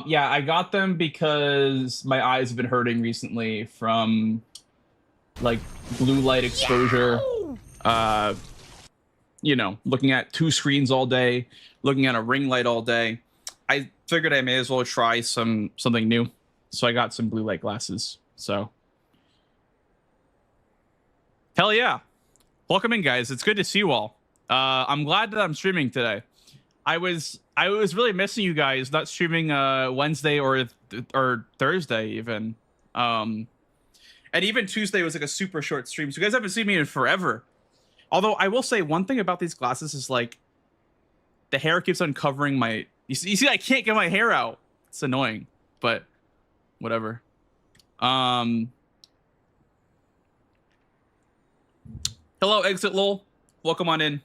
Yeah, I got them because my eyes have been hurting recently from like blue light exposure. Uh, you know, looking at two screens all day, looking at a ring light all day. I figured I may as well try something new. So I got some blue light glasses. So hell yeah. Welcome in, guys. It's good to see you all. I'm glad that I'm streaming today. I was really missing you guys not streaming Wednesday or Thursday even. And even Tuesday was like a super short stream. So you guys haven't seen me in forever. Although I will say one thing about these glasses is like the hair keeps on covering my you see I can't get my hair out. It's annoying, but whatever. Hello Exit Lol. Welcome on in.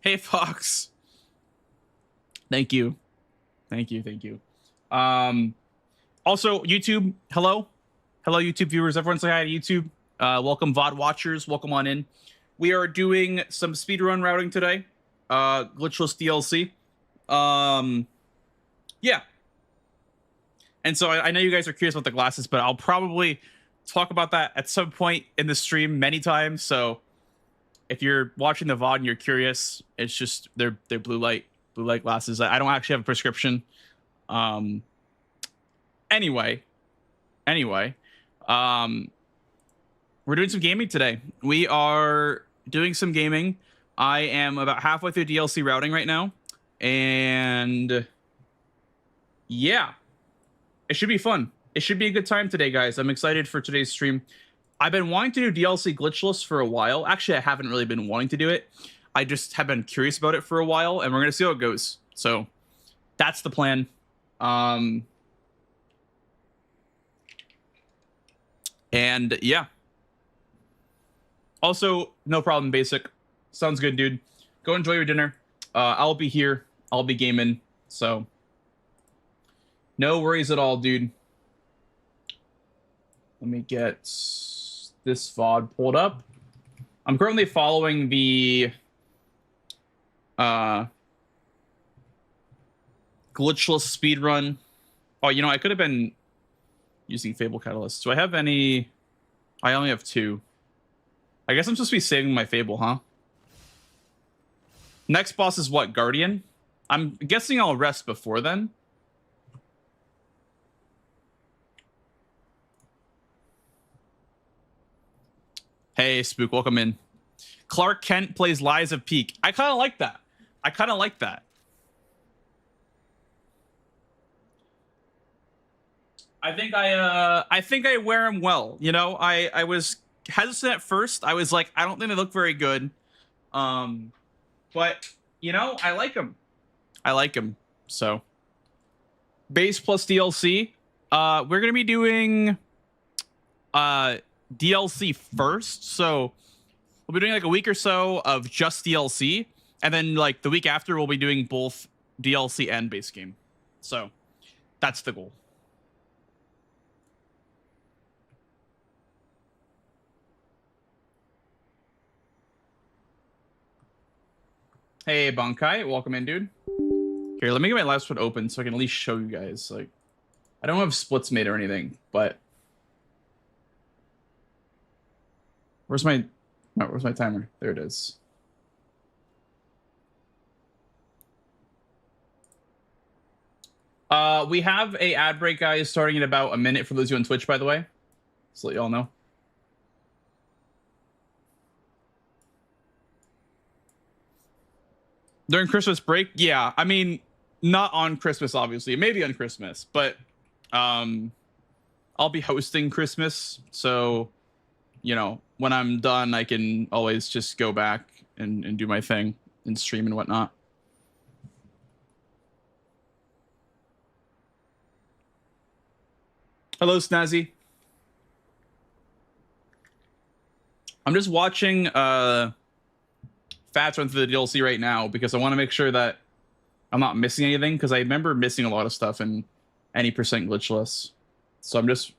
Hey Fox. Thank you. Thank you. Also YouTube, hello YouTube viewers. Everyone say hi to YouTube. Welcome VOD watchers, welcome on in. We are doing some speedrun routing today. Glitchless DLC. Yeah. And so I know you guys are curious about the glasses, but I'll probably talk about that at some point in the stream many times. So if you're watching the VOD and you're curious, it's just they're blue light glasses. I don't actually have a prescription. Anyway. We're doing some gaming today. We are doing some gaming. I am about halfway through DLC routing right now. And yeah, it should be fun. It should be a good time today, guys. I'm excited for today's stream. I've been wanting to do DLC Glitchless for a while. Actually, I haven't really been wanting to do it. I just have been curious about it for a while, and we're going to see how it goes. So that's the plan. And yeah. Also, no problem, Basic. Sounds good, dude. Go enjoy your dinner. I'll be here. I'll be gaming. So no worries at all, dude. Let me get this VOD pulled up. I'm currently following the Glitchless Speedrun. Oh, you know, I could have been using Fable Catalyst. Do I have any? I only have 2. I guess I'm supposed to be saving my Fable, huh? Next boss is what? Guardian? I'm guessing I'll rest before then. Hey, Spook, welcome in. Clark Kent plays Lies of Peak. I kind of like that. I think I wear him well. You know, I was hesitant at first. I was like, I don't think they look very good. But you know, I like him. So base plus DLC. We're gonna be doing DLC first. So we'll be doing like a week or so of just DLC, and then like the week after we'll be doing both DLC and base game. So that's the goal. Hey, Bankai, welcome in, dude. Here, let me get my LiveSplit open so I can at least show you guys. Like, I don't have splits made or anything, but where's my timer? There it is. We have a ad break, guys, starting in about a minute for those of you on Twitch, by the way. Just to let y'all know. During Christmas break? Yeah, I mean, not on Christmas, obviously. Maybe on Christmas, but I'll be hosting Christmas. So, you know, when I'm done, I can always just go back and do my thing and stream and whatnot. Hello, Snazzy. I'm just watching Fats run through the DLC right now because I want to make sure that I'm not missing anything, because I remember missing a lot of stuff in any percent glitchless. So I'm just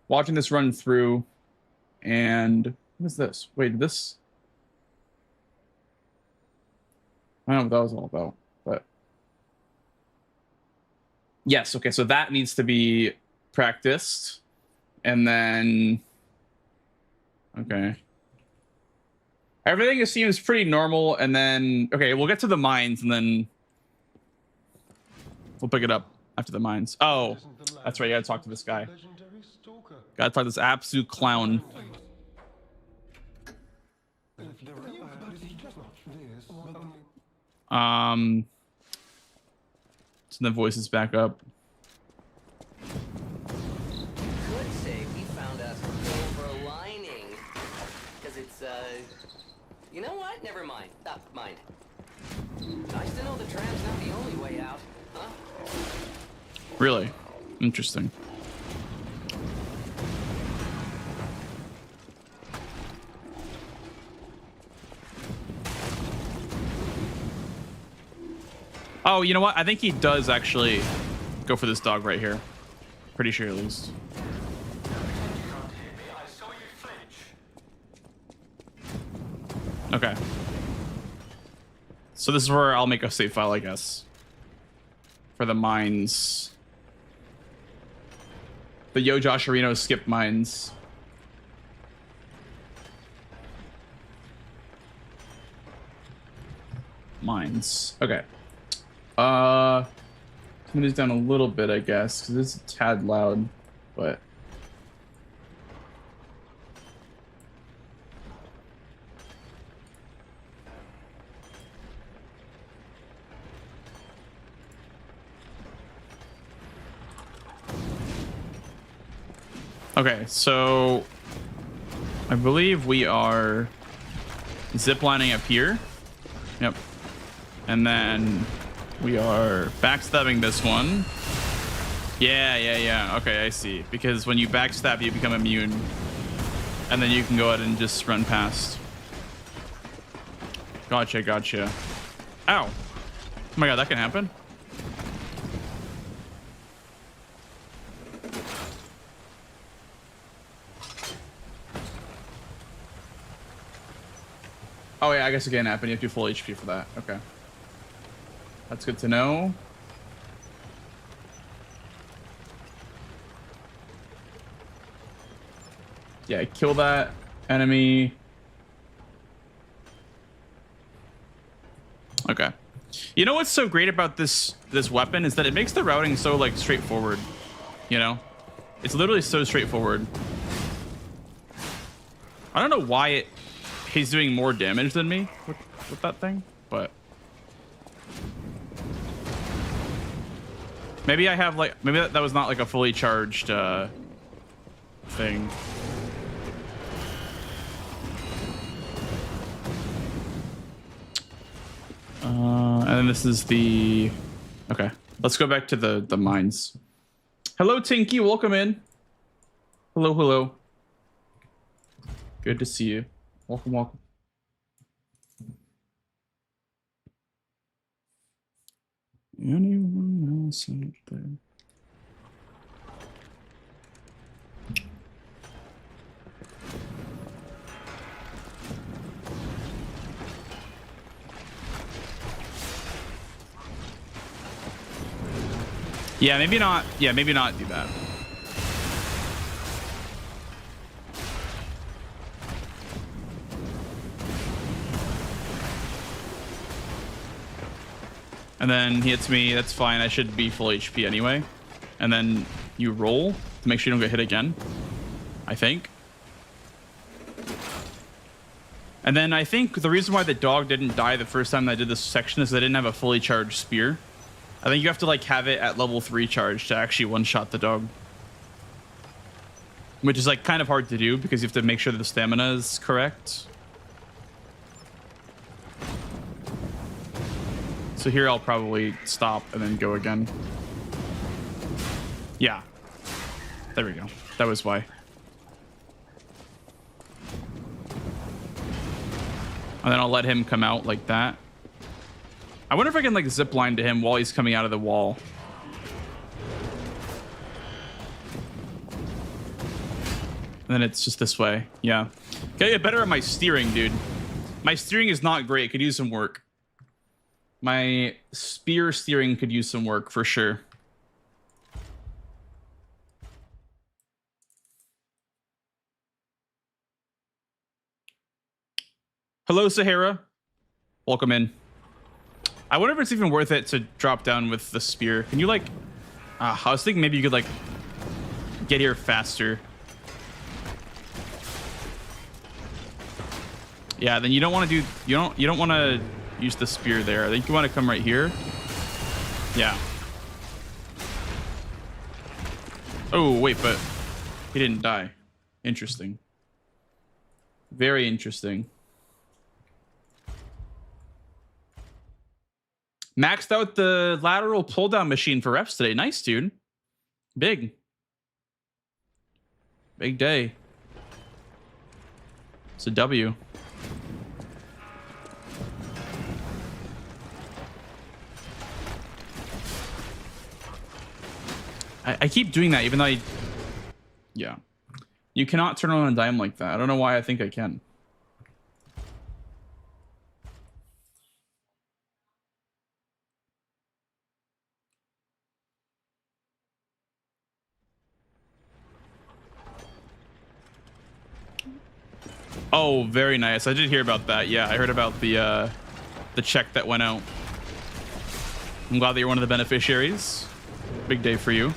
watching this run through. And what is this? Wait, this? I don't know what that was all about, but Yes, okay, so that needs to be practiced. And then... Okay. Everything seems pretty normal, and then... Okay, we'll get to the mines, and then... We'll pick it up after the mines. Oh, that's right, you gotta talk to this guy. Gotta talk to this absolute clown. So the voice is back up. Could say we found a silver lining. Because it's, you know what? Never mind. Mind. Nice to know the tram's not the only way out, huh? Really? Interesting. Oh, you know what? I think he does actually go for this dog right here. Pretty sure, at least. Okay. So this is where I'll make a save file, I guess. For the mines. The Yo Josh Areno skip mines. Mines. Okay. Turn this down a little bit, I guess, because it's a tad loud, but... Okay, so... I believe we are ziplining up here. Yep. And then... we are backstabbing this one. Yeah. Okay, I see. Because when you backstab, you become immune. And then you can go ahead and just run past. Gotcha. Ow. Oh my god, that can happen? Oh yeah, I guess it can happen. You have to do full HP for that. Okay. That's good to know. Yeah, kill that enemy. Okay. You know what's so great about this weapon is that it makes the routing so like straightforward. You know? It's literally so straightforward. I don't know why he's doing more damage than me with that thing, but maybe I have like, maybe that was not like a fully charged thing. And then this is the, okay, let's go back to the mines. Hello, Tinky, welcome in. Hello. Good to see you. Welcome. Anyone else out there? Yeah, maybe not. Yeah, maybe not do that. And then he hits me. That's fine. I should be full HP anyway. And then you roll to make sure you don't get hit again, I think. And then I think the reason why the dog didn't die the first time I did this section is I didn't have a fully charged spear. I think you have to like have it at level 3 charge to actually one-shot the dog. Which is like kind of hard to do because you have to make sure that the stamina is correct. So here I'll probably stop and then go again. Yeah. There we go. That was why. And then I'll let him come out like that. I wonder if I can like zip line to him while he's coming out of the wall. And then it's just this way. Yeah. Gotta get better at my steering, dude. My steering is not great. Could use some work. My spear steering could use some work for sure. Hello, Sahara. Welcome in. I wonder if it's even worth it to drop down with the spear. Can you like... I was thinking maybe you could like get here faster. Yeah, then you don't want to do... You don't want to use the spear there. I think you want to come right here. Yeah. Oh, wait, but he didn't die. Interesting. Very interesting. Maxed out the lateral pull down machine for reps today. Nice, dude. Big. Big day. It's a W. I keep doing that even though yeah. You cannot turn on a dime like that. I don't know why I think I can. Oh, very nice. I did hear about that. Yeah, I heard about the check that went out. I'm glad that you're one of the beneficiaries. Big day for you.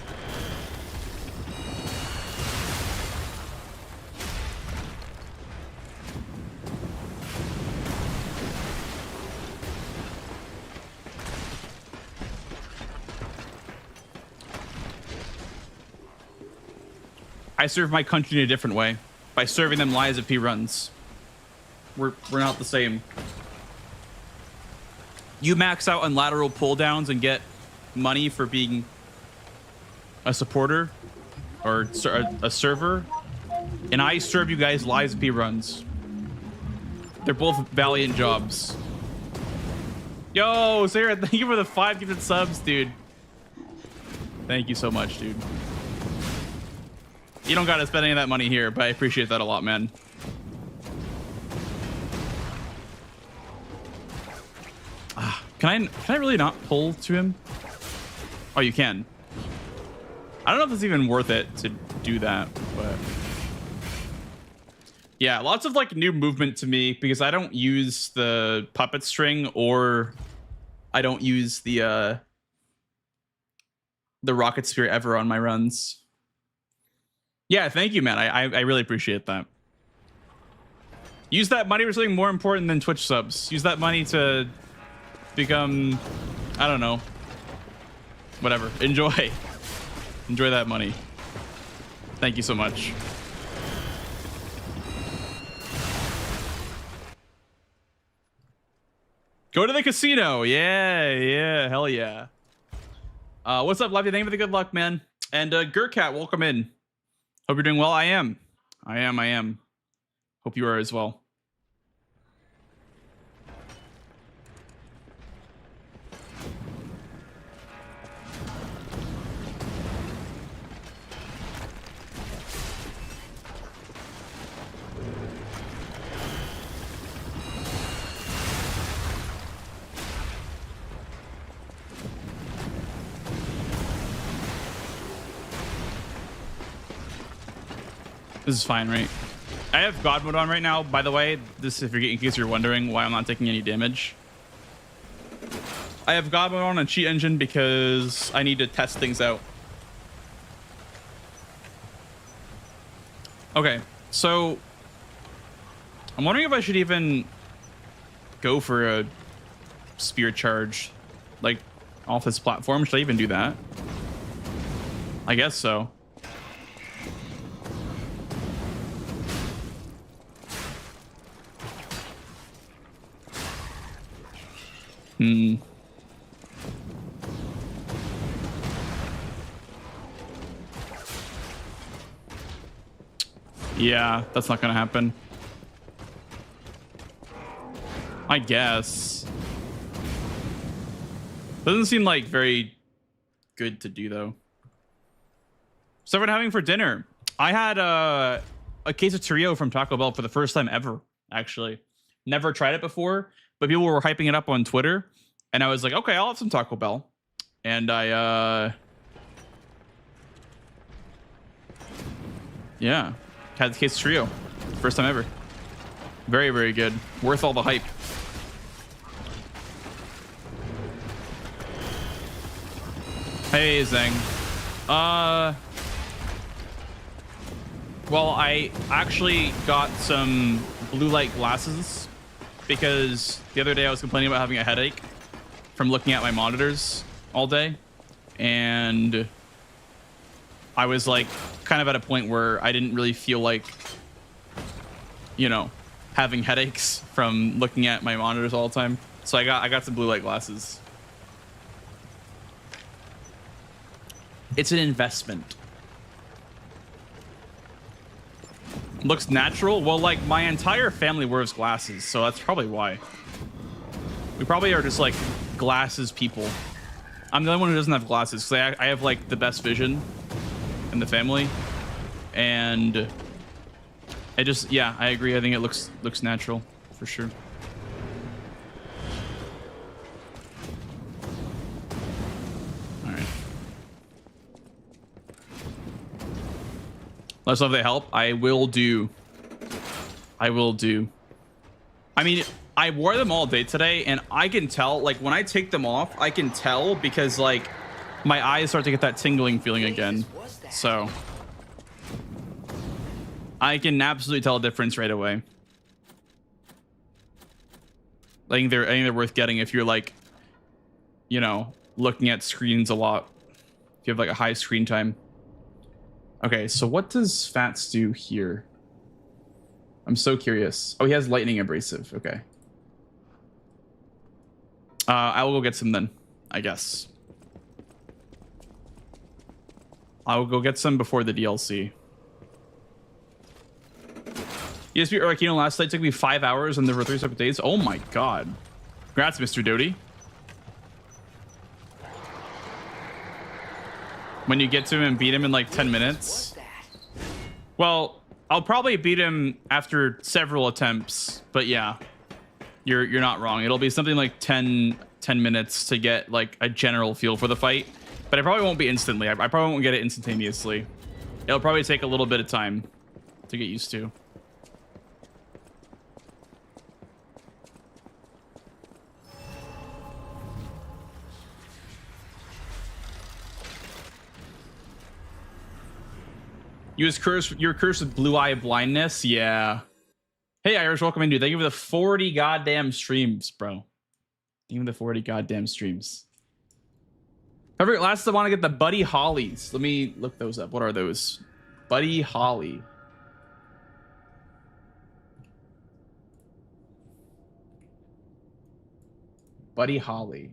I serve my country in a different way. By serving them lies of P-runs. We're not the same. You max out on lateral pull downs and get money for being a supporter or a server. And I serve you guys lies of P-runs. They're both valiant jobs. Yo, Sarah, thank you for the 5 gifted subs, dude. Thank you so much, dude. You don't gotta spend any of that money here, but I appreciate that a lot, man. Can I really not pull to him? Oh, you can. I don't know if it's even worth it to do that, but yeah, lots of like new movement to me because I don't use the puppet string or I don't use the rocket spear ever on my runs. Yeah, thank you, man. I really appreciate that. Use that money for something more important than Twitch subs. Use that money to become, I don't know, whatever. Enjoy that money. Thank you so much. Go to the casino. Yeah, hell yeah. What's up, Lefty? Thank you for the good luck, man. And Gurkat, welcome in. Hope you're doing well. I am. Hope you are as well. This is fine, right? I have God mode on right now. By the way, this, if you're in case you're wondering why I'm not taking any damage, I have God mode on a cheat engine because I need to test things out. Okay, so I'm wondering if I should even go for a spear charge, like off this platform. Should I even do that? I guess so. Yeah, that's not gonna happen. I guess. Doesn't seem like very good to do though. So what having for dinner? I had a quesadilla from Taco Bell for the first time ever, actually. Never tried it before, but people were hyping it up on Twitter. And I was like, okay, I'll have some Taco Bell. And I, yeah, had the quesadilla. First time ever. Very, very good. Worth all the hype. Hey, Zeng. Well, I actually got some blue light glasses because the other day I was complaining about having a headache from looking at my monitors all day. And I was like kind of at a point where I didn't really feel like, you know, having headaches from looking at my monitors all the time. So I got some blue light glasses. It's an investment. Looks natural. Well, like my entire family wears glasses, so that's probably why. We probably are just like glasses people. I'm the only one who doesn't have glasses because I have like the best vision in the family, and it just, yeah, I agree. I think it looks natural for sure. All right. Let's know if they help. I will do. I will do. I mean, I wore them all day today, and I can tell, like, when I take them off, I can tell because, like, my eyes start to get that tingling feeling again. So I can absolutely tell a difference right away. I think they're worth getting if you're, like, you know, looking at screens a lot. If you have, like, a high screen time. Okay, so what does Fats do here? I'm so curious. Oh, he has lightning abrasive. Okay. I will go get some then, I guess. I will go get some before the DLC. ESP Arcano last night took me 5 hours and there were 3 separate days. Oh my god. Congrats, Mr. Doty. When you get to him and beat him in like 10 minutes. Well, I'll probably beat him after several attempts, but yeah, you're not wrong. It'll be something like 10 minutes to get like a general feel for the fight, but I probably won't be instantly. I probably won't get it instantaneously. It'll probably take a little bit of time to get used to. You're cursed with blue eye blindness. Yeah. Hey, Irish, welcome in, dude. Thank you for the 40 goddamn streams, bro. Thank you for the 40 goddamn streams. However, last I want to get the Buddy Hollies. Let me look those up. What are those? Buddy Holly. Buddy Holly.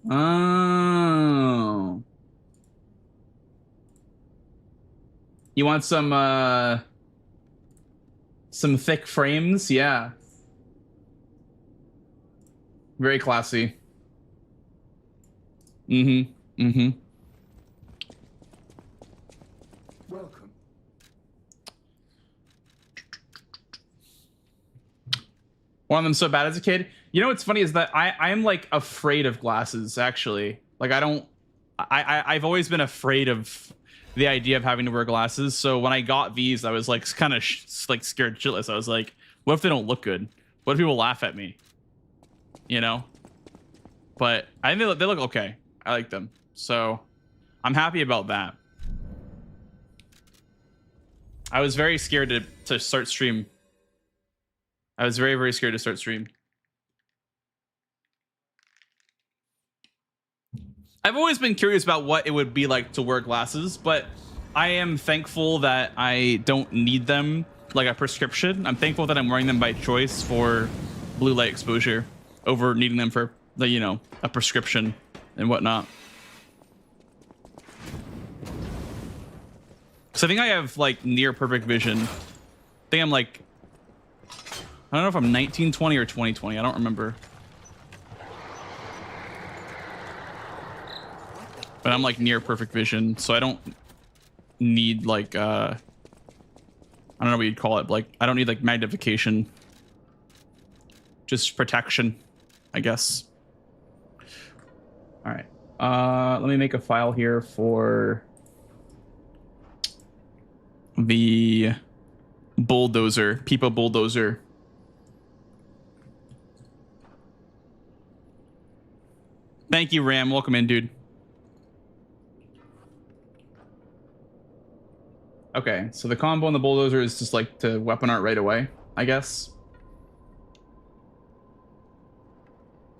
Oh. You want some thick frames? Yeah. Very classy. Mm-hmm. Mm-hmm. Welcome. One of them so bad as a kid. You know what's funny is that I'm like afraid of glasses, actually. Like I've always been afraid of the idea of having to wear glasses. So when I got these, I was like kind of like scared shitless. I was like, what if they don't look good? What if people laugh at me? You know? But I think they look okay. I like them. So I'm happy about that. I was very scared to start stream. I was very, very scared to start stream. I've always been curious about what it would be like to wear glasses, but I am thankful that I don't need them like a prescription. I'm thankful that I'm wearing them by choice for blue light exposure over needing them for the, you know, a prescription and whatnot. So I think I have like near perfect vision. I think I'm like, I don't know if I'm 1920 or 2020. I don't remember. But I'm like near perfect vision, so I don't need like I don't know what you'd call it. Like I don't need like magnification. Just protection, I guess. All right. Let me make a file here for the Bulldozer. People Bulldozer. Thank you, Ram. Welcome in, dude. Okay, so the combo on the Bulldozer is just like to weapon art right away, I guess.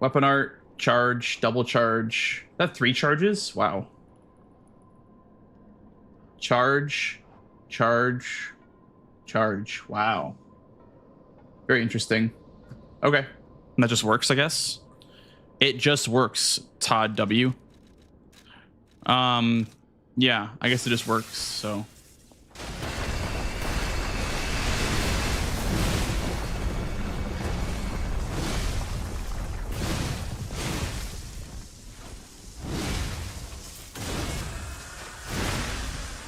Weapon art, charge, double charge. Is that 3 charges? Wow. Charge, charge, charge. Wow. Very interesting. Okay. And that just works, I guess. It just works, Todd W. Yeah, I guess it just works, so.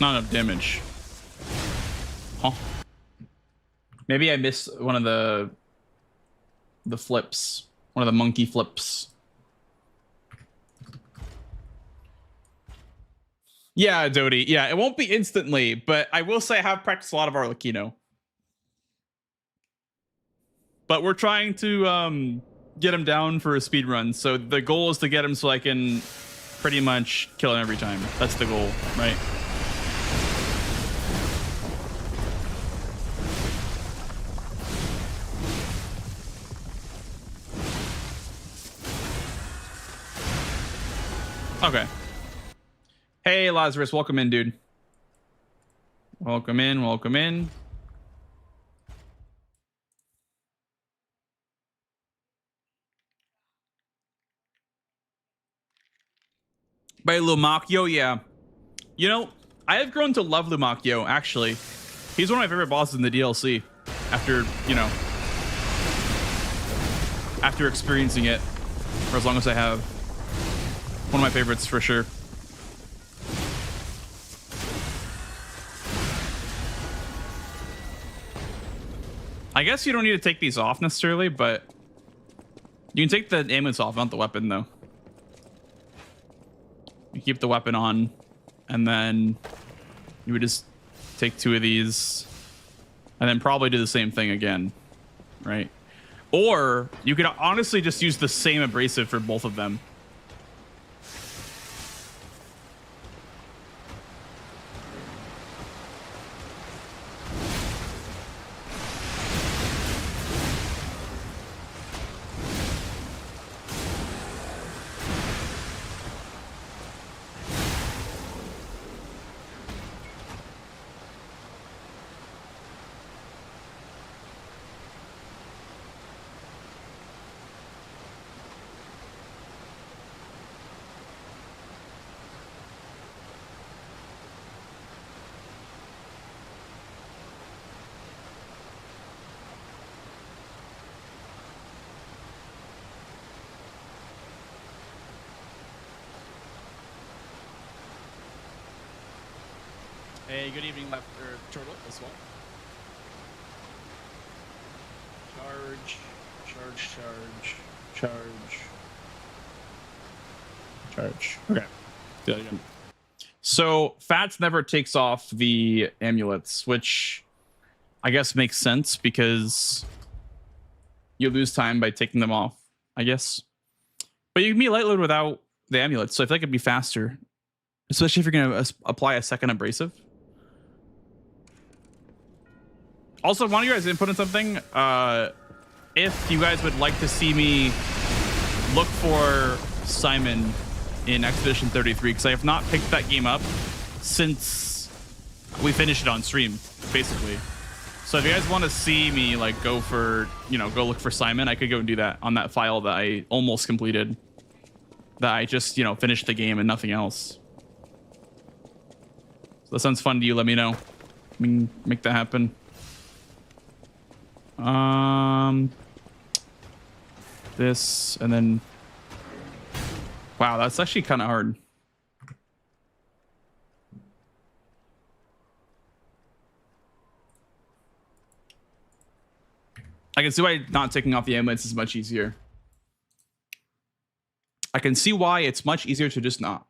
Not enough damage. Huh. Maybe I missed one of the flips. One of the monkey flips. Yeah, Dodie. Yeah, it won't be instantly, but I will say I have practiced a lot of Arlecchino. But we're trying to get him down for a speed run. So the goal is to get him so I can pretty much kill him every time. That's the goal, right? Okay. Hey, Lazarus, welcome in, dude. Welcome in, welcome in. By Lumacchio, yeah. You know, I have grown to love Lumacchio, actually. He's one of my favorite bosses in the DLC. After, you know, after experiencing it for as long as I have. One of my favorites for sure. I guess you don't need to take these off necessarily, but you can take the amulets off, not the weapon though. You keep the weapon on, and then you would just take 2 of these, and then probably do the same thing again, right? Or you could honestly just use the same abrasive for both of them. Hey, good evening, left or turtle as well. Charge, charge, charge, charge, charge. Okay. Yeah, yeah. So Fats never takes off the amulets, which I guess makes sense because you lose time by taking them off, I guess. But you can be light load without the amulets, so I feel like it'd be faster, especially if you're going to apply a second abrasive. Also, one of you guys input in something. If you guys would like to see me look for Simon in Expedition 33, because I have not picked that game up since we finished it on stream, basically. So if you guys want to see me like go for, you know, go look for Simon, I could go and do that on that file that I almost completed. That I just, you know, finished the game and nothing else. So that sounds fun to you. Let me know. We can make that happen. This and then wow, that's actually kind of hard. I can see why not taking off the amulets is much easier. I can see why it's much easier to just not.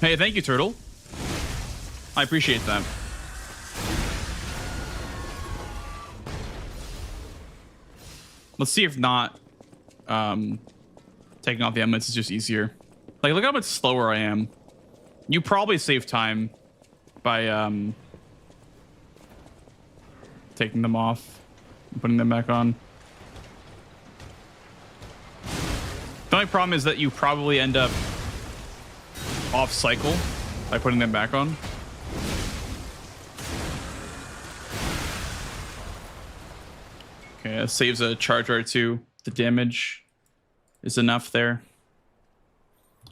Hey, thank you, Turtle. I appreciate that. Let's see if not taking off the emblets is just easier. Like, look how much slower I am. You probably save time by taking them off and putting them back on. The only problem is that you probably end up off cycle by putting them back on. Okay, it saves a charge or two. The damage is enough there.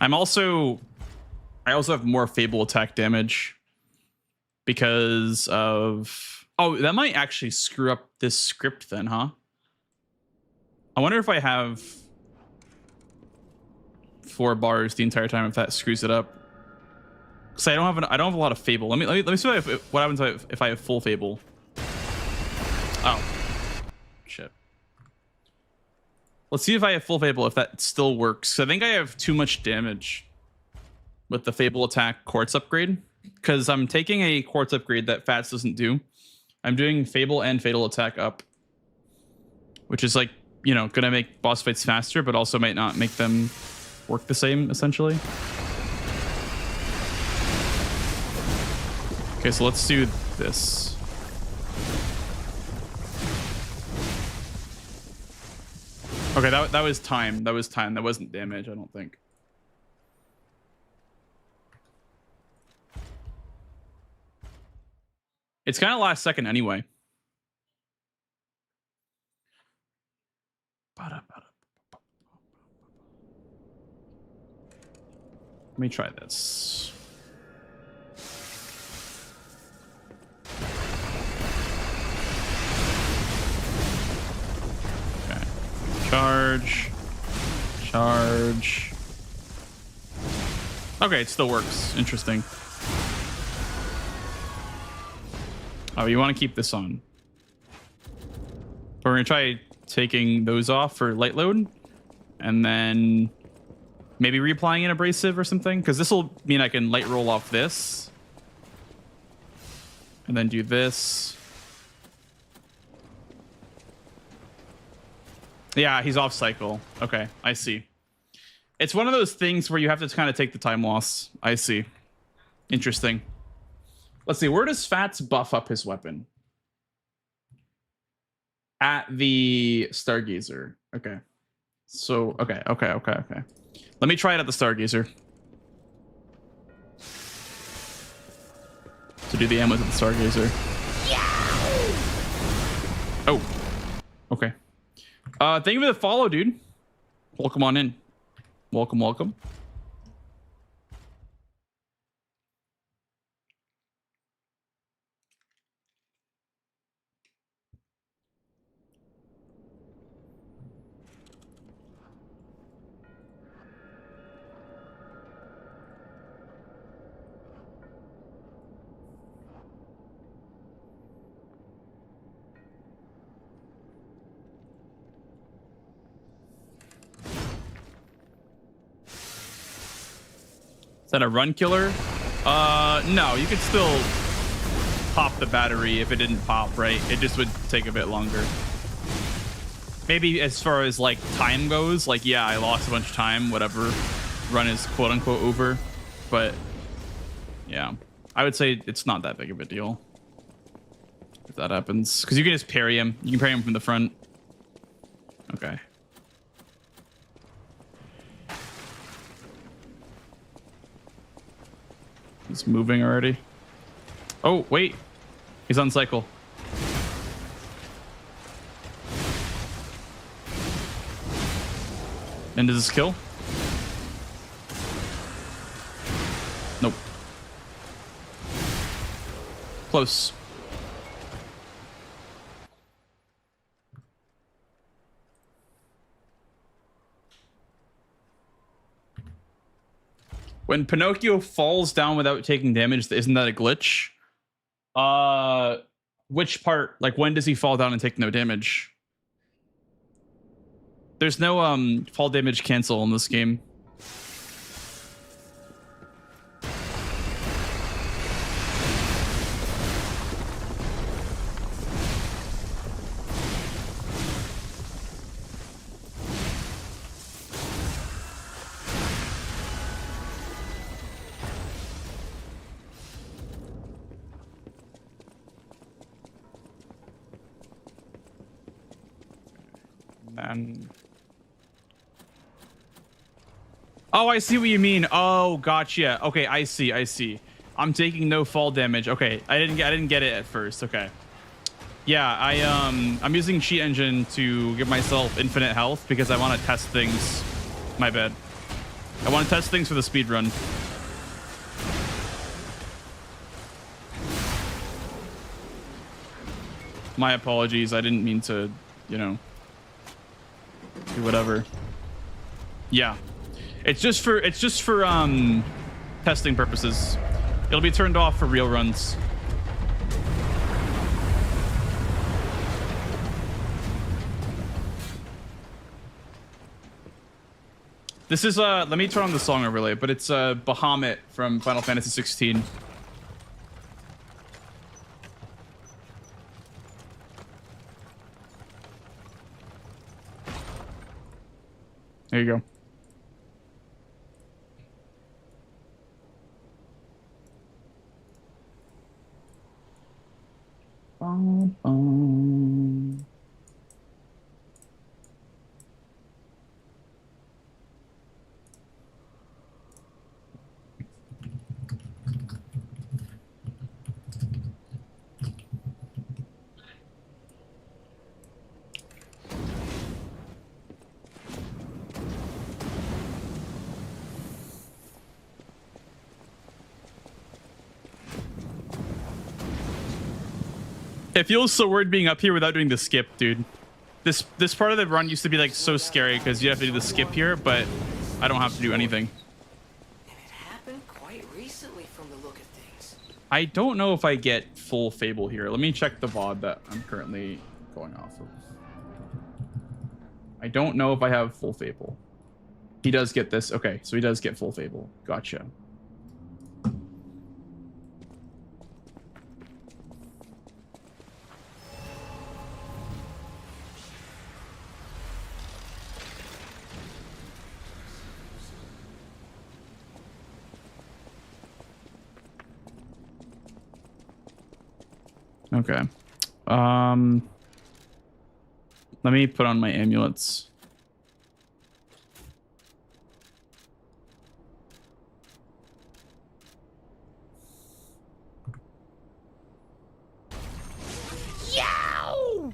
I also have more Fable attack damage because of... Oh, that might actually screw up this script then, huh? I wonder if I have 4 bars the entire time, if that screws it up. Because I don't have a lot of Fable. Let me see what happens if I have full Fable. Oh. Shit. Let's see if I have full Fable, if that still works. I think I have too much damage with the Fable attack quartz upgrade, because I'm taking a quartz upgrade that Fats doesn't do. I'm doing Fable and Fatal attack up, which is, like, you know, gonna make boss fights faster, but also might not make them work the same, essentially. Okay, so let's do this. Okay, that was time. That was time. That wasn't damage, I don't think. It's kind of last second anyway. Let me try this. Okay. Charge. Charge. Okay, it still works. Interesting. Oh, you want to keep this on. We're going to try taking those off for light load. And then maybe reapplying an abrasive or something. Because this will mean I can light roll off this. And then do this. Yeah, he's off cycle. Okay, I see. It's one of those things where you have to kind of take the time loss. I see. Interesting. Let's see, where does Fats buff up his weapon? At the Stargazer. Okay. So, okay. Let me try it at the Stargazer. To do the ammos at the Stargazer. Oh. Okay. Thank you for the follow, dude. Welcome on in. Welcome, welcome. Is that a run killer? No, you could still pop the battery if it didn't pop, right? It just would take a bit longer. Maybe as far as, like, time goes, like, yeah, I lost a bunch of time, whatever. Run is quote-unquote over. But, yeah. I would say it's not that big of a deal if that happens. Because you can just parry him. You can parry him from the front. Okay. He's moving already. Oh, wait. He's on cycle. And does this kill? Nope. Close. When Pinocchio falls down without taking damage, isn't that a glitch? Which part? Like, when does he fall down and take no damage? There's no fall damage cancel in this game. And oh, I see what you mean. Oh, gotcha. Okay, I see. I see. I'm taking no fall damage. Okay, I didn't get it at first. Okay. Yeah, I'm using cheat engine to give myself infinite health because I want to test things. My bad. I want to test things for the speed run. My apologies. I didn't mean to, you know, do whatever. Yeah. It's just for testing purposes. It'll be turned off for real runs. This is let me turn on the song overlay, but it's Bahamut from Final Fantasy 16. There you go. It feels so weird being up here without doing the skip, dude. This part of the run used to be like so scary because you have to do the skip here, but I don't have to do anything. And it happened quite recently from the look of things. I don't know if I get full Fable here. Let me check the VOD that I'm currently going off of. I don't know if I have full Fable. He does get this. Okay, so he does get full Fable. Gotcha. Okay. Let me put on my amulets. Yow!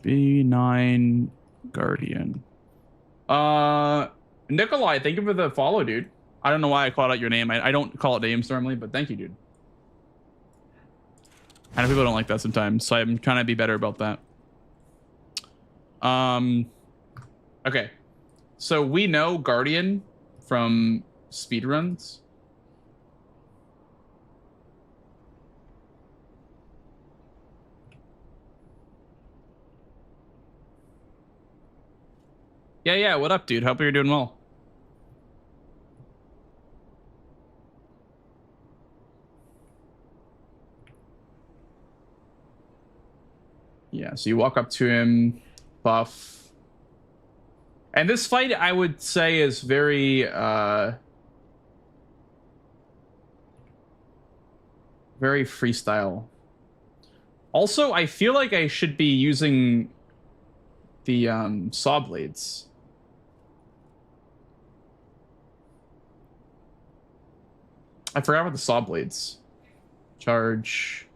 B9 Guardian. Nikolai, thank you for the follow, dude. I don't know why I called out your name. I don't call it names normally, but thank you, dude. I know people don't like that sometimes, so I'm trying to be better about that. Okay. So we know Guardian from speedruns. Yeah, what up, dude? Hope you're doing well. Yeah, so you walk up to him, buff. And this fight, I would say, is very, very freestyle. Also, I feel like I should be using the saw blades. I forgot about the saw blades. Charge.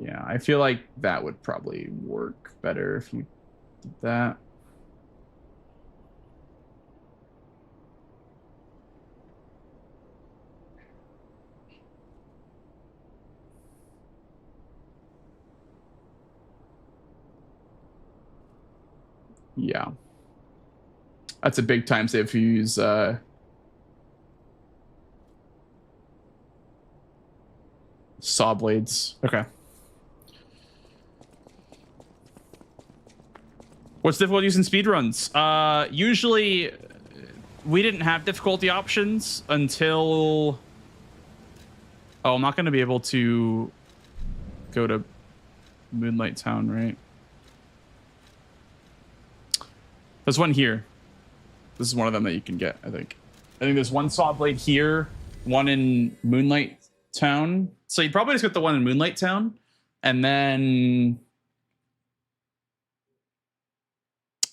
Yeah, I feel like that would probably work better if you did that. Yeah. That's a big time save if you use saw blades. Okay. What's difficult using speedruns? Usually we didn't have difficulty options until... Oh, I'm not going to be able to go to Moonlight Town, right? There's one here. This is one of them that you can get, I think. I think there's one saw blade here, one in Moonlight Town. So you probably just get the one in Moonlight Town, and then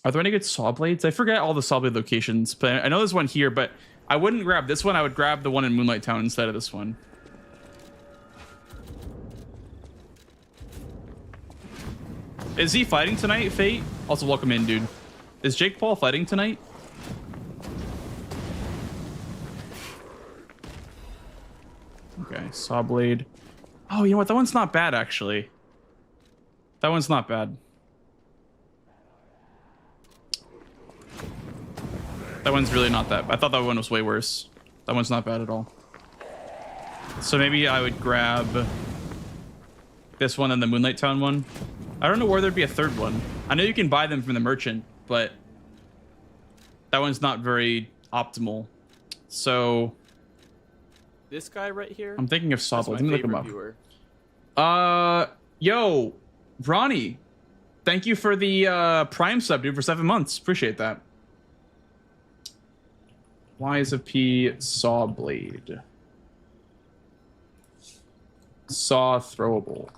are there any good saw blades? I forget all the saw blade locations, but I know there's one here, but I wouldn't grab this one. I would grab the one in Moonlight Town instead of this one. Is he fighting tonight, Fate? Also, welcome in, dude. Is Jake Paul fighting tonight? Okay, saw blade. Oh, you know what? That one's not bad, actually. That one's not bad. That one's really not that. I thought that one was way worse. That one's not bad at all. So maybe I would grab this one and the Moonlight Town one. I don't know where there'd be a third one. I know you can buy them from the merchant, but that one's not very optimal. So this guy right here. I'm thinking of saw blades. Let me look him up. Viewer. Yo, Ronnie, thank you for the Prime sub, dude, for 7 months. Appreciate that. Y is a P saw blade. Saw throwable.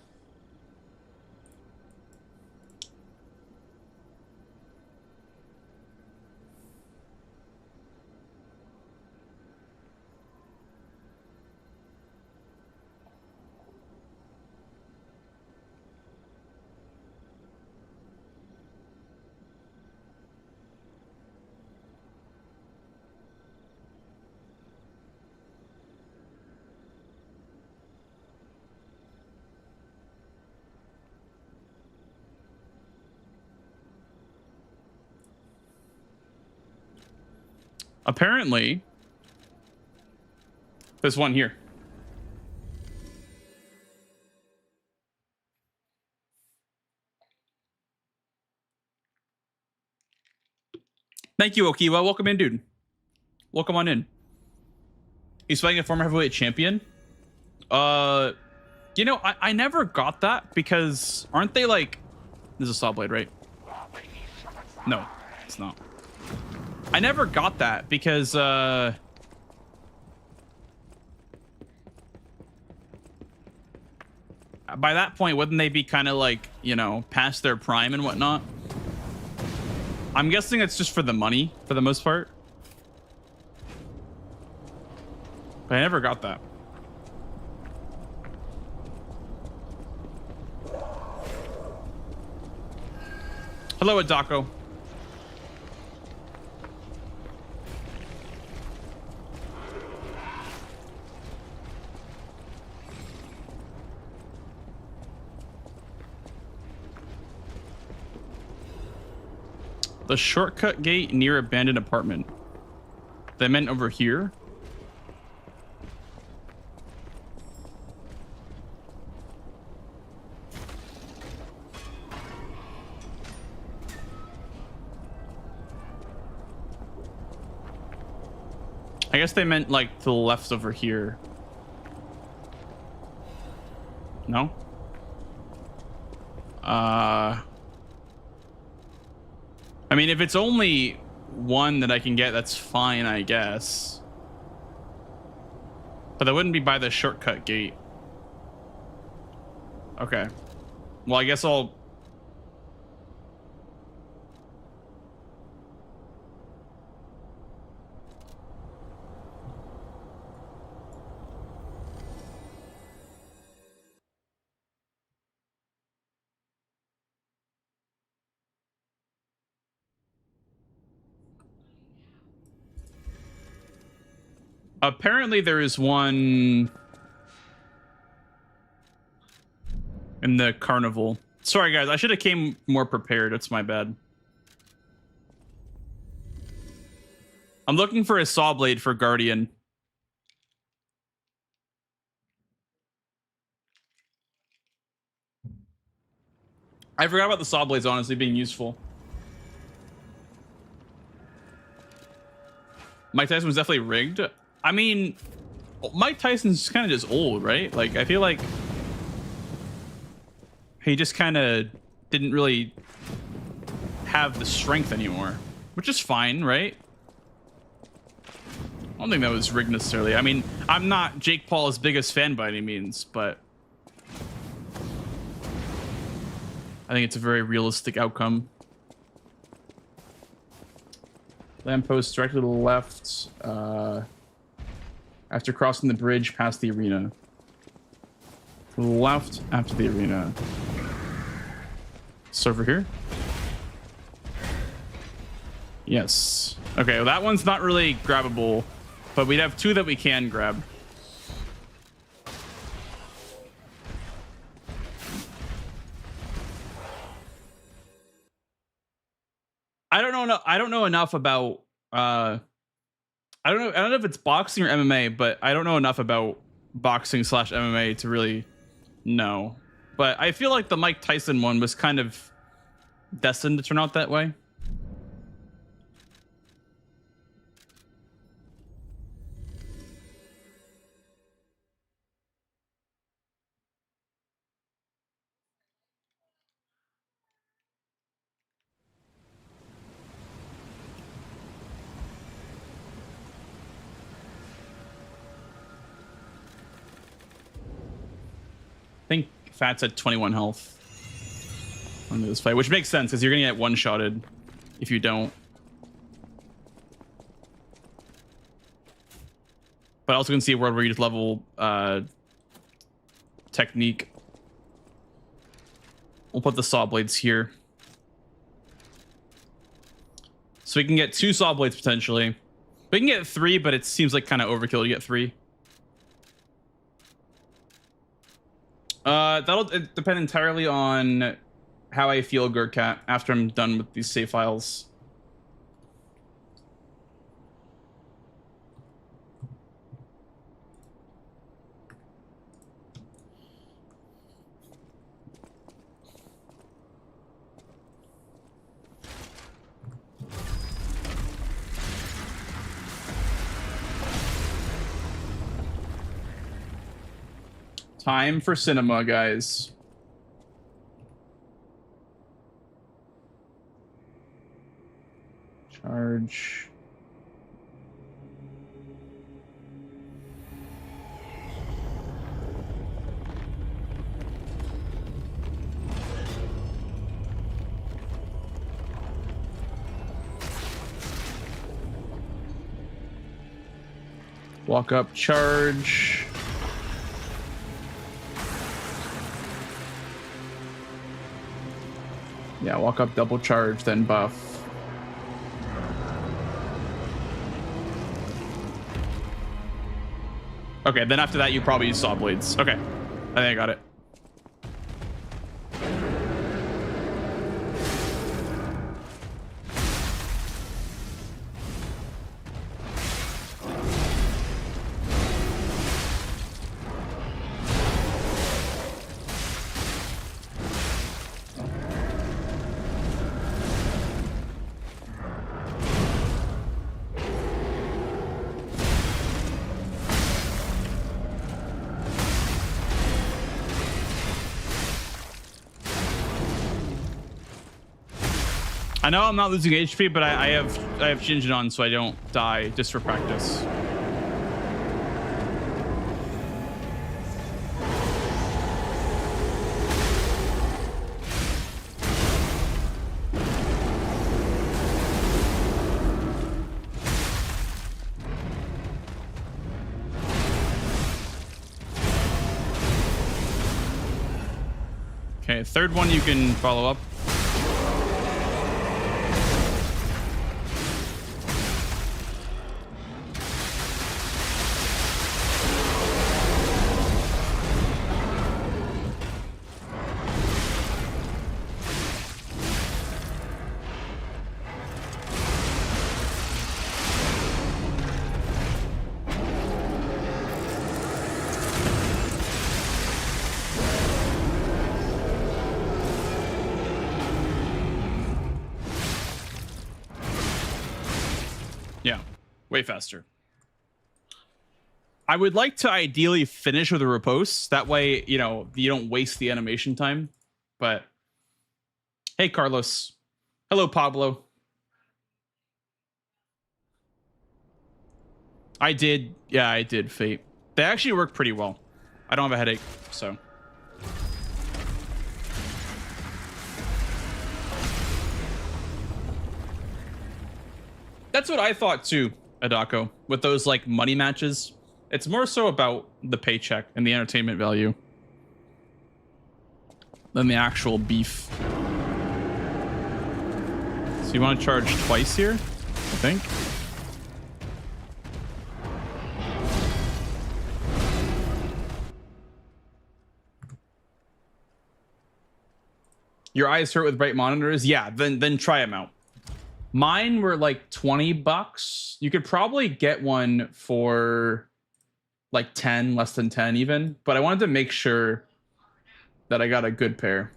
Apparently, there's one here. Thank you, Okiwa. Welcome in, dude. Welcome on in. He's fighting a former heavyweight champion. You know, I never got that because aren't they like... There's a saw blade, right? No, it's not. I never got that because by that point, wouldn't they be kind of like, you know, past their prime and whatnot? I'm guessing it's just for the money for the most part. But I never got that. Hello, Adako. The shortcut gate near abandoned apartment. They meant over here. I guess they meant like to the left over here. No? I mean, if it's only one that I can get, that's fine, I guess. But that wouldn't be by the shortcut gate. Okay. Well, I guess I'll... Apparently there is one in the carnival. Sorry guys, I should have came more prepared. It's my bad. I'm looking for a saw blade for Guardian. I forgot about the saw blades honestly being useful. Mike Tyson was definitely rigged. I mean, Mike Tyson's kind of just old, right? Like, I feel like he just kind of didn't really have the strength anymore, which is fine, right? don't think that was rigged necessarily. I mean, I'm not Jake Paul's biggest fan by any means, but I think it's a very realistic outcome. Lamppost directly to the left. After crossing the bridge past the arena. To the left after the arena. So over here. Yes. Okay, well, that one's not really grabbable, but we'd have two that we can grab. I don't know enough about I don't know if it's boxing or MMA, but I don't know enough about boxing / MMA to really know. But I feel like the Mike Tyson one was kind of destined to turn out that way. I think Fat's at 21 health on this fight, which makes sense because you're gonna get one-shotted if you don't. But I also can see a world where you just level technique. We'll put the saw blades here. So we can get 2 saw blades potentially. We can get 3, but it seems like kind of overkill to get 3. That'll depend entirely on how I feel, Gurkat, after I'm done with these save files. Time for cinema, guys. Charge. Walk up, charge. Yeah, walk up, double charge, then buff. Okay, then after that, you probably use saw blades. Okay, I think I got it. I know I'm not losing HP, but I have Shinjin on so I don't die, just for practice. Okay, third one you can follow up. Yeah, way faster. I would like to ideally finish with a riposte. That way, you know, you don't waste the animation time. But hey, Carlos. Hello, Pablo. I did. Yeah, I did Fate. They actually work pretty well. I don't have a headache, so. That's what I thought too, Adako, with those like money matches. It's more so about the paycheck and the entertainment value than the actual beef. So you want to charge twice here, I think. Your eyes hurt with bright monitors? Yeah, then try them out. Mine were like $20. You could probably get one for like 10, less than 10 even, but I wanted to make sure that I got a good pair.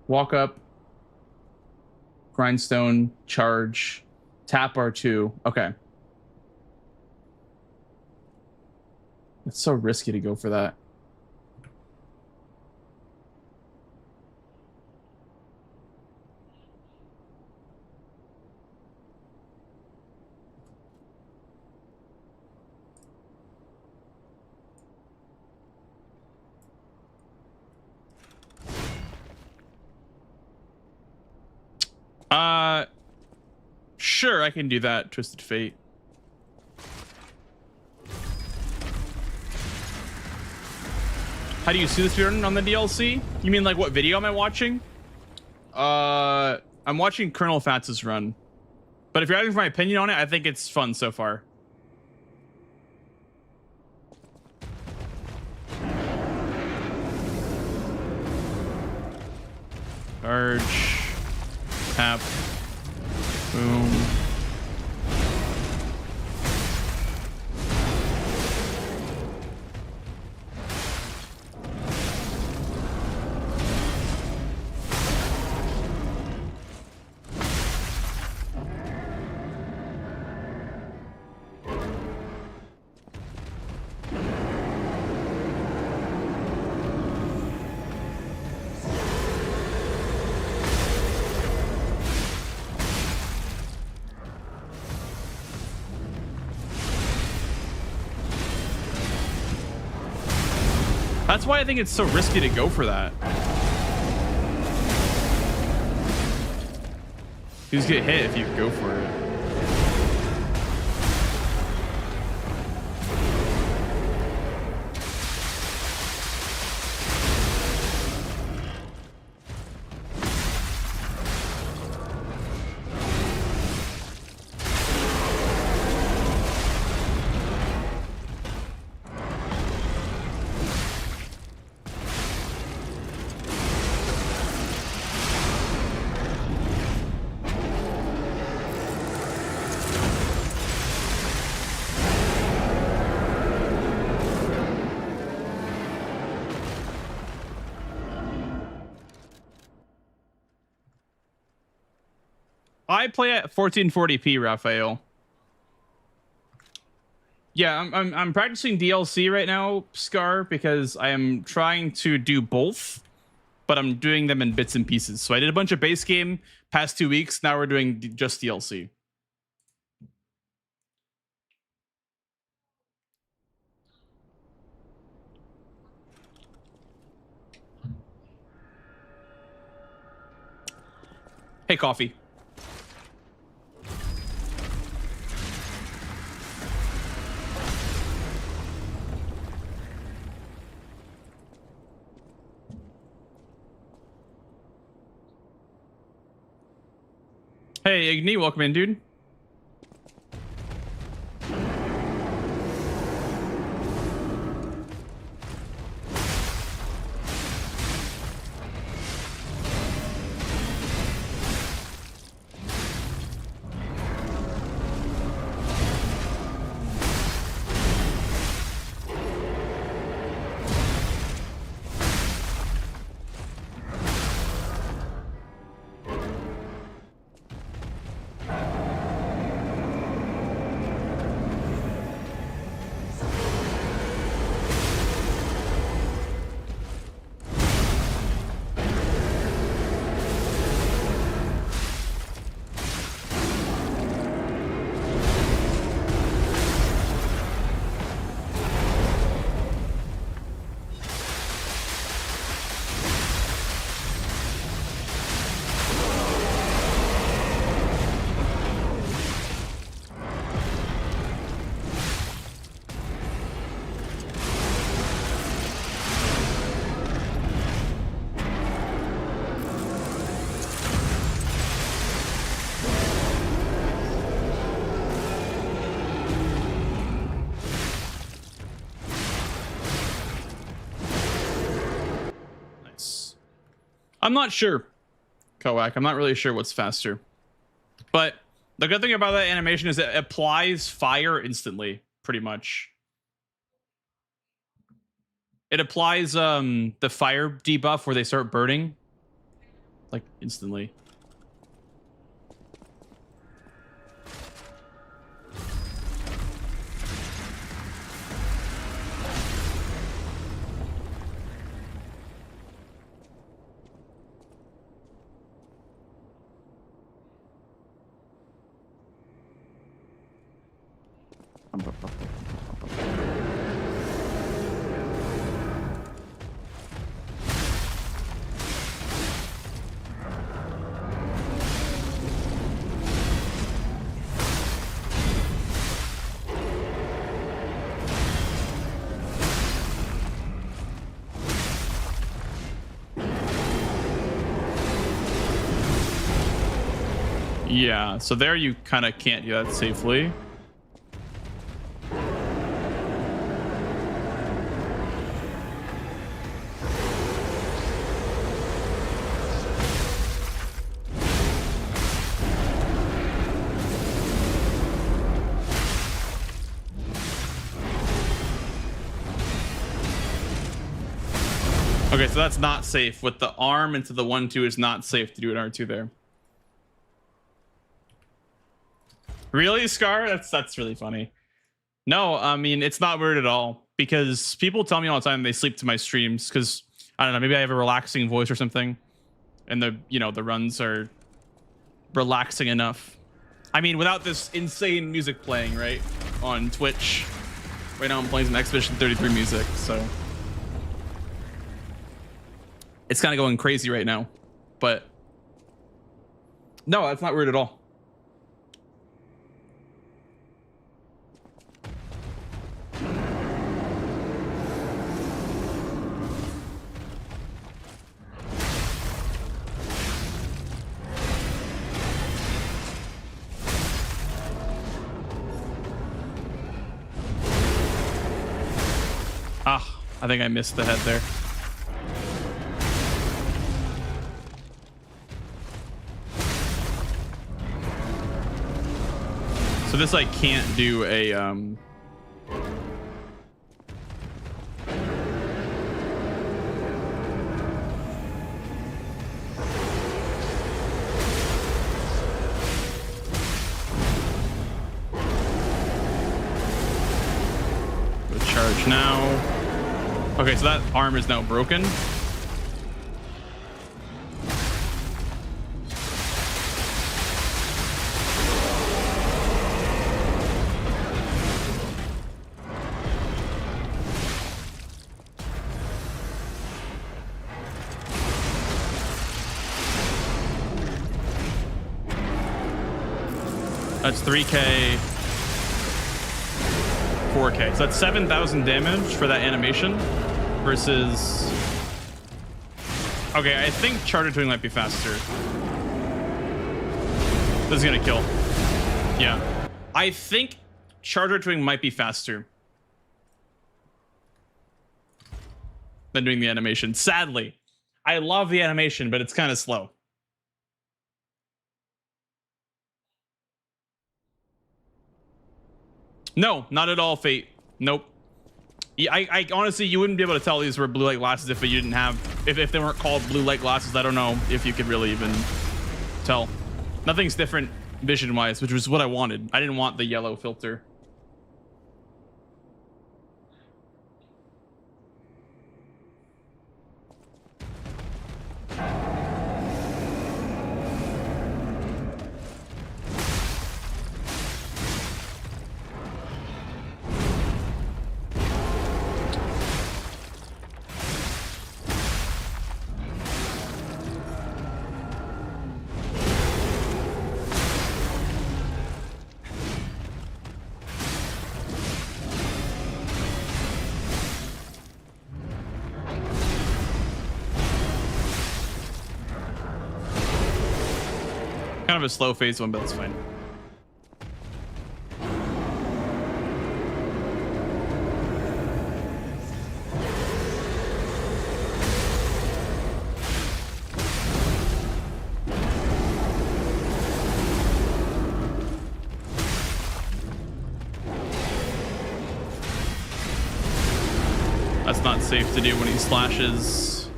Walk up, grindstone, charge, tap R2. Okay. It's so risky to go for that. Sure, I can do that. Twisted Fate. How do you see this speedrun on the DLC? You mean like what video am I watching? I'm watching Colonel Fats's run. But if you're asking for my opinion on it, I think it's fun so far. Charge. Tap. Boom. That's why I think it's so risky to go for that. You just get hit if you go for it. I play at 1440p, Raphael. Yeah, I'm practicing DLC right now, Scar, because I am trying to do both, but I'm doing them in bits and pieces. So I did a bunch of base game past 2 weeks. Now we're doing just DLC. Hey, coffee. Hey, Igni, welcome in, dude. I'm not sure, Koak. I'm not really sure what's faster. But the good thing about that animation is it applies fire instantly, pretty much. It applies the fire debuff where they start burning, like instantly. Yeah, so there you kind of can't do that safely. Okay, so that's not safe. With the arm into the 1-2 is not safe to do an R2 there. Really, Scar? That's really funny. No, I mean, it's not weird at all because people tell me all the time they sleep to my streams because I don't know, maybe I have a relaxing voice or something, and the runs are relaxing enough. I mean, without this insane music playing right on Twitch. Right now, I'm playing some Expedition 33 music, so it's kind of going crazy right now. But no, that's not weird at all. Ah, I think I missed the head there. So this like can't do a charge now. Okay, so that arm is now broken. That's 3K, 4K. So that's 7,000 damage for that animation versus... Okay, I think Charter Twing might be faster. This is gonna kill. Yeah. I think Charter Twing might be faster than doing the animation. Sadly. I love the animation, but it's kind of slow. No, not at all, Fate. Nope. I honestly, you wouldn't be able to tell these were blue light glasses if you didn't have, if they weren't called blue light glasses. I don't know if you could really even tell. Nothing's different vision-wise, which was what I wanted. I didn't want the yellow filter. Kind of a slow phase one, but that's fine. That's not safe to do when he slashes.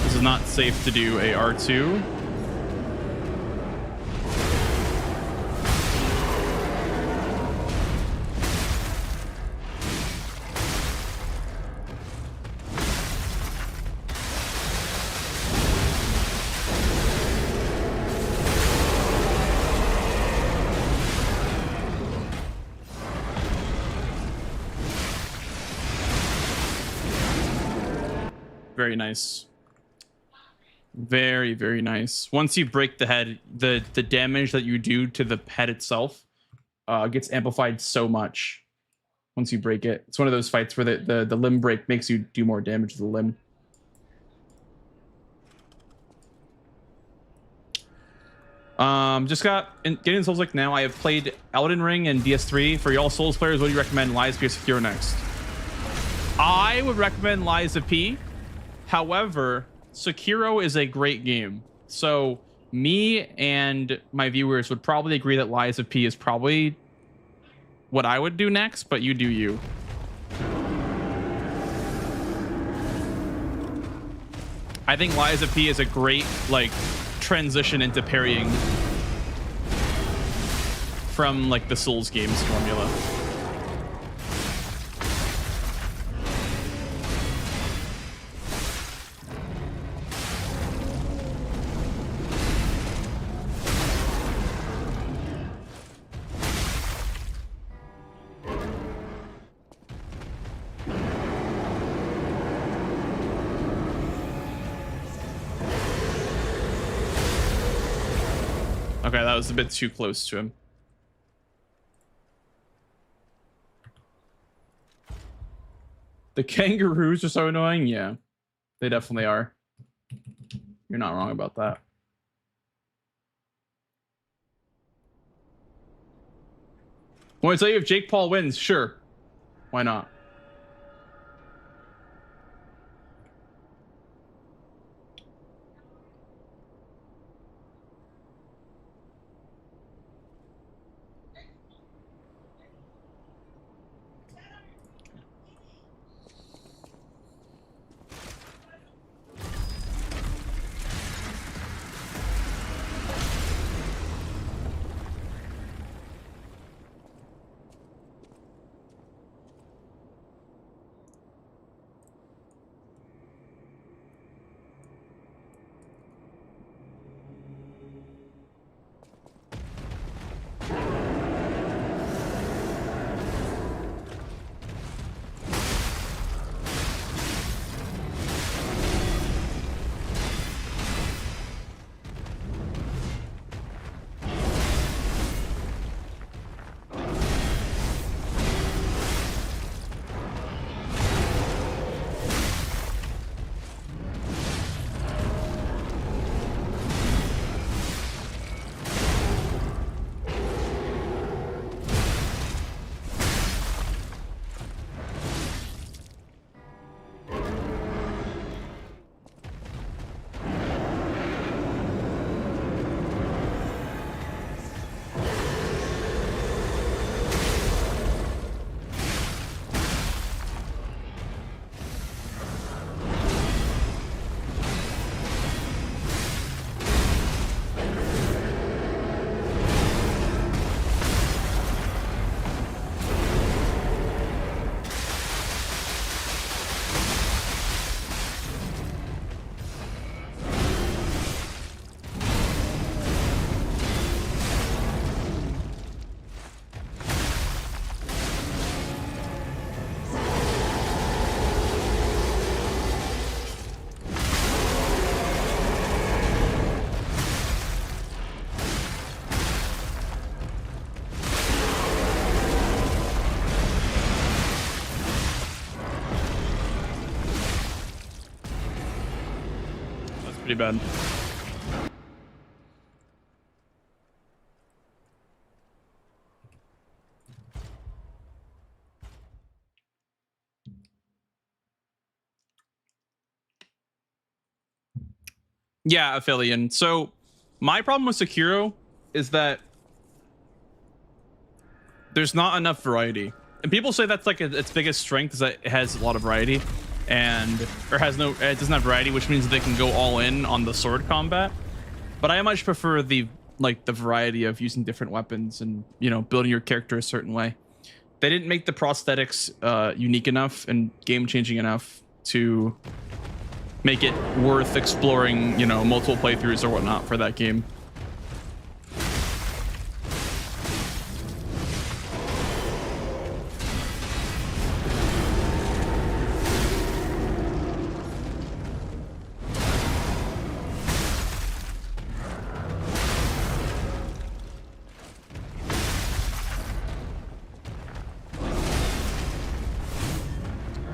This is not safe to do a R2. Very nice. Very, very nice. Once you break the head, the damage that you do to the head itself gets amplified so much once you break it. It's one of those fights where the limb break makes you do more damage to the limb. Just getting Souls like now. I have played Elden Ring and DS3. For y'all Souls players, what do you recommend? Lies P or Sekiro next? I would recommend Lies of P. However, Sekiro is a great game. So me and my viewers would probably agree that Lies of P is probably what I would do next, but you do you. I think Lies of P is a great like transition into parrying from like the Souls games formula. Okay, that was a bit too close to him. The kangaroos are so annoying. Yeah, they definitely are. You're not wrong about that. Want to tell you if Jake Paul wins? Sure. Why not? Pretty bad. Yeah, Aphelion. So my problem with Sekiro is that there's not enough variety. And people say that's like its biggest strength is that it has a lot of variety, or has no, it doesn't have variety, which means they can go all in on the sword combat. But I much prefer the variety of using different weapons and, you know, building your character a certain way. They didn't make the prosthetics unique enough and game changing enough to make it worth exploring, you know, multiple playthroughs or whatnot for that game.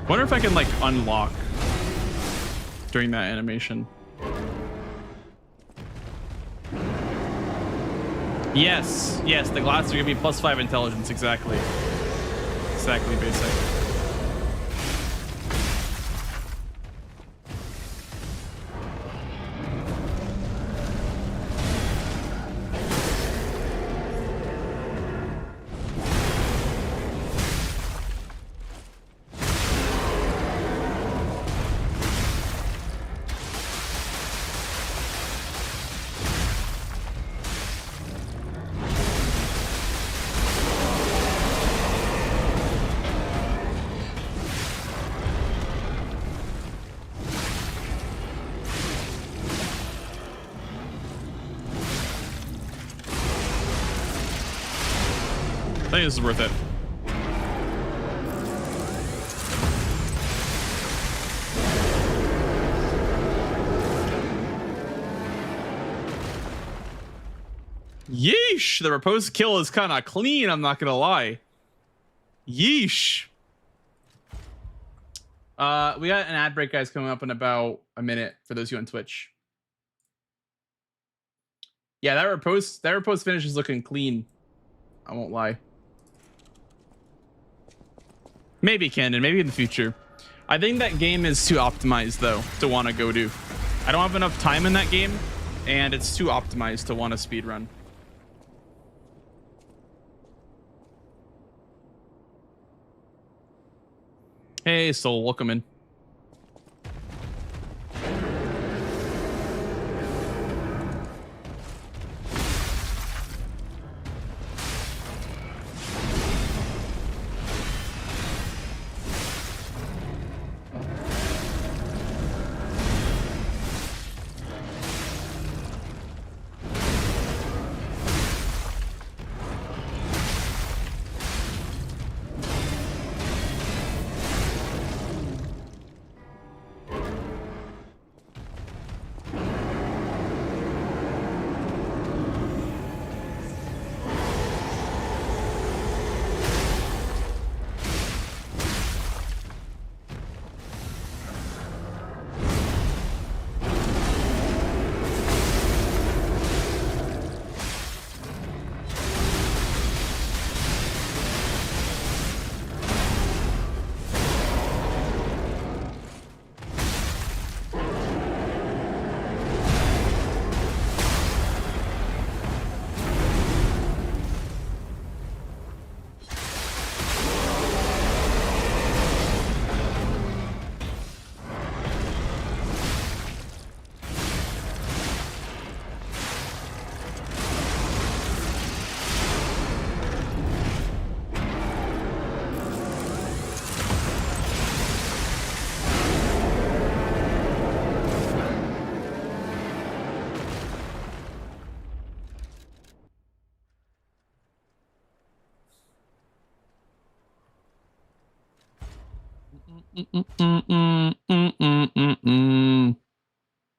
Wonder if I can like unlock during that animation. Yes, the glasses are gonna be +5 intelligence, exactly basic. I think this is worth it. Yeesh, the proposed kill is kind of clean, I'm not gonna lie. Yeesh. We got an ad break, guys, coming up in about a minute for those of you on Twitch. Yeah, that repose finish is looking clean. I won't lie. Maybe canon, maybe in the future. I think that game is too optimized though to want to go to. I don't have enough time in that game, and it's too optimized to want to speedrun. Hey, Soul, welcome in.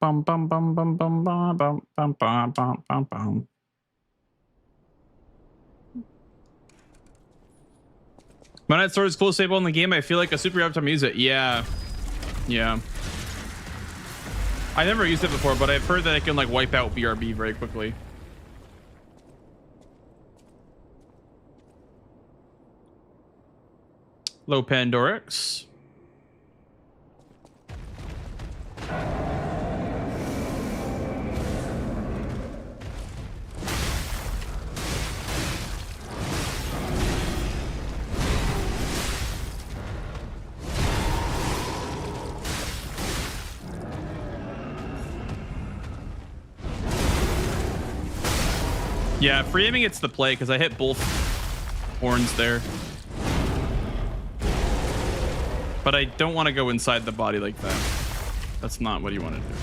Bum bum bum bum bum bum bum bum bum bum bum bum. When that sword is close stable in the game, I feel like a super have time to use it. Yeah. I never used it before, but I've heard that it can like wipe out BRB very quickly. Low Pandorix. Yeah, free aiming it's the play because I hit both horns there. But I don't want to go inside the body like that. That's not what you want to do.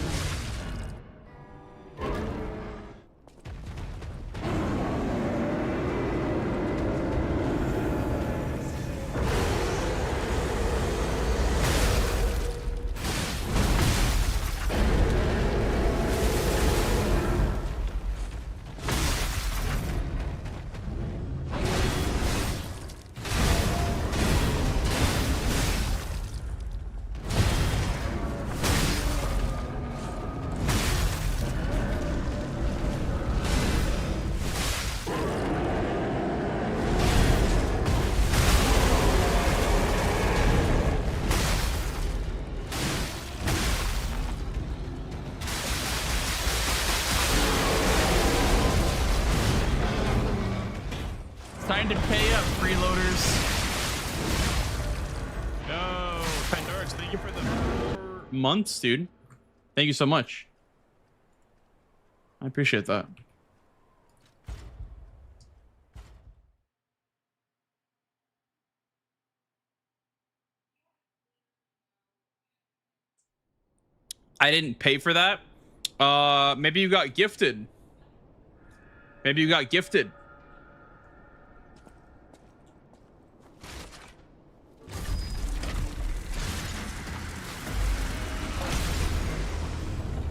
Time to pay up, freeloaders. Yo, Pandorix, thank you for the 4 months, dude. Thank you so much. I appreciate that. I didn't pay for that. Maybe you got gifted. Maybe you got gifted.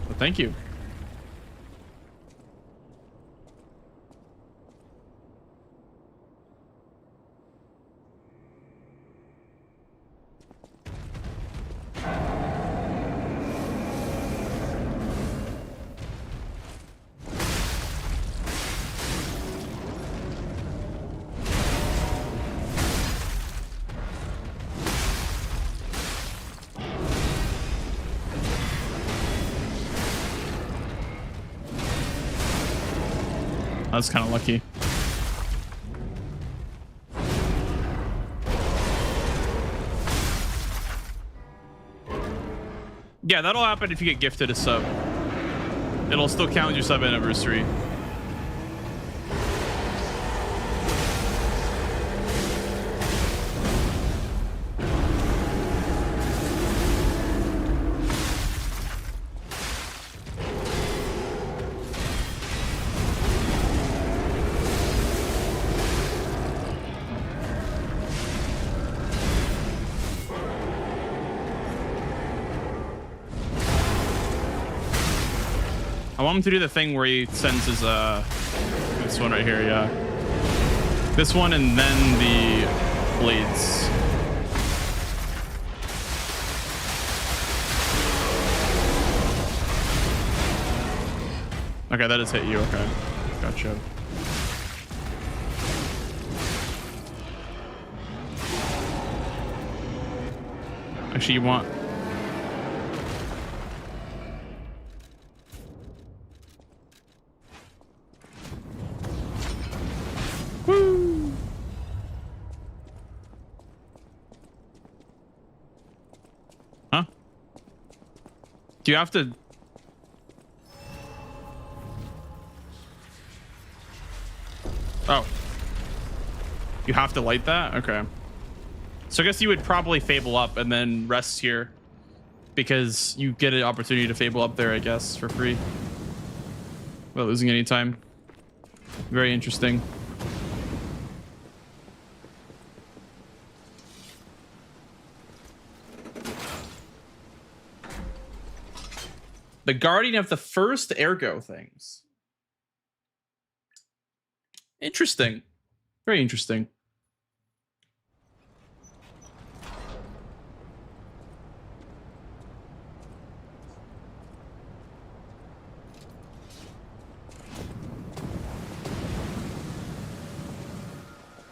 Well, thank you. That's kind of lucky. Yeah, that'll happen if you get gifted a sub. It'll still count your sub anniversary. I want him to do the thing where he sends his this one right here, yeah. This one and then the blades. Okay, that has hit you. Okay, gotcha. Actually, you want. Woo! Huh? Do you have to? Oh. You have to light that? Okay. So I guess you would probably Fable up and then rest here because you get an opportunity to Fable up there, I guess, for free without losing any time. Very interesting. The guardian of the first ergo things. Interesting. Very interesting.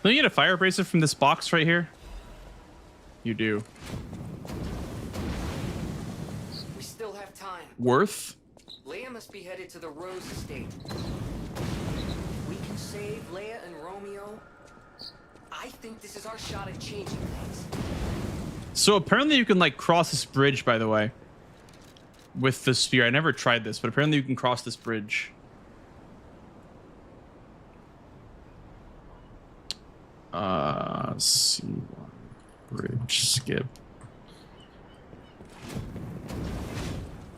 Don't you get a fire abrasive from this box right here? You do. We still have time. Worth? Leia must be headed to the Rose Estate. We can save Leia and Romeo. I think this is our shot at changing things. So apparently you can like cross this bridge, by the way, with the spear. I never tried this, but apparently you can cross this bridge. C1 bridge skip.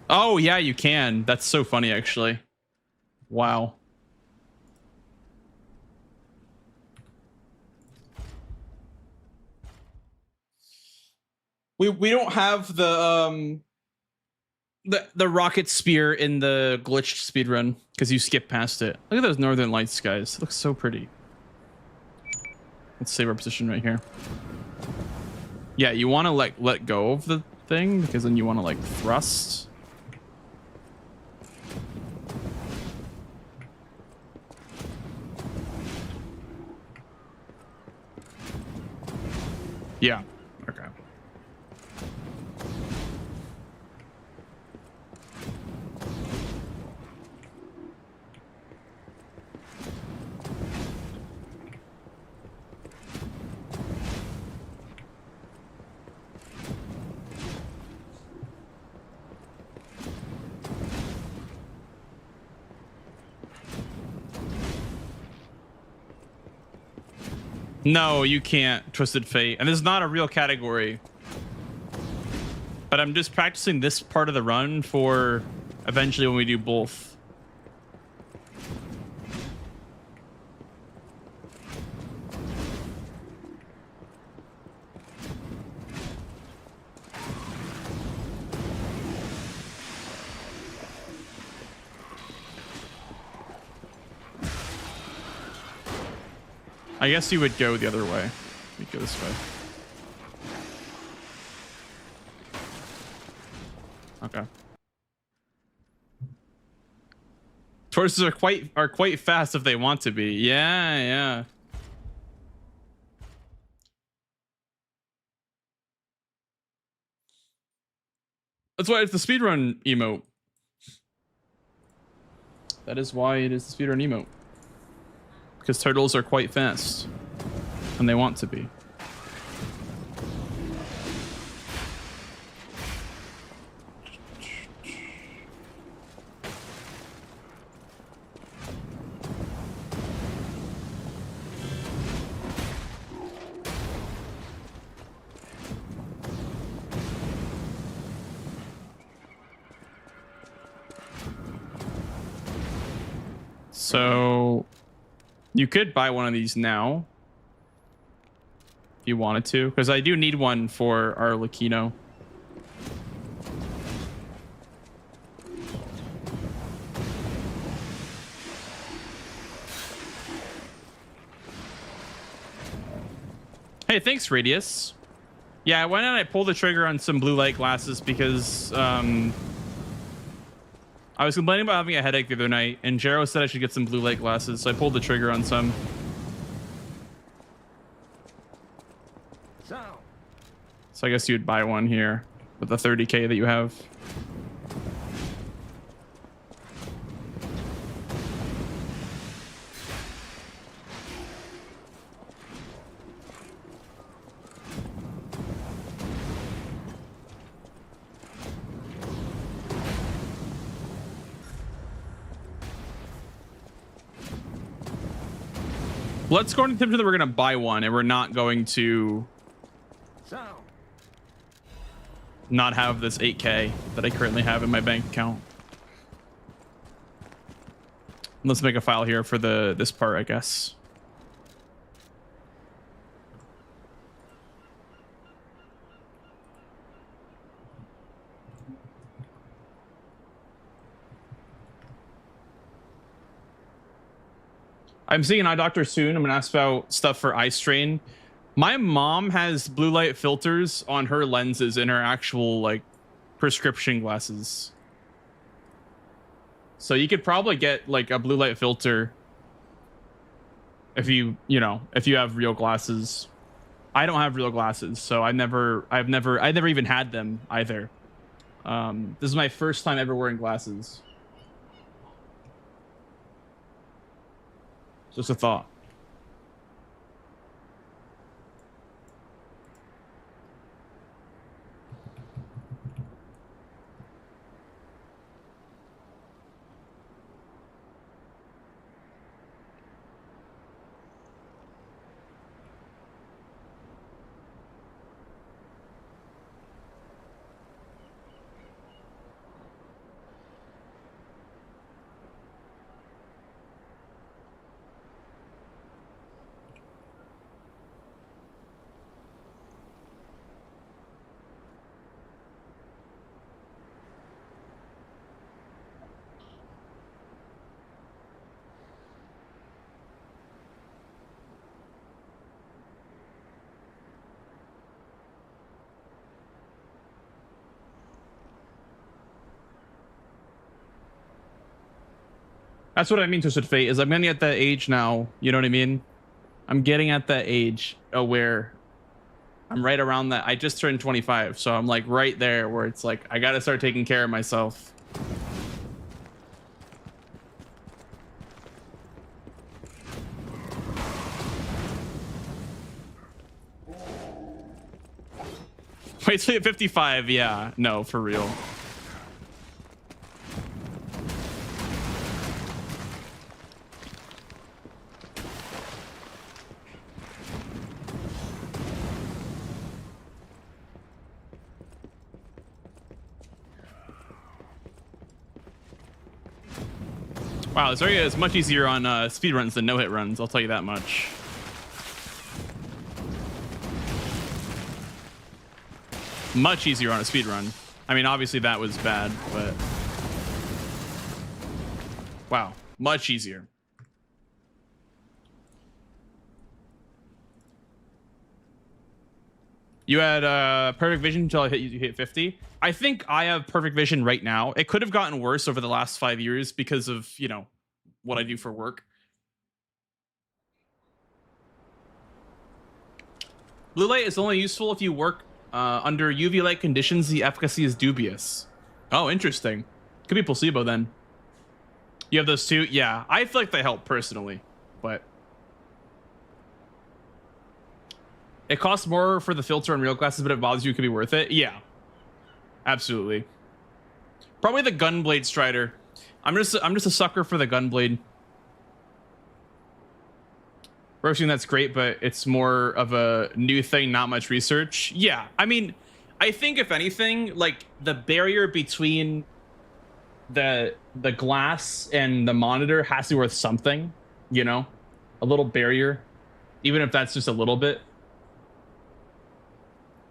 Oh yeah, you can. That's so funny, actually. Wow. We don't have the rocket spear in the glitched speedrun because you skip past it. Look at those northern lights, guys. It looks so pretty. Let's save our position right here. Yeah, you want to like let go of the thing because then you want to like thrust. Yeah. Okay. No, you can't. Twisted Fate. And this is not a real category. But I'm just practicing this part of the run for eventually when we do both. I guess you would go the other way. We go this way. Okay. Tortoises are quite fast if they want to be. Yeah, yeah. That's why it's the speedrun emote. That is why it is the speedrun emote. Because turtles are quite fast. And they want to be. So you could buy one of these now if you wanted to, because I do need one for our Lucchino. Hey, thanks, Radius. Yeah, why not I pull the trigger on some blue light glasses because I was complaining about having a headache the other night, and Jero said I should get some blue light glasses, so I pulled the trigger on some. So I guess you'd buy one here with the 30K that you have. Let's go into Temperature that we're going to buy one, and we're not going to not have this 8K that I currently have in my bank account. Let's make a file here for this part, I guess. I'm seeing an eye doctor soon. I'm gonna ask about stuff for eye strain. My mom has blue light filters on her lenses in her actual like prescription glasses. So you could probably get like a blue light filter if you have real glasses. I don't have real glasses, so I've never even had them either. This is my first time ever wearing glasses. Just a thought. That's what I mean, Twisted Fate, is I'm getting at that age now. You know what I mean? I'm getting at that age where I'm right around that. I just turned 25, so I'm like right there where it's like I got to start taking care of myself. Wait till you're 55. Yeah, no, for real. Wow, this area is much easier on speedruns than no-hit runs, I'll tell you that much. Much easier on a speedrun. I mean, obviously that was bad, but... Wow, much easier. You had perfect vision until you hit 50. I think I have perfect vision right now. It could have gotten worse over the last 5 years because of, you know, what I do for work. Blue light is only useful if you work under UV light conditions. The efficacy is dubious. Oh, interesting. Could be placebo then. You have those two? Yeah, I feel like they help personally, but it costs more for the filter on real glasses, but it bothers you. It could be worth it. Yeah, absolutely. Probably the Gunblade Strider. I'm just a sucker for the Gunblade. Roasting, that's great, but it's more of a new thing, not much research. Yeah, I mean, I think if anything, like the barrier between the glass and the monitor has to be worth something, you know, a little barrier, even if that's just a little bit.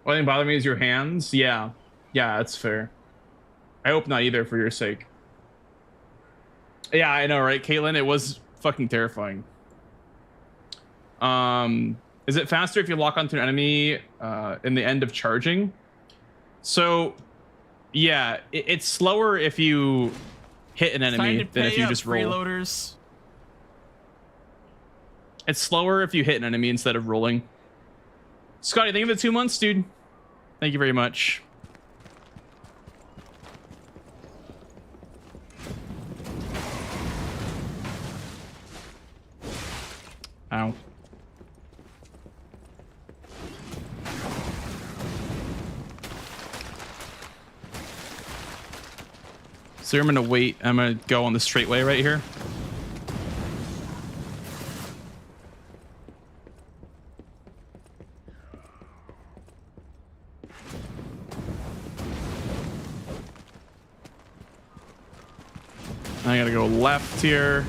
Only thing bothering me is your hands. Yeah, that's fair. I hope not either, for your sake. Yeah, I know, right, Caitlin? It was fucking terrifying. Is it faster if you lock onto an enemy in the end of charging? So, yeah, it's slower if you hit an enemy than if you just roll. Freeloaders. It's slower if you hit an enemy instead of rolling. Scotty, thank you for the 2 months, dude. Thank you very much. Ow. So I'm gonna wait. I'm gonna go on the straight way right here. I gotta go left here.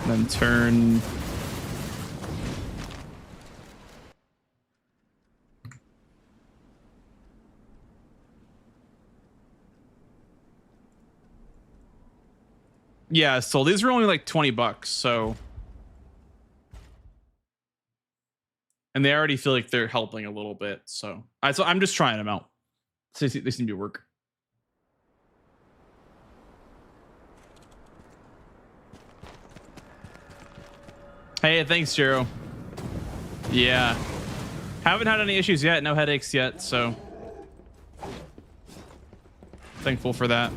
Then turn. Yeah, so these are only like 20 bucks, so. And they already feel like they're helping a little bit, so I'm just trying them out. So they seem to work. Hey, thanks, Jero. Yeah. Haven't had any issues yet, no headaches yet, so thankful for that.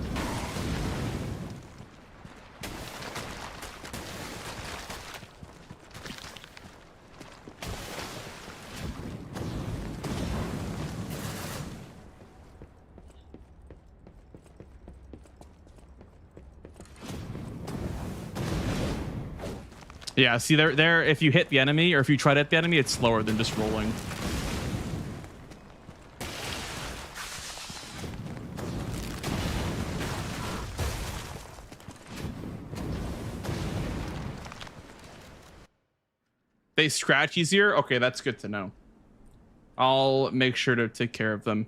Yeah, see there if you hit the enemy or if you try to hit the enemy, it's slower than just rolling. They scratch easier? Okay, that's good to know. I'll make sure to take care of them.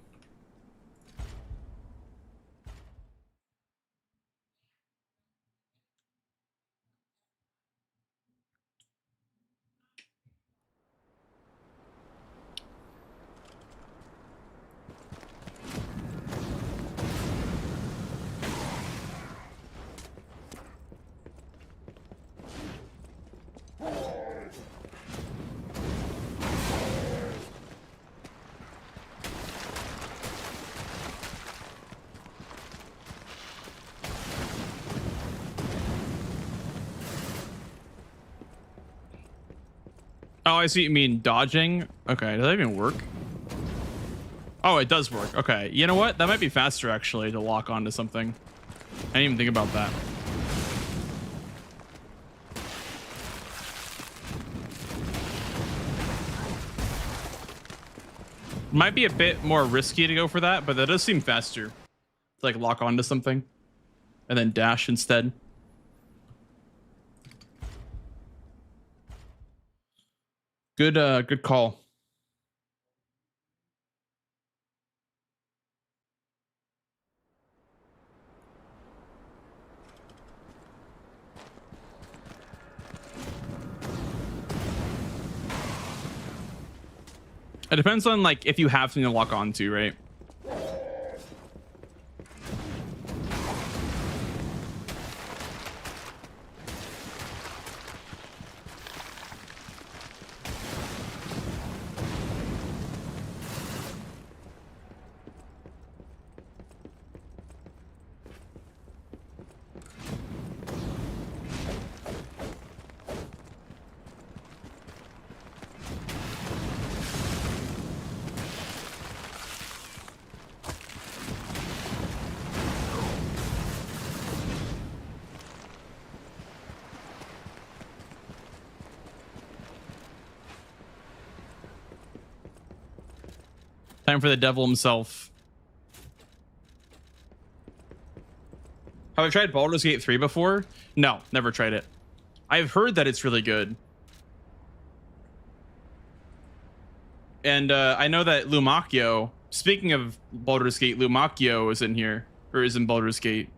Oh, I see what you mean, dodging. Okay, does that even work? Oh, it does work. Okay, you know what? That might be faster actually to lock onto something. I didn't even think about that. Might be a bit more risky to go for that, but that does seem faster to like lock onto something and then dash instead. Good call. It depends on like if you have something to lock onto, right? Time for the devil himself. Have I tried Baldur's Gate 3 before? No, never tried it. I've heard that it's really good. And I know that Lumacchio, speaking of Baldur's Gate, Lumacchio is in here, or is in Baldur's Gate.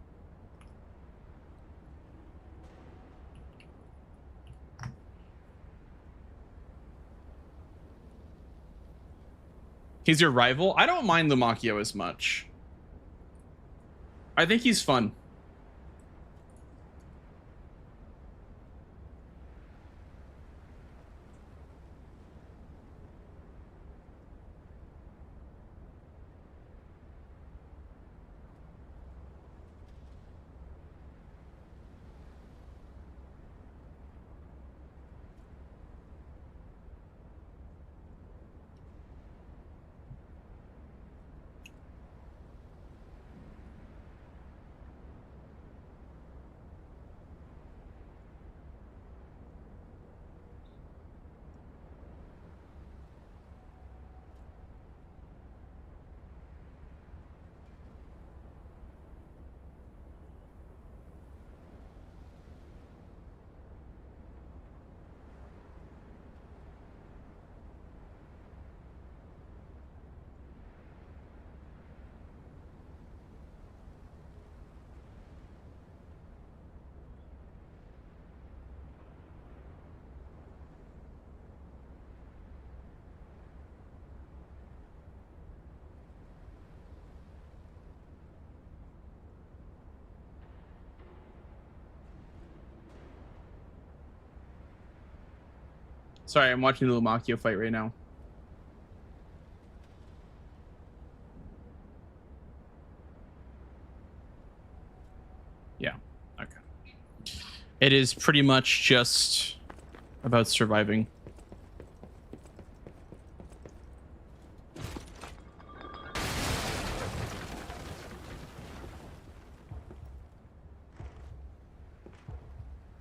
He's your rival? I don't mind Lumacchio as much. I think he's fun. Sorry, I'm watching the Lumacchio fight right now. Yeah, okay. It is pretty much just about surviving.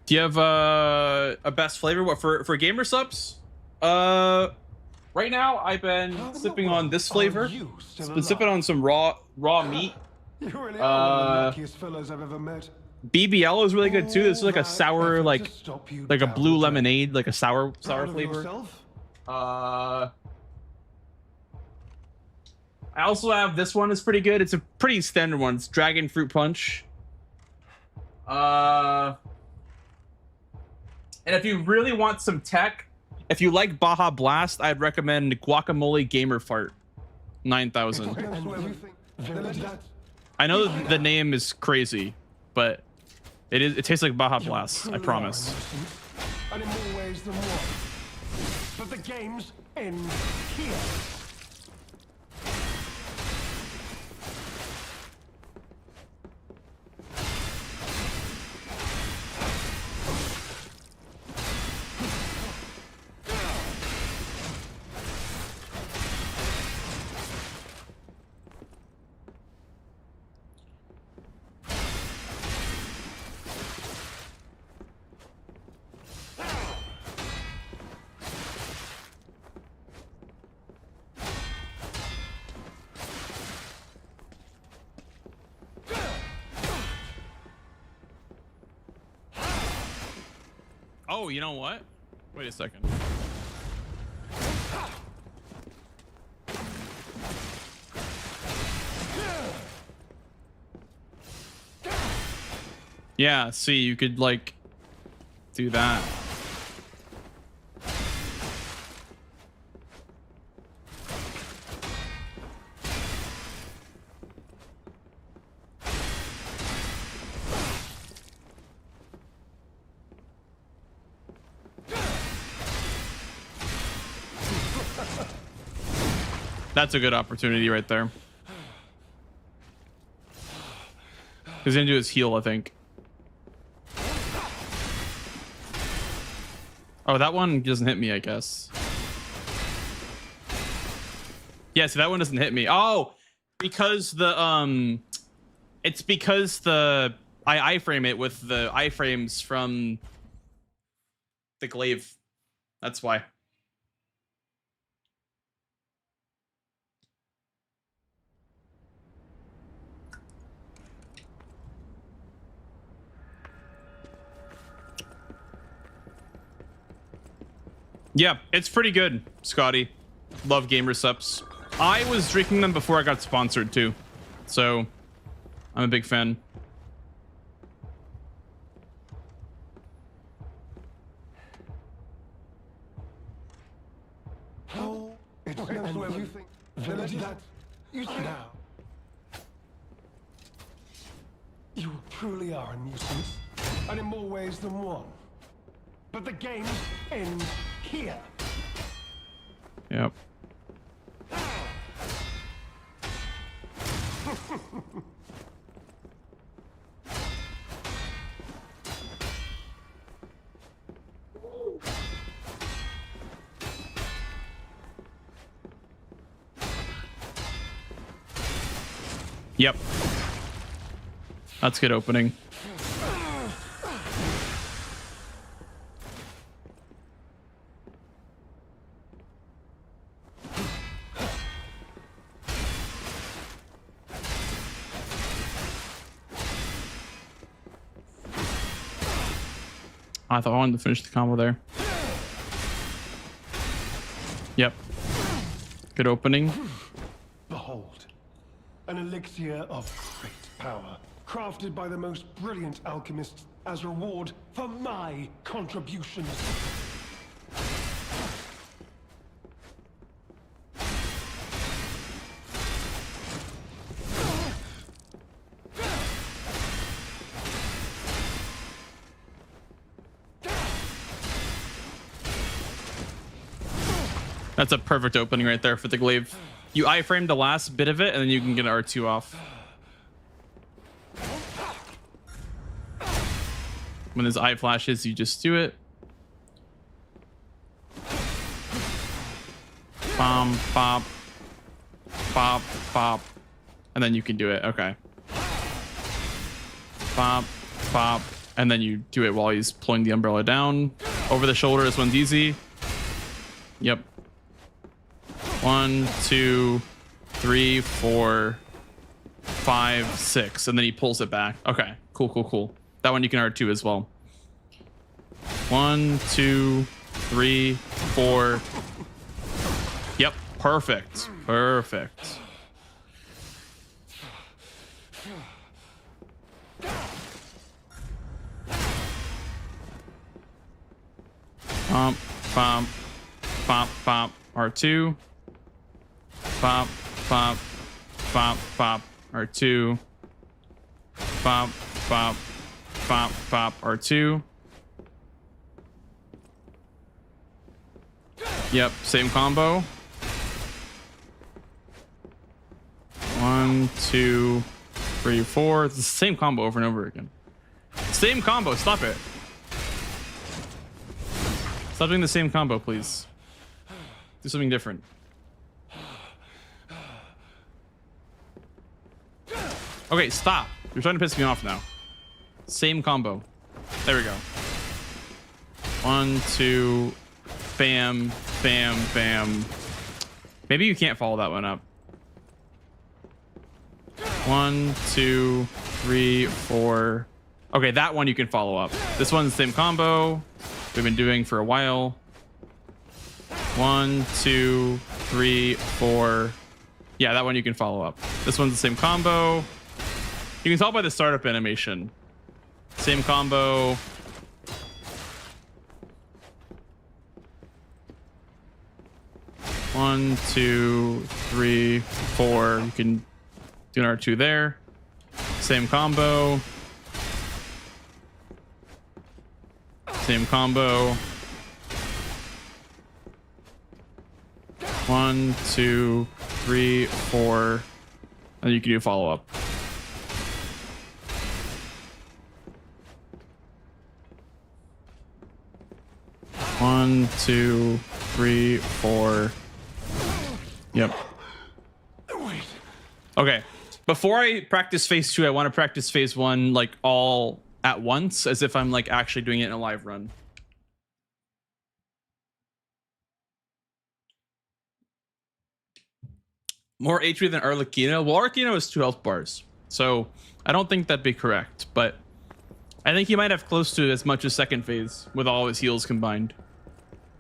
Do you have a best flavor? What for gamer subs? Right now I've been sipping on this flavor. Been sipping on some raw meat. You really are one of the luckiest fellows I've ever met. BBL is really good too. This is like a sour, like a blue lemonade, like a sour flavor. I also have this one. Is pretty good. It's a pretty standard one. It's Dragon Fruit Punch. And if you really want some tech, if you like Baja Blast, I'd recommend Guacamole Gamer Fart 9000. I know the name is crazy, but it tastes like Baja Blast, I promise. And in more ways than one. But the games end here. Oh, you know what? Wait a second. Yeah, see, you could like do that. That's a good opportunity right there. He's gonna do his heal, I think. Oh, that one doesn't hit me, I guess. Yeah, so that one doesn't hit me. Oh, because the it's because the I iframe it with the iframes from the glaive. That's why. Yeah, it's pretty good, Scotty. Love gamer subs. I was drinking them before I got sponsored too, so I'm a big fan. Oh, it's and you think that you now. You truly are a nuisance, and in more ways than one. But the games end here. Yep. Yep. That's good opening. I thought I wanted to finish the combo there. Yep. Good opening. Behold, an elixir of great power, crafted by the most brilliant alchemists as reward for my contributions. That's a perfect opening right there for the glaive. You iframe the last bit of it, and then you can get R2 off. When his eye flashes, you just do it. Bom, pop, pop, pop, and then you can do it. Okay. Pop, pop, and then you do it while he's pulling the umbrella down. Over the shoulder, this one's easy. Yep. 1, 2, 3, 4, 5, 6, and then he pulls it back. Okay, cool, cool, cool. That one you can R2 as well. 1, 2, 3, 4. Yep, perfect, perfect. Pump, pump, pop, pop, R2. Pop, pop, pop, pop, R2. Pop, pop, pop, pop, R2. Yep, same combo. 1, 2, 3, 4. It's the same combo over and over again. Same combo, stop it. Stop doing the same combo, please. Do something different. Okay, stop. You're trying to piss me off now. Same combo. There we go. 1, 2, bam, bam, bam. Maybe you can't follow that one up. 1, 2, 3, 4. Okay, that one you can follow up. This one's the same combo. we've been doing for a while. 1, 2, 3, 4. Yeah, that one you can follow up. This one's the same combo. You can tell by the startup animation. Same combo. One, 2, 3, 4. You can do an R2 there. Same combo. Same combo. 1, 2, 3, 4. And you can do follow up. One, 2, 3, 4. Yep. Okay. Before I practice phase 2, I want to practice phase 1 like all at once, as if I'm like actually doing it in a live run. More HP than Arlecchino? Well, Arlecchino is 2 health bars, so I don't think that'd be correct, but I think he might have close to as much as second phase with all his heals combined.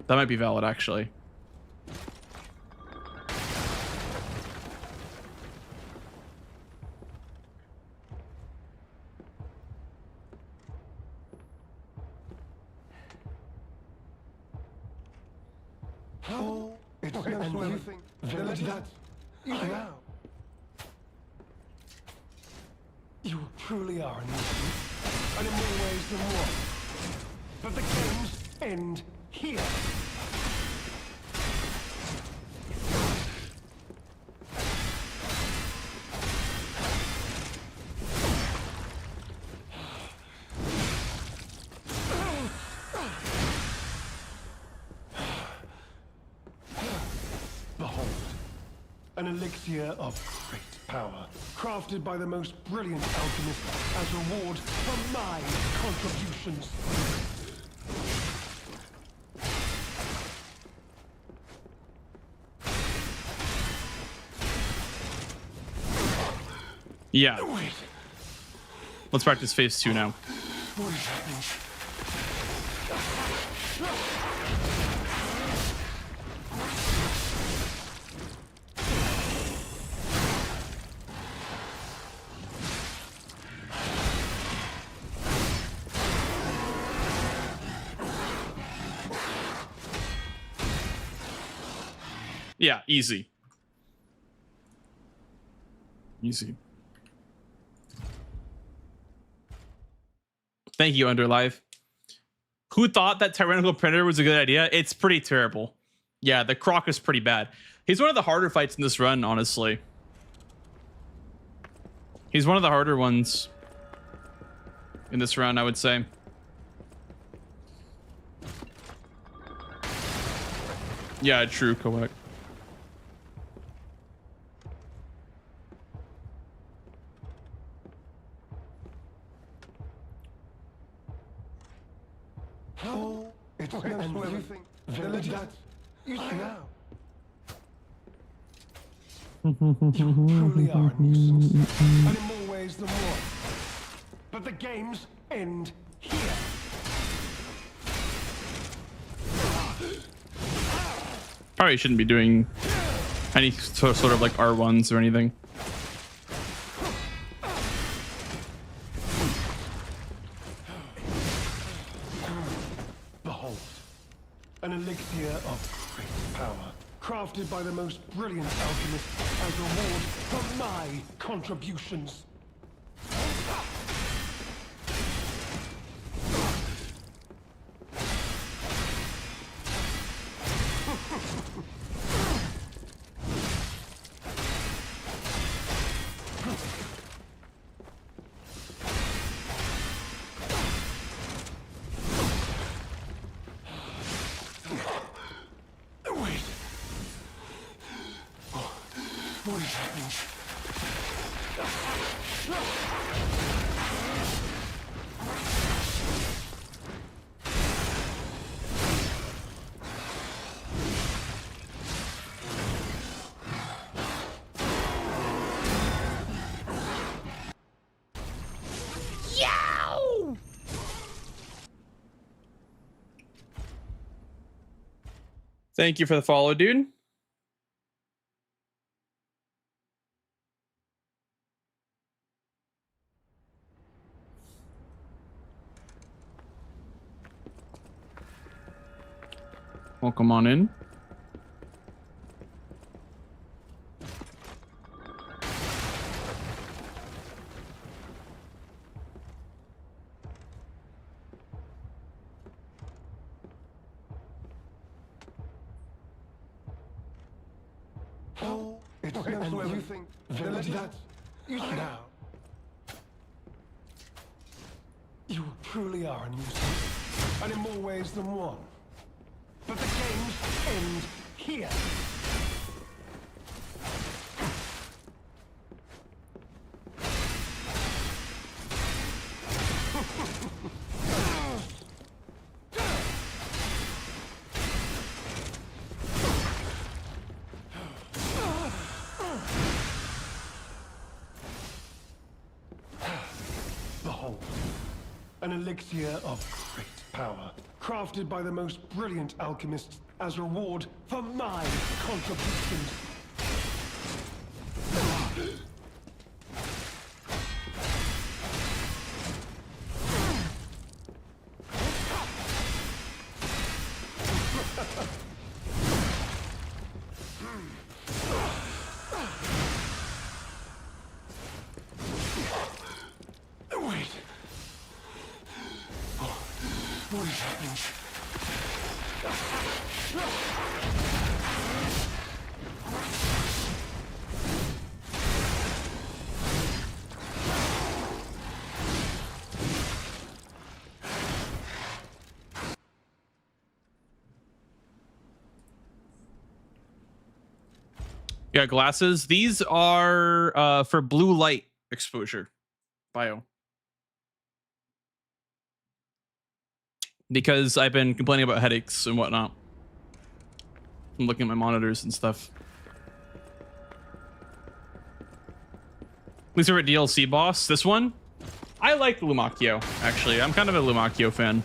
That might be valid, actually. Oh, it's everything. Village that you now. You truly are a nation, and in more ways than one. But the games end here. Behold, an elixir of great power, crafted by the most brilliant alchemist as reward for my contributions. Yeah. Wait, Let's practice phase 2 now. what is happening? Yeah, easy. Easy. Thank you, Underlive. Who thought that Tyrannical Predator was a good idea? It's pretty terrible. Yeah, the Croc is pretty bad. He's one of the harder fights in this run, honestly. He's one of the harder ones in this run, I would say. Yeah, true, Koak. Oh, it's everything. Village that you now. You truly are a nuisance, and in more ways than one. But the games end here. Probably shouldn't be doing any sort of like R1s or anything. Behold, an elixir of great power, crafted by the most brilliant alchemist as reward for my contributions. Wait. What is happening? Thank you for the follow, dude. Welcome on in. It's and you think that now you truly are a nuisance, and in more ways than one. But the games end here. Behold, an elixir of great power, crafted by the most brilliant alchemists as reward for my contributions. Wait. What is happening? Yeah, glasses. These are for blue light exposure bio. Because I've been complaining about headaches and whatnot. I'm looking at my monitors and stuff. Least favorite DLC boss. This one? I like the Lumacchio, actually. I'm kind of a Lumacchio fan.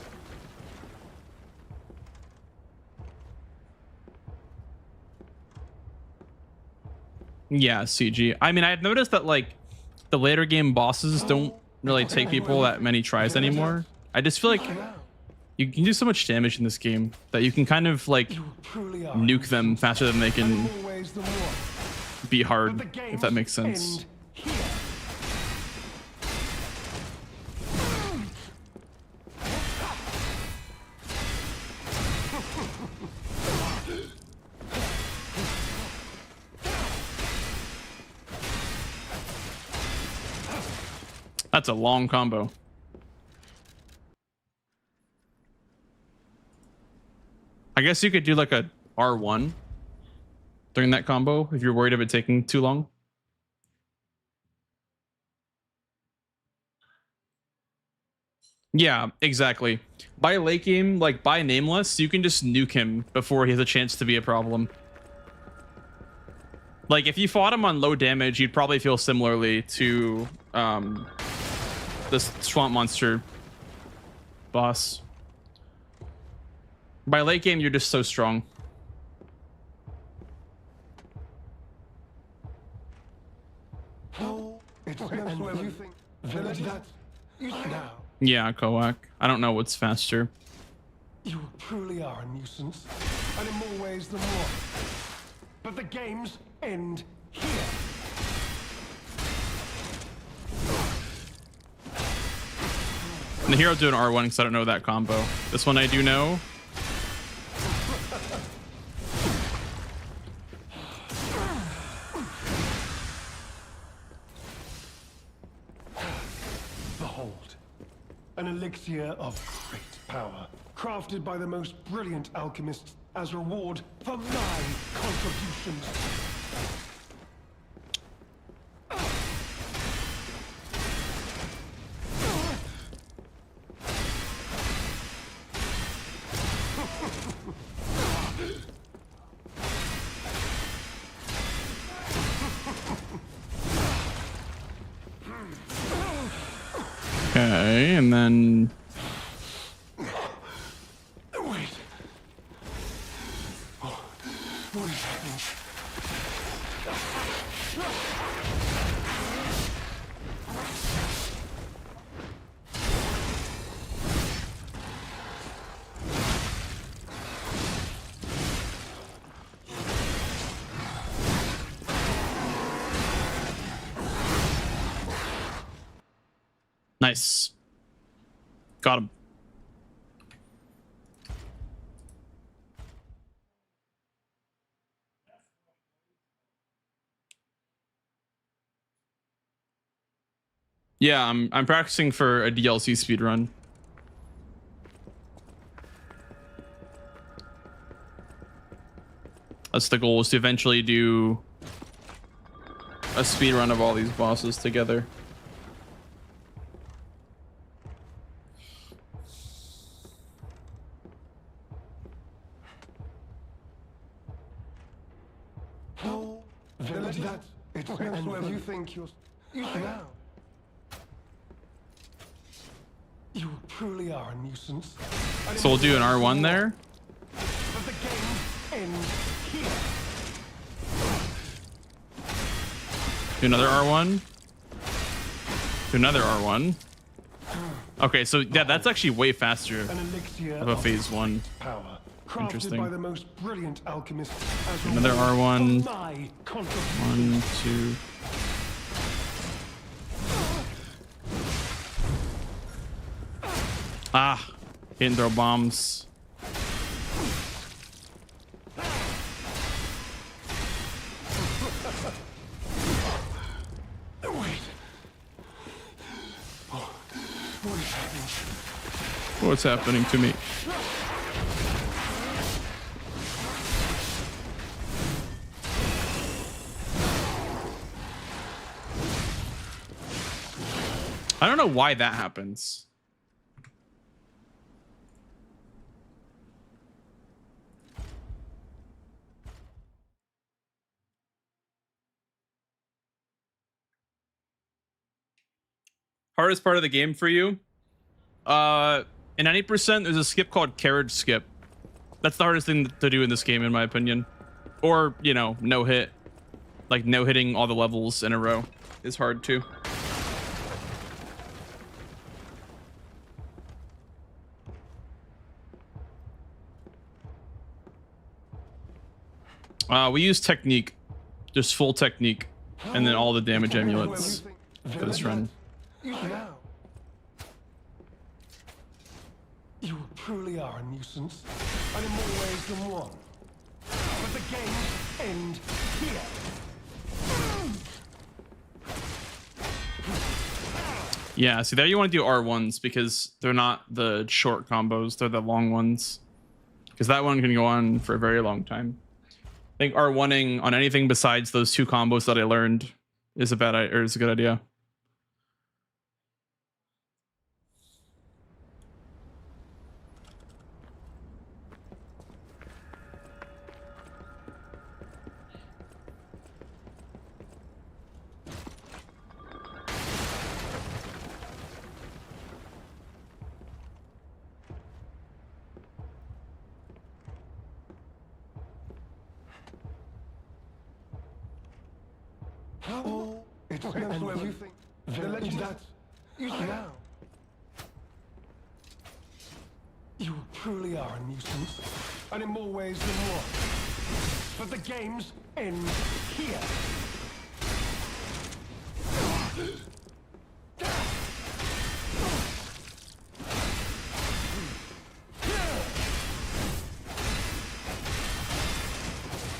Yeah, CG. I mean, I've noticed that like the later game bosses don't really take people that many tries anymore. I just feel like you can do so much damage in this game that you can kind of like nuke them faster than they can be hard, if that makes sense. That's a long combo. I guess you could do like a R1 during that combo if you're worried of it taking too long. Yeah, exactly. By late game, like by Nameless, you can just nuke him before he has a chance to be a problem. Like if you fought him on low damage, you'd probably feel similarly to this swamp monster boss. By late game, you're just so strong. Yeah, Koak. I don't know what's faster. You truly are a nuisance, and in more ways than one. But the games end here. And the hero's doing R1 because I don't know that combo. This one I do know. Behold, an elixir of great power, crafted by the most brilliant alchemists as reward for my contributions. Okay, and then Wait. What is happening? Nice. Got him. Yeah, I'm practicing for a DLC speedrun. That's the goal, is to eventually do a speedrun of all these bosses together. Oh, village that. It's where you think you're. You now. You truly are a nuisance. So we'll do an R1 there. But the game ends here. Do another R1. Do another R1. Okay, so yeah, that's actually way faster An elixir of a phase 1. power. Crafted Interesting. by the most brilliant alchemists as Another reward R1. for my contribution. 1, 2. Ah, can't throw bombs. Wait. Oh, what is happening? What's happening to me? I don't know why that happens. Hardest part of the game for you? In 90%, there's a skip called carriage skip. That's the hardest thing to do in this game, in my opinion. Or, you know, no hit. Like, no hitting all the levels in a row is hard too. We use technique. Just full technique. And then all the damage amulets for this run. Now. You truly are a nuisance, and in more ways than one. But the games end here. Yeah, see, there you want to do R1s because they're not the short combos, they're the long ones. Because that one can go on for a very long time. I think R1ing on anything besides those 2 combos that I learned is a good idea. Oh, it's where you think village that you now. You truly are a nuisance, and in more ways than one. But the games end here.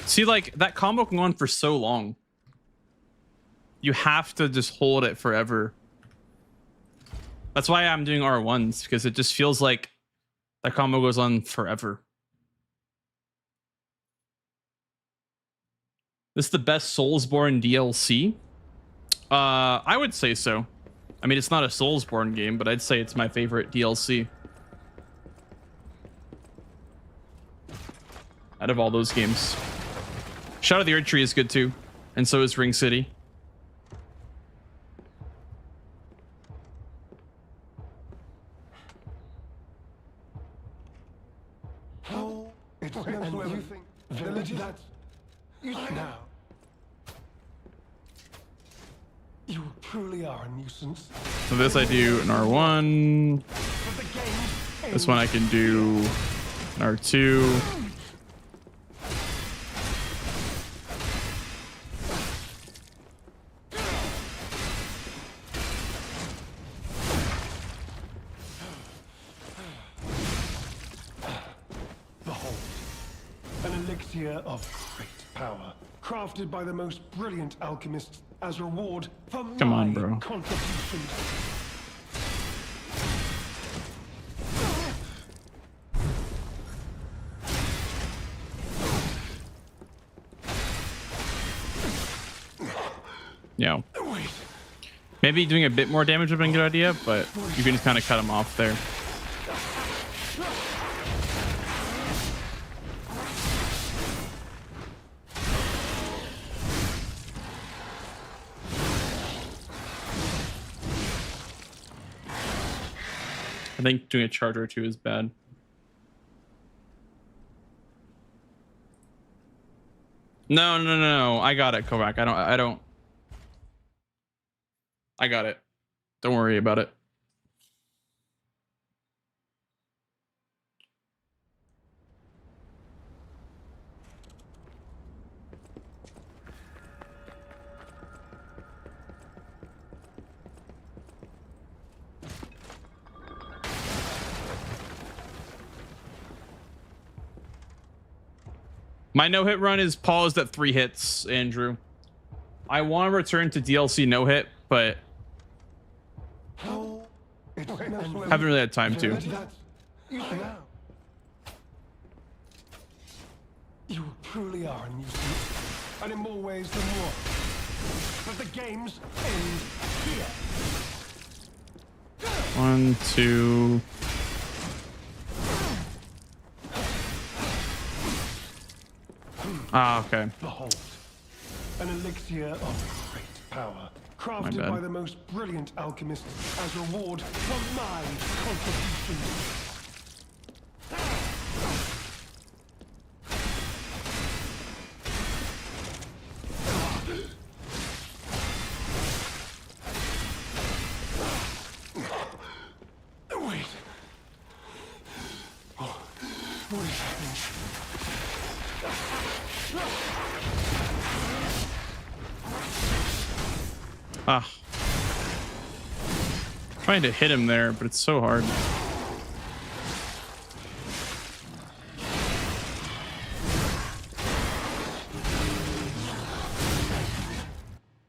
See, like, that combo can go on for so long. You have to just hold it forever. That's why I'm doing R1s, because it just feels like that combo goes on forever. This is the best Soulsborne DLC? I would say so. I mean, it's not a Soulsborne game, but I'd say it's my favorite DLC. Out of all those games. Shadow of the Erdtree is good too. And so is Ring City. Oh, it's where you think village that Now. You truly are a nuisance. So this I do an R1. But the game's This one I can do an R2. Behold, an elixir of great power, crafted by the most brilliant alchemists as reward for Come on, my bro. contributions. Yeah. Wait, Maybe doing a bit more damage would have been a good idea, but you can just kind of cut him off there. I think doing a charge or two is bad. No, no, no, no. I got it, Kovac. I don't. I got it. Don't worry about it. My no-hit run is paused at 3 hits, Andrew. I want to return to DLC no-hit, but haven't really had time to. You truly are a nuisance, and in more ways than one. But the games end here. 1, 2. Ah, okay. Behold, an elixir of great power, crafted bad. by the most brilliant alchemists as reward for my contributions. Wait. What is happening? Ah. Trying to hit him there, but it's so hard.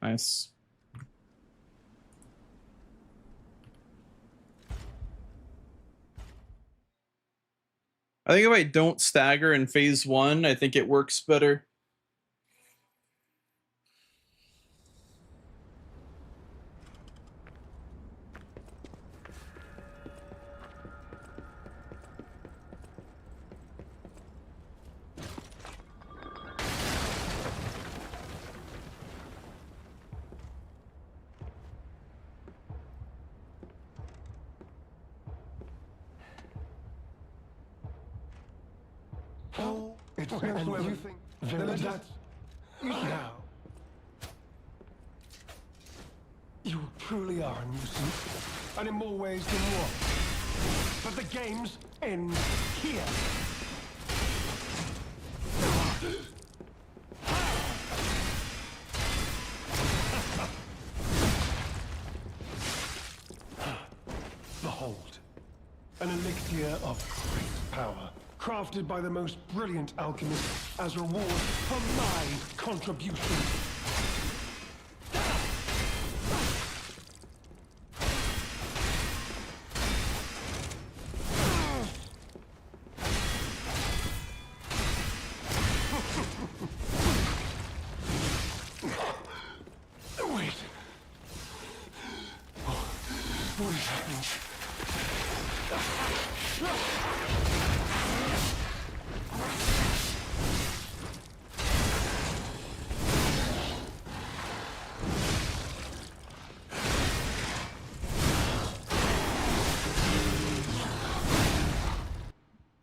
Nice. I think if I don't stagger in phase 1, I think it works better. It's next to everything. That's now. You truly are a nuisance, and in more ways than one. But the games end here. Behold, an elixir of great power, crafted by the most brilliant alchemists as reward for my contributions. Wait. What is happening?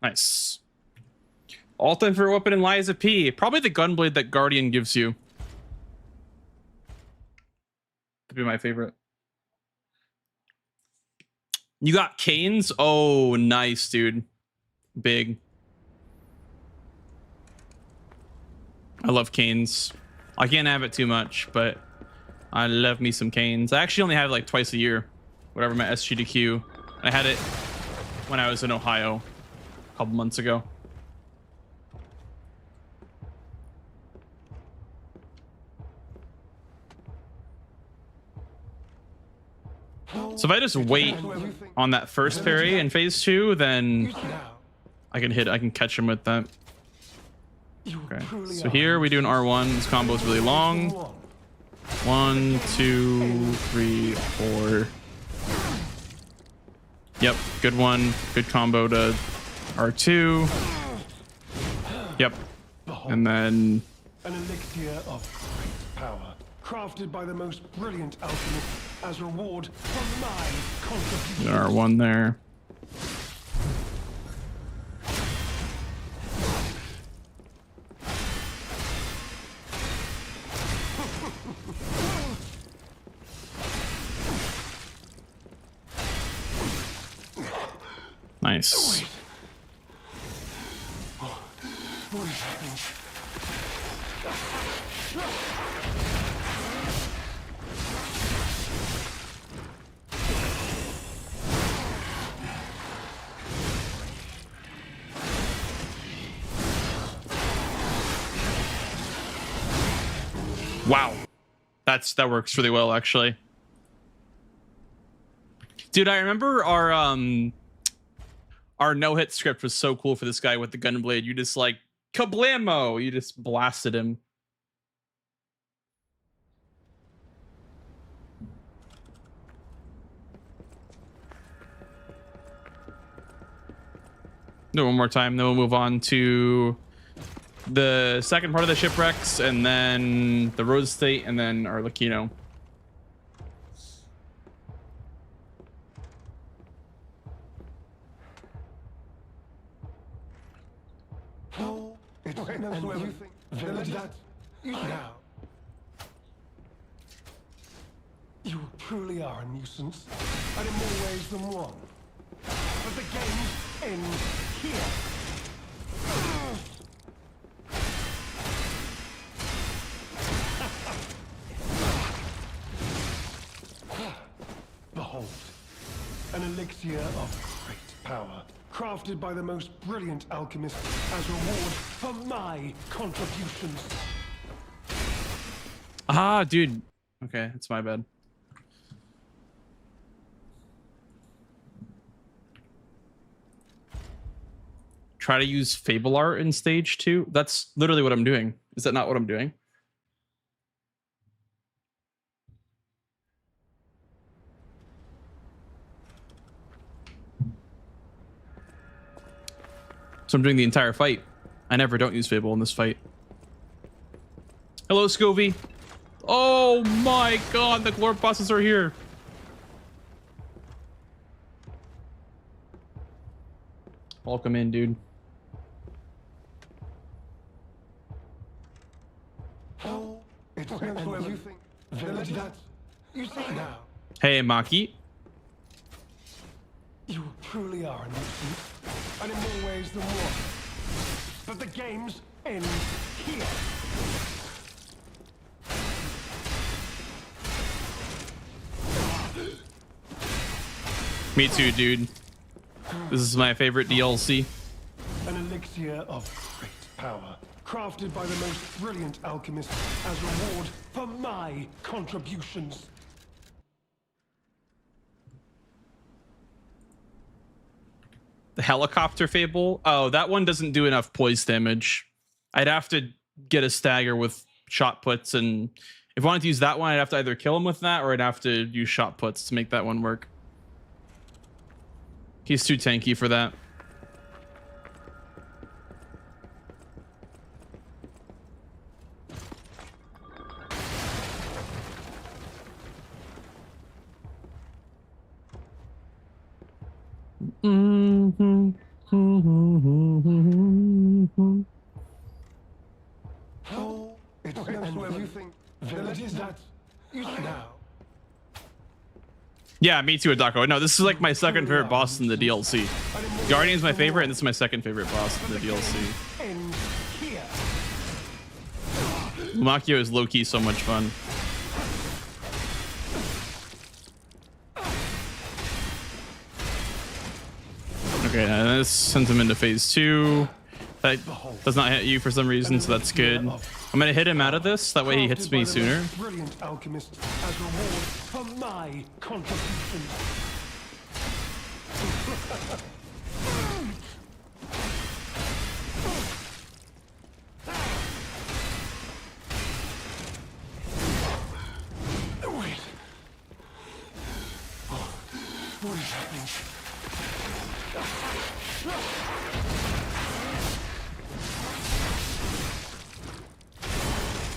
Nice. All-time favorite weapon in Lies of P. Probably the gunblade that Guardian gives you. That'd be my favorite. You got canes? Oh, nice, dude. Big. I love canes. I can't have it too much, but I love me some canes. I actually only have it like twice a year. Whatever my SGDQ. I had it when I was in Ohio a couple months ago. So if I just wait on that first parry in phase 2, then I can catch him with that. Okay. So here we do an R1. This combo is really long. 1, 2, 3, 4. Yep, good one. Good combo to R2. Yep. And then an elixir of great power, crafted by the most brilliant alchemist as reward for my contribution. R1 there. Nice. What is happening? Wow. That works really well, actually. Dude, I remember our no-hit script was so cool for this guy with the gunblade. You just like kablamo, you just blasted him. Do it one more time, then we'll move on to the second part of the Shipwrecks, and then the Rose State, and then our Lucchino. You truly are a nuisance, and in more ways than one. But the game ends here. Behold, an elixir of great power, crafted by the most brilliant alchemist as reward for my contributions. Ah, dude. Okay, it's my bad. Try to use Fable Art in stage 2. That's literally what I'm doing. Is that not what I'm doing? So I'm doing the entire fight. I never don't use Fable in this fight. Hello, Scovy. Oh my god, the glorp bosses are here. Welcome in, dude. Hey, Maki. You truly are a nuisance, and in more ways than one. But the game's end here. Me too, dude. This is my favorite DLC. An elixir of great power, crafted by the most brilliant alchemist as reward for my contributions. The helicopter Fable. Oh, that one doesn't do enough poise damage. I'd have to get a stagger with shot puts, and if I wanted to use that one, I'd have to either kill him with that, or I'd have to use shot puts to make that one work. He's too tanky for that. is that now? Yeah, me too, Adako. No, this is like my second favorite boss in the DLC. Guardian's my favorite, and this is my second favorite boss in the DLC. End here. Lumacchio is low-key so much fun. Okay, and this sends him into phase 2. That does not hit you for some reason, so that's good. I'm gonna hit him out of this, that way he hits me sooner. Brilliant alchemist as reward for my contribution. Wait. Oh, what is happening?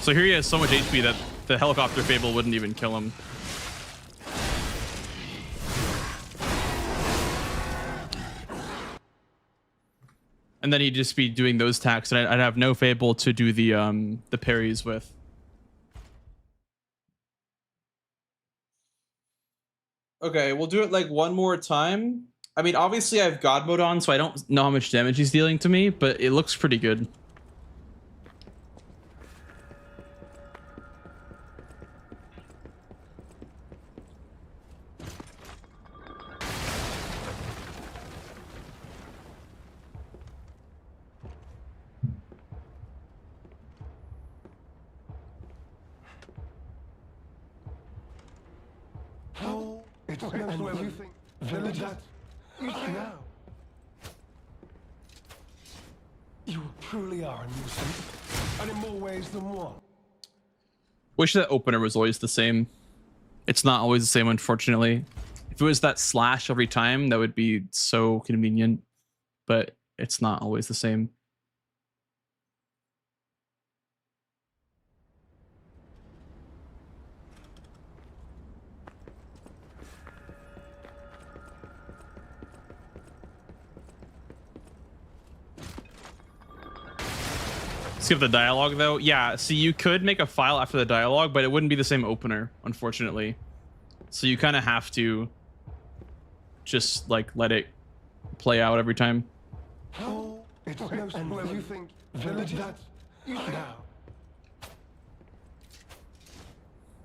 So here he has so much HP that the helicopter fable wouldn't even kill him. And then he'd just be doing those attacks, and I'd have no fable to do the parries with. Okay, we'll do it like one more time. I mean, obviously I have God mode on, so I don't know how much damage he's dealing to me, but it looks pretty good. It's everything. Village that now. You truly are a nuisance, and in more ways than one. Wish that opener was always the same. It's not always the same, unfortunately. If it was that slash every time, that would be so convenient, but it's not always the same. Skip the dialogue though. Yeah, see, you could make a file after the dialogue, but it wouldn't be the same opener, unfortunately. So you kind of have to just like let it play out every time. It's everything. Village that now.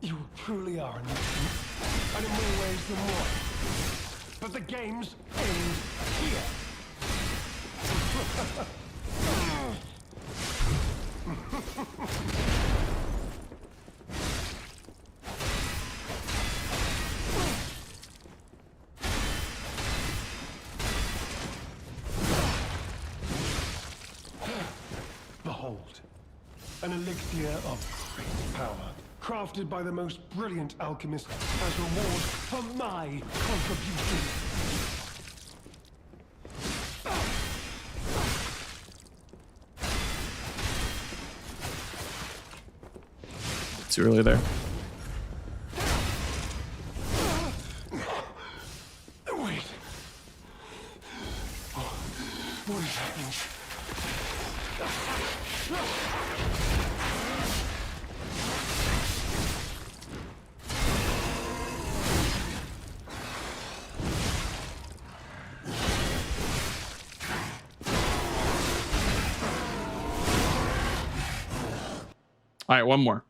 You truly are a nuisance, and in more ways than one. But the games end here. Behold, an elixir of great power, crafted by the most brilliant alchemist as reward for my contribution. Too early there. Wait. Oh, what is happening? All right, one more.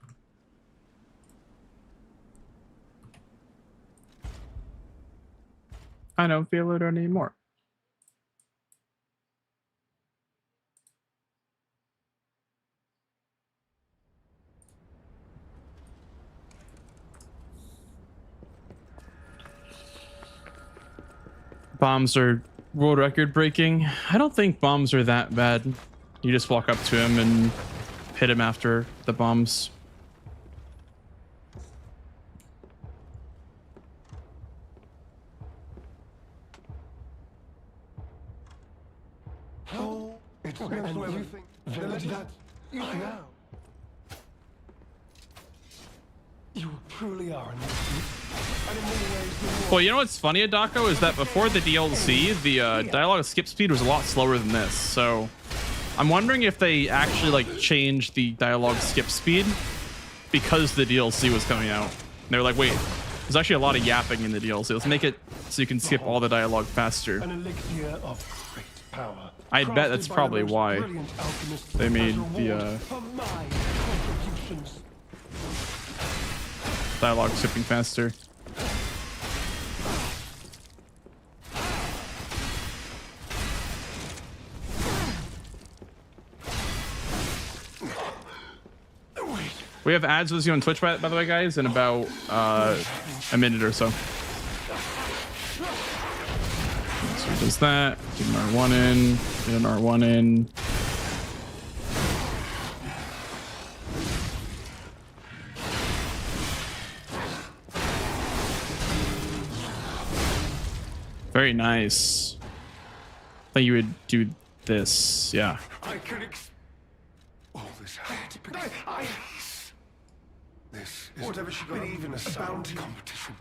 I don't feel it anymore. Bombs are world record breaking. I don't think bombs are that bad. You just walk up to him and hit him after the bombs. It's everything. Village that now. You truly are a nuisance, and in more ways than one. Well, you know what's funny, Adako, is that before the DLC, the dialogue skip speed was a lot slower than this. So I'm wondering if they actually like changed the dialogue skip speed because the DLC was coming out. They were like, wait, there's actually a lot of yapping in the DLC. Let's make it so you can skip all the dialogue faster. An elixir of great power. I bet that's Crafted by probably the most why brilliant alchemists they made as a the reward for my contributions. dialogue skipping faster. We have ads with you on Twitch, by the way, guys, in about a minute or so. So it does that. Get an R1 in. Get an R1 in. Very nice. I thought you would do this. Yeah. I can all this happened because this is whatever she got even a bounty competition.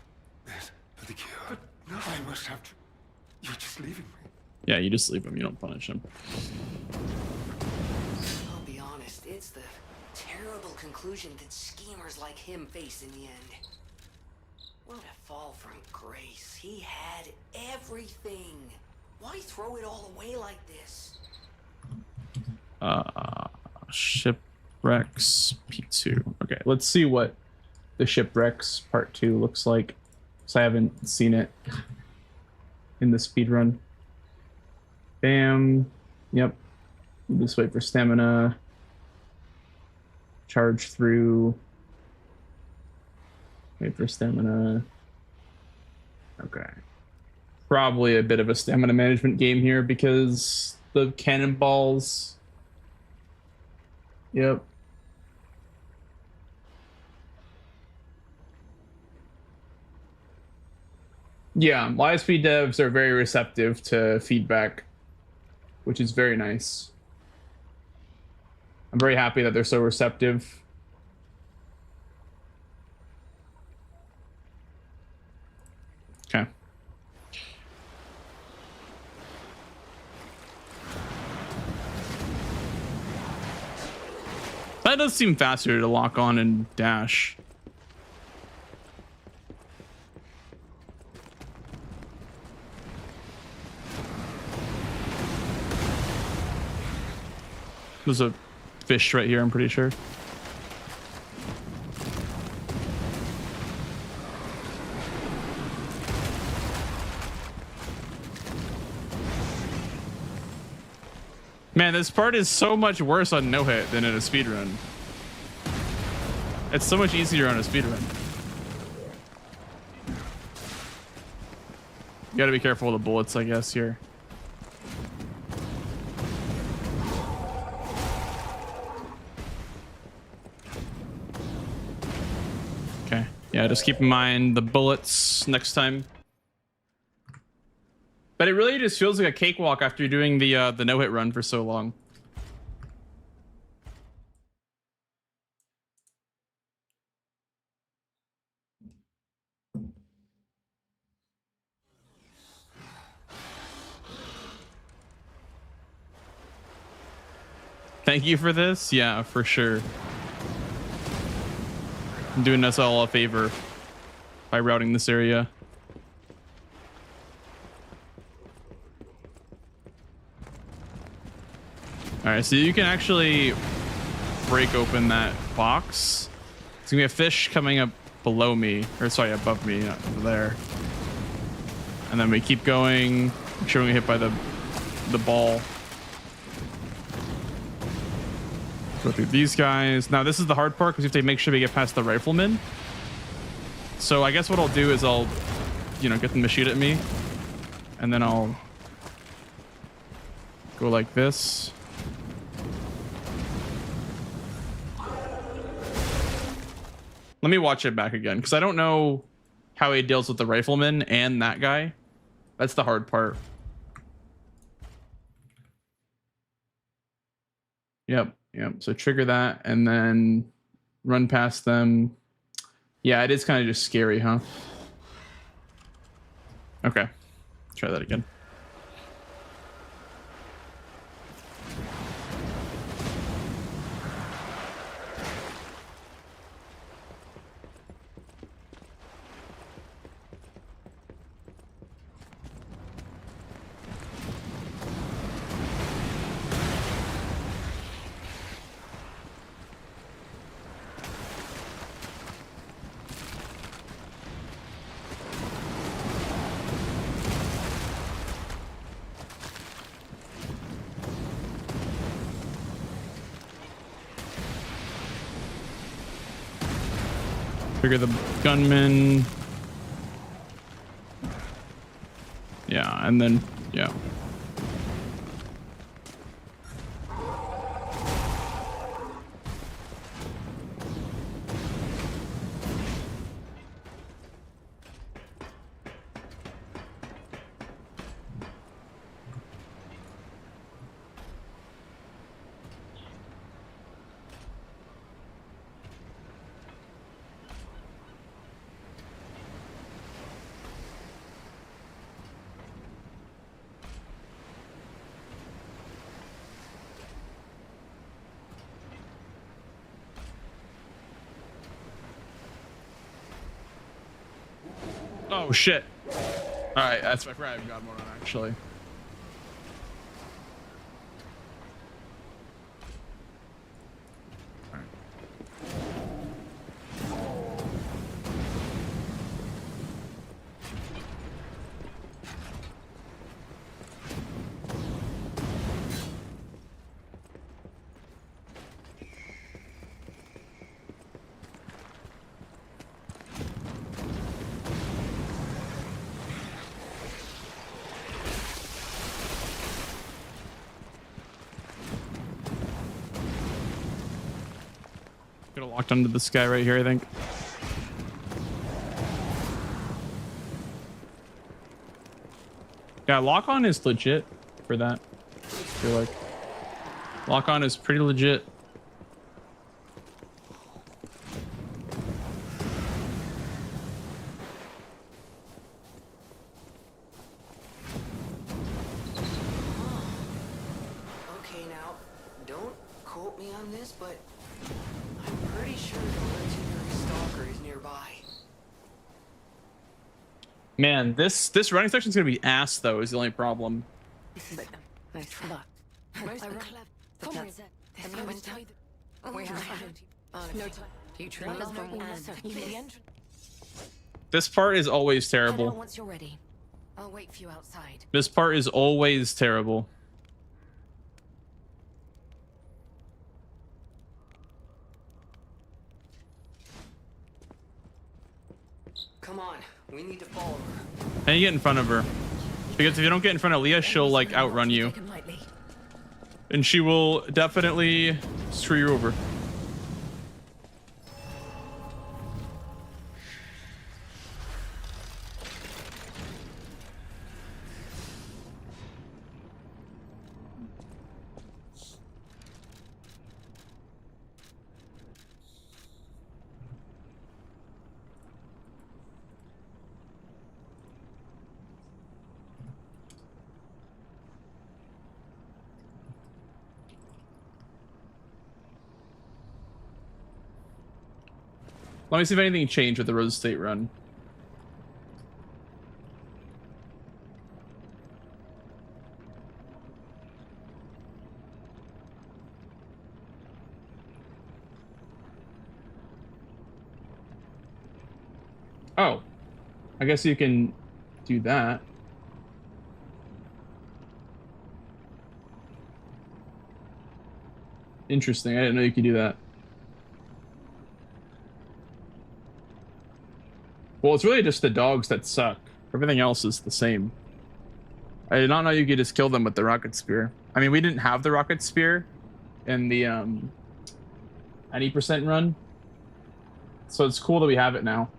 This for the cure. But no, I must have to. You're just leaving me. Yeah, you just leave him. You don't punish him. I'll be honest, it's the terrible conclusion that schemers like him face in the end. What a fall from grace. He had everything. Why throw it all away like this? Shipwrecks P2. Okay, let's see what the Shipwrecks Part 2 looks like. So I haven't seen it in the speedrun. Bam. Yep. Just wait for stamina. Charge through. Wait for stamina. Okay. Probably a bit of a stamina management game here because the cannonballs. Yep. Yeah, LiveSplit devs are very receptive to feedback, which is very nice. I'm very happy that they're so receptive. Okay. That does seem faster to lock on and dash. There's a fish right here, I'm pretty sure. Man, this part is so much worse on no hit than in a speedrun. It's so much easier on a speedrun. You gotta be careful with the bullets, I guess, here. Okay, yeah, just keep in mind the bullets next time. But it really just feels like a cakewalk after doing the no-hit run for so long. Thank you for this. Yeah, for sure. I'm doing us all a favor by routing this area. All right, so you can actually break open that box. There's gonna be a fish coming up below me, or sorry, above me, not over there. And then we keep going. Make sure we get hit by the ball. Go through these guys. Now this is the hard part because we have to make sure we get past the riflemen. So I guess what I'll do is I'll, get them to shoot at me, and then I'll go like this. Let me watch it back again because I don't know how he deals with the rifleman and that guy. That's the hard part. Yep. So trigger that and then run past them. Yeah, it is kind of just scary, huh? Okay. Try that again. Trigger the gunman. Yeah, and then, yeah. Oh shit. Alright, that's my friend. I've got one on actually. Could have locked onto this guy right here, I think. Yeah, lock on is legit for that. I feel like lock on is pretty legit. Okay, now, don't quote me on this, but I'm pretty sure the legendary stalker is nearby. Man, this running section's gonna be ass though, is the only problem. Nice luck. Most clever. But that's this I will tell you that we have no time. You try to bring the engine. This part is always Head on terrible. once you're ready. I'll wait for you outside. This part is always terrible. Come on, we need to follow her. And you get in front of her. Because if you don't get in front of Leah, she'll like outrun you. Take 'em lightly. And she will definitely screw you over. Let me see if anything changed with the Rose State run. Oh, I guess you can do that. Interesting. I didn't know you could do that. Well, it's really just the dogs that suck. Everything else is the same. I did not know you could just kill them with the rocket spear. I mean, we didn't have the rocket spear in the 90% run. So it's cool that we have it now.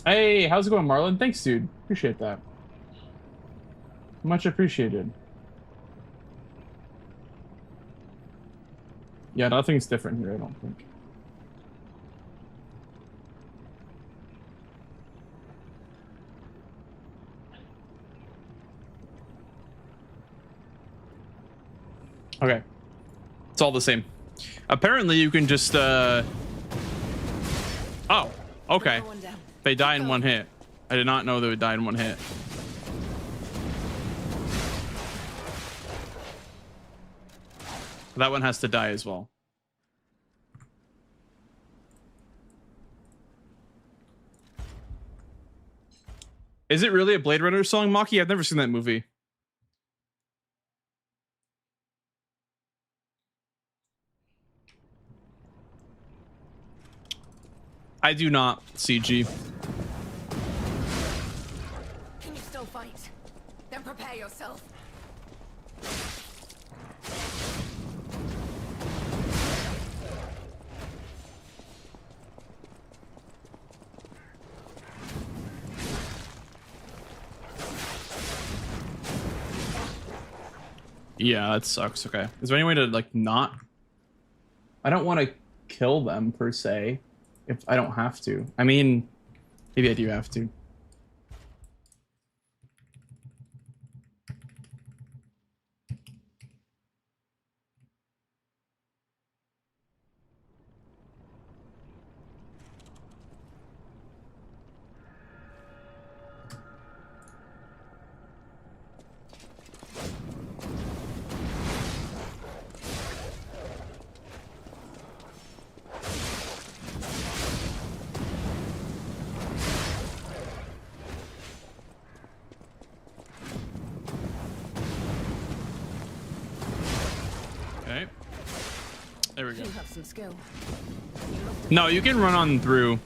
Hey, how's it going, Marlon? Thanks, dude. Appreciate that. Much appreciated. Yeah, nothing's different here, I don't think. Okay. It's all the same. Apparently, you can just, Oh, okay. They die in one hit. I did not know they would die in one hit. That one has to die as well. Is it really a Blade Runner song, Maki? I've never seen that movie. I do not, CG. Can you still fight? Then prepare yourself. Yeah, that sucks. Okay. Is there any way to like not? I don't want to kill them per se if I don't have to. I mean, maybe I do have to. Okay. There we go. You have some skill. No, you can run on through.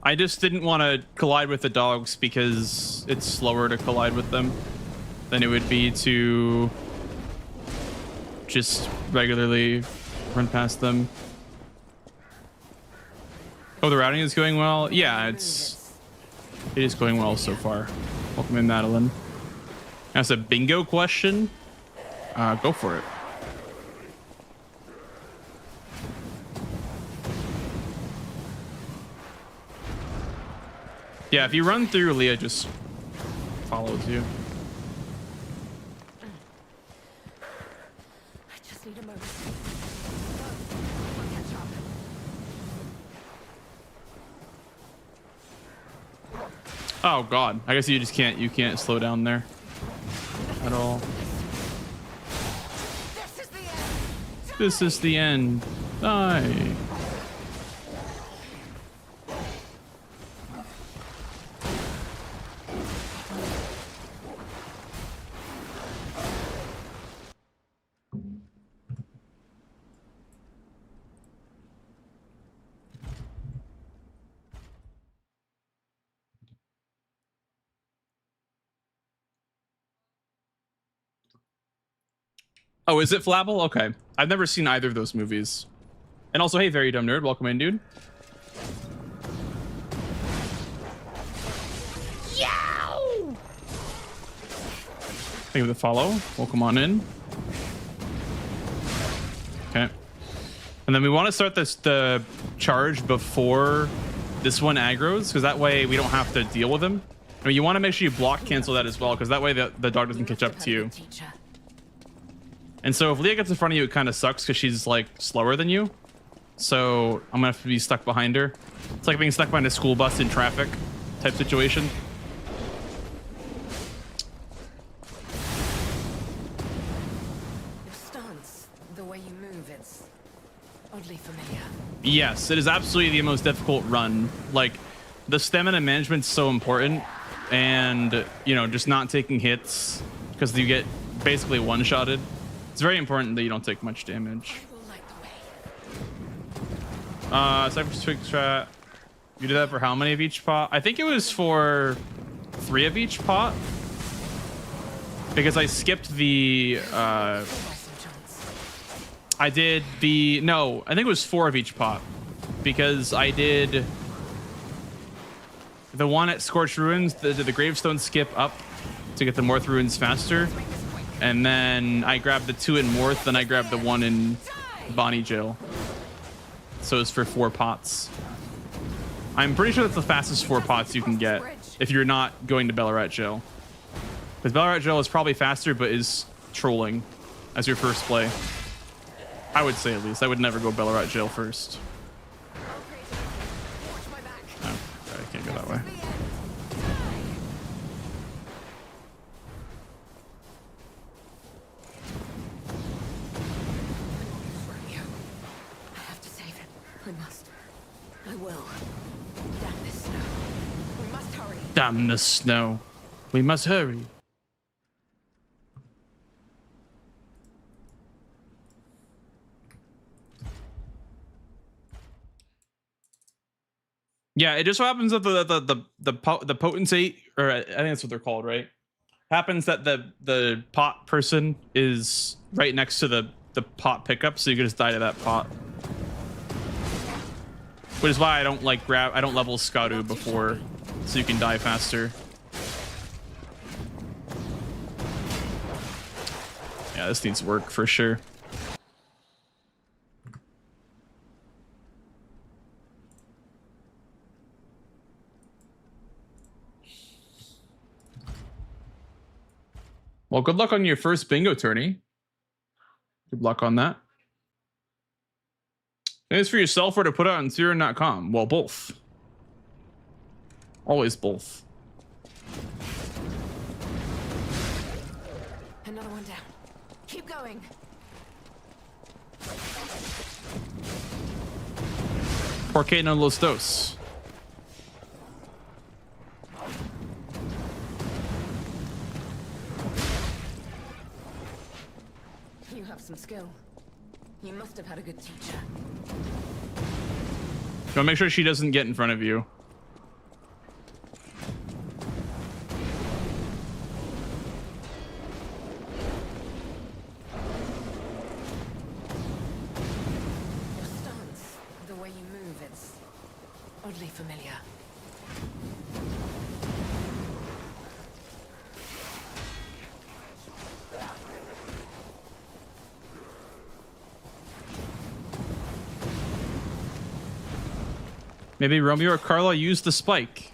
I just didn't want to collide with the dogs because it's slower to collide with them than it would be to just regularly run past them. Oh, the routing is going well? Yeah, it is going well so far. Welcome in, Madeline. That's a bingo question. Go for it. Yeah, if you run through, Leah just follows you. I just need a moment. I'll catch up. Oh God, I guess you just can't. You can't slow down there at all. This is the end. This is the end. Die. Oh, is it Flabble? Okay. I've never seen either of those movies. And also, hey, Very Dumb Nerd. Welcome in, dude. Yow! Thank you for the follow. Welcome on in. Okay. And then we want to start the charge before this one aggroes, because that way we don't have to deal with him. I mean, you want to make sure you block cancel that as well, because that way the dog doesn't catch up to you. And so if Leah gets in front of you, it kind of sucks because she's like slower than you. So I'm gonna have to be stuck behind her. It's like being stuck behind a school bus in traffic type situation. Your stance, the way you move, it's oddly familiar. Yes, it is absolutely the most difficult run. Like, the stamina management's so important, and you know, just not taking hits because you get basically one-shotted. It's very important that you don't take much damage. I will light the way. Cyber strat. You did that for how many of each pot? I think it was for 3 of each pot. Because I skipped the I did the no, I think it was 4 of each pot. Because I did the one at Scorched Ruins, the gravestone skip up to get the Morth Ruins faster. And then I grabbed the 2 in Morth, then I grabbed the 1 in Bonnie Jail. So it's for 4 pots. I'm pretty sure that's the fastest 4 pots you can get if you're not going to Ballarat Jail. Because Ballarat Jail is probably faster, but is trolling as your first play. I would say, at least. I would never go Ballarat Jail first. Oh, I can't go that way. I have to save him. I must. I will. Damn this snow. We must Damn the snow. We must hurry. Yeah, it just so happens that the potency, or I think that's what they're called, right? Happens that the pot person is right next to the pot pickup, so you can just die to that pot. Which is why I don't like I don't level Skaru before, so you can die faster. Yeah, this needs work for sure. Well, good luck on your first bingo tourney. Good luck on that. It's for yourself or to put out on Theron.com. Well, both. Always both. Another one down. Keep going. Porque no los dos. You have some skill. You must have had a good teacher. So make sure she doesn't get in front of you. Your stance, the way you move, it's oddly familiar. Maybe Romeo or Carla used the spike.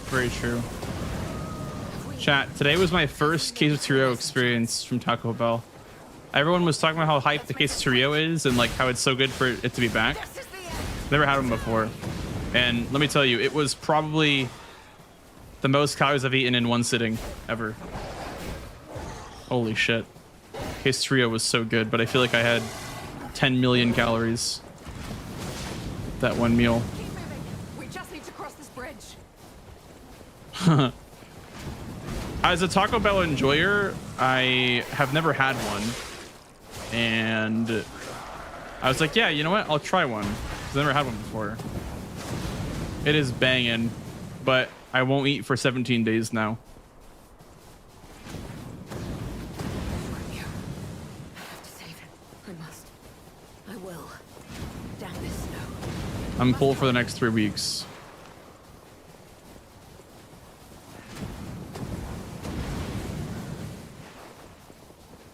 Very true. Chat, today was my first quesadilla experience from Taco Bell. Everyone was talking about how hyped the quesadilla is and like how it's so good for it to be back. Never had one before. And let me tell you, it was probably the most calories I've eaten in one sitting ever. Holy shit. Quesadilla was so good, but I feel like I had 10 million calories that one meal. Keep moving. We just need to cross this bridge. As a Taco Bell enjoyer, I have never had one. And I was like, yeah, you know what? I'll try one. I've never had one before. It is banging, but I won't eat for 17 days now. I'm full for the next 3 weeks.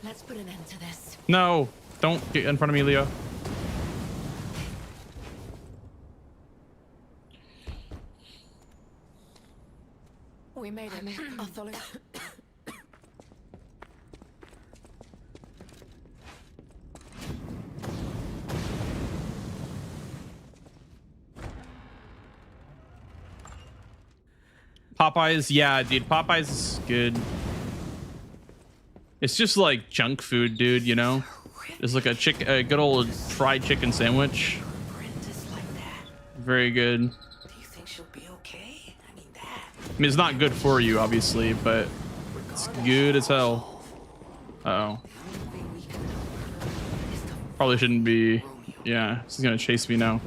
Let's put an end to this. No, don't get in front of me, Leo. We made it. I'll follow. Popeyes, yeah, dude, Popeyes is good. It's just like junk food, dude, you know? It's like a good old fried chicken sandwich. Very good. Do you think she'll be okay? I mean, I mean, it's not good for you, obviously, but it's good as hell. Uh-oh. Probably shouldn't be. Yeah, she's gonna chase me now.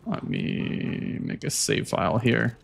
Let me make a save file here.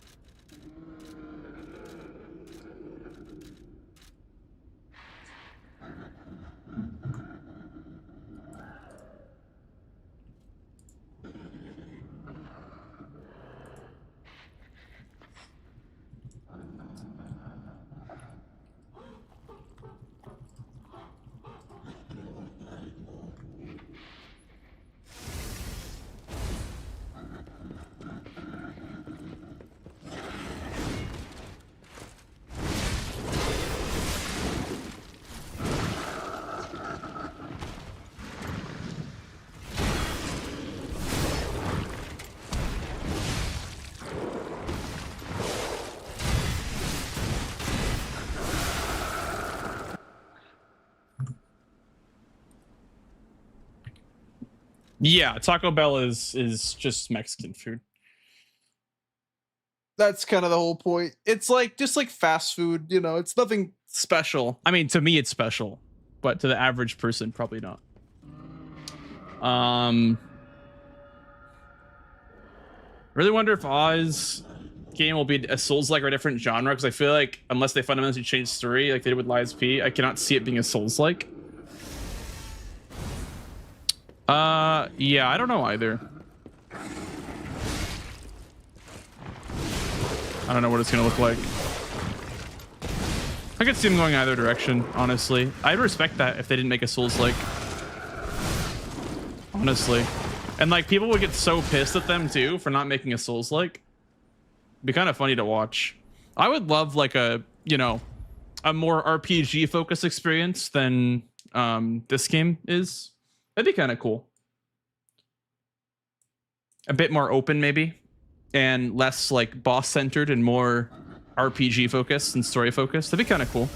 Yeah, Taco Bell is just Mexican food. That's kind of the whole point. It's like just like fast food, you know, it's nothing special. I mean, to me it's special, but to the average person, probably not. Really wonder if Oz game will be a Souls-like or a different genre, because I feel like unless they fundamentally change story like they did with LiveSplit, I cannot see it being a Souls-like. Yeah, I don't know either. I don't know what it's gonna look like. I could see them going either direction, honestly. I'd respect that if they didn't make a Souls-like. Honestly. And like people would get so pissed at them too for not making a Souls-like. Be kind of funny to watch. I would love like a, you know, a more RPG focused experience than this game is. That'd be kind of cool. A bit more open maybe, and less like boss centered and more RPG focused and story focused. That'd be kind of cool.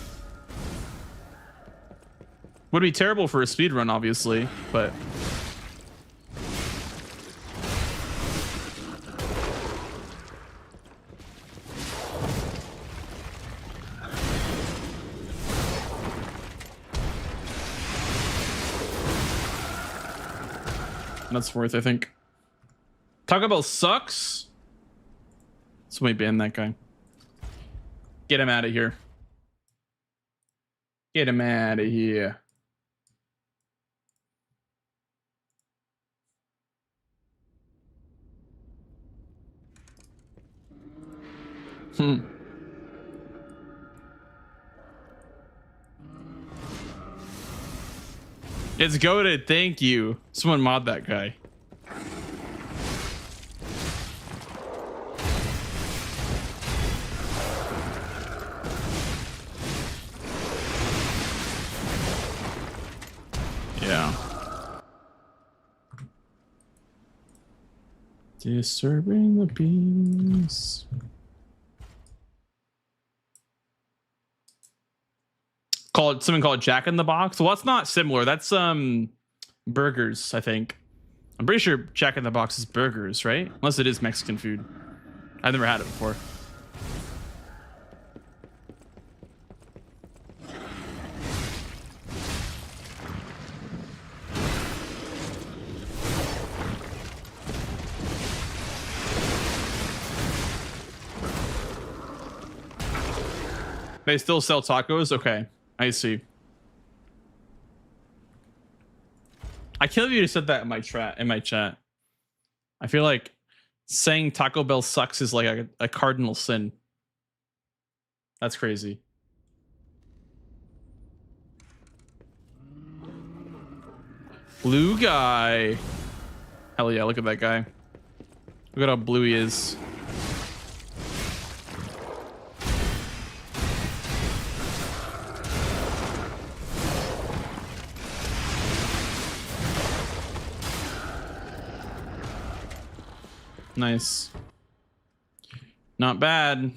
Would be terrible for a speedrun, obviously, but that's worth, I think. Taco Bell sucks. Somebody ban that guy. Get him out of here. Get him out of here. It's goated. Thank you. Someone mod that guy. Yeah. Disturbing the peace. Someone called Jack in the Box. Well, that's not similar. That's burgers, I think. I'm pretty sure Jack in the Box is burgers, right? Unless it is Mexican food. I've never had it before. They still sell tacos? Okay, I see. I can't believe you said that in my chat. I feel like saying Taco Bell sucks is like a cardinal sin. That's crazy. Blue guy. Hell yeah, look at that guy. Look at how blue he is. Nice. Not bad.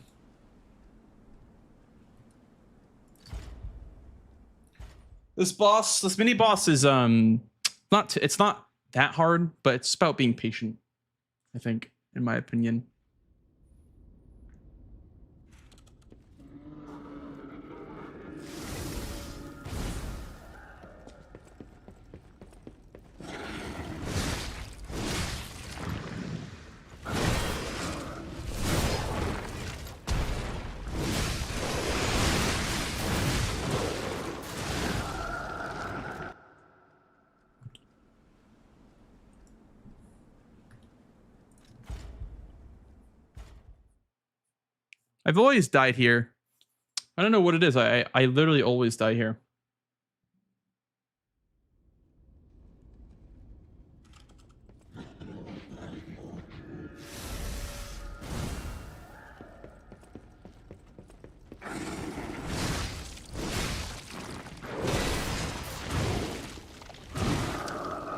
This mini boss is it's not that hard, but it's about being patient, I think, in my opinion. I've always died here. I don't know what it is. I literally always die here.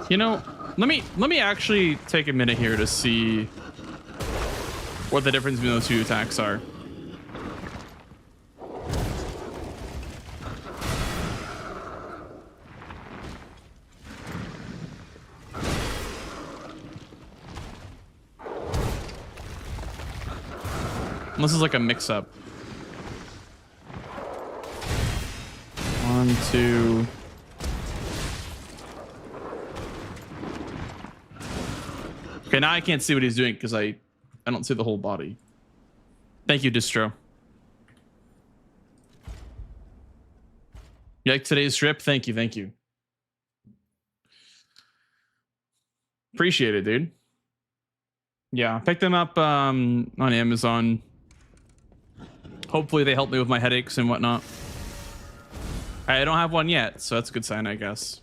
You know, let me actually take a minute here to see what the difference between those two attacks are. This is like a mix-up. 1, 2. Okay, now I can't see what he's doing because I don't see the whole body. Thank you, Distro. You like today's strip? Thank you, thank you. Appreciate it, dude. Yeah, pick them up on Amazon. Hopefully they help me with my headaches and whatnot. I don't have one yet, so that's a good sign, I guess.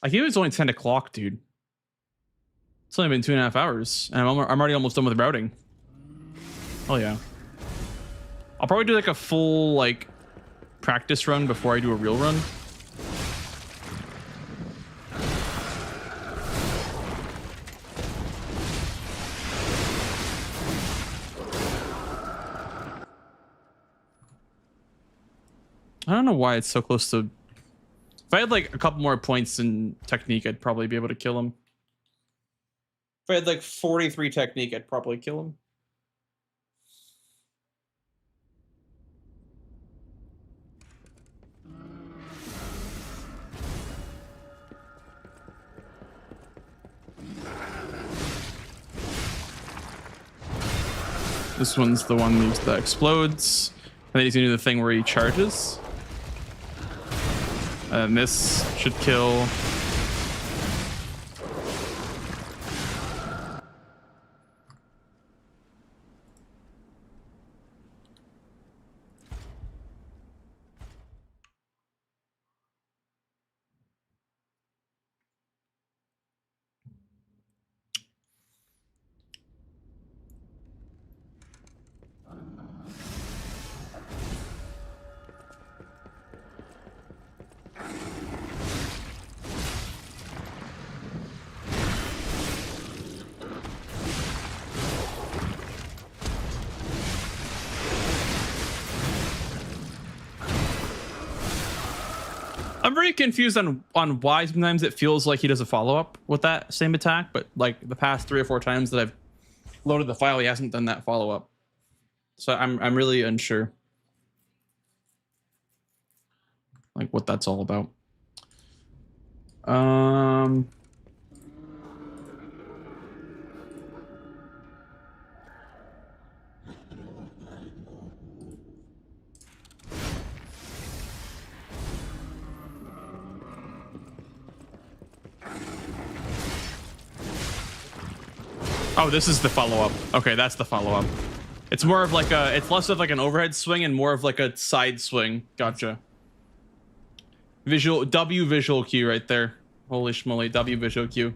I think it was only 10 o'clock, dude. It's only been 2.5 hours, and I'm already almost done with routing. Oh yeah. I'll probably do like a full like practice run before I do a real run. I don't know why it's so close to... If I had like a couple more points in technique, I'd probably be able to kill him. If I had like 43 technique, I'd probably kill him. This one's the one that explodes. And then he's gonna do the thing where he charges. And this should kill. I'm very confused on why sometimes it feels like he does a follow-up with that same attack, but like the past 3 or 4 times that I've loaded the file, he hasn't done that follow-up. So I'm really unsure like what that's all about. Oh, this is the follow-up. Okay, that's the follow-up. It's more of like a, it's less of like an overhead swing and more of like a side swing. Gotcha. Visual, W visual cue right there. Holy schmoly, W visual cue.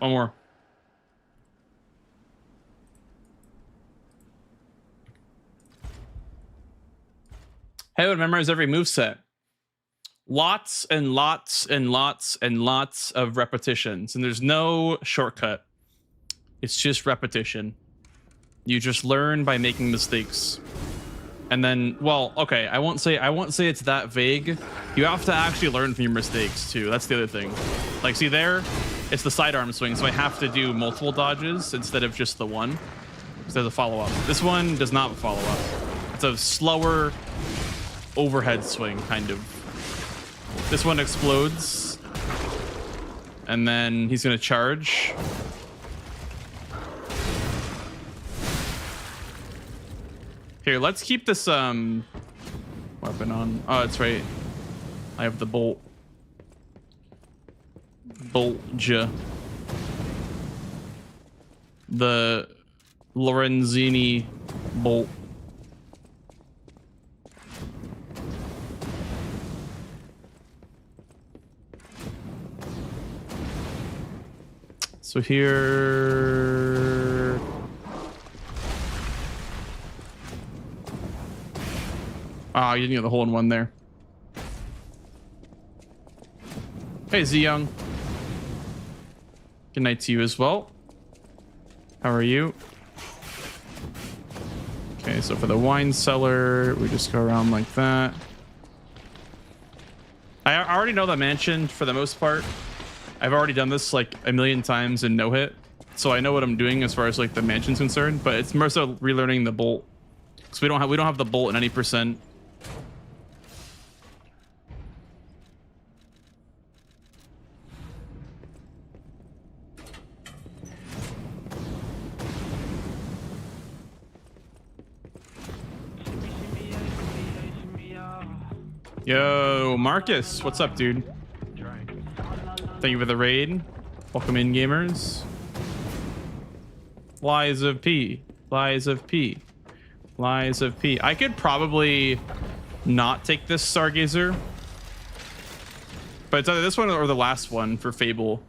One more. Hey, I would memorize every moveset. Lots and lots and lots and lots of repetitions, and there's no shortcut. It's just repetition. You just learn by making mistakes. And then, well, okay, I won't say it's that vague. You have to actually learn from your mistakes too. That's the other thing. Like, see there, it's the sidearm swing, so I have to do multiple dodges instead of just the one. So there's a follow-up. This one does not follow up. It's a slower overhead swing, kind of. This one explodes, and then he's gonna charge. Here, let's keep this weapon on. Oh, that's right. I have the bolt. Boltja. The Lorenzini bolt. So here. Ah, you didn't get the hole in one there. Hey, Z Young. Good night to you as well. How are you? Okay, so for the wine cellar, we just go around like that. I already know the mansion for the most part. I've already done this like a million times in no hit, so I know what I'm doing as far as like the mansion's concerned. But it's more so relearning the bolt, because we don't have the bolt in any percent. Yo, Marcus, what's up, dude? Thank you for the raid. Welcome in, gamers. Lies of P. Lies of P. Lies of P. I could probably not take this Stargazer, but it's either this one or the last one for Fable.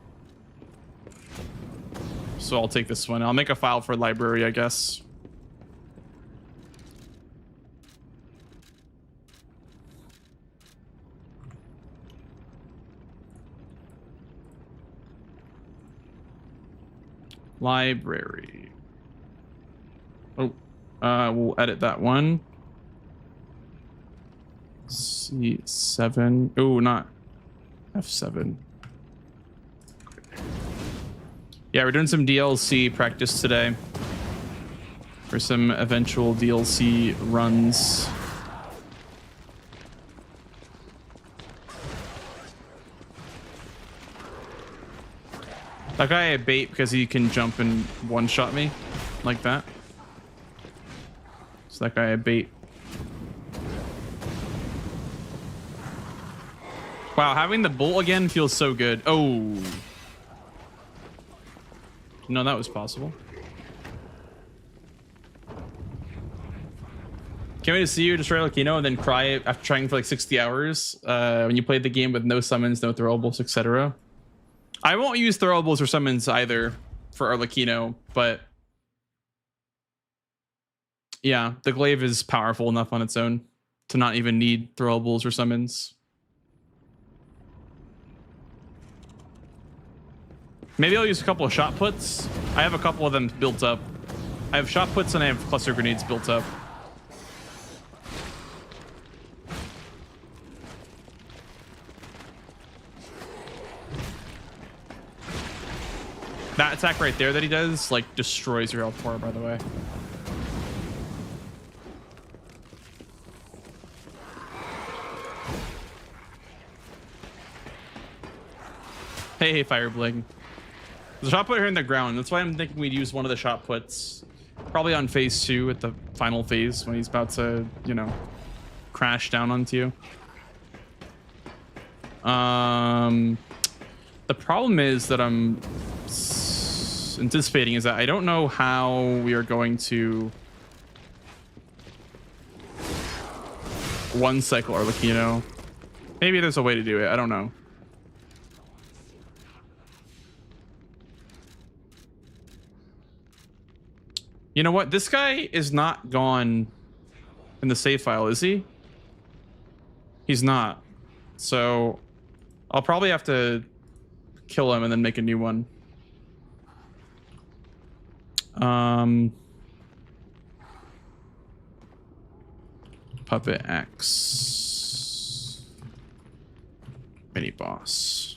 So I'll take this one. I'll make a file for library, I guess. Library. Oh, we'll edit that one. C7. Oh, not F7. Yeah, we're doing some DLC practice today for some eventual DLC runs. That guy I bait because he can jump and one-shot me like that. So that guy I bait. Wow, having the bolt again feels so good. Oh. No, that was possible. Can't wait to see you destroy Lucchino and then cry after trying for like 60 hours when you played the game with no summons, no throwables, etc. I won't use throwables or summons either for Arlecchino, but yeah, the glaive is powerful enough on its own to not even need throwables or summons. Maybe I'll use a couple of shot puts. I have a couple of them built up. I have shot puts and I have cluster grenades built up. That attack right there that he does, like, destroys your health bar, by the way. Hey, Firebling. There's a shot put here in the ground. That's why I'm thinking we'd use one of the shot puts. Probably on phase 2 at the final phase when he's about to, you know, crash down onto you. The problem is that I'm anticipating is that I don't know how we are going to one cycle Arlecchino. Maybe there's a way to do it. I don't know. You know what? This guy is not gone in the save file, is he? He's not. So I'll probably have to kill him and then make a new one. Puppet X. Mini boss.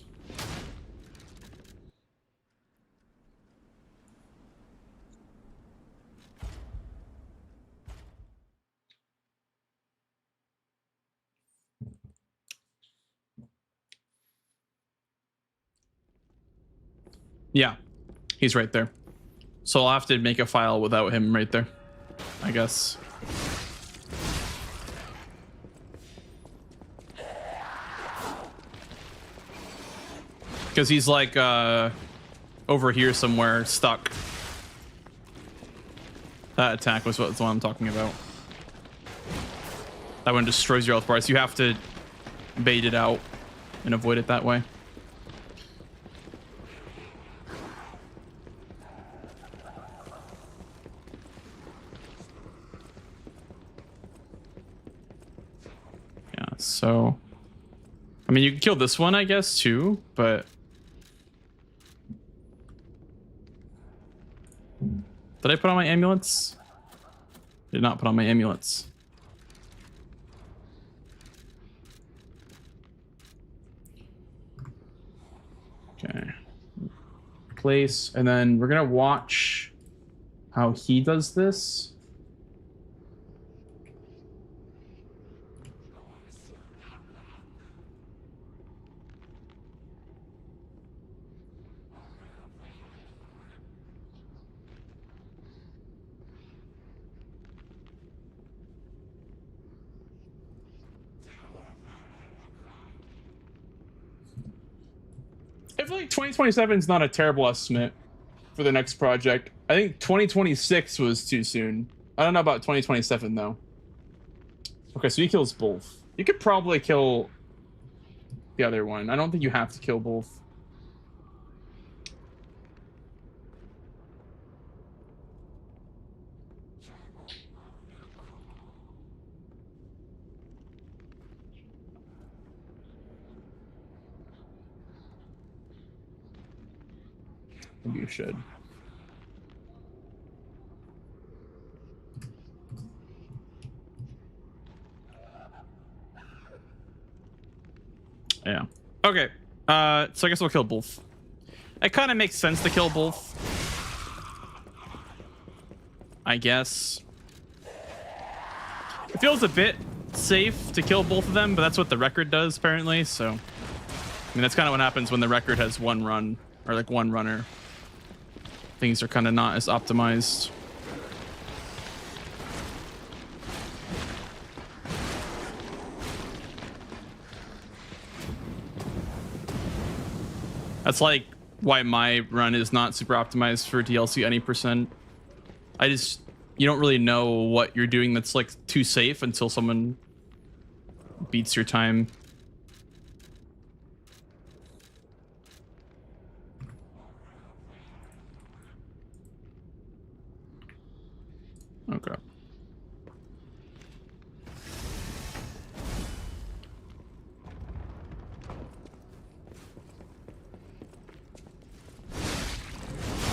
Yeah, he's right there. So I'll have to make a file without him right there, I guess. Because he's like over here somewhere, stuck. That attack was what I'm talking about. That one destroys your health bars. You have to bait it out and avoid it that way. Yeah, so I mean, you can kill this one, I guess, too, but did I put on my amulets? Did not put on my amulets. Okay. Place, and then we're gonna watch how he does this. I feel like 2027 is not a terrible estimate for the next project. I think 2026 was too soon. I don't know about 2027 though. Okay, so he kills both. You could probably kill the other one. I don't think you have to kill both. Maybe you should. Yeah. Okay. So I guess we'll kill both. It kind of makes sense to kill both, I guess. It feels a bit safe to kill both of them, but that's what the record does apparently. So, I mean, that's kind of what happens when the record has one run or like one runner. Things are kind of not as optimized. That's like why my run is not super optimized for DLC any percent. You don't really know what you're doing that's like too safe until someone beats your time. Okay.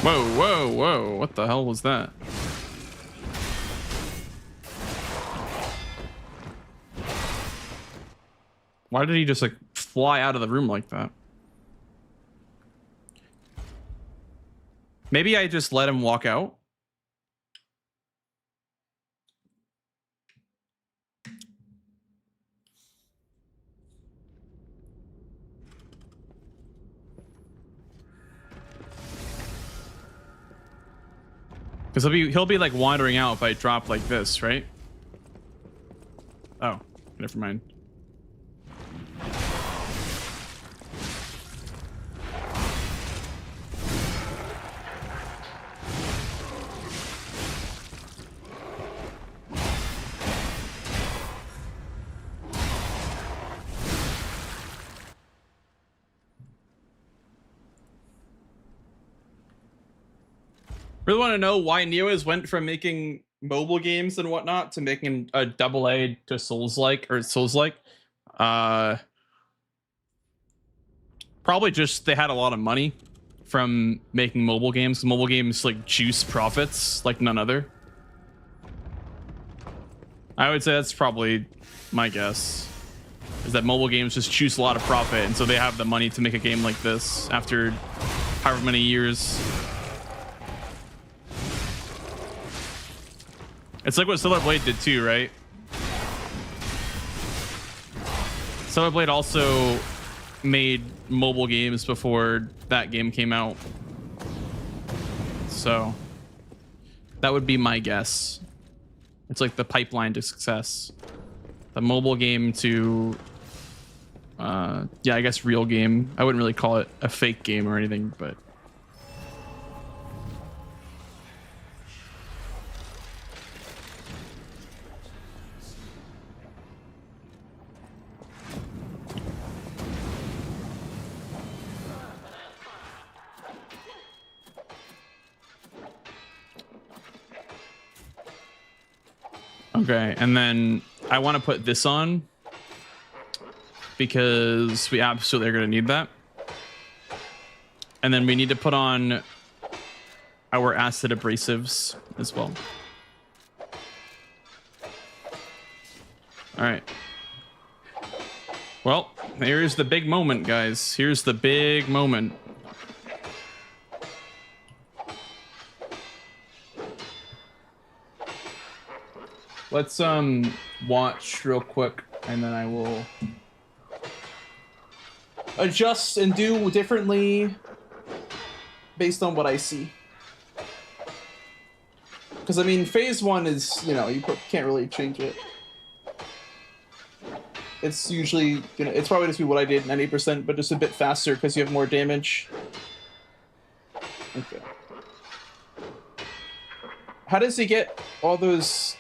Whoa, whoa, whoa. What the hell was that? Why did he just like fly out of the room like that? Maybe I just let him walk out. Because he'll be like wandering out if I drop like this, right? Oh, never mind. Really want to know why Neo's went from making mobile games and whatnot to making a AA to Souls-like or Souls-like. Probably just they had a lot of money from making mobile games. Mobile games like juice profits like none other. I would say that's probably my guess. Is that mobile games just juice a lot of profit, and so they have the money to make a game like this after however many years. It's like what Stellar Blade did too, right? Stellar Blade also made mobile games before that game came out. So that would be my guess. It's like the pipeline to success. The mobile game to Yeah, I guess real game. I wouldn't really call it a fake game or anything, but okay. And then I want to put this on because we absolutely are going to need that. And then we need to put on our acid abrasives as well. All right. Well, here's the big moment, guys. Here's the big moment. Let's watch real quick, and then I will adjust and do differently based on what I see. Because I mean, phase 1 is, you know, you can't really change it. It's usually, you know, it's probably just be what I did 90%, but just a bit faster because you have more damage. Okay. How does he get all those?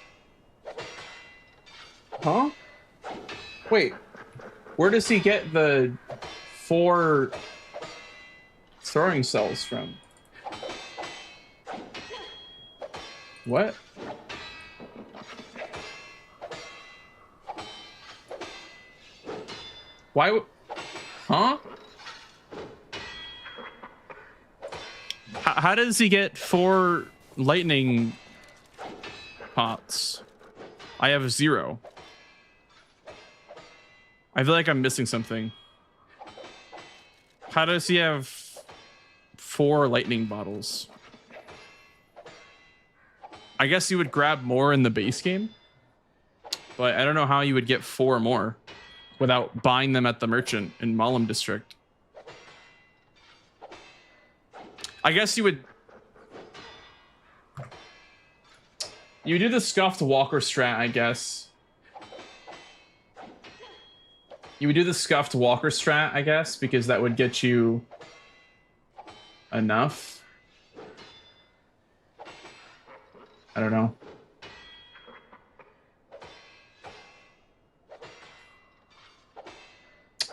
Huh? Wait. Where does he get the 4 throwing cells from? What? Why would... Huh? How does he get 4 lightning pots? I have 0. I feel like I'm missing something. How does he have 4 lightning bottles? I guess you would grab more in the base game, but I don't know how you would get 4 more without buying them at the merchant in Malum district. I guess you would do the scuffed walker strat, I guess. You would do the scuffed walker strat, I guess, because that would get you enough. I don't know.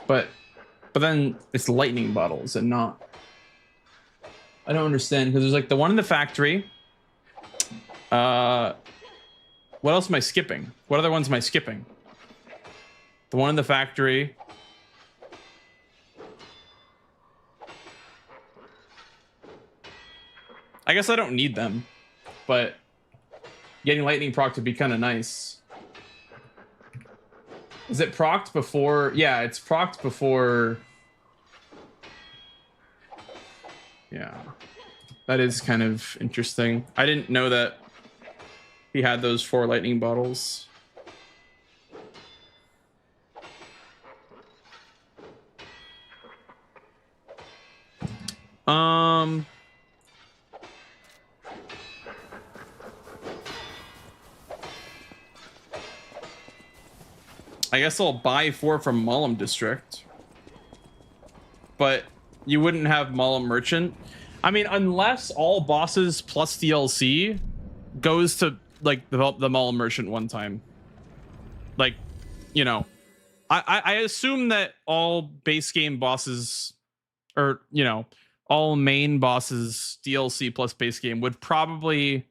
But then it's lightning bottles and not. I don't understand, because there's like the one in the factory. What else am I skipping? What other ones am I skipping? The one in the factory. I guess I don't need them, but getting lightning proc would be kind of nice. Is it procced before? Yeah, it's procced before. Yeah, that is kind of interesting. I didn't know that he had those 4 lightning bottles. I guess I'll buy 4 from Malum district, but you wouldn't have Malum merchant. I mean, unless all bosses plus DLC goes to like the Malum merchant one time. Like, you know, I assume that all base game bosses, or you know, all main bosses DLC plus base game would probably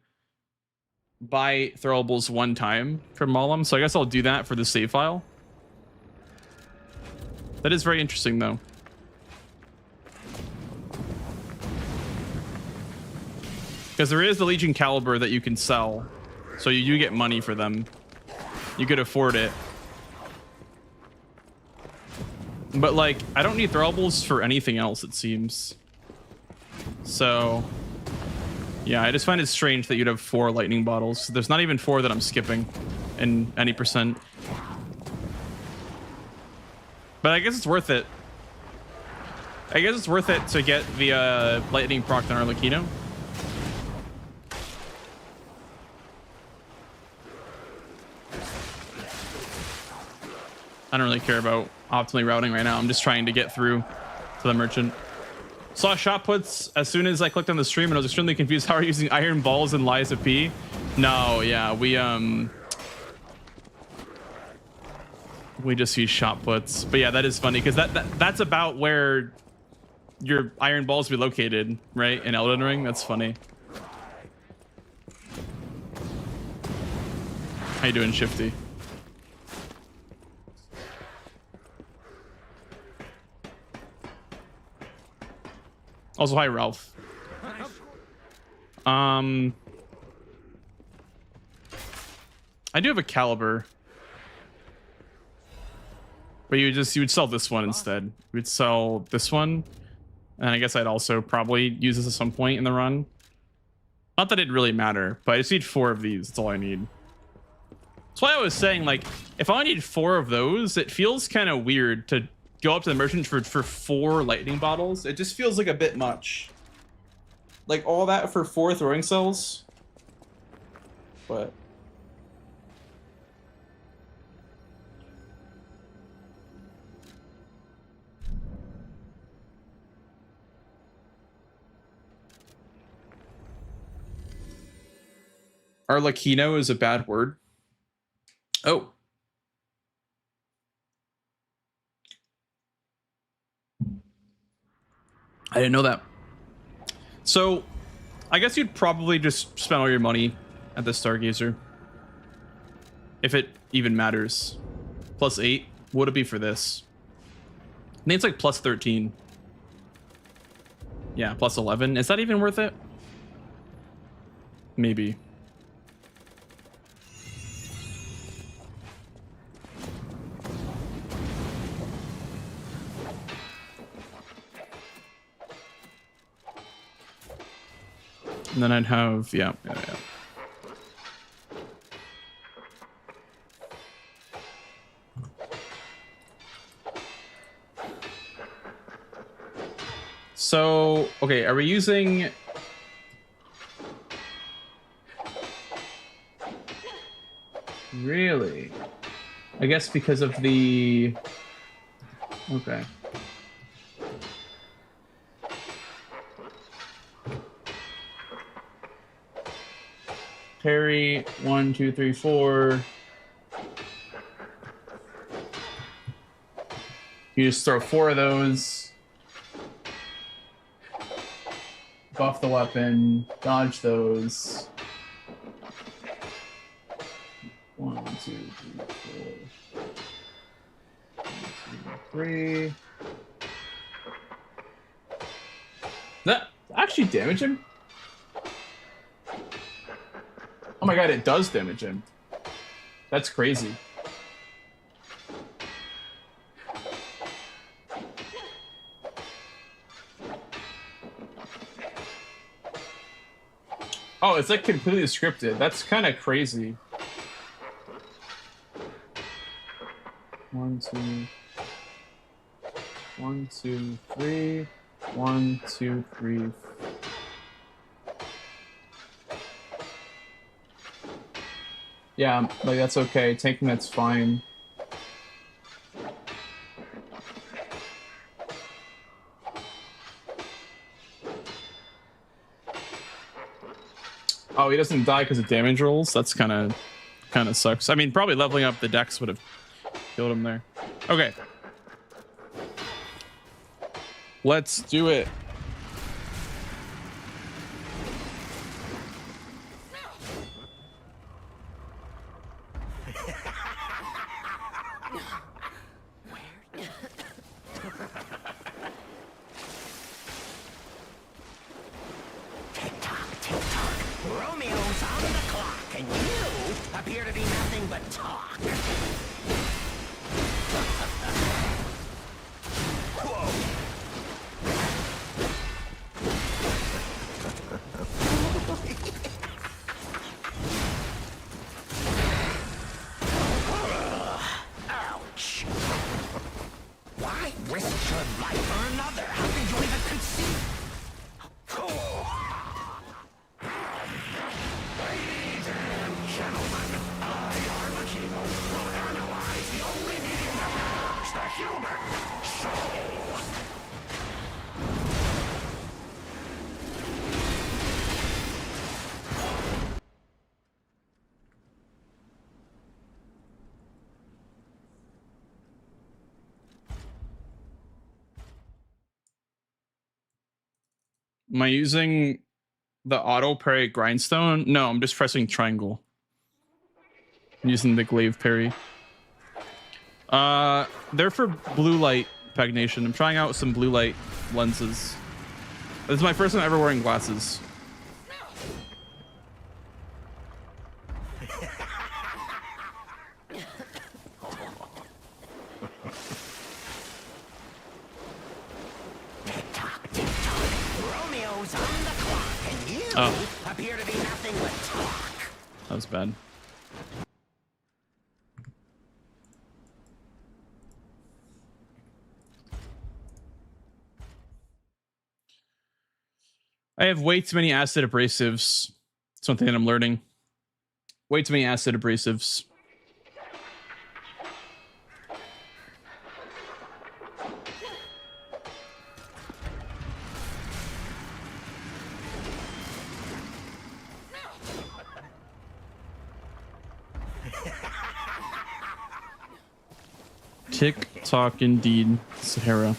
buy throwables one time from Malum. So I guess I'll do that for the save file. That is very interesting, though. Because there is the Legion Caliber that you can sell. So you do get money for them. You could afford it. But, like, I don't need throwables for anything else, it seems. So, yeah, I just find it strange that you'd have 4 lightning bottles. There's not even 4 that I'm skipping in any percent. But I guess it's worth it. I guess it's worth it to get the lightning proc on Arlecchino. I don't really care about optimally routing right now. I'm just trying to get through to the merchant. Saw shot puts as soon as I clicked on the stream, and I was extremely confused. How are you using iron balls and Liza P? No, yeah, we just use shot puts. But yeah, that is funny because that's about where your iron balls be located, right? In Elden Ring. That's funny. How you doing, Shifty? Also, hi, Ralph. I do have a caliber, but you would sell this one instead. You would sell this one, and I guess I'd also probably use this at some point in the run. Not that it'd really matter, but I just need 4 of these. That's all I need. That's why I was saying, like, if I need 4 of those, it feels kind of weird to go up to the merchant for 4 lightning bottles. It just feels like a bit much. Like all that for 4 throwing cells. But Arlecchino is a bad word. Oh. I didn't know that. So, I guess you'd probably just spend all your money at the Stargazer. If it even matters. Plus 8. What would it be for this? I think it's like plus 13. Yeah, plus 11. Is that even worth it? Maybe. And then I'd have, yeah. So, okay, are we using... Really? I guess because of the... Okay. Parry, 1, 2, 3, 4. You just throw 4 of those. Buff the weapon, dodge those. 1, 2, 3, 4. 1, 2, 3. That actually damage him? Oh my god, it does damage him. That's crazy. Oh, it's like completely scripted. That's kind of crazy. 1, 2. 1, 2, 3. 1, 2, 3. Yeah, like that's okay. Taking that's fine. Oh, he doesn't die because of damage rolls. That's kind of sucks. I mean, probably leveling up the dex would have killed him there. Okay, let's do it. Human Am I using the auto parry grindstone? No, I'm just pressing triangle. I'm using the glaive parry. They're for blue light pagnation. I'm trying out some blue light lenses. This is my first time ever wearing glasses. Romeo's on the clock, and you appear to be nothing but talk. That was bad. I have way too many acid abrasives. It's one thing that I'm learning. Way too many acid abrasives. Tick tock indeed, Sahara.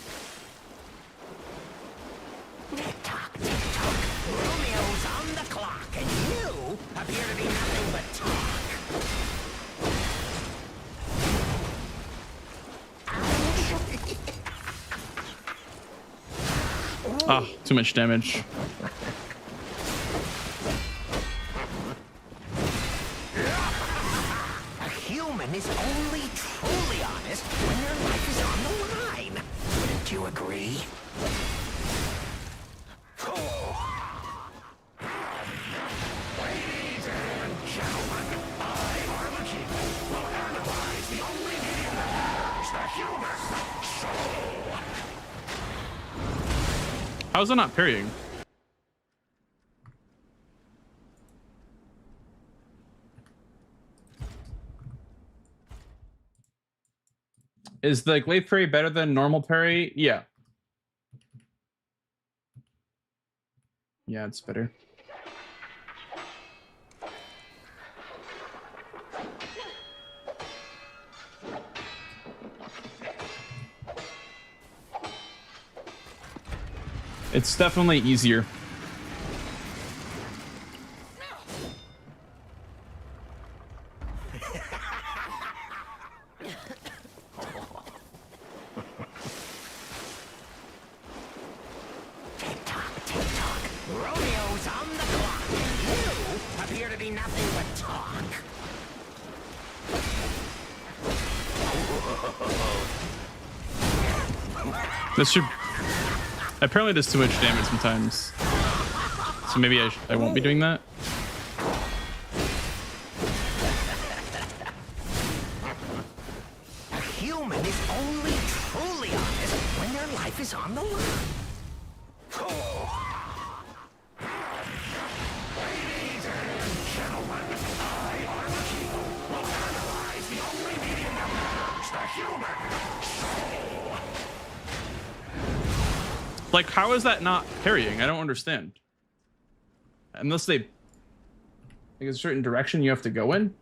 Romeo's on the clock, and you appear to be nothing but talk. Ah, too much damage. A human is only truly honest when their life is on the line. Wouldn't you agree? Ladies and gentlemen, I, Lumacchio, will analyze the only medium that has the human soul. How is that not parrying? Is the glaive parry better than normal parry? Yeah. Yeah, it's better. It's definitely easier. Romeo's on the clock, and you appear to be nothing but talk. This should... Apparently does too much damage sometimes. So maybe I won't be doing that. A human is only truly honest when their life is on the line. Ladies and gentlemen, I, Lumacchio, will analyze the only medium that matters, the human soul. Like, how is that not parrying? I don't understand. Unless they... Like, a certain direction you have to go in?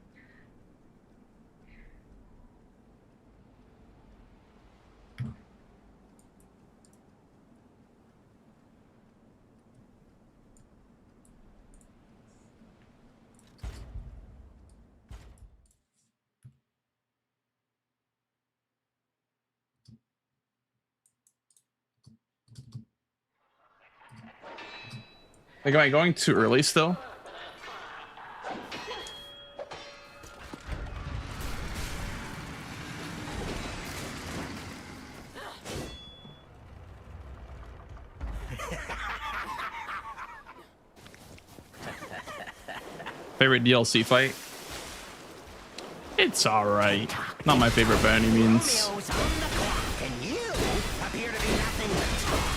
Like, am I going too early still? Favorite DLC fight? It's alright. Not my favorite by any means. Romeo's on the clock, and you appear to be nothing but talk.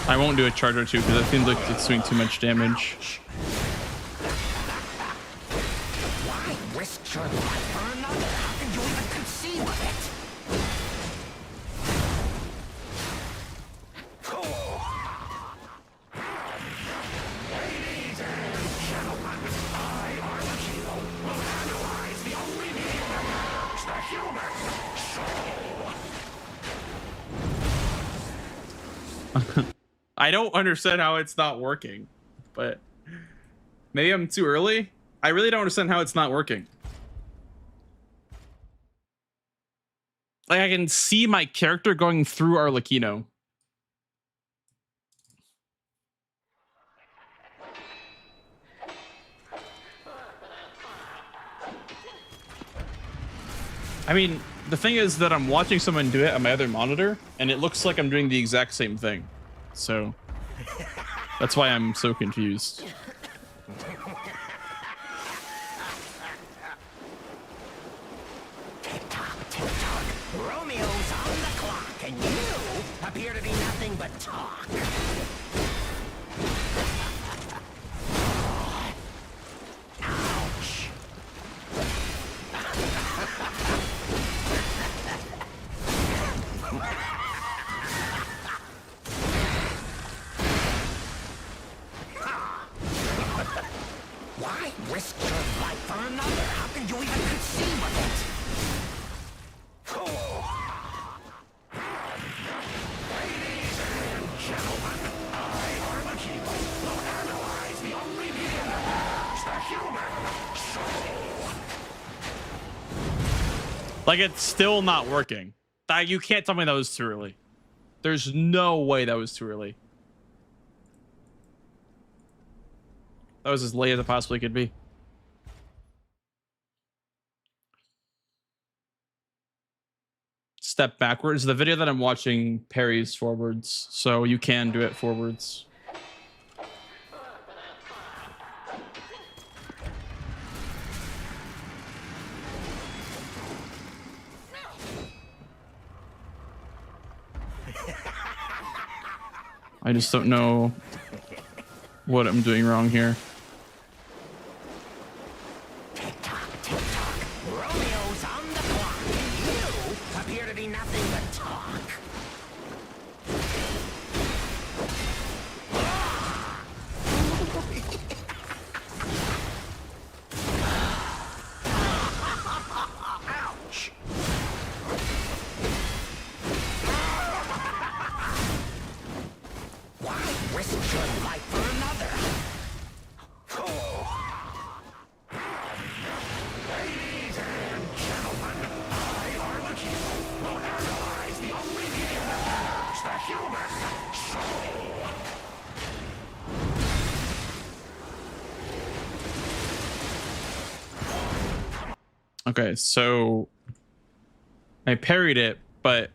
I won't do a charge or two because I feel like it's doing too much damage. Why risk your life for another? How can you even conceive of it? Ladies and gentlemen, I, Lumacchio, will analyze I don't understand how it's not working, but maybe I'm too early. I really don't understand how it's not working. Like, I can see my character going through Arlecchino. I mean, the thing is that I'm watching someone do it on my other monitor, and it looks like I'm doing the exact same thing. So that's why I'm so confused. Romeo's on the clock, and you appear to be nothing but talk. Ouch. Why risk your life for another? How can you even conceive of it? Ladies and gentlemen, I, Lumacchio, will analyze the only medium that the human soul. Like, it's still not working. You can't tell me that was too early. There's no way that was too early. That was as late as it possibly could be. Step backwards. The video that I'm watching parries forwards, so you can do it forwards. I just don't know what I'm doing wrong here. Romeo's on the clock, and you appear to be nothing but talk. Ouch. Why risk your life for another? Ladies and gentlemen, I, Lumacchio, will analyze the only medium that has the human soul. Okay, so I parried it, but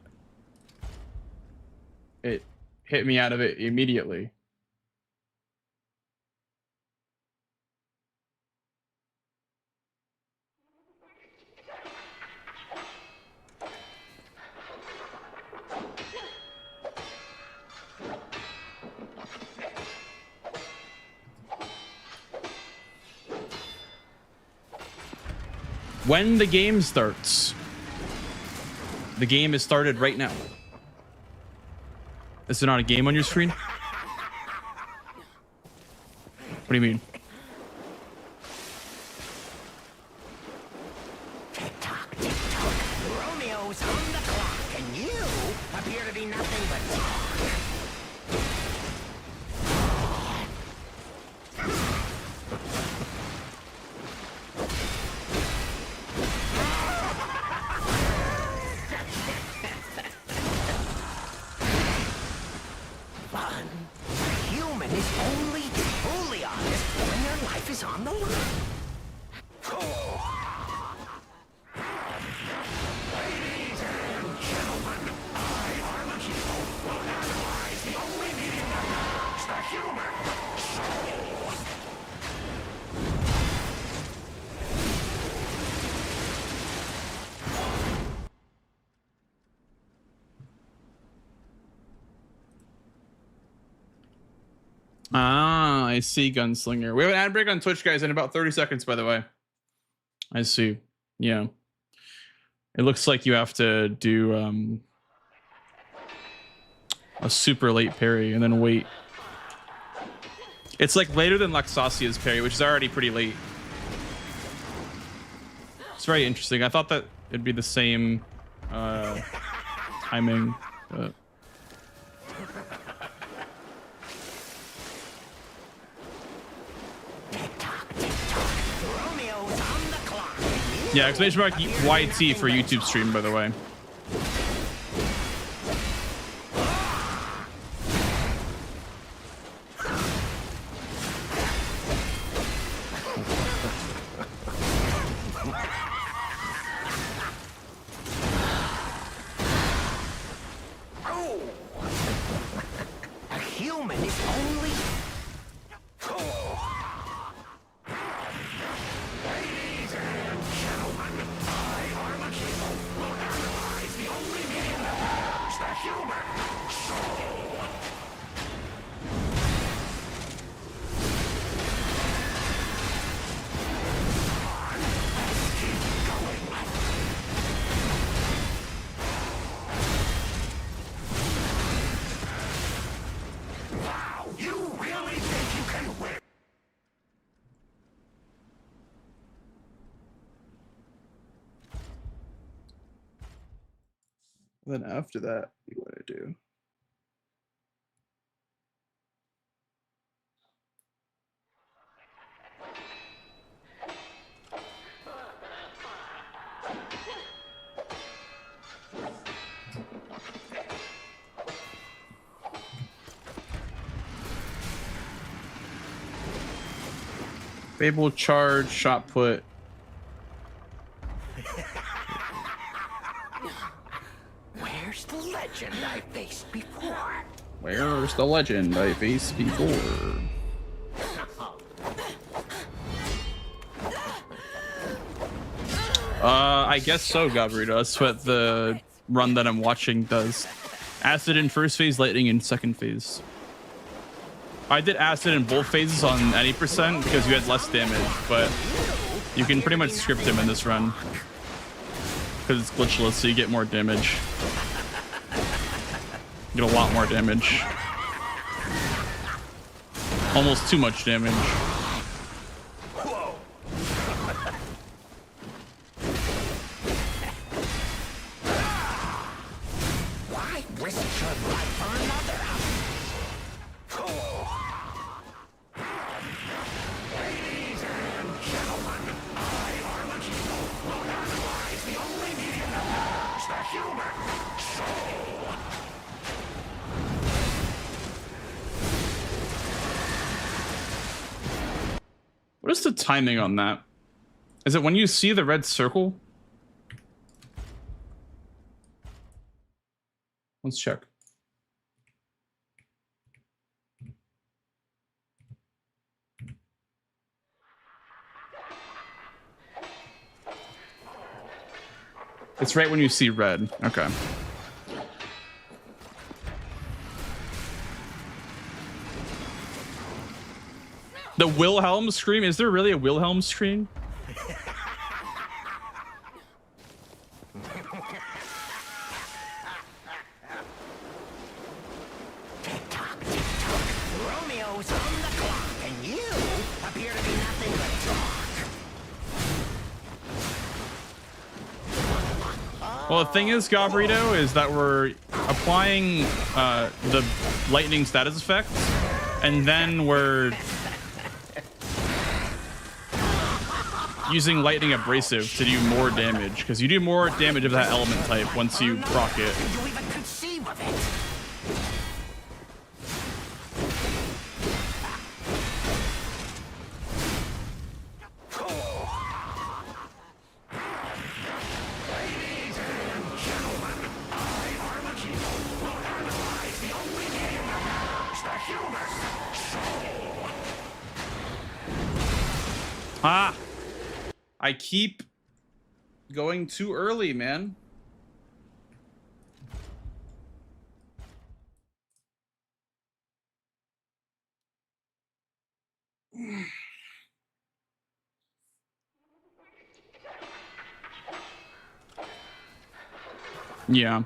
it hit me out of it immediately. When the game starts, the game is started right now. Is there not a game on your screen? What do you mean? Tick-tock, tick-tock. Romeo's on the clock, and you appear to be nothing but talk. Fun. A human is only truly honest when their life is on the line. Ladies and gentlemen, I, Lumacchio, will analyze the only medium that has the human soul. Ah, I see, Gunslinger. We have an ad break on Twitch, guys, in about 30 seconds, by the way. I see. Yeah. It looks like you have to do a super late parry and then wait. It's like later than Laxasia's parry, which is already pretty late. It's very interesting. I thought that it'd be the same timing, but Yeah, exclamation mark YT for YouTube stream, by the way. A human is only... Ladies and gentlemen, I, Lumacchio, will analyze the only medium that matters, the human soul. Let's keep going. Wow, you really think you can win? Then after that, what do I do? Fable charge, shot put. Where's the legend I faced before? Where's the legend I faced before? I guess so, Gabriel. That's what the run that I'm watching does. Acid in first phase, lightning in second phase. I did acid in both phases on any percent because you had less damage, but you can pretty much script him in this run because it's glitchless, so you get more damage. You get a lot more damage. Almost too much damage. Why risk your life for another? Ladies and gentlemen, I, Lumacchio, will analyze the only medium that matters, the human soul. What is the timing on that? Is it when you see the red circle? Let's check. It's right when you see red. Okay. The Wilhelm scream? Is there really a Wilhelm scream? Tick-tock, tick-tock. Romeo's on the clock, and you appear to be nothing but talk. Well, the thing is, Gabrito, is that we're applying the lightning status effect, and then we're using lightning abrasive to do more damage, because you do more damage of that element type once you proc it. Did you even conceive of it? Ladies and gentlemen, I, Lumacchio, will analyze the only medium that matters, the human soul. Ah! I keep going too early, man. Yeah.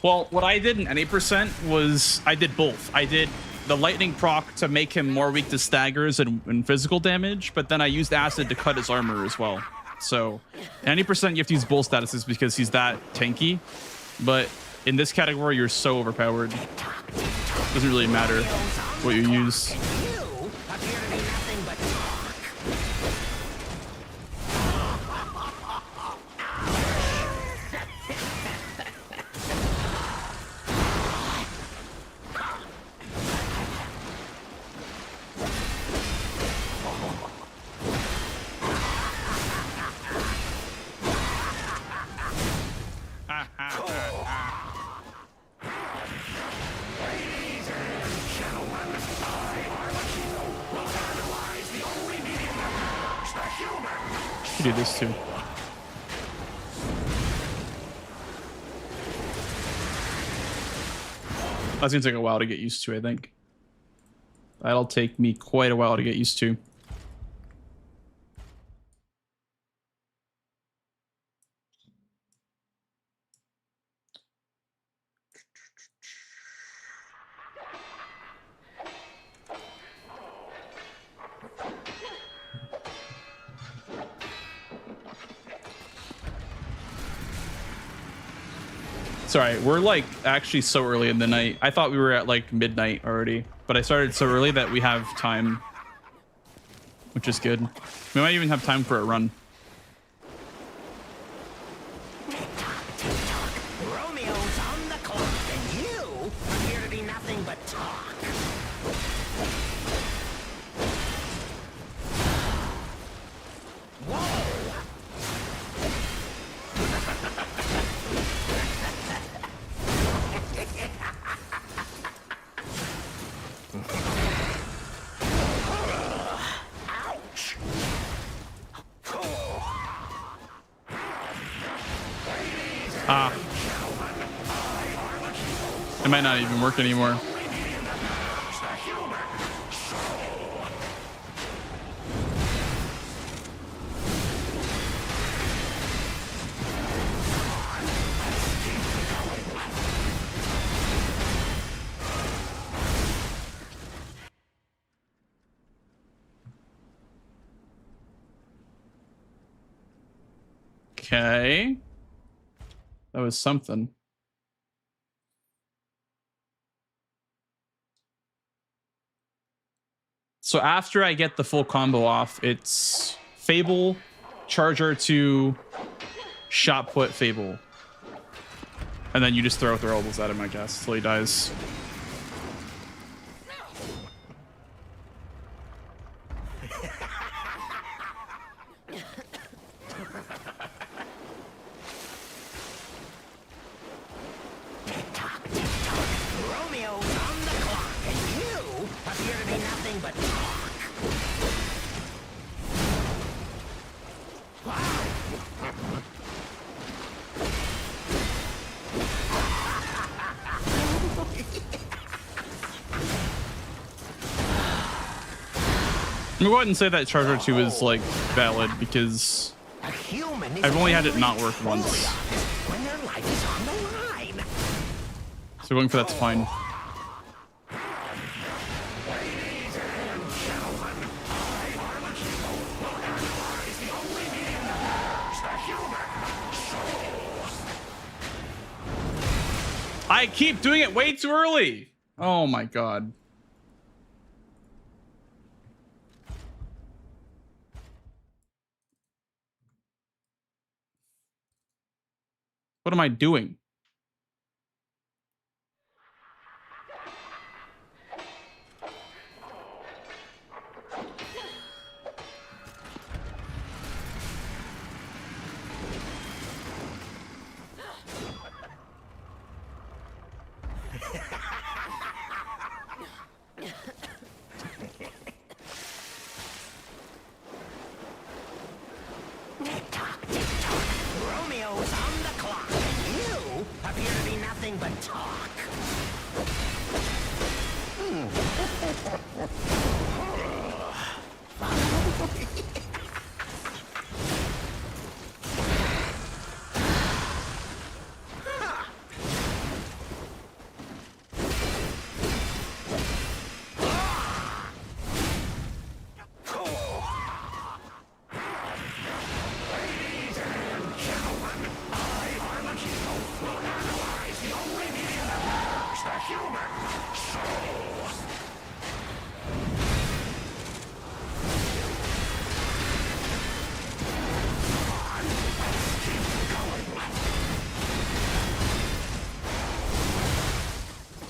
Well, what I did in any percent was I did both. I did the lightning proc to make him more weak to staggers and physical damage, but then I used acid to cut his armor as well. So, any percent you have to use both statuses because he's that tanky. But in this category, you're so overpowered. Doesn't really matter what you use. do this too. That's gonna take a while to get used to, I think. That'll take me quite a while to get used to. Sorry, we're like actually so early in the night. I thought we were at like midnight already, but I started so early that we have time, which is good. We might even have time for a run. Romeo's on the clock, and you appear to be nothing but talk. Ah. It might not even work anymore. Okay. That was something. So after I get the full combo off, it's Fable, Charger to Shot Put Fable. And then you just throw throwables at him, I guess, till he dies. I'm gonna go ahead and say that Charger 2 is like valid because I've only had it not work once. When their life is on the line. So going for that's fine. I keep doing it way too early. Oh my god. What am I doing? Romeo's on the clock, and you appear to be nothing but talk.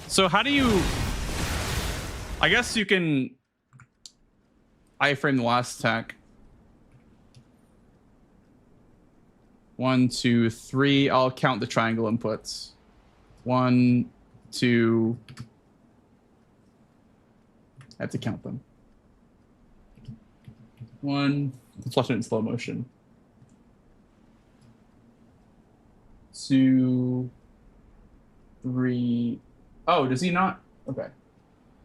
So how do you... I guess you can iframe the last attack. 1, 2, 3. I'll count the triangle inputs. 1, 2. I have to count them. 1. Let's watch it in slow motion. 2, 3. Oh, does he not? Okay.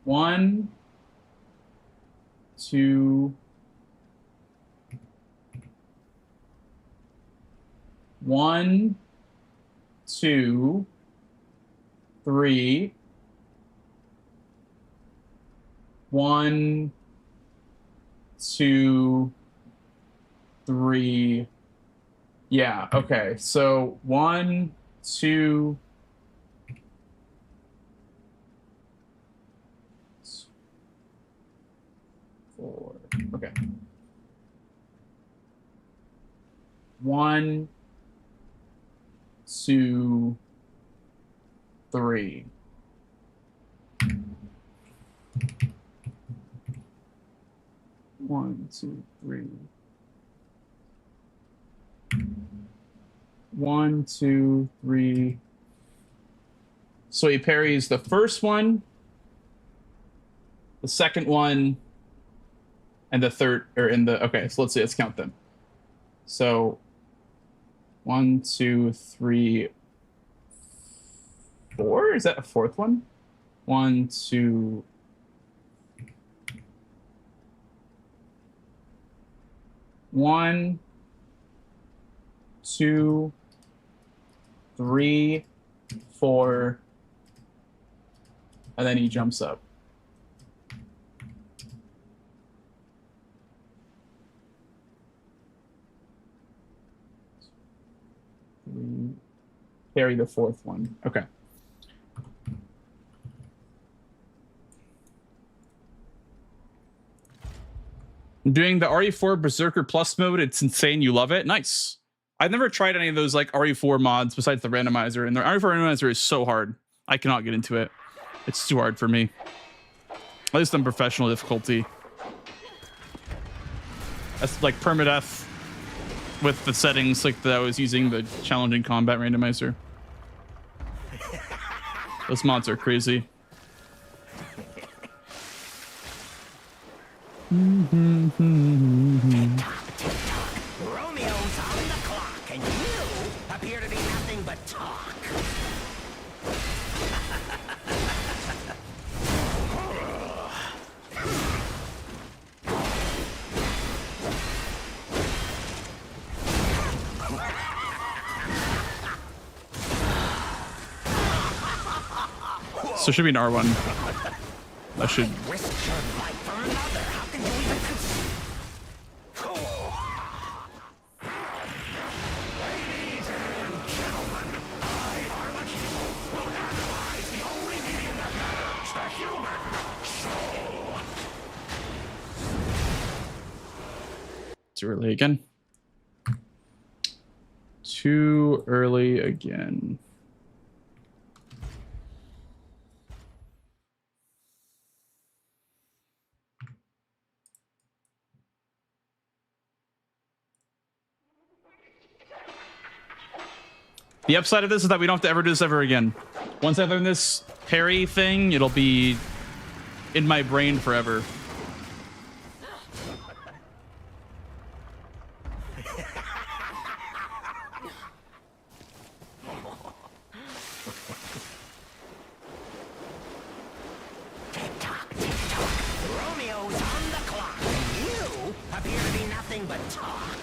1, 2. 1, 2, 3. 1, 2, 3. Yeah, okay. So 1, 2, 4. Okay. 1, 2, 3. One, two, three. 1, 2, 3. So he parries the first one, the second one, and the third, or in the, okay, so let's see, let's count them. So 1, 2, 3, 4. Is that a fourth one? 1, 2. 1, 2, 3, 4, and then he jumps up. Carry the fourth one. Okay. I'm doing the RE4 Berserker Plus mode. It's insane. You love it. Nice. I've never tried any of those like RE4 mods besides the randomizer, and the RE4 randomizer is so hard. I cannot get into it. It's too hard for me. At least on professional difficulty. That's like permadeath with the settings like that I was using, the challenging combat randomizer. Those mods are crazy. Romeo's on the clock, and you appear to be nothing but talk. So it should be an R1. That should. Risk your life for another. How can you even consider? Ladies and gentlemen, I, Lumacchio, will analyze the only medium that matters, the human soul. Too early again. Too early again. The upside of this is that we don't have to ever do this ever again. Once I learn this parry thing, it'll be in my brain forever. Tick-tock, tick-tock. Romeo's on the clock, and you appear to be nothing but talk.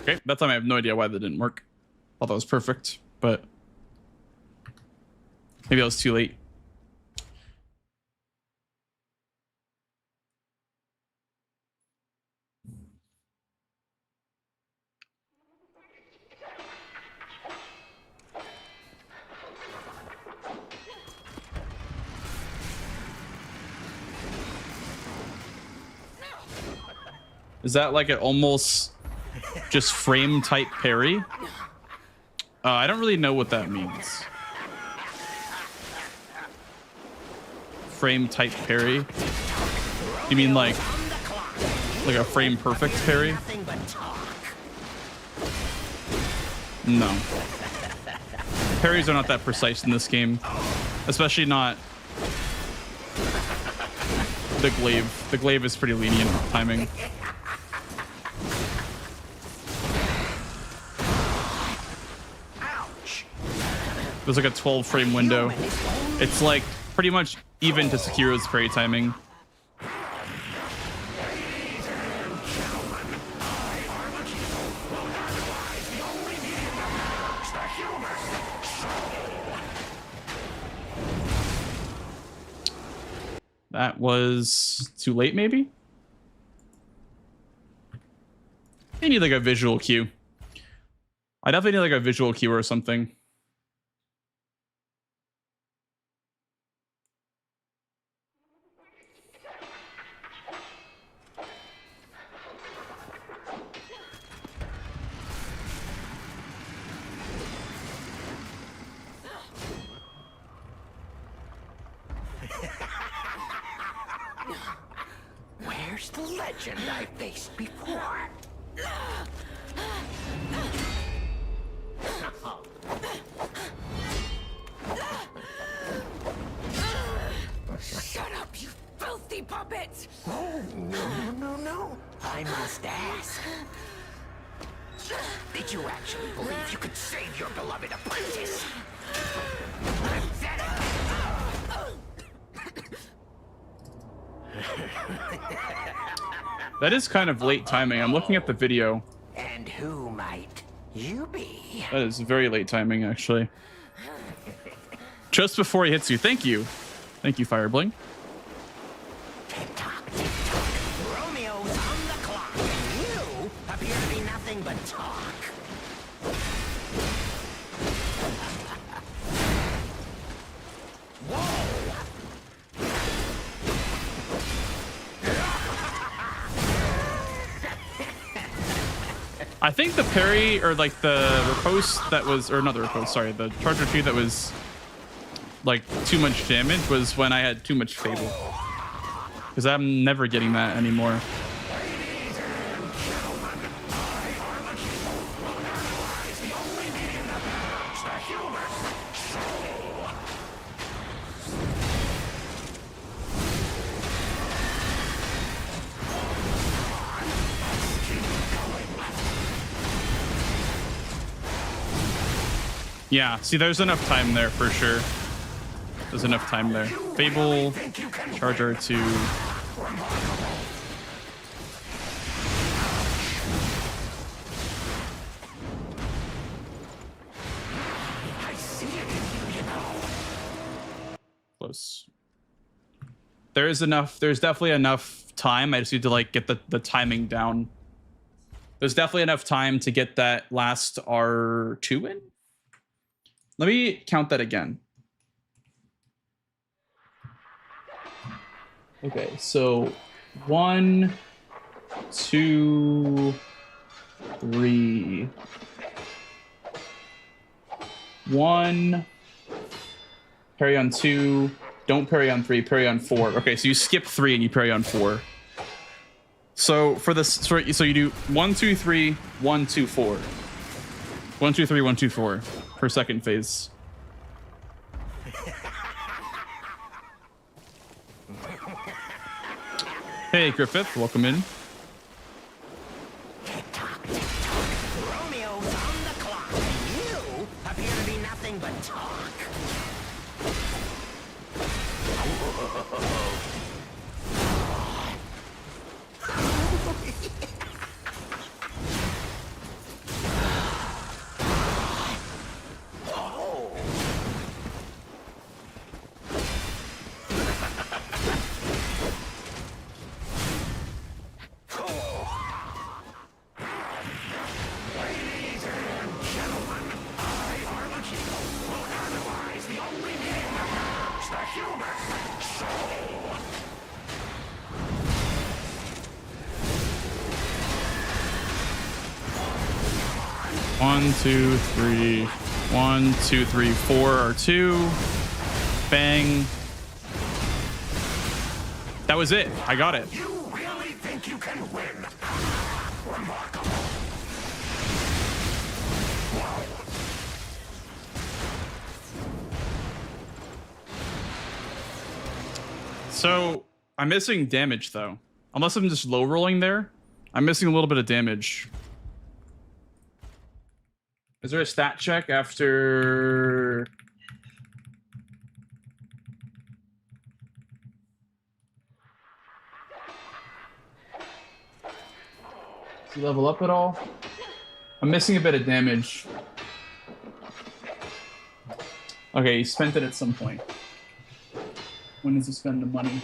Okay, that time I have no idea why that didn't work. Thought that was perfect, but maybe I was too late. Is that like an almost just frame type parry. I don't really know what that means. Frame type parry? You mean like a frame perfect parry? No. Parries are not that precise in this game, especially not the glaive. The glaive is pretty lenient with timing. There's like a 12 frame window. It's like pretty much even to Sekiro's parry timing. That was too late, maybe? I need like a visual cue. I definitely need like a visual cue or something. Where's the legend I faced before? Shut up, you filthy puppet! Oh, no. I must ask. Did you actually believe you could save your beloved apprentice? Pathetic! That is kind of late timing. I'm looking at the video. And who might you be? That is very late timing, actually. Just before he hits you. Thank you. Thank you, Firebling. Tick-tock, tick-tock. Romeo's on the clock, and you appear to be nothing but talk. I think the parry, or like the riposte that was, or not the riposte, sorry, the charger tree that was like too much damage was when I had too much Fable. Because I'm never getting that anymore. Yeah, see, there's enough time there for sure. There's enough time there. Fable, Charger to... Close. There's definitely enough time. I just need to like get the timing down. There's definitely enough time to get that last R2 in. Let me count that again. Okay, so 1, 2, 3. 1. Parry on 2. Don't parry on 3. Parry on 4. Okay, so you skip 3 and you parry on 4. So for this, so you do 1, 2, 3, 1, 2, 4. 1, 2, 3, 1, 2, 4 per second phase. Hey, Griffith, welcome in. Tick-tock, tick-tock. Romeo's on the clock, and you appear to be nothing but talk. 1, 2, 3. 1, 2, 3, 4 are 2. Bang. That was it. I got it. You really think you can win? Remarkable. So I'm missing damage though. Unless I'm just low rolling there, I'm missing a little bit of damage. Is there a stat check after? Does he level up at all? I'm missing a bit of damage. Okay, he spent it at some point. When does he spend the money?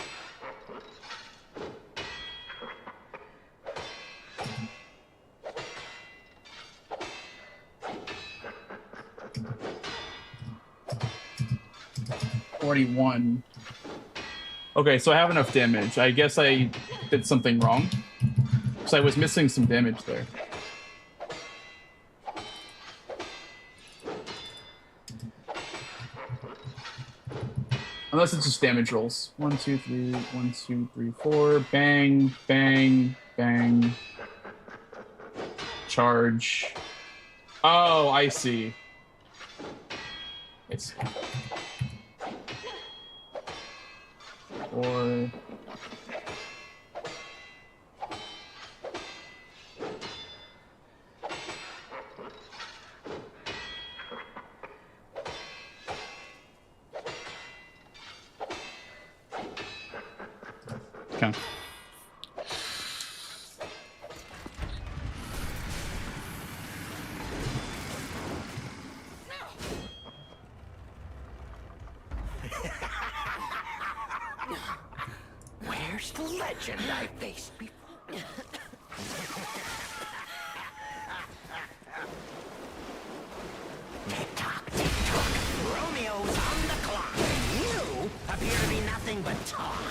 $41. Okay, so I have enough damage. I guess I did something wrong. So I was missing some damage there. Unless it's just damage rolls. 1, 2, 3, 1, 2, 3, 4. Bang, bang, bang. Charge. Oh, I see. It's 4. Okay. Where's the legend I faced before? Tick-tock, tick-tock. Romeo's on the clock, and you appear to be nothing but talk.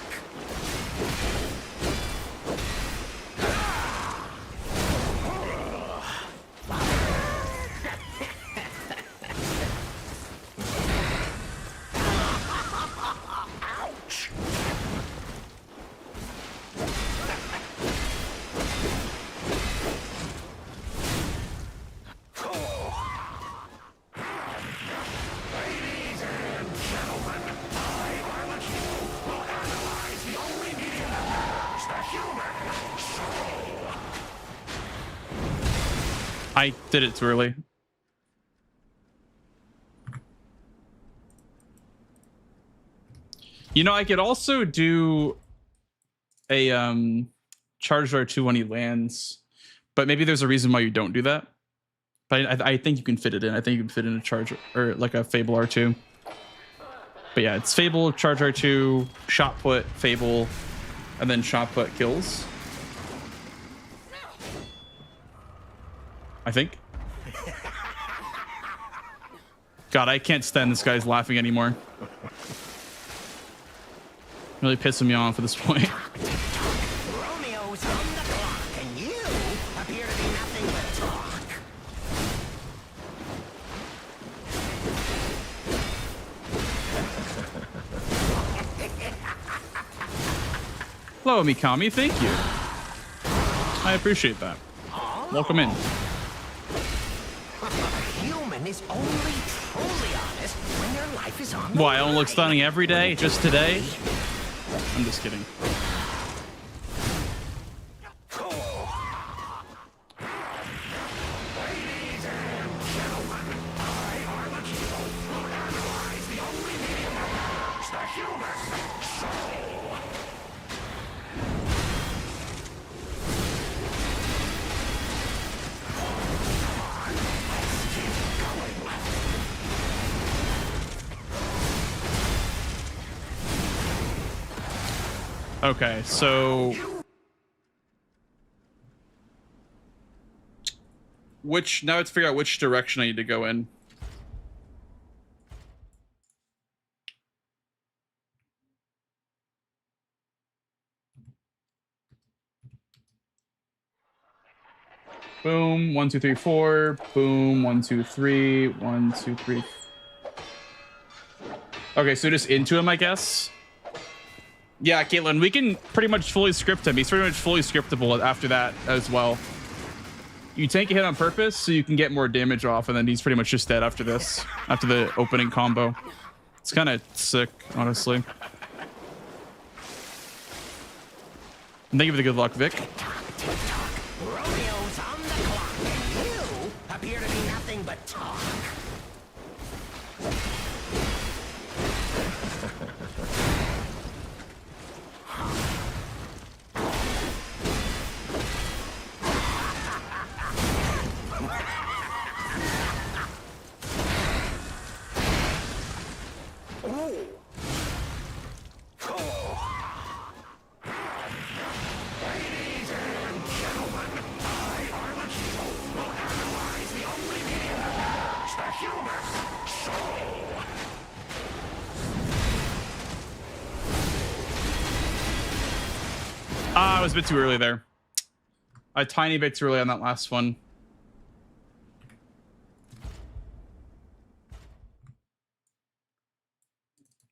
Ouch! Ladies and gentlemen, I, Lumacchio, will analyze the only medium that matters, the human soul. I did it too early. You know, I could also do a charge R2 when he lands, but maybe there's a reason why you don't do that. But I think you can fit it in. I think you can fit in a charge or like a Fable R2. But yeah, it's Fable, charge R2, shot put, Fable, and then shot put kills. I think. God, I can't stand this guy's laughing anymore. Really pissing me off at this point. Romeo's on the clock, and you appear to be nothing but talk. Hello, Mikami. Thank you. I appreciate that. Welcome in. A human is only truly honest when their life is on the Why, I don't look line. stunning every day? Just today? I'm just kidding. Ladies and gentlemen, I, Lumacchio, will analyze the only medium that matters, the human soul. Let's keep going. Okay, so now let's figure out which direction I need to go in. Boom. 1, 2, 3, 4. Boom. 1, 2, 3. 1, 2, 3. Okay, so just into him, I guess. Yeah, Caitlin, we can pretty much fully script him. He's pretty much fully scriptable after that as well. You take a hit on purpose so you can get more damage off, and then he's pretty much just dead after this, after the opening combo. It's kind of sick, honestly. And thank you for the good luck, Vic. Romeo's on the clock, and you appear to be nothing but talk. I was a bit too early there. A tiny bit too early on that last one.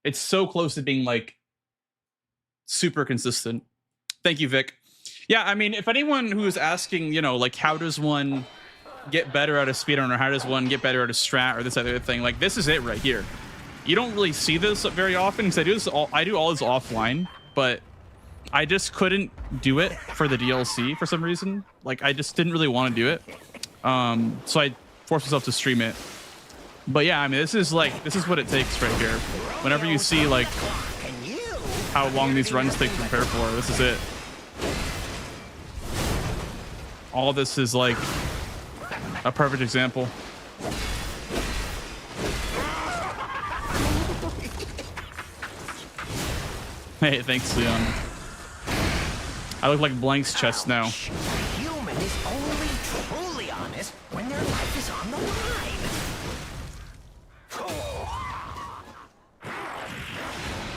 It's so close to being like super consistent. Thank you, Vic. Yeah, I mean, if anyone who's asking, you know, like how does one get better at a speedrun, or how does one get better at a strat, or this other thing, like this is it right here. You don't really see this very often because I do all this offline, but I just couldn't do it for the DLC for some reason. Like I just didn't really want to do it. So I forced myself to stream it. But yeah, I mean, this is what it takes right here. Whenever you see like how long these runs take to prepare for, this is it. All this is like a perfect example. Hey, thanks, Leon. I look like Blank's chest now. A human is only truly honest when their life is on the line.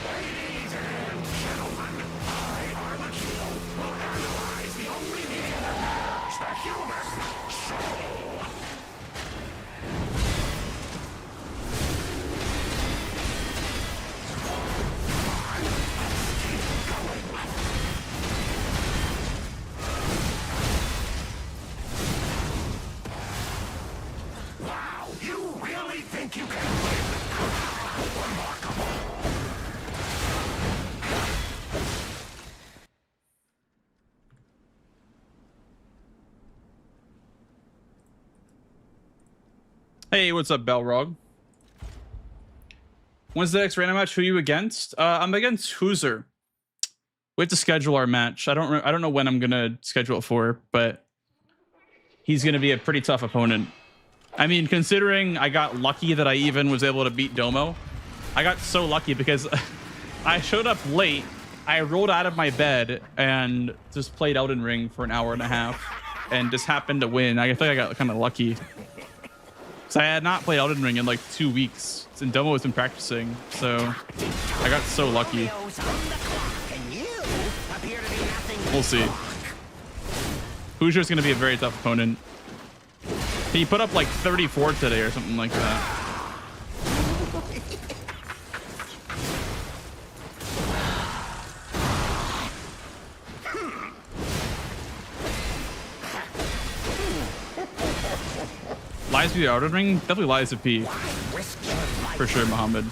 Ladies and gentlemen, I, Lumacchio, will analyze the only medium that matters, the human soul. Wow, you really think you can win? Remarkable. Hey, what's up, Balrog? When's the next random match? Who are you against? I'm against Hooser. We have to schedule our match. I don't know when I'm gonna schedule it for, but he's gonna be a pretty tough opponent. I mean, considering I got lucky that I even was able to beat Domo, I got so lucky because I showed up late. I rolled out of my bed and just played Elden Ring for an hour and a half, and just happened to win. I think I got kind of lucky. So I had not played Elden Ring in like 2 weeks, and Domo has been practicing, so I got so lucky. We'll see. Hoosier's gonna be a very tough opponent. He put up like 34 today or something like that. Lies to the Elden Ring? Definitely Lies of P. For sure, Muhammad.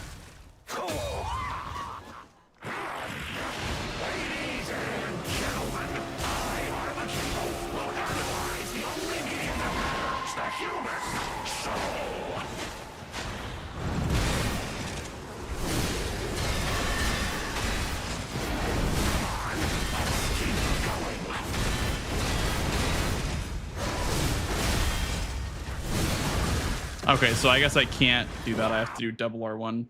Okay, so I guess I can't do that. I have to do double R1.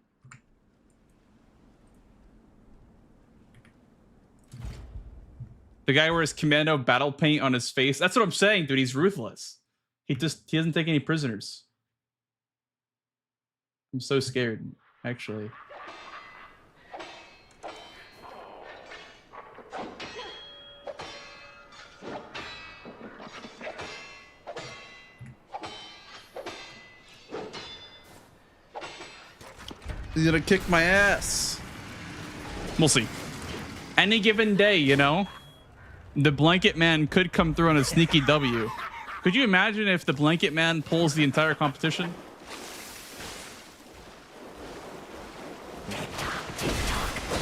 The guy wears commando battle paint on his face. That's what I'm saying, dude. He's ruthless. He doesn't take any prisoners. I'm so scared, actually. He's gonna kick my ass. We'll see. Any given day, you know, the Blanket Man could come through on a sneaky W. Could you imagine if the Blanket Man pulls the entire competition?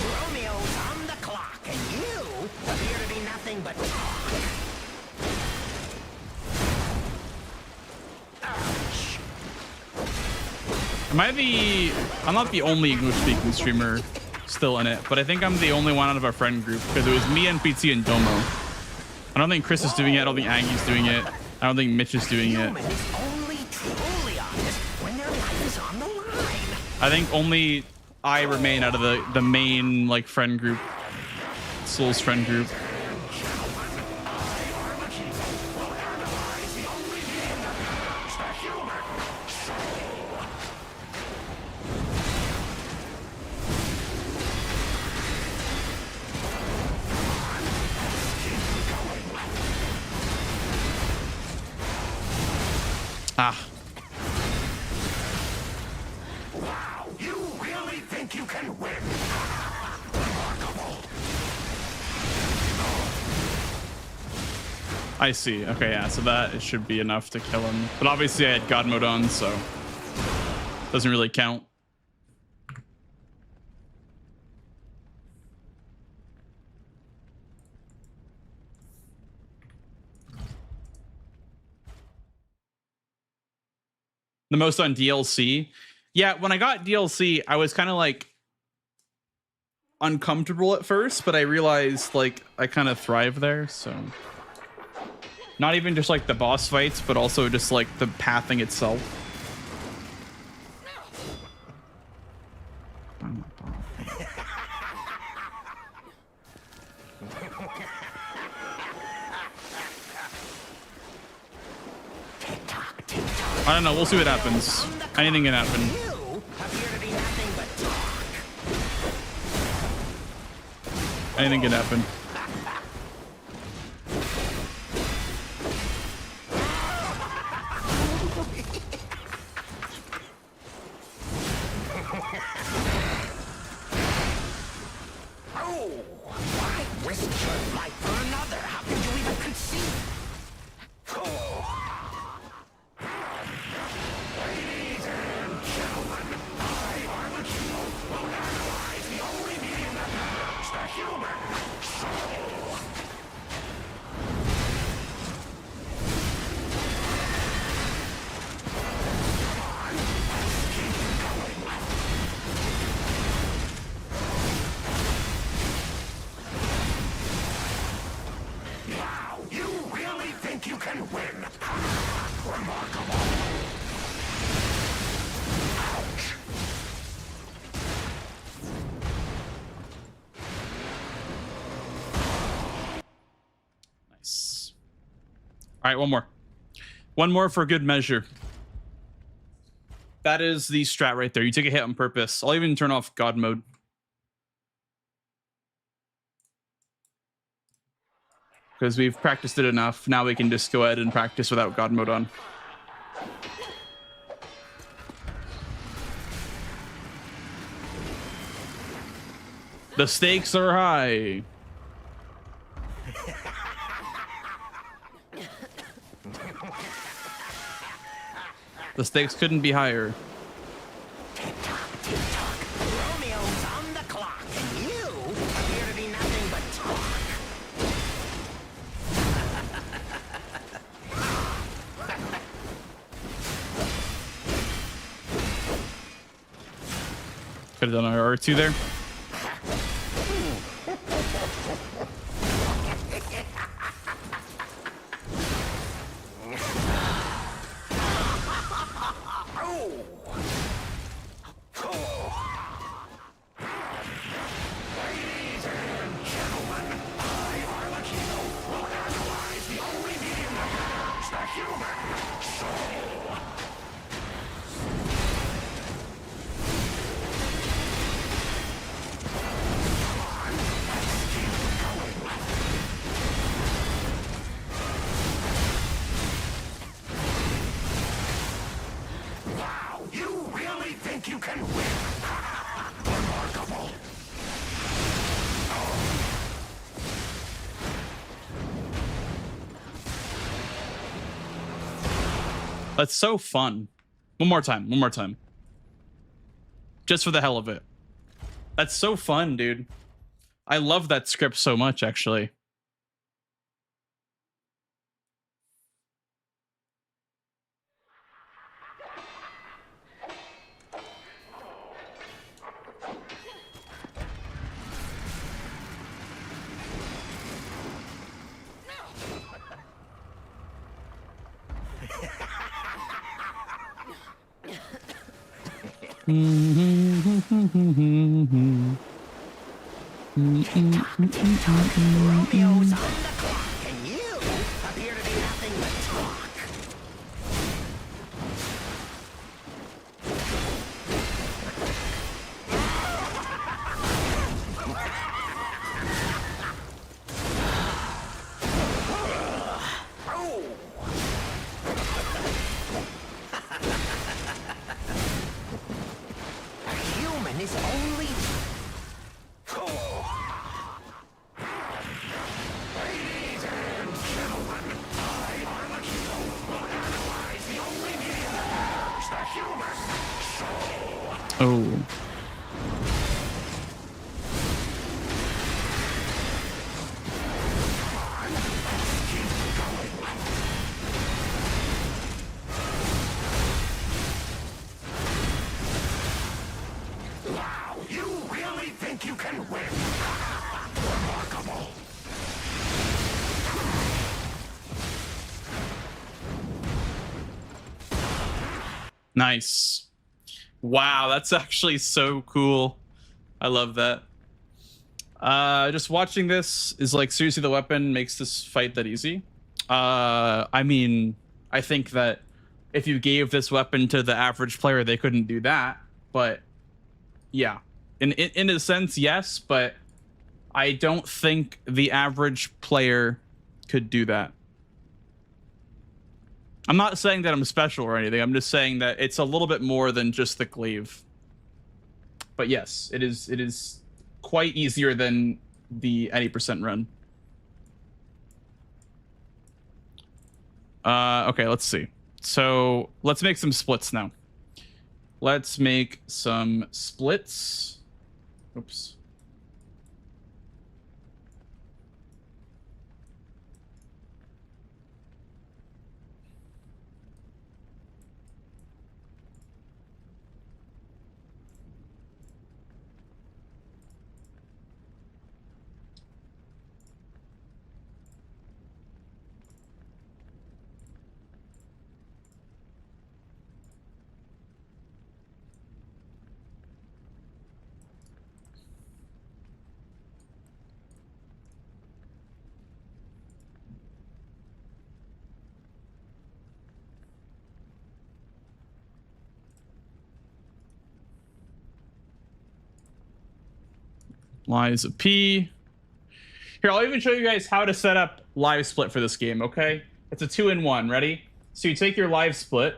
Romeo's on the clock, and you appear to be nothing but talk. Ouch. I'm not the only English-speaking streamer still in it, but I think I'm the only one out of our friend group because it was me, NPT, and Domo. I don't think Chris is doing it. I don't think Aggie's doing it. I don't think Mitch is doing it. Human is only truly honest when their life is on the line. I think only I remain out of the main like friend group, Soul's friend group. Ah. Wow, you really think you can win? Remarkable. I see. Okay, yeah, so that it should be enough to kill him. But obviously I had God mode on, so doesn't really count. The most on DLC. Yeah, when I got DLC, I was kind of like uncomfortable at first, but I realized like I kind of thrive there, so not even just like the boss fights, but also just like the pathing itself. I don't know, we'll see what happens. Anything can happen. You appear to be nothing but talk. Anything can happen. Oh, why risk your life for another? How could you even conceive? Oh. Ladies and gentlemen, I, Lumacchio, will analyze the only medium that matters, the human soul. Come on, let's keep going. Wow, you really think you can win? Remarkable. Ouch. Nice. All right, one more. One more for good measure. That is the strat right there. You take a hit on purpose. I'll even turn off God mode. Because we've practiced it enough. Now we can just go ahead and practice without God mode on. The stakes are high. The stakes couldn't be higher. Tick-tock, tick-tock. Romeo's on the clock, and you appear to be nothing but talk. Could have done our R2 there. Ladies and gentlemen, I, Lumacchio, will analyze the only medium that matters, the human soul. Come on, let's keep going. Wow, you really think you can win? That's so fun. One more time. One more time. Just for the hell of it. That's so fun, dude. I love that script so much, actually. Romeo's on the clock, and you appear to be nothing but talk. A human is only... Ladies and gentlemen, I, Lumacchio, will analyze the only medium that is the human soul. Oh. Wow, you really think you can win? Remarkable. Nice. Wow, that's actually so cool. I love that. Just watching this is like, seriously, the weapon makes this fight that easy. I mean, I think that if you gave this weapon to the average player, they couldn't do that. But yeah, in a sense, yes, but I don't think the average player could do that. I'm not saying that I'm special or anything. I'm just saying that it's a little bit more than just the glaive. But yes, it is quite easier than the any percent run. Okay, let's see. So let's make some splits now. Let's make some splits. Oops. Lies of P. Here, I'll even show you guys how to set up LiveSplit for this game, okay? It's a 2-in-1. Ready? So you take your LiveSplit,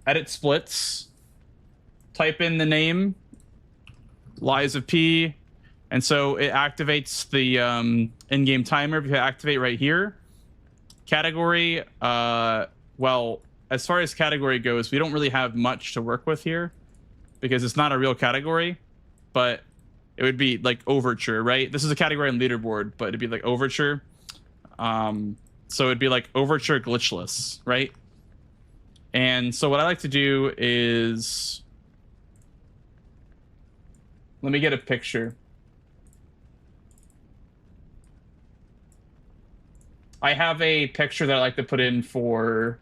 edit splits, type in the name, Lies of P, and so it activates the in-game timer. If you activate right here, category, well, as far as category goes, we don't really have much to work with here because it's not a real category, but it would be like Overture, right? This is a category on leaderboard, but it'd be like Overture. So it'd be like Overture Glitchless, right? And so what I like to do is, let me get a picture. I have a picture that I like to put in for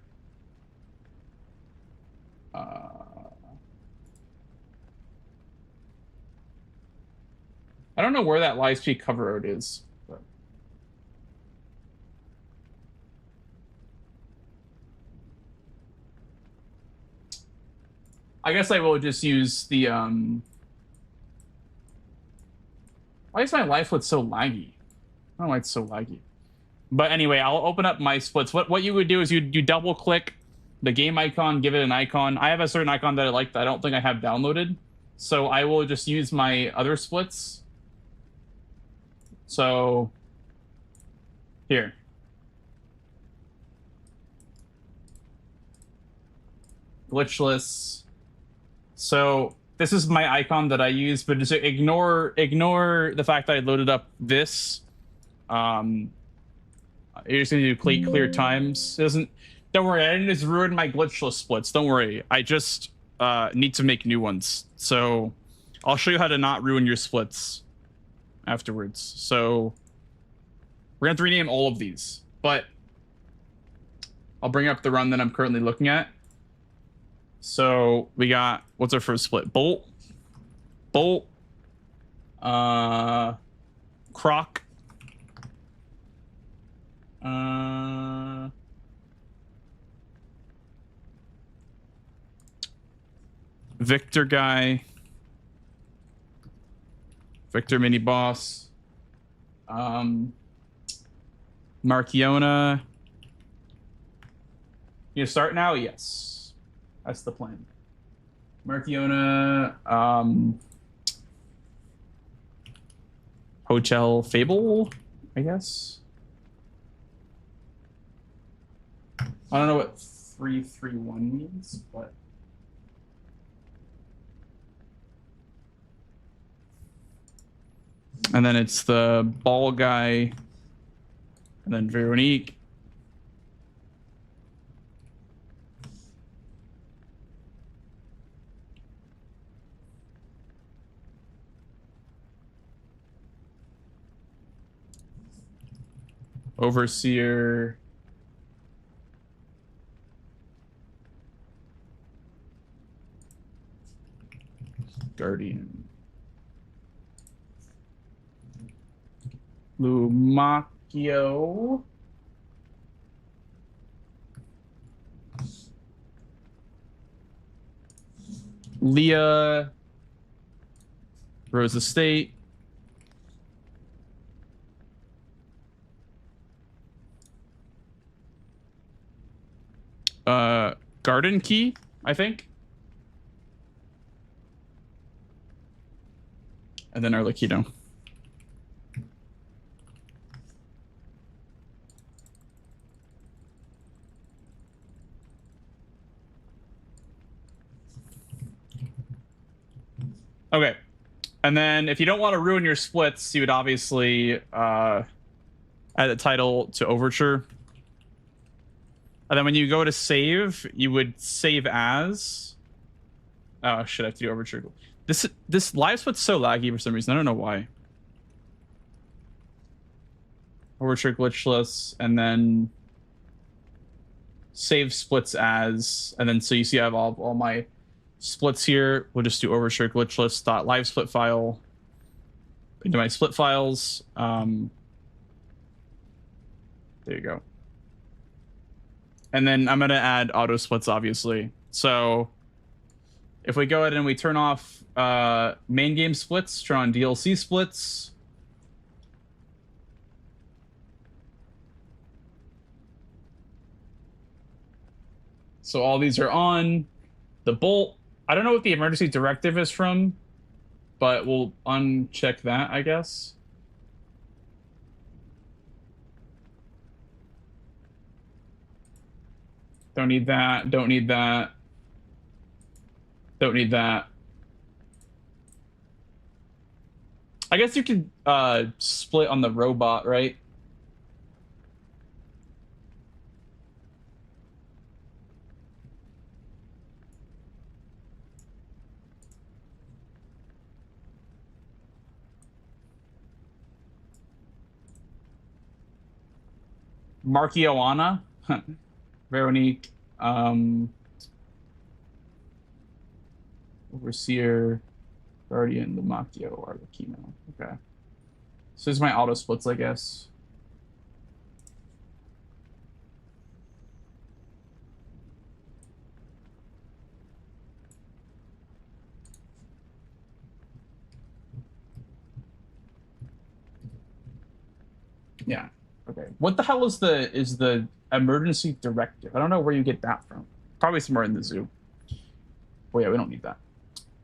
I don't know where that LiveSplit cover art is. But I guess I will just use the why is my LiveSplit so laggy? I don't know why it's so laggy. But anyway, I'll open up my splits. What you would do is you double click the game icon, give it an icon. I have a certain icon that I like that I don't think I have downloaded. So I will just use my other splits. So here. Glitchless. So this is my icon that I use, but just ignore the fact that I loaded up this. You're just gonna do clear times. Don't worry, I didn't just ruin my glitchless splits. Don't worry. I just need to make new ones. So I'll show you how to not ruin your splits afterwards. So we're gonna have to rename all of these, but I'll bring up the run that I'm currently looking at. So we got, what's our first split? Bolt, Croc, Victor guy, Victor mini boss, Marchiona. You start now? Yes. That's the plan. Marchiona, Hotel Fable, I guess. I don't know what 331 means, but and then it's the ball guy, and then Veronique. Overseer. Guardian. Lumacchio. Leah. Rose Estate. Garden Key, I think. And then Arlecchino. Okay. And then if you don't want to ruin your splits, you would obviously add the title to Overture. And then when you go to save, you would save as. Oh shit! I have to do Overture. This LiveSplit's so laggy for some reason. I don't know why. Overture glitchless, and then save splits as, and then so you see I have all my splits here. We'll just do Overture glitchless.livesplit file into my split files. There you go. And then I'm going to add auto splits, obviously. So if we go ahead and we turn off main game splits, turn on DLC splits. So all these are on. The bolt, I don't know what the emergency directive is from, but we'll uncheck that, I guess. Don't need that. Don't need that. Don't need that. I guess you can split on the robot, right? Marchioana. Veronique, Overseer, Guardian, Lumacchio, Arlecchino. Okay. So this is my auto splits, I guess. Yeah. Okay. What the hell is the emergency directive? I don't know where you get that from. Probably somewhere in the zoo. Oh yeah, we don't need that.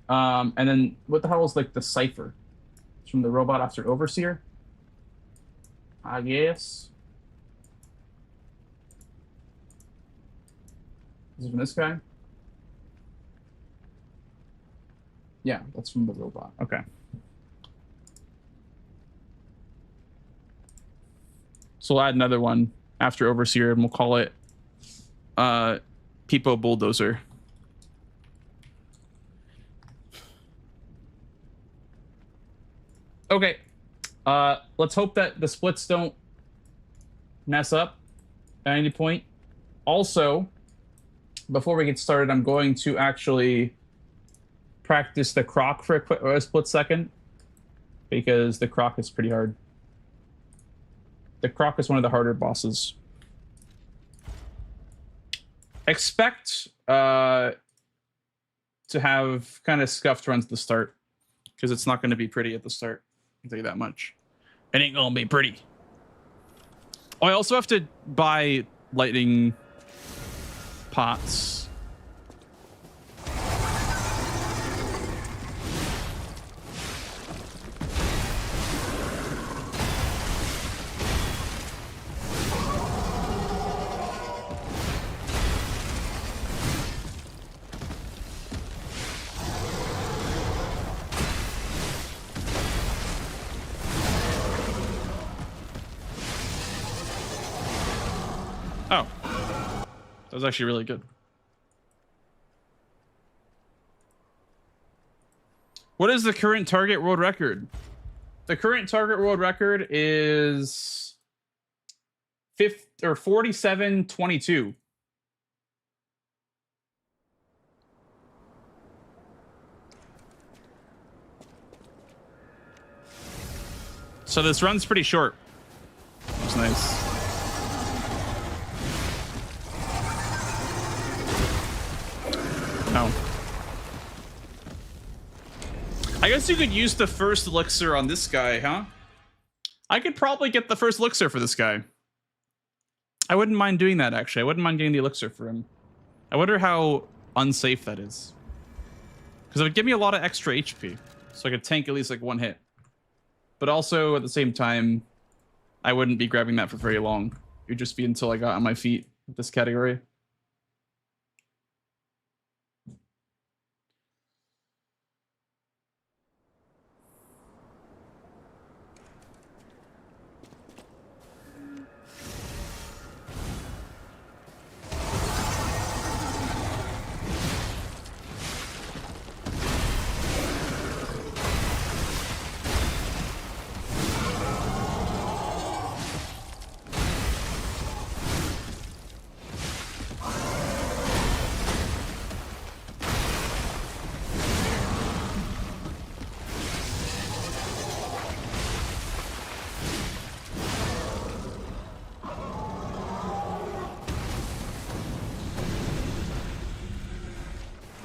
And then what the hell is like the cipher? It's from the robot after Overseer, I guess. Is it from this guy? Yeah, that's from the robot. Okay. So we'll add another one after Overseer, and we'll call it Peepo Bulldozer. Okay. Let's hope that the splits don't mess up at any point. Also, before we get started, I'm going to actually practice the croc for a split second, because the croc is pretty hard. The croc is one of the harder bosses. Expect to have kind of scuffed runs at the start, because it's not going to be pretty at the start. I'll tell you that much. It ain't gonna be pretty. Oh, I also have to buy lightning pots. Oh, that was actually really good. What is the current target world record? The current target world record is 47:22. So this run's pretty short. That's nice. Oh. I guess you could use the first elixir on this guy, huh? I could probably get the first elixir for this guy. I wouldn't mind doing that, actually. I wouldn't mind getting the elixir for him. I wonder how unsafe that is. Because it would give me a lot of extra HP. So I could tank at least like one hit. But also, at the same time, I wouldn't be grabbing that for very long. It would just be until I got on my feet with this category.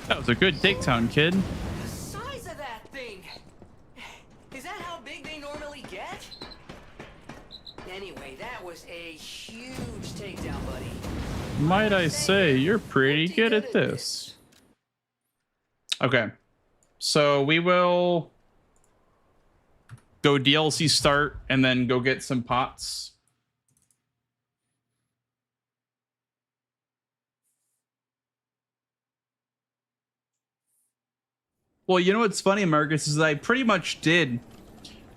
That was a good takedown, kid. The size of that thing! Is that how big they normally get? Anyway, that was a huge takedown, buddy. Might I say, you're pretty good at this. Okay. So we will go DLC start and then go get some pots. Well, you know what's funny, Marcus, is I pretty much did.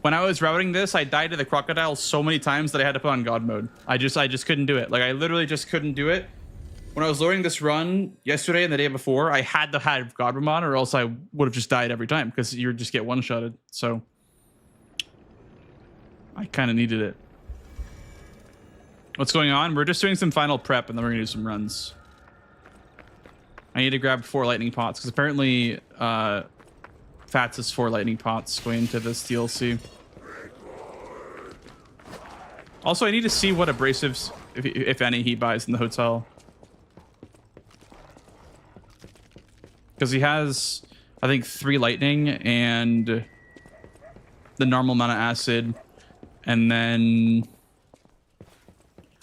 When I was routing this, I died to the crocodile so many times that I had to put on God mode. I just couldn't do it. Like, I literally just couldn't do it. When I was loading this run yesterday and the day before, I had to have God mode on, or else I would have just died every time, because you just get one-shotted. So I kind of needed it. What's going on? We're just doing some final prep, and then we're gonna do some runs. I need to grab 4 lightning pots, because apparently Fats is 4 lightning pots going into this DLC. Also, I need to see what abrasives, if any, he buys in the hotel. Because he has, I think, 3 lightning and the normal amount of acid. And then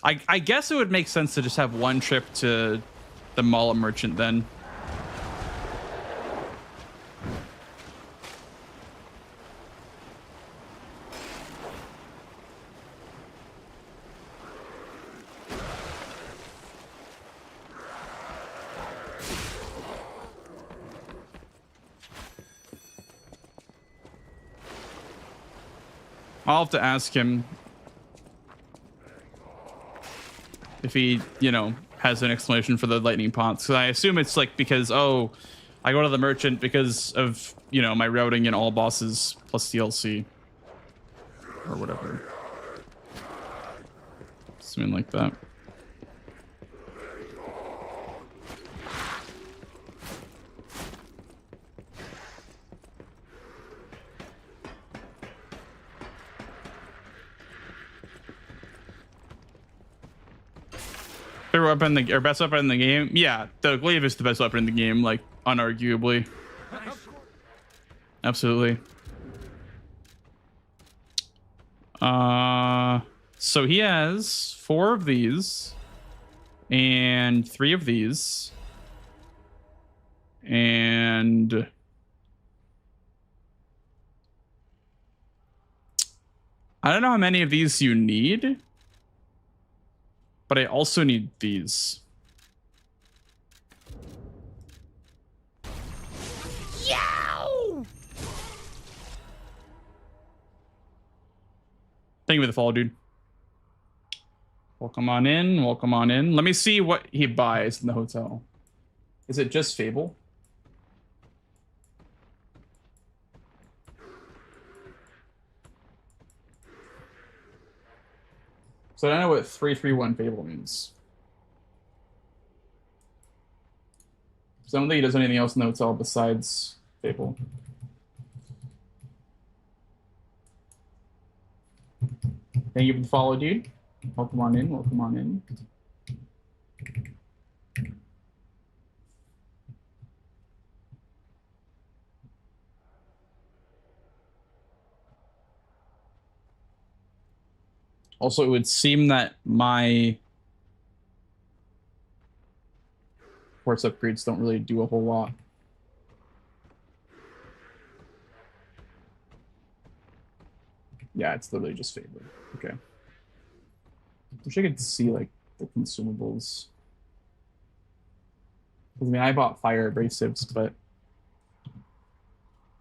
I guess it would make sense to just have 1 trip to the Mala Merchant then. I'll have to ask him if he, you know, has an explanation for the lightning pots. So I assume it's like because, oh, I go to the merchant because of, you know, my routing in all bosses plus DLC or whatever. Something like that. Favorite weapon in the, or best weapon in the game? Yeah, the glaive is the best weapon in the game, like unarguably. Absolutely. So he has 4 of these and 3 of these and I don't know how many of these you need, but I also need these. Yow! Thank you for the follow, dude. Welcome on in. Welcome on in. Let me see what he buys in the hotel. Is it just Fable? So I don't know what 331 Fable means. So I don't think he does anything else in the hotel besides Fable. Thank you for the follow, dude. Welcome on in. Welcome on in. Also, it would seem that my force upgrades don't really do a whole lot. Yeah, it's literally just Fable. Okay. Wish I could see like the consumables. I mean, I bought fire abrasives, but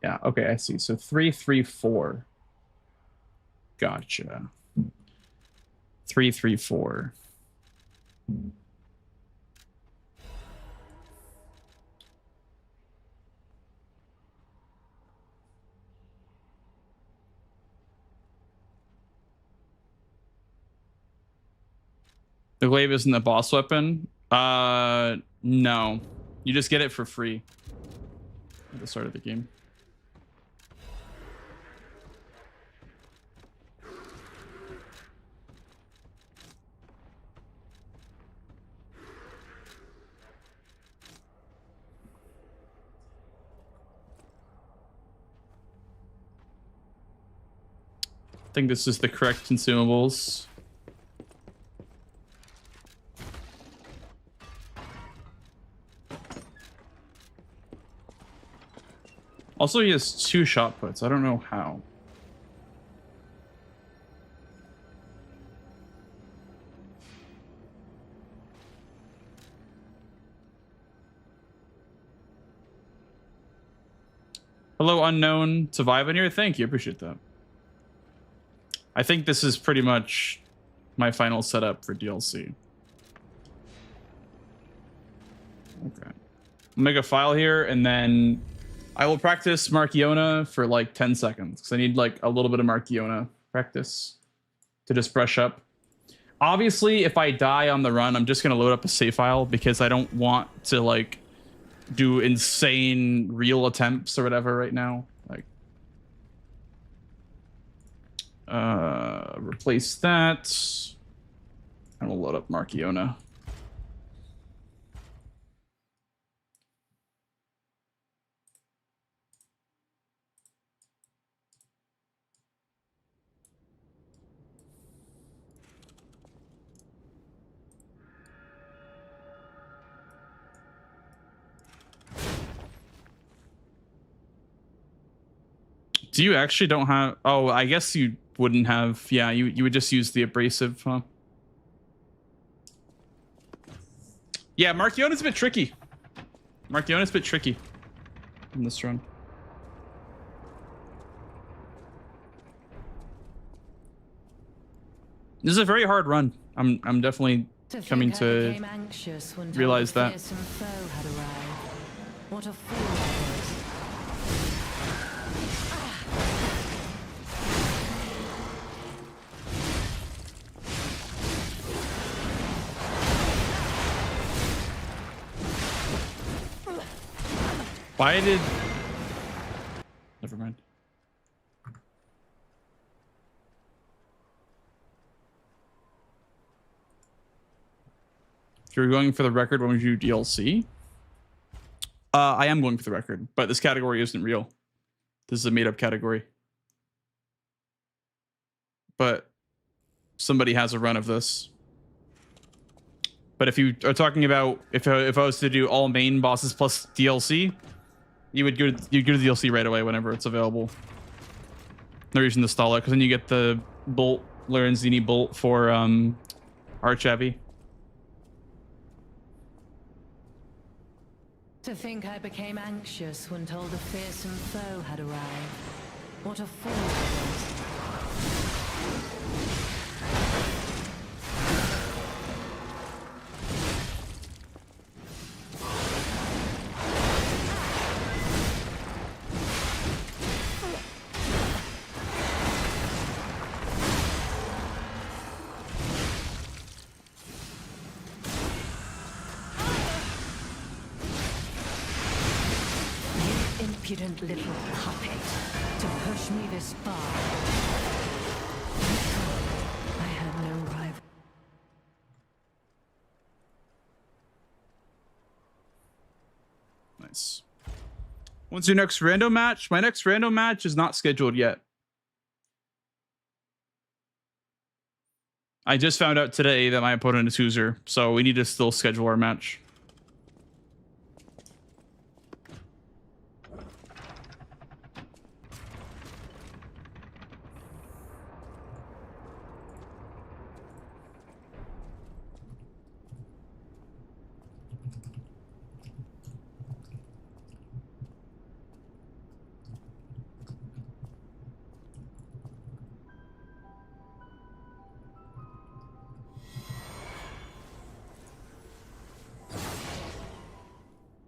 yeah, okay, I see. So 334. Gotcha. 334. The glaive isn't the boss weapon? No. You just get it for free at the start of the game. I think this is the correct consumables. Also, he has 2 shot puts. I don't know how. Hello, unknown to Viveneer. Thank you. Appreciate that. I think this is pretty much my final setup for DLC. Okay. I'll make a file here, and then I will practice Marchiona for like 10 seconds, because I need like a little bit of Marchiona practice to just brush up. Obviously, if I die on the run, I'm just going to load up a save file, because I don't want to like do insane real attempts or whatever right now. Like, replace that, and we'll load up Marchiona. Do you actually don't have... Oh, I guess you wouldn't have... Yeah, you would just use the abrasive, huh? Yeah, Marchiona's a bit tricky. Marchiona's a bit tricky in this run. This is a very hard run. I'm definitely coming to realize that. What a fool I was. Why did... Never mind. If you're going for the record, when would you do DLC? I am going for the record, but this category isn't real. This is a made-up category. But somebody has a run of this. But if you are talking about if I was to do all main bosses plus DLC, you'd go to DLC right away whenever it's available. No reason to stall it, because then you get the bolt, Lorenzini bolt for Arch Abbey. To think I became anxious when told a fearsome foe had arrived. What a fool I was. Impudent little puppet to push me this far. I had no rival. Nice. When's your next random match? My next random match is not scheduled yet. I just found out today that my opponent is Hoosier, so we need to still schedule our match.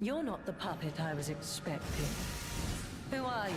You're not the puppet I was expecting. Who are you?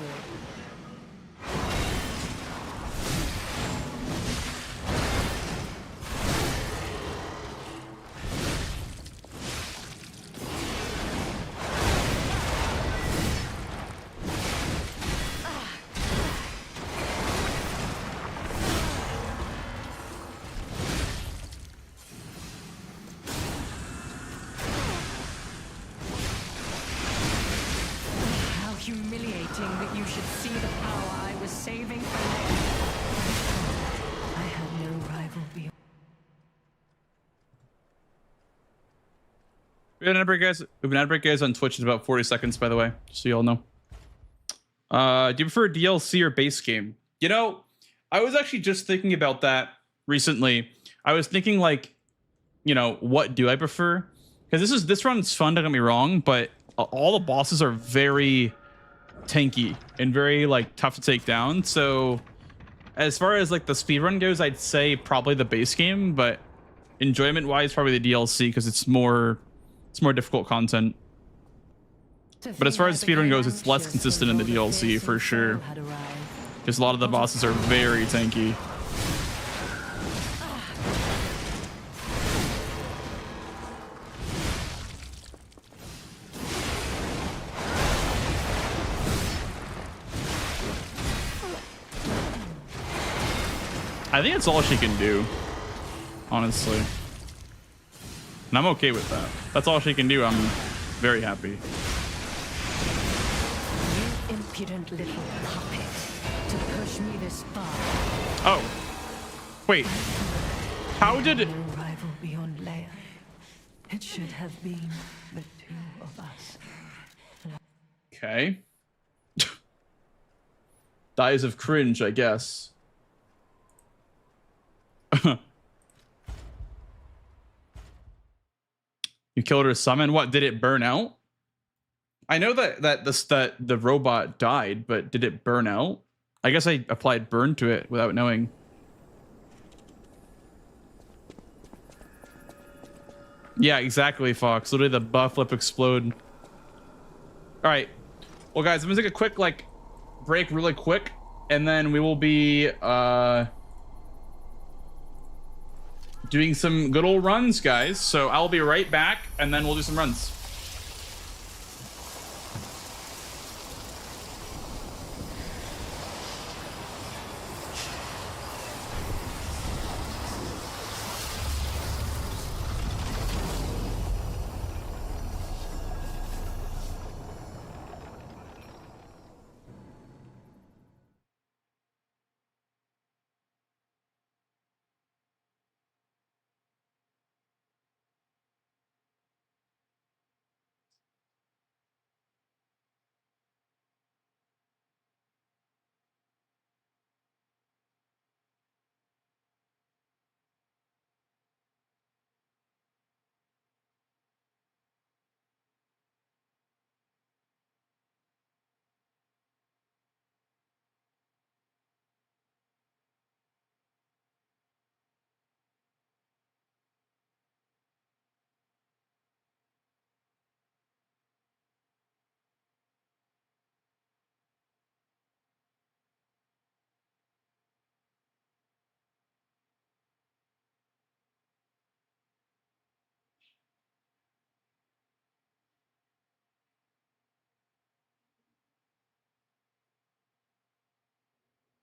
Humiliating that you should see the power I was saving for later. I had no rival beyond. We've been ad break guys on Twitch in about 40 seconds, by the way, just so you all know. Do you prefer DLC or base game? You know, I was actually just thinking about that recently. I was thinking, like, you know, what do I prefer? Because this run's fun, don't get me wrong, but all the bosses are very tanky and very like tough to take down. So as far as like the speedrun goes, I'd say probably the base game, but enjoyment wise probably the DLC because it's more difficult content. But as far as speedrun goes, it's less consistent in the DLC for sure, because a lot of the bosses are very tanky. I think it's all she can do, honestly. And I'm okay with that. That's all she can do. I'm very happy. You impudent little puppet to push me this far. Oh. Wait. How did it... No rival beyond Leia. It should have been the two of us. Okay. Dies of cringe, I guess. You killed her summon. What, did it burn out? I know that the robot died, but did it burn out? I guess I applied burn to it without knowing. Yeah, exactly, Fox. Literally the buff flip explode. All right. Well, guys, I'm gonna take a quick break really quick, and then we will be doing some good old runs, guys. So I'll be right back, and then we'll do some runs.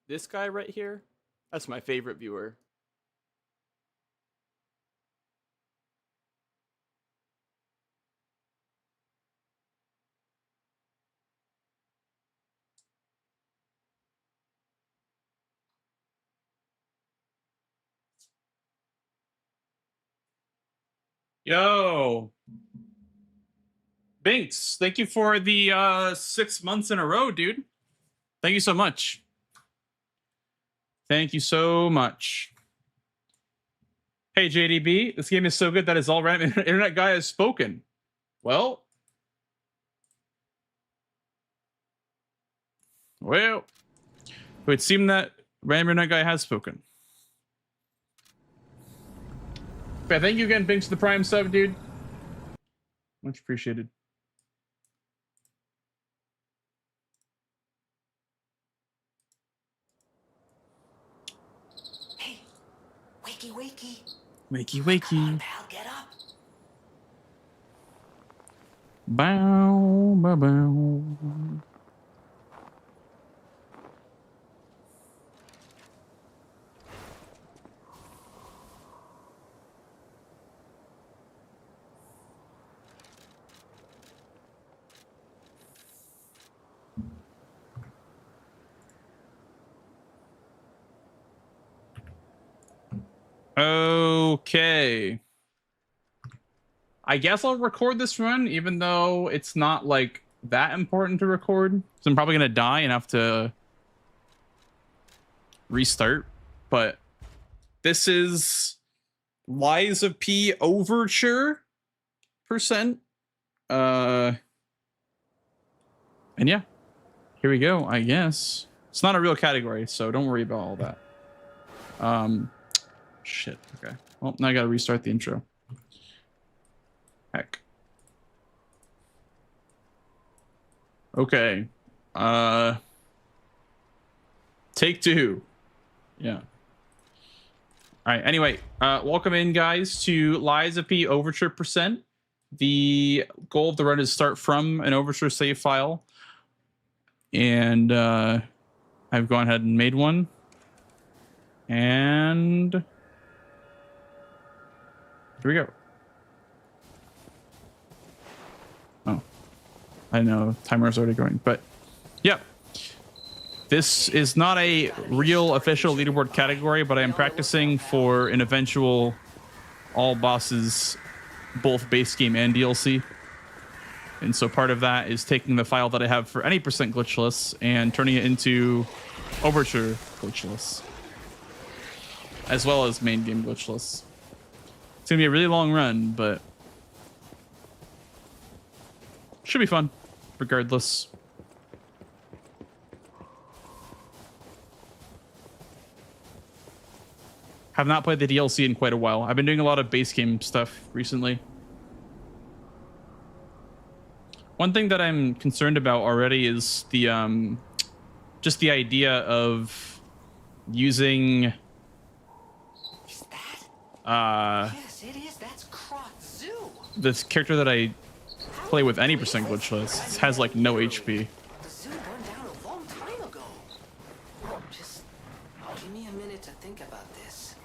This guy right here, that's my favorite viewer. Yo, Binks, thank you for the 6 months in a row, dude. Thank you so much. Thank you so much. Hey, JDB, this game is so good that his all random internet guy has spoken. Well, it would seem that random internet guy has spoken. But thank you again, Binks, for the Prime sub, dude. Much appreciated. Hey, wakey, wakey. Wakey, wakey. Come on, pal, get up. Bow, bow, bow. Okay. I guess I'll record this run, even though it's not like that important to record. So I'm probably gonna die and have to restart. But this is Lies of P Overture %. And yeah, here we go. I guess it's not a real category, so don't worry about all that. Shit. Okay. Well, now I gotta restart the intro. Heck. Okay. Take two. Yeah. All right. Anyway, welcome in, guys, to Lies of P Overture %. The goal of the run is start from an Overture save file, and I've gone ahead and made one, and here we go. Oh, I know timer's already going, but yeah. This is not a real official leaderboard category, but I am practicing for an eventual all bosses, both base game and DLC. And so part of that is taking the file that I have for any % glitchless and turning it into Overture glitchless, as well as main game glitchless. It's gonna be a really long run, but should be fun regardless. Have not played the DLC in quite a while. I've been doing a lot of base game stuff recently. One thing that I'm concerned about already is the just the idea of using Is that? Yes, it is. That's Krot Zoo. this character that I play with any percent glitchless. It has like no HP. The zoo burned down a long time ago. Just give me a minute to think about this.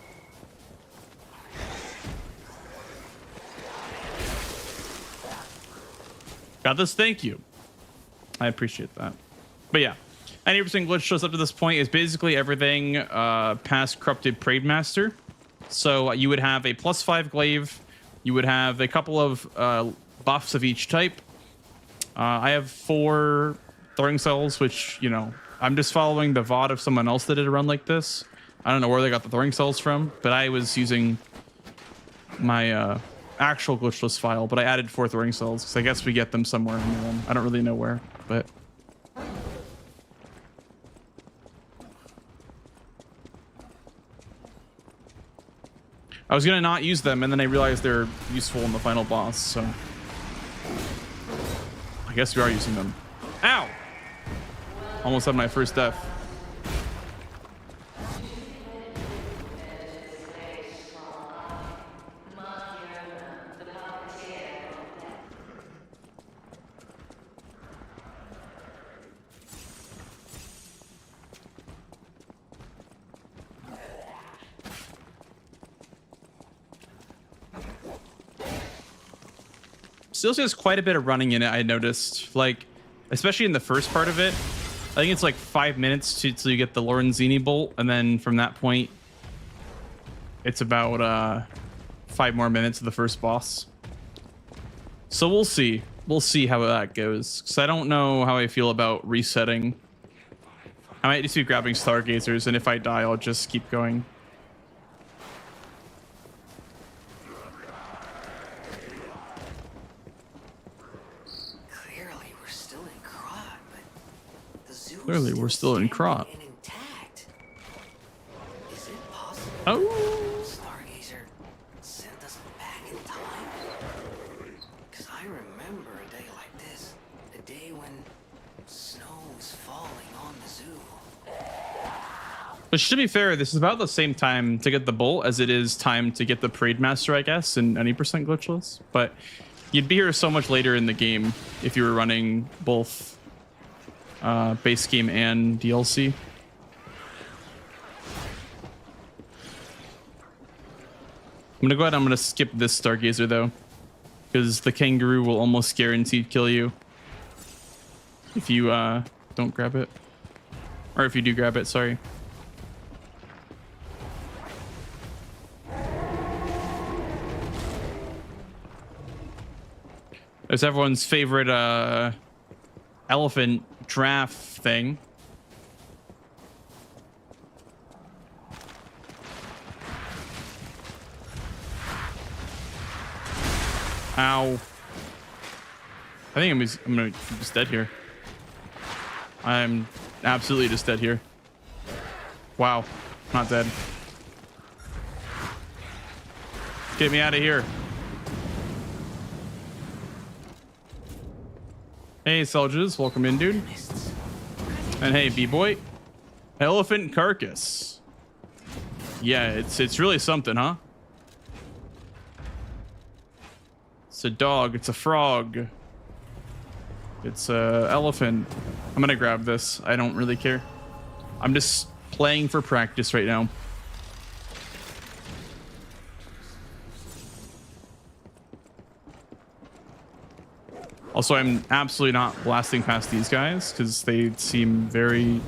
Got this, thank you. I appreciate that. But yeah, any percent glitchless up to this point is basically everything past corrupted Parade Master. So you would have a +5 glaive. You would have a couple of buffs of each type. I have 4 throwing cells, which, you know, I'm just following the VOD of someone else that did a run like this. I don't know where they got the throwing cells from, but I was using my actual glitchless file, but I added 4 throwing cells because I guess we get them somewhere in the run. I don't really know where, but... I was gonna not use them, and then I realized they're useful in the final boss, so I guess we are using them. Ow! Almost had my first death. Still has quite a bit of running in it, I noticed. Like, especially in the first part of it. I think it's like 5 minutes till you get the Lorenzini bolt, and then from that point, it's about 5 more minutes of the first boss. So we'll see. We'll see how that goes. Because I don't know how I feel about resetting. I might just be grabbing Stargazers, and if I die, I'll just keep going. Clearly, we're still in Krot. Is it possible? Oh! Stargazer sent us back in time? Because I remember a day like this. A day when snow was falling on the zoo. But to be fair, this is about the same time to get the bolt as it is time to get the Parade Master, I guess, in any percent glitchless. But you'd be here so much later in the game if you were running both base game and DLC. I'm gonna go ahead. I'm gonna skip this Stargazer though, because the kangaroo will almost guaranteed kill you if you don't grab it, or if you do grab it. Sorry. There's everyone's favorite elephant giraffe thing. Ow. I think I'm gonna just dead here. I'm absolutely just dead here. Wow, not dead. Get me out of here. Hey, soldiers, welcome in, dude. And hey, B-boy. Elephant carcass. Yeah, it's really something, huh? It's a dog, it's a frog. It's a elephant. I'm gonna grab this. I don't really care. I'm just playing for practice right now. Also, I'm absolutely not blasting past these guys because they seem very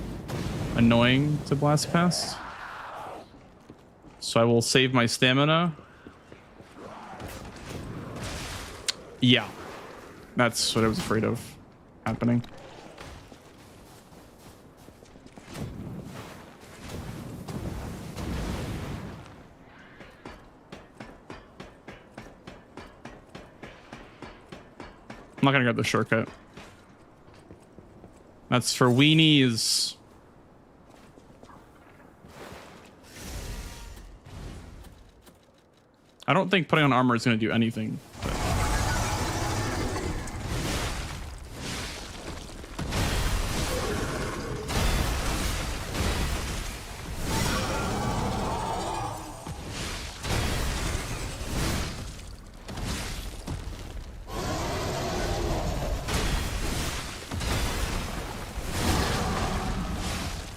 annoying to blast past. So I will save my stamina. Yeah, that's what I was afraid of happening. I'm not gonna grab the shortcut. That's for weenies. I don't think putting on armor is gonna do anything. But...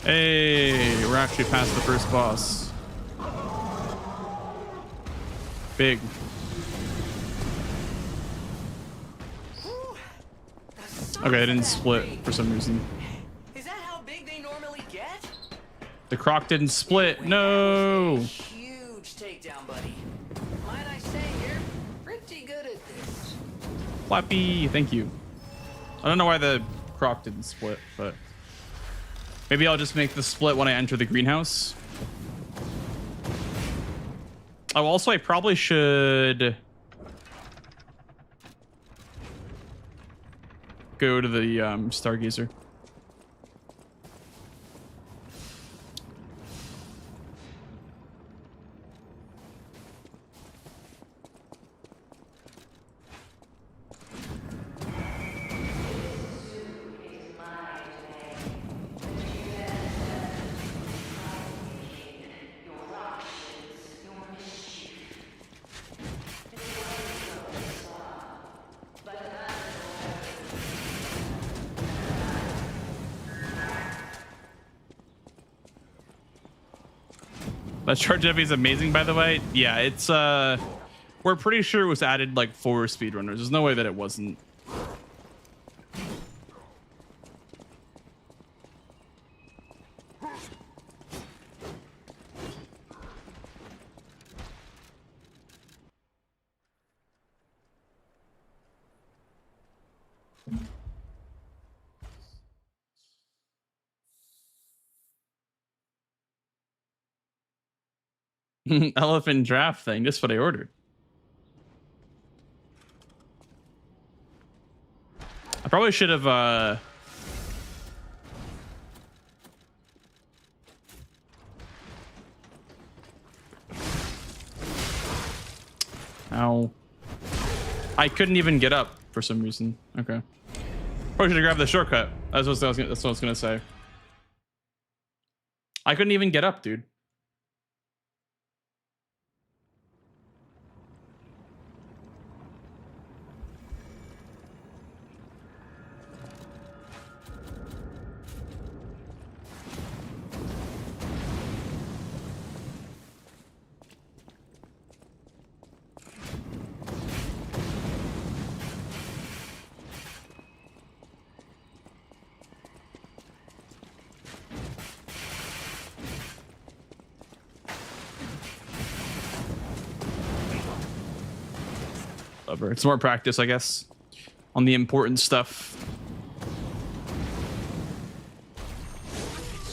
Hey, we're actually past the first boss. Big. Okay, I didn't split for some reason. Is that how big they normally get? The croc didn't split. No. Huge takedown, buddy. Might I say you're pretty good at this. Flappy, thank you. I don't know why the croc didn't split, but maybe I'll just make the split when I enter the greenhouse. Oh, also, I probably should go to the Stargazer. That charge heavy is amazing, by the way. Yeah, it's we're pretty sure it was added like for speedrunners. There's no way that it wasn't. Elephant draft thing. That's what I ordered. I probably should have ow. I couldn't even get up for some reason. Okay. Probably should have grabbed the shortcut. That's what I was gonna say. I couldn't even get up, dude. It's more practice, I guess, on the important stuff.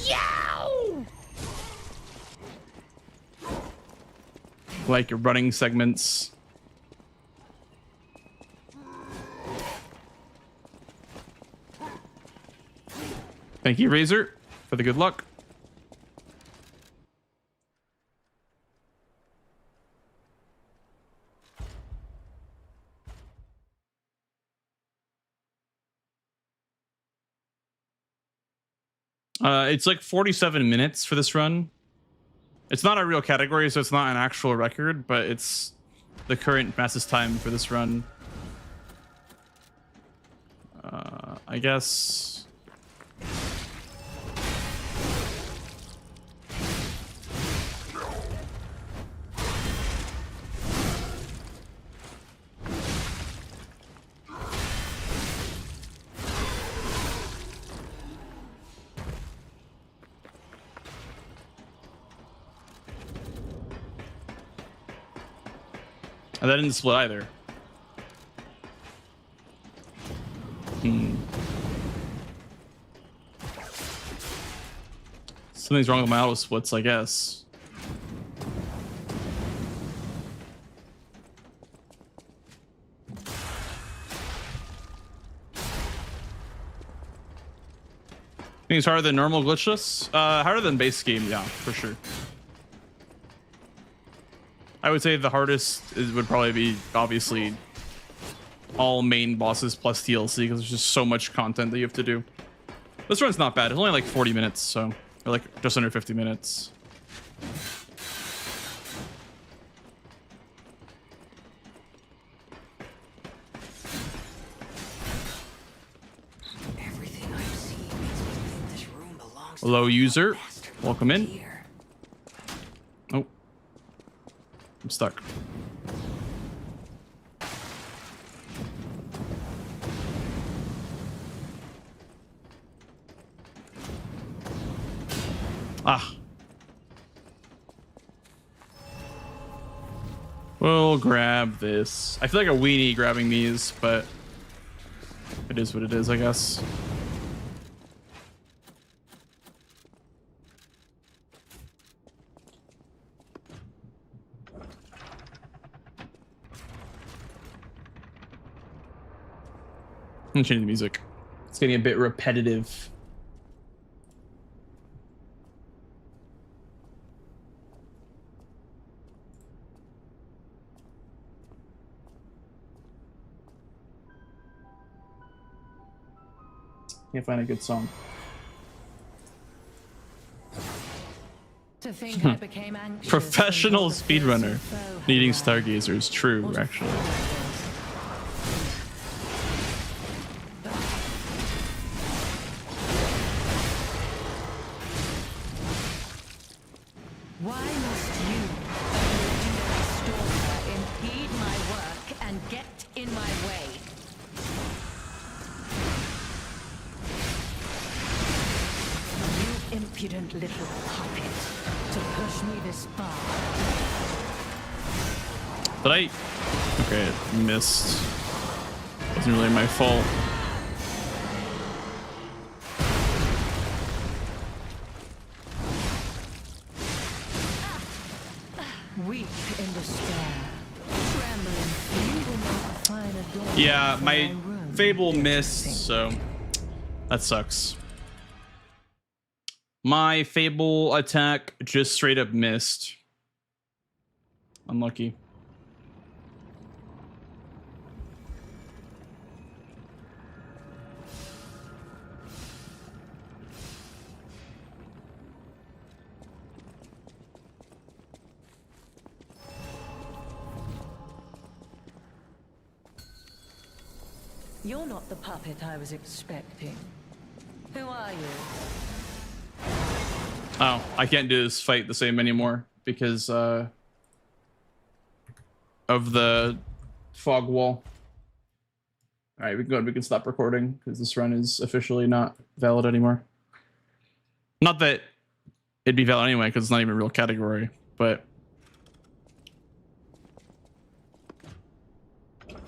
Yow! Like your running segments. Thank you, Razor, for the good luck. It's like 47 minutes for this run. It's not a real category, so it's not an actual record, but it's the current fastest time for this run. I guess. And that didn't split either. Something's wrong with my auto splits, I guess. I think it's harder than normal glitchless. Harder than base game, yeah, for sure. I would say the hardest would probably be obviously all main bosses plus DLC because there's just so much content that you have to do. This run's not bad. It's only like 40 minutes, so or like just under 50 minutes. Everything I've seen means within this room belongs Hello, user. Welcome in. Oh, I'm stuck. Ah. We'll grab this. I feel like a weenie grabbing these, but it is what it is, I guess. I'm changing the music. It's getting a bit repetitive. Can't find a good song. To think I became anxious. Professional speedrunner needing stargazers. True, actually. Why must you, a stalker, impede my work and get in my way? You impudent little puppet, to push me this far. But okay, it missed. Wasn't really my fault. Weak in despair, trembling, you will not find a door. Yeah, for my room. Fable missed, so that sucks. My Fable attack just straight up missed. Unlucky. You're not the puppet I was expecting. Who are you? Oh, I can't do this fight the same anymore because of the fog wall. All right, we can go ahead. We can stop recording because this run is officially not valid anymore. Not that it'd be valid anyway because it's not even a real category, but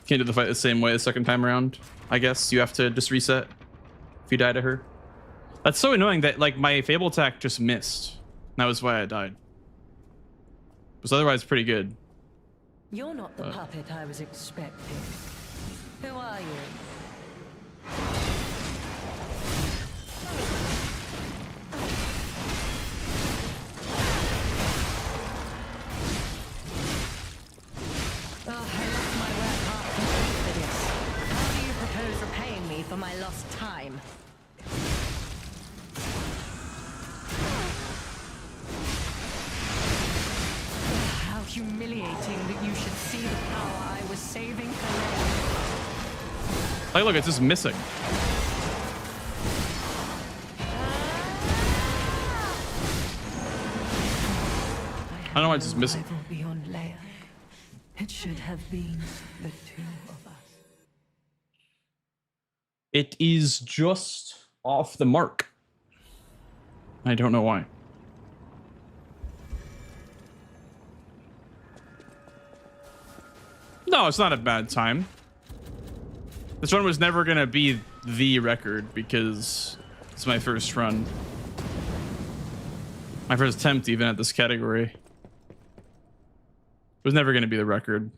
can't do the fight the same way the second time around. I guess you have to just reset if you die to her. That's so annoying that like my Fable attack just missed. That was why I died. It was otherwise pretty good. You're not the puppet I was expecting. Who are you? Oh, I lost my work heart completely for this. How do you propose repaying me for my lost time? How humiliating that you should see the power I was saving for later. Like, look, it's just missing. I don't know why it's just missing. Rival beyond Leia. It should have been the two of us. It is just off the mark. I don't know why. No, it's not a bad time. This run was never going to be the record because it's my first run. My first attempt even at this category. It was never going to be the record.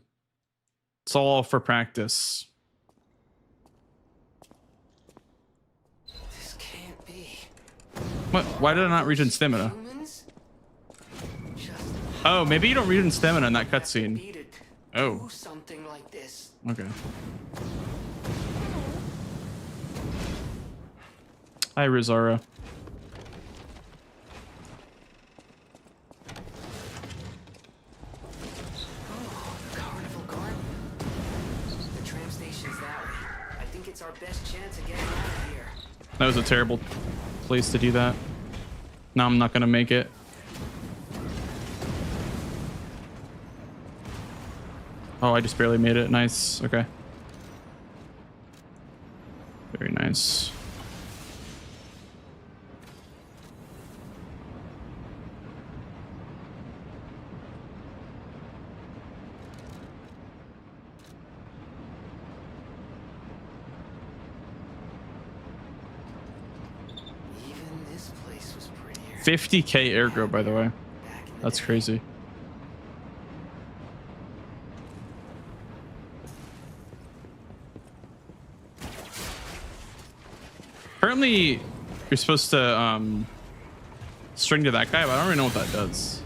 It's all for practice. This can't be. What? Why did I not regen stamina? Humans? Just Oh, maybe you don't regen stamina in that cutscene. needed Oh, do something like this. okay. Hi, Rizara. Carnival Garden. The tram station's that way. I think it's our best chance of getting out of here. That was a terrible place to do that. No, I'm not gonna make it. Oh, I just barely made it. Nice. Okay. Very nice. Even this place was prettier. 50k airgro, by the way. Back in the That's day. crazy. Apparently, you're supposed to string to that guy, but I don't really know what that does.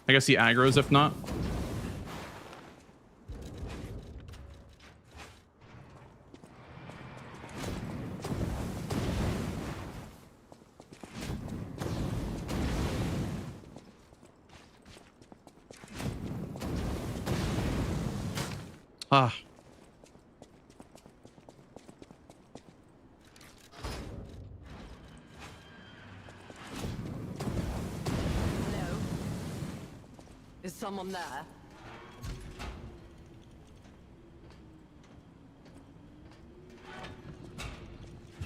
I guess he aggroes if not. Ah. Hello? Is someone there?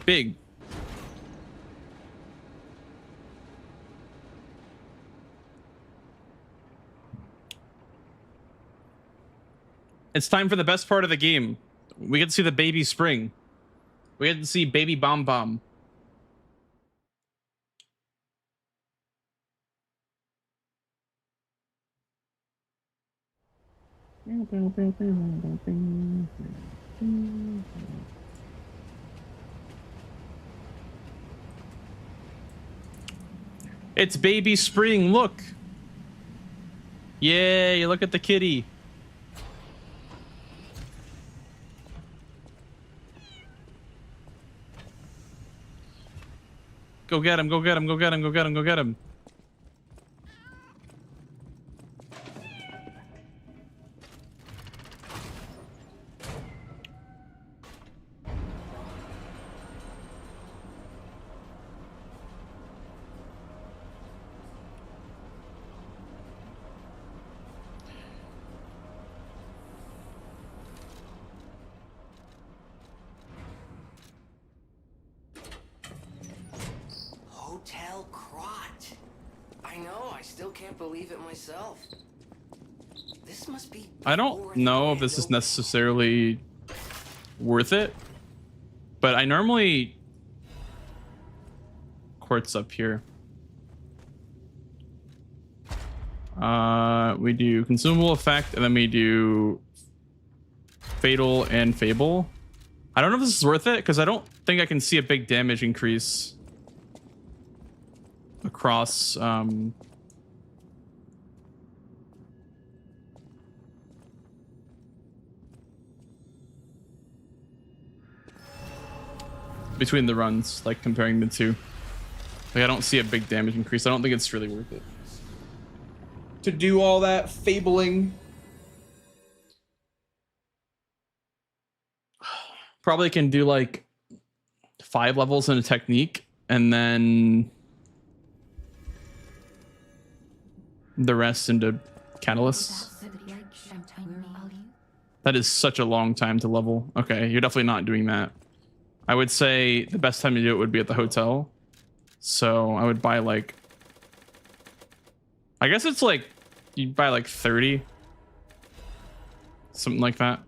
Big. It's time for the best part of the game. We get to see the baby spring. We get to see baby bomb bomb. It's baby spring. Look. Yay, look at the kitty. Go get him, go get him, go get him, go get him, go get him. Hotel Crot. I know, I still can't believe it myself. This must be. I don't know if this is necessarily worth it, but I normally quartz up here. We do consumable effect, and then we do fatal and fable. I don't know if this is worth it because I don't think I can see a big damage increase across between the runs, like comparing the two. Like I don't see a big damage increase. I don't think it's really worth it to do all that fabling. Probably can do like 5 levels in a technique and then the rest into catalysts. That is such a long time to level. Okay, you're definitely not doing that. I would say the best time to do it would be at the hotel. So I would buy like, I guess it's like, you'd buy like 30. Something like that.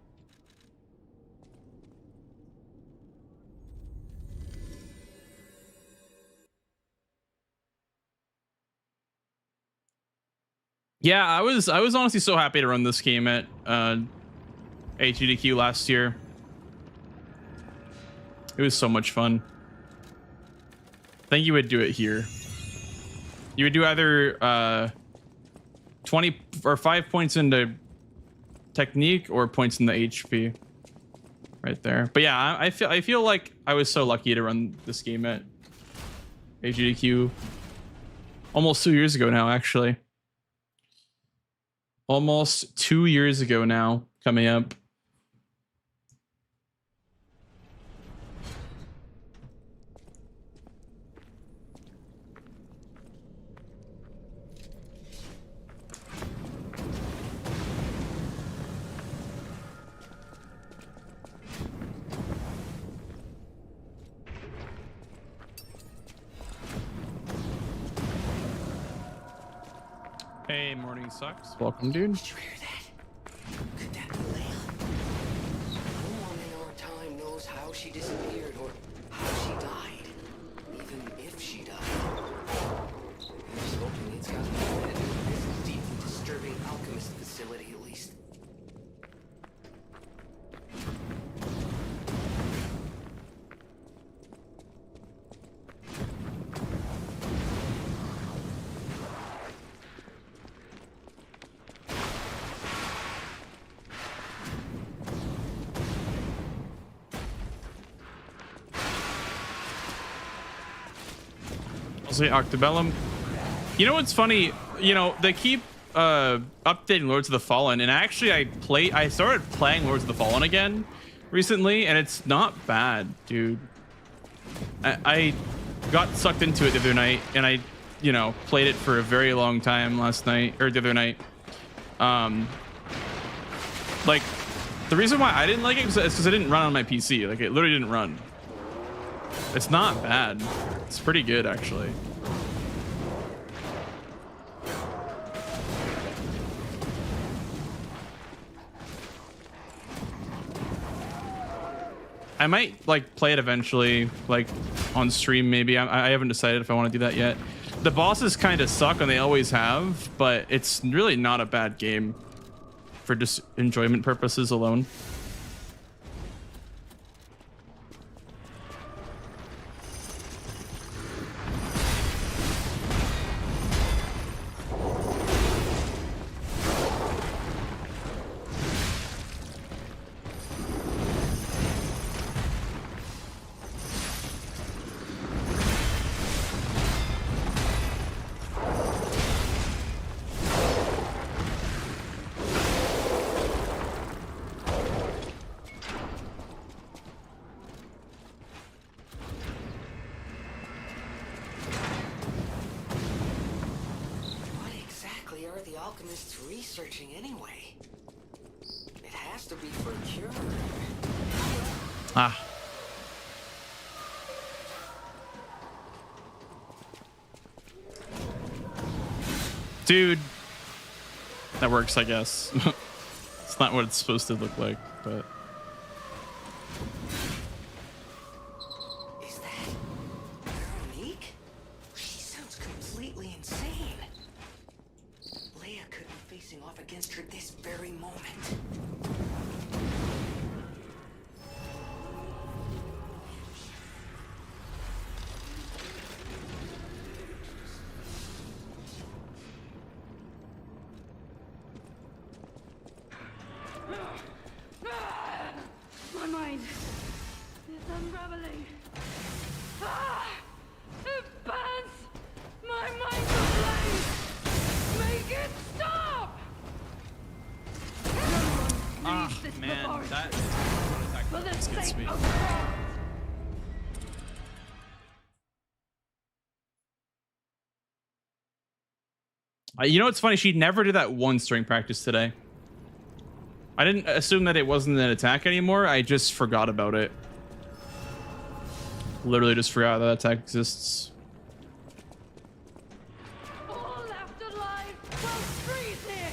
Yeah, I was honestly so happy to run this game at HGDQ last year. It was so much fun. I think you would do it here. You would do either 20 or 5 points into technique or points in the HP. Right there. But yeah, I feel like I was so lucky to run this game at HGDQ almost 2 years ago now, actually. Almost 2 years ago now, coming up. Hey, morning sucks. Welcome, dude. Did you hear that? Could that be Leia? No one in our time knows how she disappeared or how she died. Even if she died. I'm just hoping it's got nothing to do with this deeply disturbing alchemist facility, at least. I'll say Octobellum. You know what's funny? You know, they keep updating Lords of the Fallen, and actually I started playing Lords of the Fallen again recently, and it's not bad, dude. I got sucked into it the other night, and I, you know, played it for a very long time last night, or the other night. Like, the reason why I didn't like it is because it didn't run on my PC. Like, it literally didn't run. It's not bad. It's pretty good, actually. I might like play it eventually, like on stream maybe. I haven't decided if I want to do that yet. The bosses kind of suck, and they always have, but it's really not a bad game for just enjoyment purposes alone. Researching anyway. It has to be for a cure. Ah. Dude. That works, I guess. It's not what it's supposed to look like, but... Is that Veronique? She sounds completely insane. Leia could be facing off against her this very moment. My mind is unraveling. It burns! My mind's ablaze! Make it stop! Ah, this man, laboratory. that For the gets sake me. of God. You know what's funny? She never did that once during practice today. I didn't assume that it wasn't an attack anymore. I just forgot about it. Literally just forgot that attack exists. All left alive will freeze here.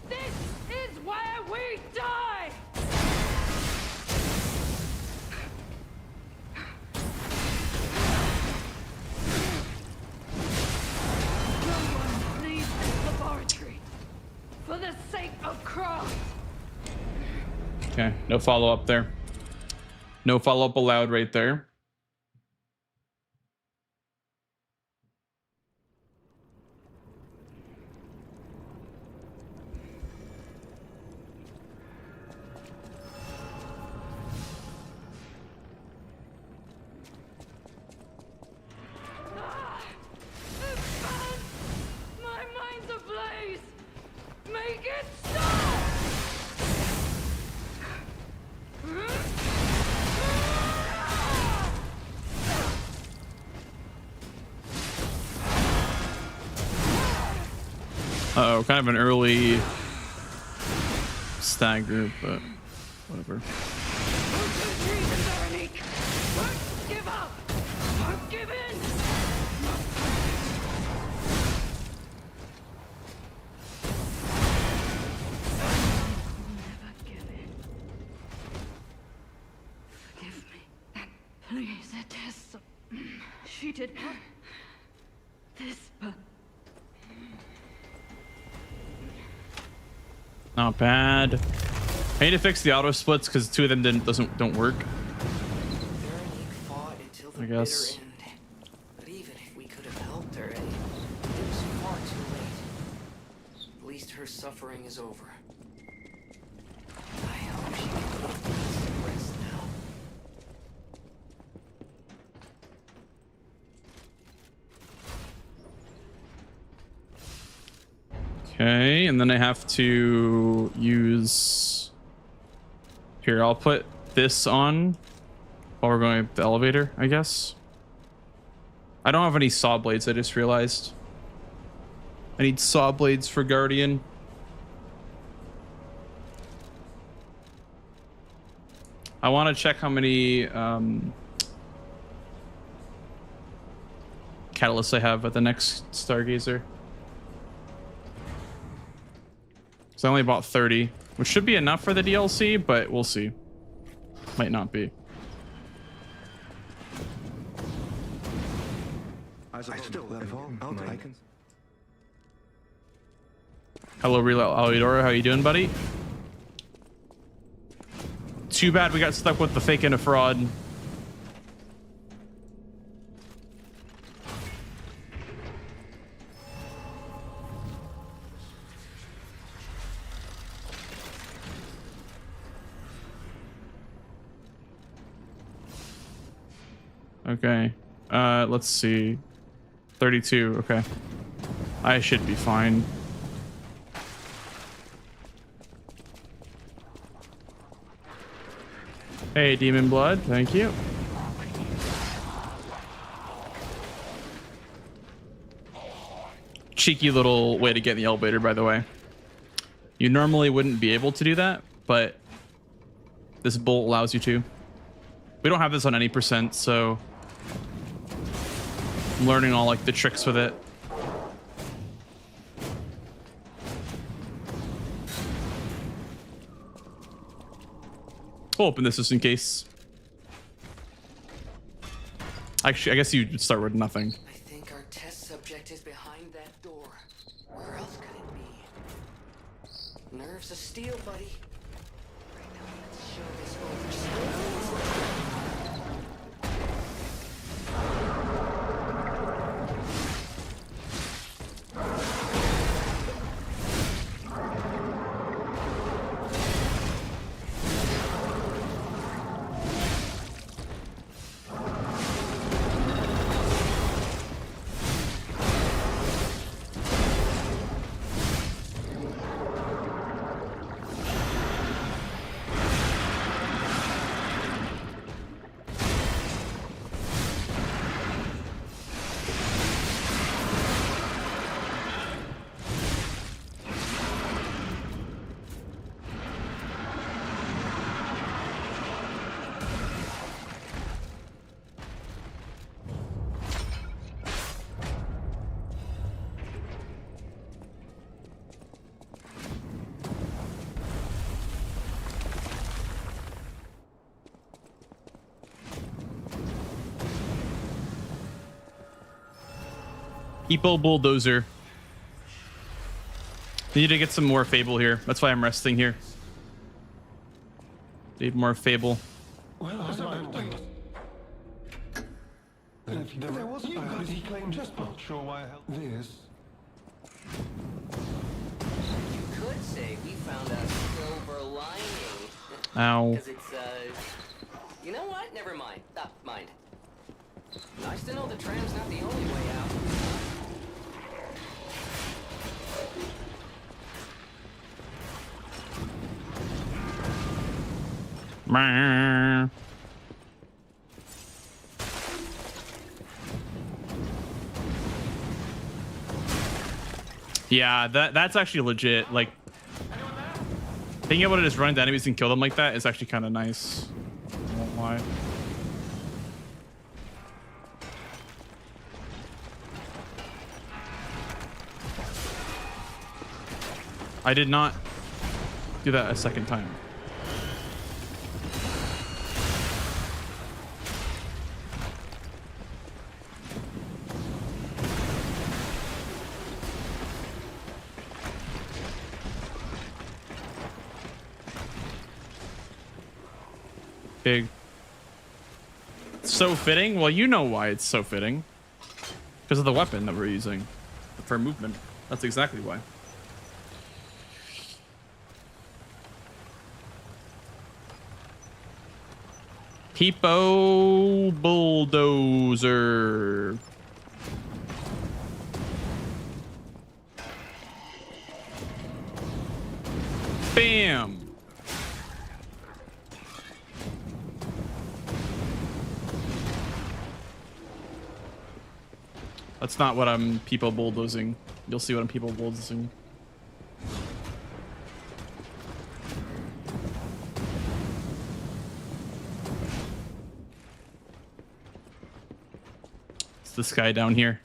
This is where we die. No one leaves this laboratory for the sake of craft. Okay, no follow-up there. No follow-up allowed right there. It burns! My mind's ablaze! Make it stop! Uh-oh, kind of an early stagger, but whatever. Veronique! Don't give up! Don't give in! Please, Tess. She did this, but Not bad. I need to fix the auto splits because 2 of them don't work. Veronique fought until the I guess. bitter end. But even if we could have helped her, it was far too late. At least her suffering is over. I hope she can get peace and rest now. Okay, and then I have to use... Here, I'll put this on while we're going up the elevator, I guess. I don't have any saw blades, I just realized. I need saw blades for Guardian. I want to check how many catalysts I have at the next Stargazer. So I only bought 30, which should be enough for the DLC, but we'll see. Might not be. Hello, Real Alidora. How you doing, buddy? Too bad we got stuck with the fake and a fraud. Okay. Let's see. 32. Okay. I should be fine. Hey, Demon Blood. Thank you. Cheeky little way to get in the elevator, by the way. You normally wouldn't be able to do that, but this bolt allows you to. We don't have this on any percent, so I'm learning all like the tricks with it. I'll open this just in case. Actually, I guess you'd start with nothing. I think our test subject is behind that door. Where else could it be? Nerves of steel, buddy. Right now, let's show this oversight. Epo Bulldozer. Need to get some more Fable here. That's why I'm resting here. Need more Fable. Well, if there was a bad, he claimed just not sure why I held this. You could say we found a silver lining. Ow. Because it's, you know what? Never mind. Mind. Nice to know the tram's not the only way out. Yeah, that's actually legit. Like, being able to just run into enemies and kill them like that is actually kind of nice. I won't lie. I did not do that a second time. So fitting? Well, you know why it's so fitting. Because of the weapon that we're using for movement. That's exactly why. Peepo Bulldozer. Bam. That's not what I'm people bulldozing. You'll see what I'm people bulldozing. It's this guy down here.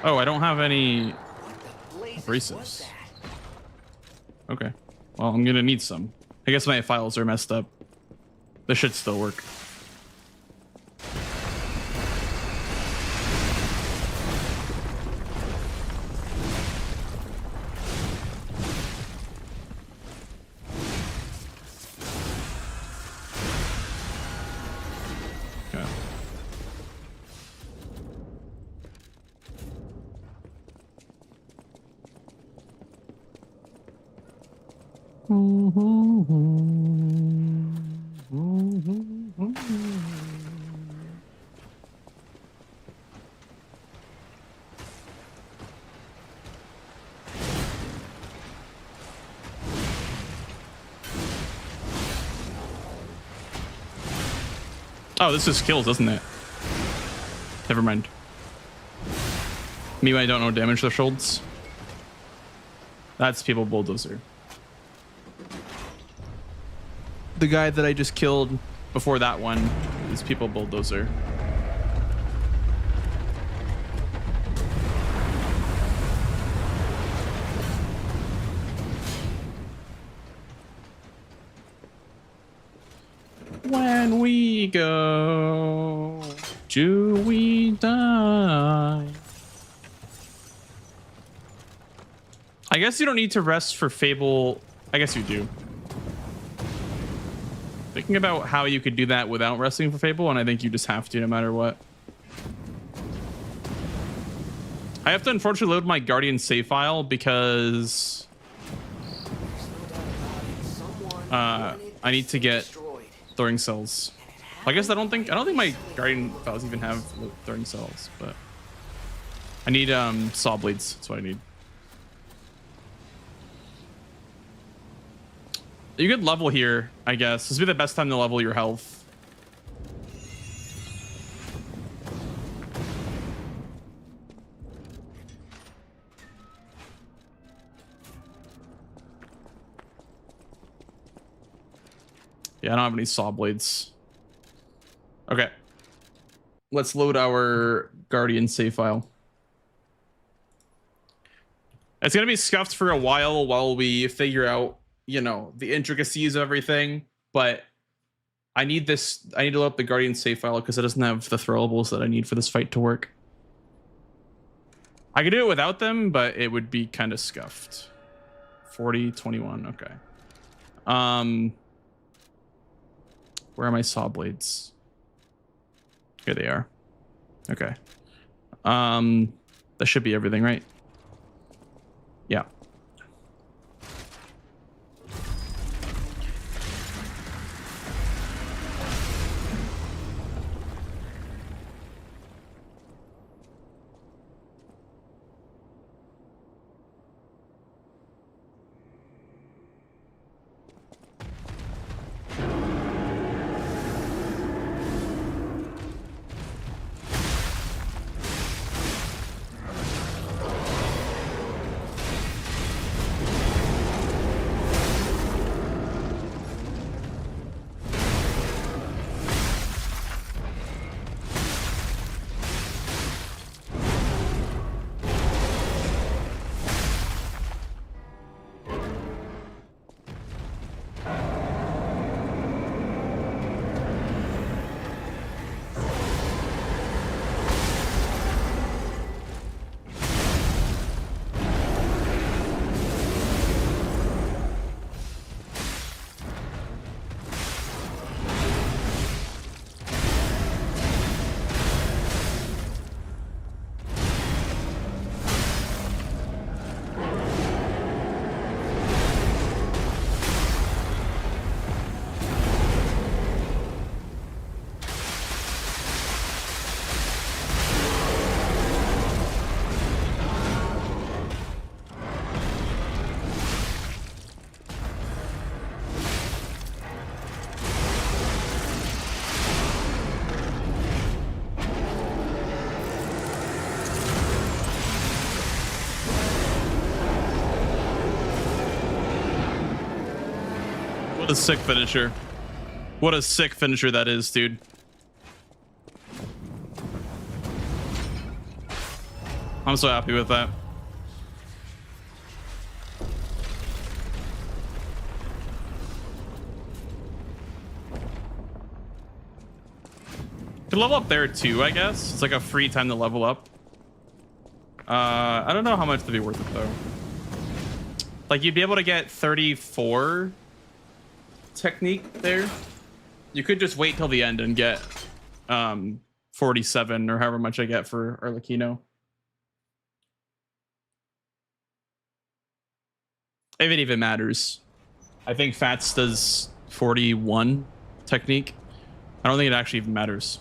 Oh, I don't have any abrasives. Okay. Well, I'm gonna need some. I guess my files are messed up. This should still work. Okay. Oh, this just kills, doesn't it? Never mind. Me when I don't know damage thresholds. That's people bulldozer. The guy that I just killed before that one is people bulldozer. When we go, do we die? I guess you don't need to rest for Fable. I guess you do. Thinking about how you could do that without resting for Fable, and I think you just have to no matter what. I have to unfortunately load my Guardian save file because I need to get throwing cells. I guess I don't think my Guardian files even have throwing cells, but I need saw blades. That's what I need. You could level here, I guess. This would be the best time to level your health. Yeah, I don't have any saw blades. Okay. Let's load our Guardian save file. It's going to be scuffed for a while we figure out, you know, the intricacies of everything, but I need to load up the Guardian save file because it doesn't have the throwables that I need for this fight to work. I could do it without them, but it would be kind of scuffed. 40, 21, okay. Where are my saw blades? Here they are. Okay. That should be everything, right? Yeah. What a sick finisher. What a sick finisher that is, dude. I'm so happy with that. Could level up there too, I guess. It's like a free time to level up. I don't know how much to be worth it though. Like you'd be able to get 34 technique there. You could just wait till the end and get 47 or however much I get for Arlecchino. If it even matters. I think Fats does 41 technique. I don't think it actually even matters.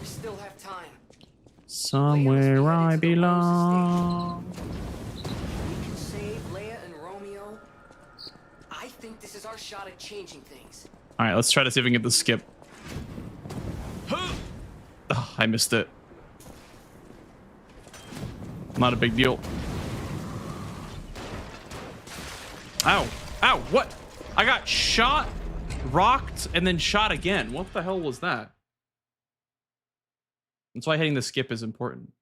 We still have time. Somewhere I belong. We can save Leia and Romeo. I think this is our shot at changing things. All right, let's try to see if we can get the skip. Oh, I missed it. Not a big deal. Ow. Ow, what? I got shot, rocked, and then shot again. What the hell was that? That's why hitting the skip is important.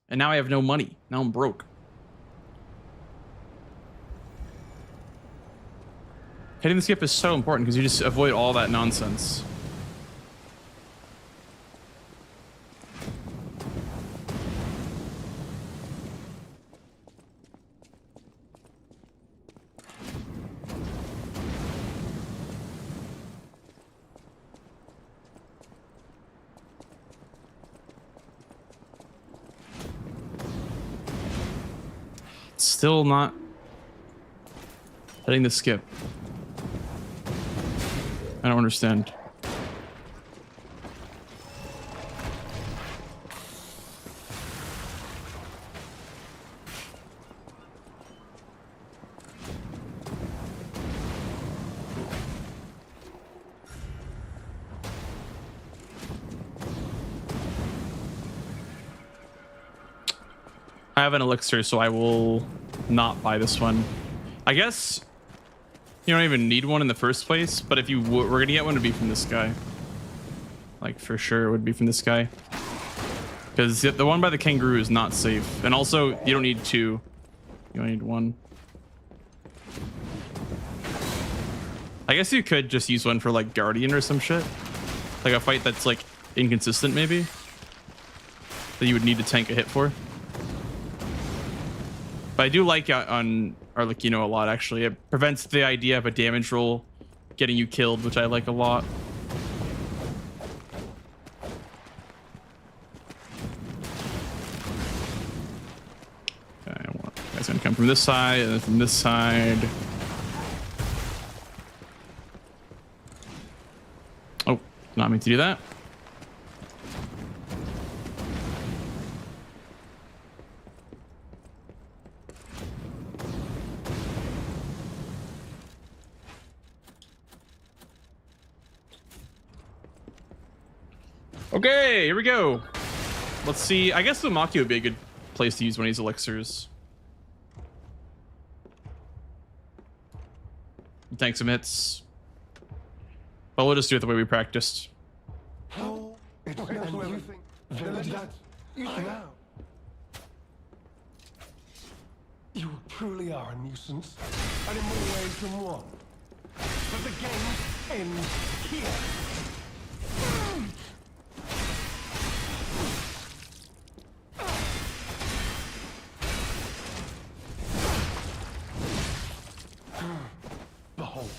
And now I have no money. Now I'm broke. Hitting the skip is so important because you just avoid all that nonsense. Still not hitting the skip. I don't understand. I have an elixir, so I will not buy this one. I guess you don't even need one in the first place, but if you were gonna get one, it'd be from this guy. Like for sure, it would be from this guy. Because the one by the kangaroo is not safe, and also you don't need two. You only need one. I guess you could just use one for like Guardian or some shit, like a fight that's like inconsistent, maybe that you would need to tank a hit for. But I do like on Arlecchino a lot, actually. It prevents the idea of a damage roll getting you killed, which I like a lot. Okay, guys gonna come from this side and then from this side. Oh, not meant to do that. Okay, here we go. Let's see. I guess Lumacchio would be a good place to use one of these elixirs. Tank some hits. But we'll just do it the way we practiced. It's everything. That you now. You truly are a nuisance, and in more ways than one. But the game ends here. Behold,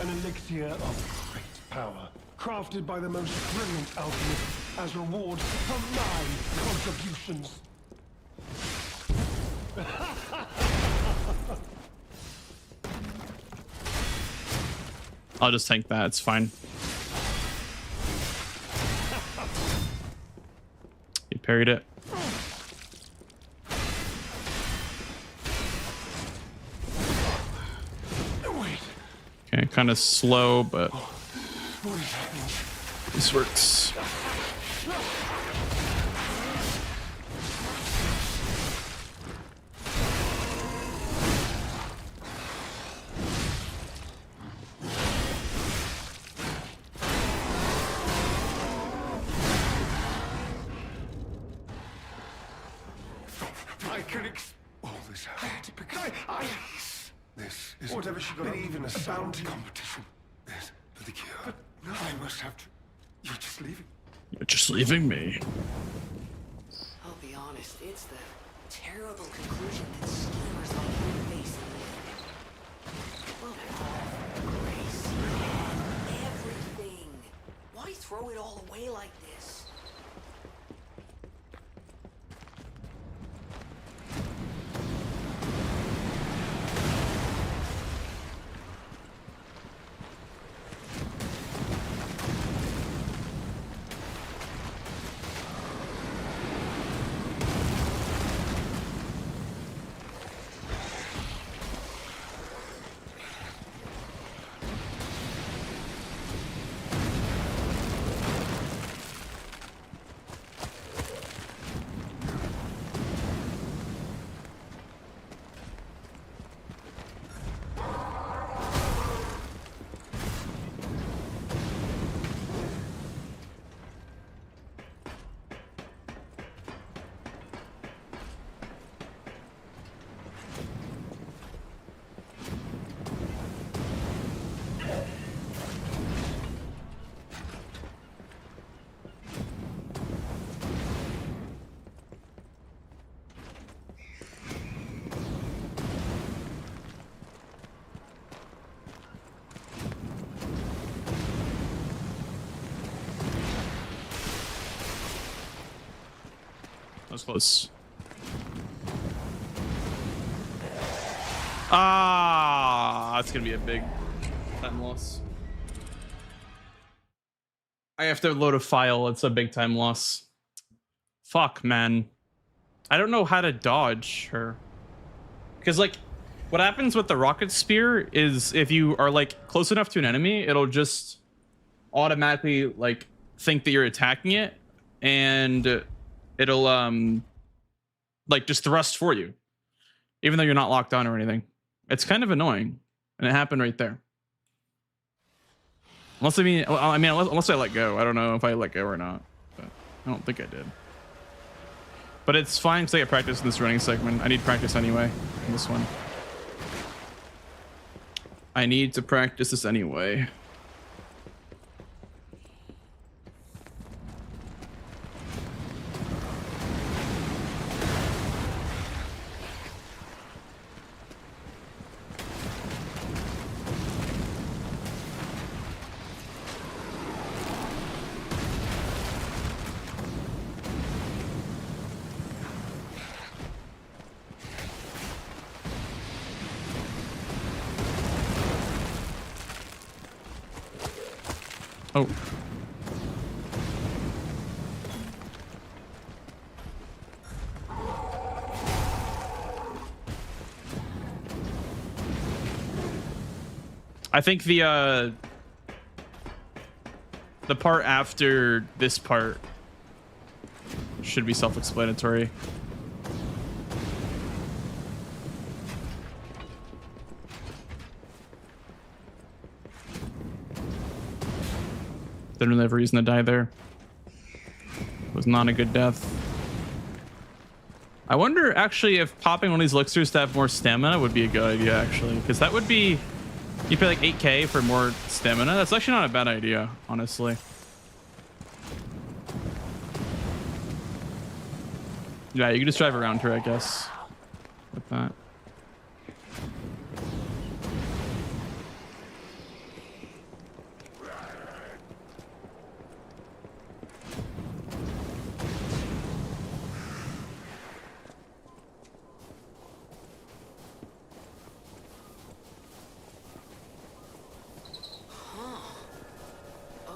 an elixir of great power, crafted by the most brilliant alchemist as reward for my contributions. I'll just tank that. It's fine. He parried it. Okay, kind of slow, but What is happening? this works. I can all this happened because this is whatever she got up even a sound competition. This for the cure. But no, I must have to. You're just leaving. You're just leaving me. I'll be honest, it's the terrible conclusion that schemers like you face in the well, grace, everything. Why throw it all away like this? That was close. Ah, that's gonna be a big time loss. I have to load a file. It's a big time loss. Fuck, man. I don't know how to dodge her. Because, like, what happens with the rocket spear is if you are, like, close enough to an enemy, it'll just automatically, like, think that you're attacking it. And it'll, like, just thrust for you. Even though you're not locked on or anything. It's kind of annoying. And it happened right there. Unless unless I let go. I don't know if I let go or not. But I don't think I did. But it's fine because I get practice in this running segment. I need practice anyway in this one. I need to practice this anyway. Oh. I think the part after this part should be self-explanatory. Didn't really have a reason to die there. It was not a good death. I wonder actually if popping one of these elixirs to have more stamina would be a good idea actually, because that would be, you pay like 8k for more stamina. That's actually not a bad idea, honestly. Yeah, you can just drive around her, I guess, with that.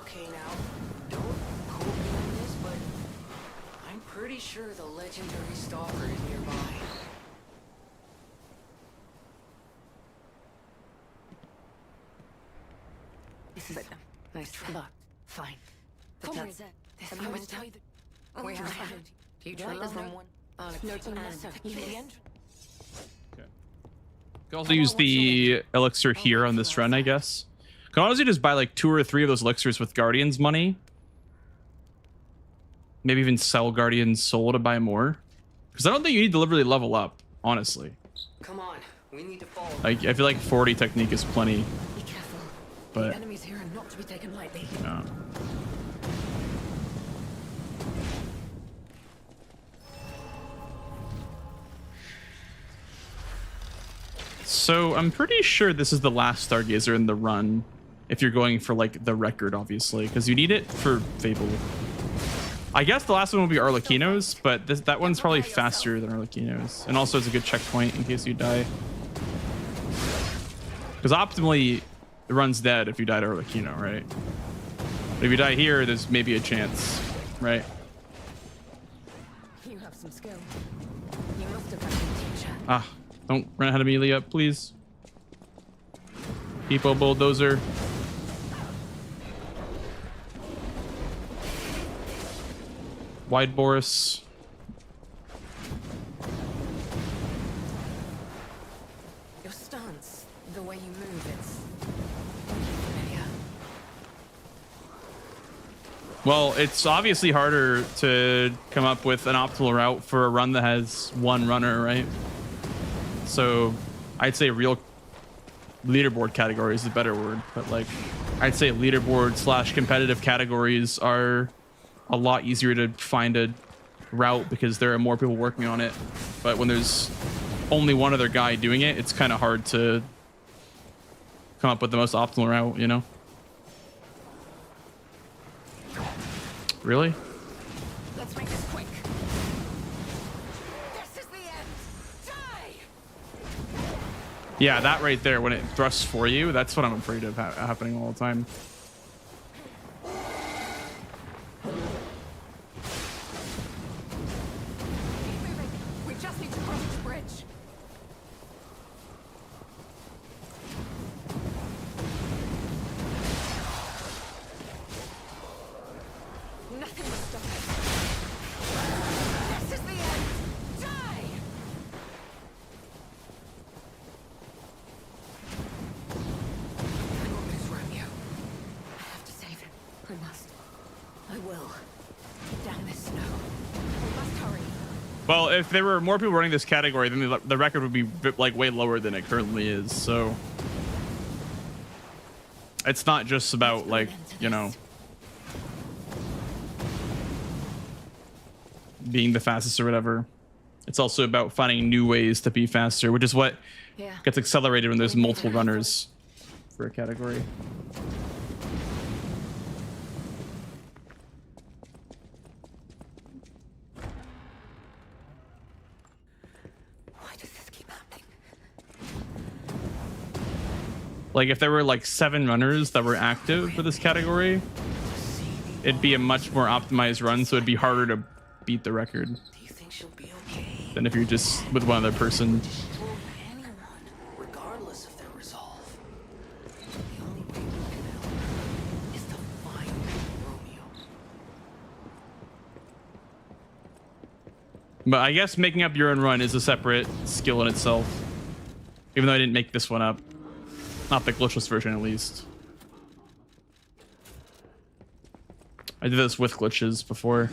Okay, now, don't quote me on this, but I'm pretty sure the legendary stalker is nearby. This is nice luck. Fine. But that's this moment tell you that we have do you try from one? No time you the end. Can also use the elixir here on this run, I guess. Can honestly just buy like 2 or 3 of those elixirs with Guardian's money. Maybe even sell Guardian's soul to buy more. Because I don't think you need to literally level up, honestly. Come on, we need to follow. Like, I feel like 40 technique is plenty. Be careful. But The enemies here are not to be taken lightly. yeah. So I'm pretty sure this is the last Stargazer in the run, if you're going for like the record, obviously, because you need it for Fable. I guess the last one will be Arlecchino's, but that one's probably faster than Arlecchino's, and also it's a good checkpoint in case you die. Because optimally, it runs dead if you die to Arlecchino, right? But if you die here, there's maybe a chance, right? You have some skill. You must have had a teacher. Ah, don't run ahead of me, Leah, please. People, Bulldozer. Wide Boris. Your stance, the way you move, it's familiar. Well, it's obviously harder to come up with an optimal route for a run that has one runner, right? So I'd say real leaderboard category is the better word, but like I'd say leaderboard / competitive categories are a lot easier to find a route because there are more people working on it. But when there's only one other guy doing it, it's kind of hard to come up with the most optimal route, you know? Really? Let's make this quick. This is the end. Die! Yeah, that right there, when it thrusts for you, that's what I'm afraid of happening all the time. Keep moving. We just need to cross this bridge. Nothing will stop us. This is the end. Die! I won't lose Romeo. I have to save him. I must. I will. Down this snow. We must hurry. Well, if there were more people running this category, then the record would be like way lower than it currently is. So it's not just about like, you know, being the fastest or whatever. It's also about finding new ways to be faster, which is what Yeah. gets accelerated when there's multiple runners for a category. Why does this keep happening? Like if there were like 7 runners that were active for this category, it'd be a much more optimized run, so it'd be harder to beat the record Do you think she'll be okay? than if you're just with one other person. Well, anyone, regardless of their resolve. The only way we can help her is to find Romeo. But I guess making up your own run is a separate skill in itself. Even though I didn't make this one up. Not the glitchless version, at least. I did this with glitches before.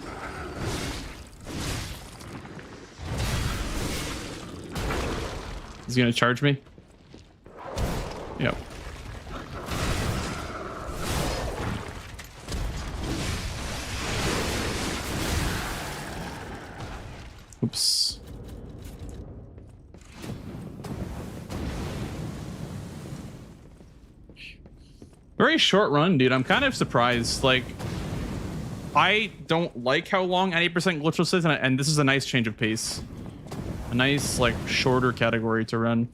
Is he gonna charge me? Yep. Oops. Very short run, dude. I'm kind of surprised. Like, I don't like how long 80% glitchless is, and this is a nice change of pace. A nice, like, shorter category to run.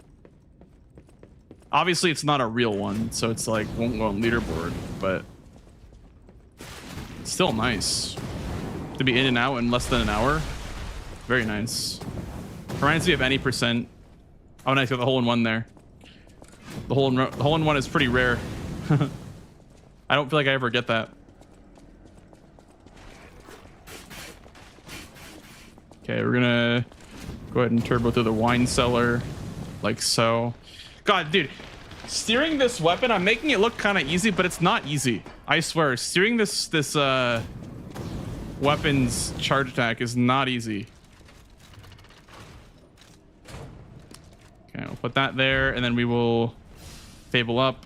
Obviously, it's not a real one, so it's like won't go on leaderboard, but it's still nice to be in and out in less than an hour. Very nice. Reminds me of any percent. Oh, nice, got the hole in one there. The hole in one is pretty rare. I don't feel like I ever get that. Okay, we're gonna go ahead and turbo through the wine cellar, like so. God, dude, steering this weapon, I'm making it look kind of easy, but it's not easy. I swear, steering this weapon's charge attack is not easy. Okay, we'll put that there, and then we will Fable up.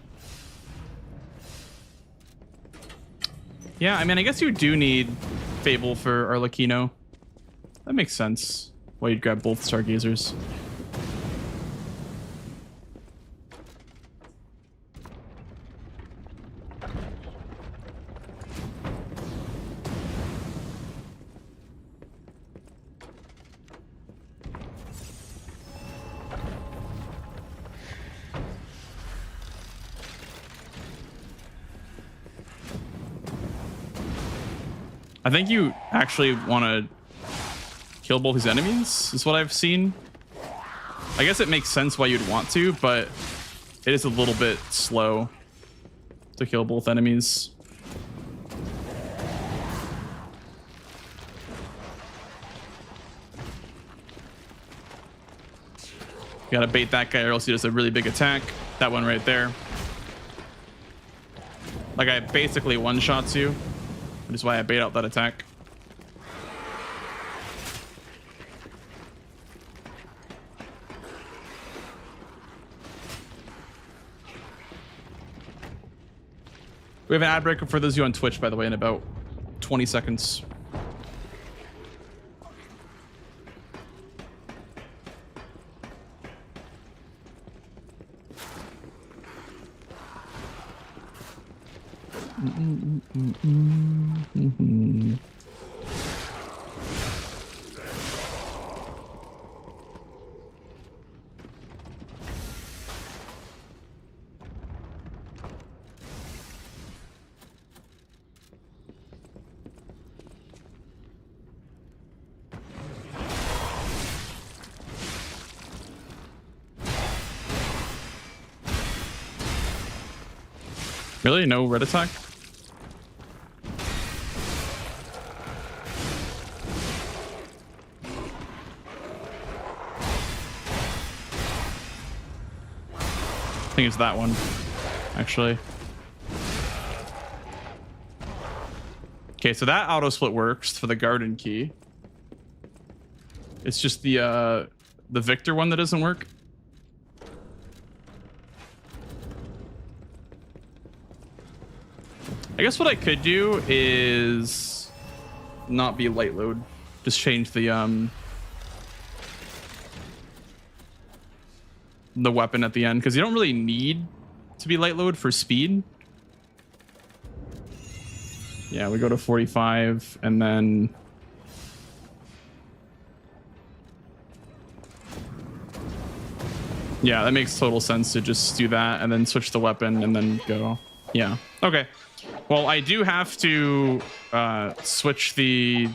Yeah, I mean, I guess you do need Fable for Arlecchino. That makes sense. Why you'd grab both Stargazers. I think you actually want to kill both his enemies, is what I've seen. I guess it makes sense why you'd want to, but it is a little bit slow to kill both enemies. You gotta bait that guy or else he does a really big attack. That one right there. Like, I basically one-shots you, which is why I bait out that attack. We have an ad break for those of you on Twitch, by the way, in about 20 seconds. Really? No red attack? I think it's that one, actually. Okay, so that auto split works for the garden key. It's just the Victor one that doesn't work. I guess what I could do is not be light load. Just change the weapon at the end, because you don't really need to be light load for speed. Yeah, we go to 45 and then yeah, that makes total sense to just do that and then switch the weapon and then go. Yeah. Okay. Well, I do have to switch the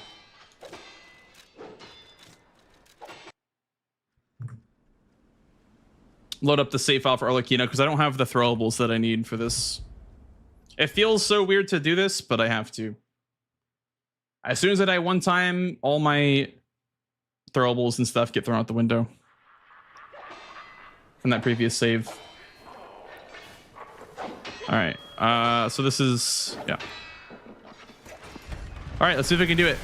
load up the save file for Arlecchino because I don't have the throwables that I need for this. It feels so weird to do this, but I have to. As soon as I die one time, all my throwables and stuff get thrown out the window from that previous save. All right. So this is, yeah. All right, let's see if we can do it.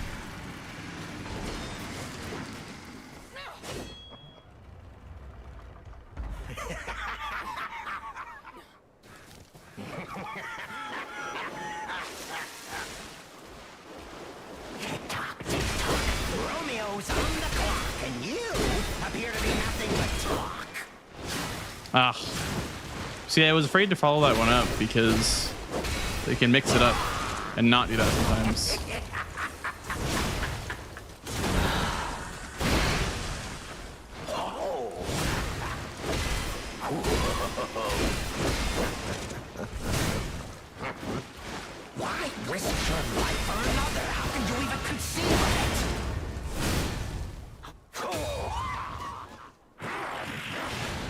Romeo's on the clock, and you appear to be nothing but talk. Ah. See, I was afraid to follow that one up because they can mix it up and not do that sometimes. Why risk your life for another? How can you even conceive of it?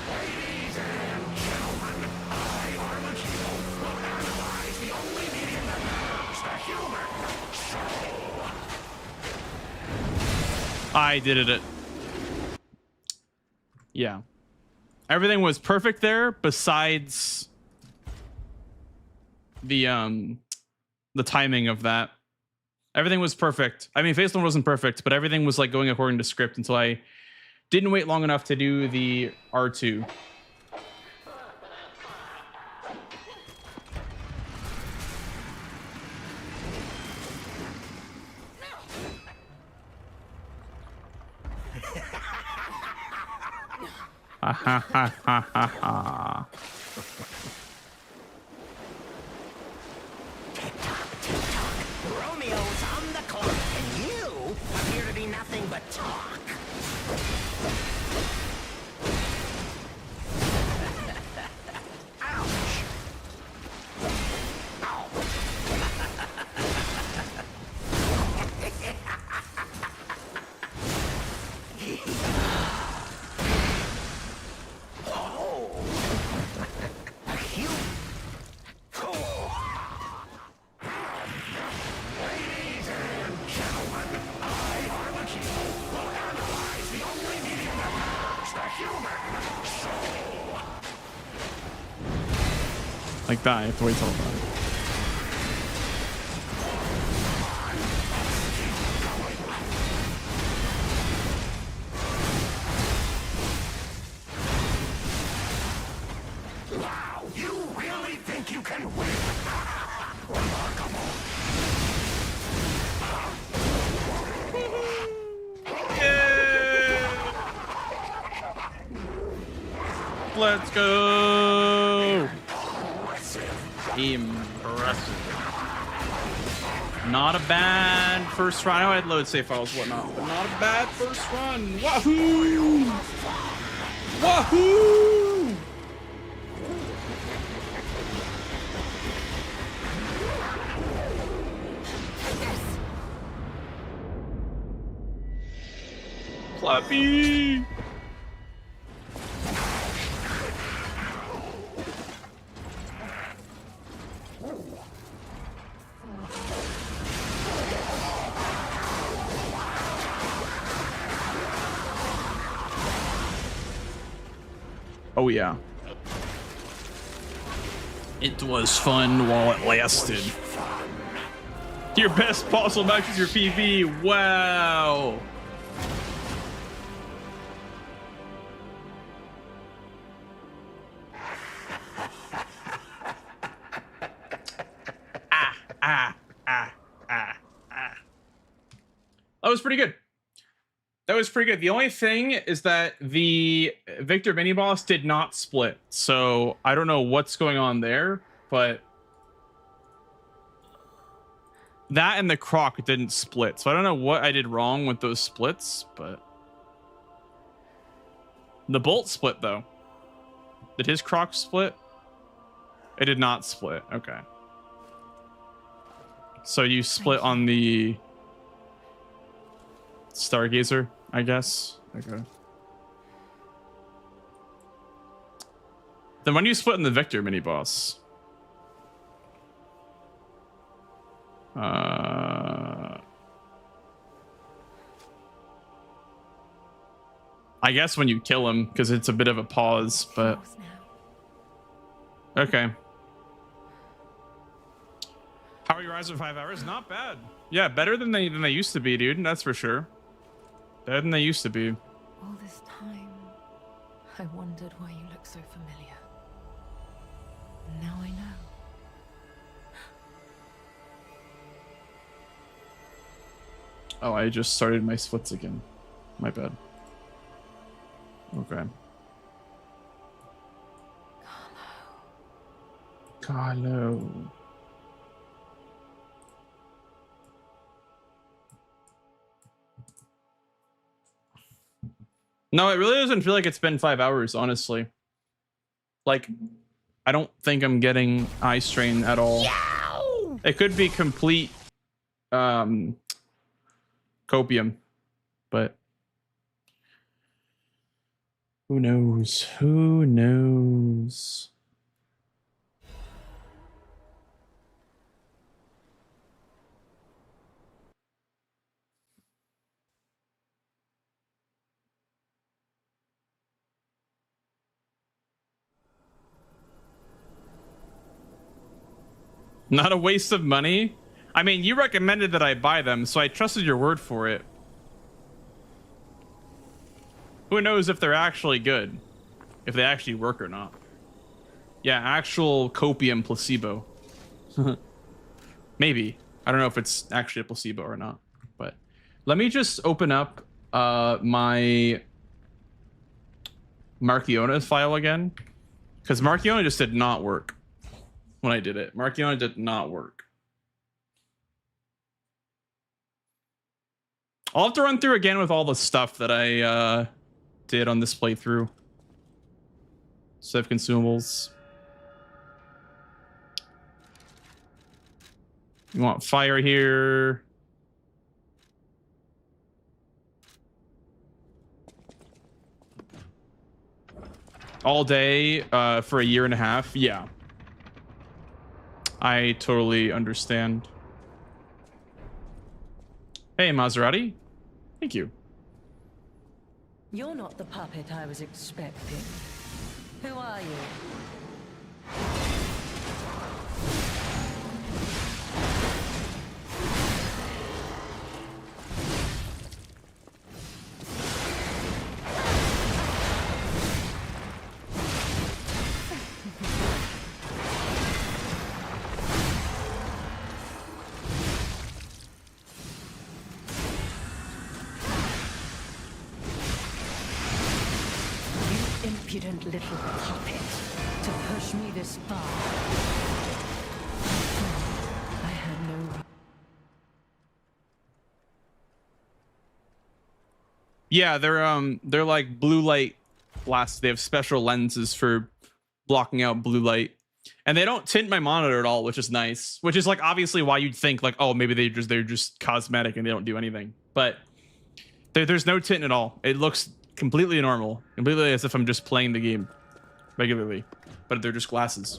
Ladies and gentlemen, I, Lumacchio, will analyze the only I did it. Yeah. Everything was perfect there besides the timing of that. Everything was perfect. I mean, Faceless wasn't perfect, but everything was like going according to script until I didn't wait long enough to do the R2. Ha ha ha ha ha ha. Romeo's on the clock, and you appear to be nothing but talk. Ouch! Like that, I have to wait till that. Wow, you really think you can win? Remarkable. Let's go. Impressive. Not a bad first run. I know I had load save files and whatnot, but not a bad first run. Wahoo! Wahoo! Clappy! Oh yeah. It was fun while it lasted. Your best possible match is your PV. Wow. That was pretty good. That was pretty good. The only thing is that the Victor mini boss did not split. So I don't know what's going on there, but that and the croc didn't split. So I don't know what I did wrong with those splits, but the bolt split though. Did his croc split? It did not split. Okay. So you split on the Stargazer, I guess. Okay. Then when do you split in the Victor mini boss? I guess when you kill him, because it's a bit of a pause, but okay. How are your eyes in 5 hours? Not bad. Yeah, better than they used to be, dude. That's for sure. Better than they used to be. All this time, I wondered why you look so familiar. Now I know. Oh, I just started my splits again. My bad. Okay. Carlo. No, it really doesn't feel like it's been 5 hours, honestly. Like, I don't think I'm getting eye strain at all. Yow! It could be complete copium, but who knows? Who knows? Not a waste of money. I mean, you recommended that I buy them, so I trusted your word for it. Who knows if they're actually good? If they actually work or not. Yeah, actual copium placebo. Maybe. I don't know if it's actually a placebo or not. But let me just open up my Marchiona file again. Because Marchiona just did not work when I did it. Marchiona did not work. I'll have to run through again with all the stuff that I did on this playthrough. Save consumables. You want fire here. All day for a year and a half. Yeah. I totally understand. Hey, Maserati. Thank you. You're not the puppet I was expecting. Who are you? Impudent little puppet to push me this far. I had no. Yeah, they're like blue light glasses. They have special lenses for blocking out blue light, and they don't tint my monitor at all, which is nice. Which is like obviously why you'd think like, oh, maybe they're just cosmetic and they don't do anything, but there's no tint at all. It looks completely normal, completely as if I'm just playing the game regularly, but they're just glasses.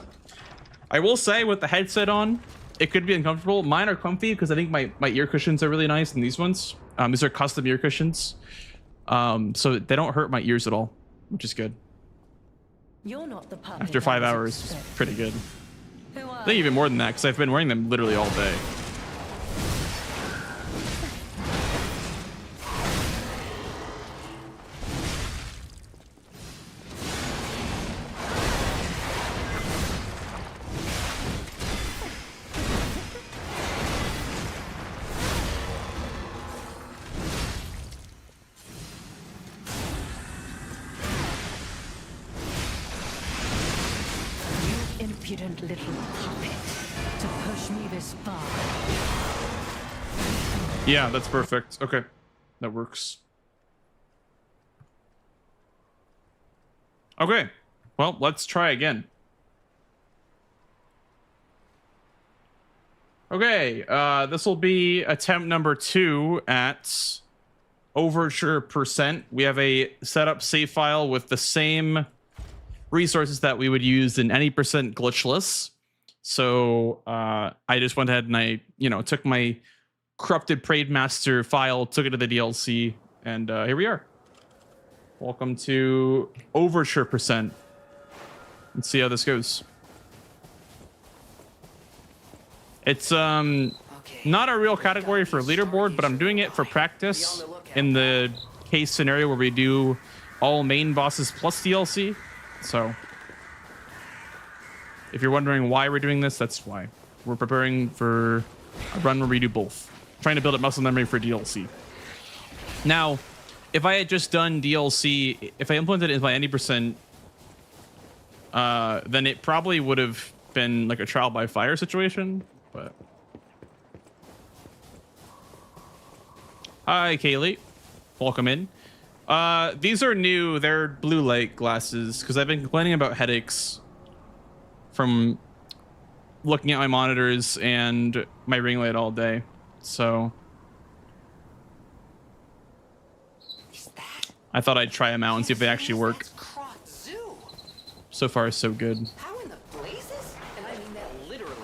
I will say with the headset on, it could be uncomfortable. Mine are comfy because I think my ear cushions are really nice, and these ones, these are custom ear cushions, so they don't hurt my ears at all, which is good. You're not the puppet After 5 hours, it's pretty good. Who are I think even more than that because I've been wearing them literally all day. Impudent little puppet to push me this far. Yeah, that's perfect. Okay, that works. Okay, well, let's try again. Okay, this will be attempt number 2 at Overture %. We have a setup save file with the same resources that we would use in any % glitchless. So I just went ahead and I, took my corrupted Parade Master file, took it to the DLC, and here we are. Welcome to Overture %. Let's see how this goes. It's not a real category for leaderboard, but I'm doing it for practice in the case scenario where we do all main bosses plus DLC. So if you're wondering why we're doing this, that's why. We're preparing for a run where we do both. Trying to build up muscle memory for DLC. Now, if I had just done DLC, if I implemented it by any %, then it probably would have been like a trial by fire situation. But hi, Kaylee. Welcome in. These are new. They're blue light glasses because I've been complaining about headaches from looking at my monitors and my ring light all day. So I thought I'd try them out and see if they actually work. So far, so good. How in the blazes? And I mean that literally.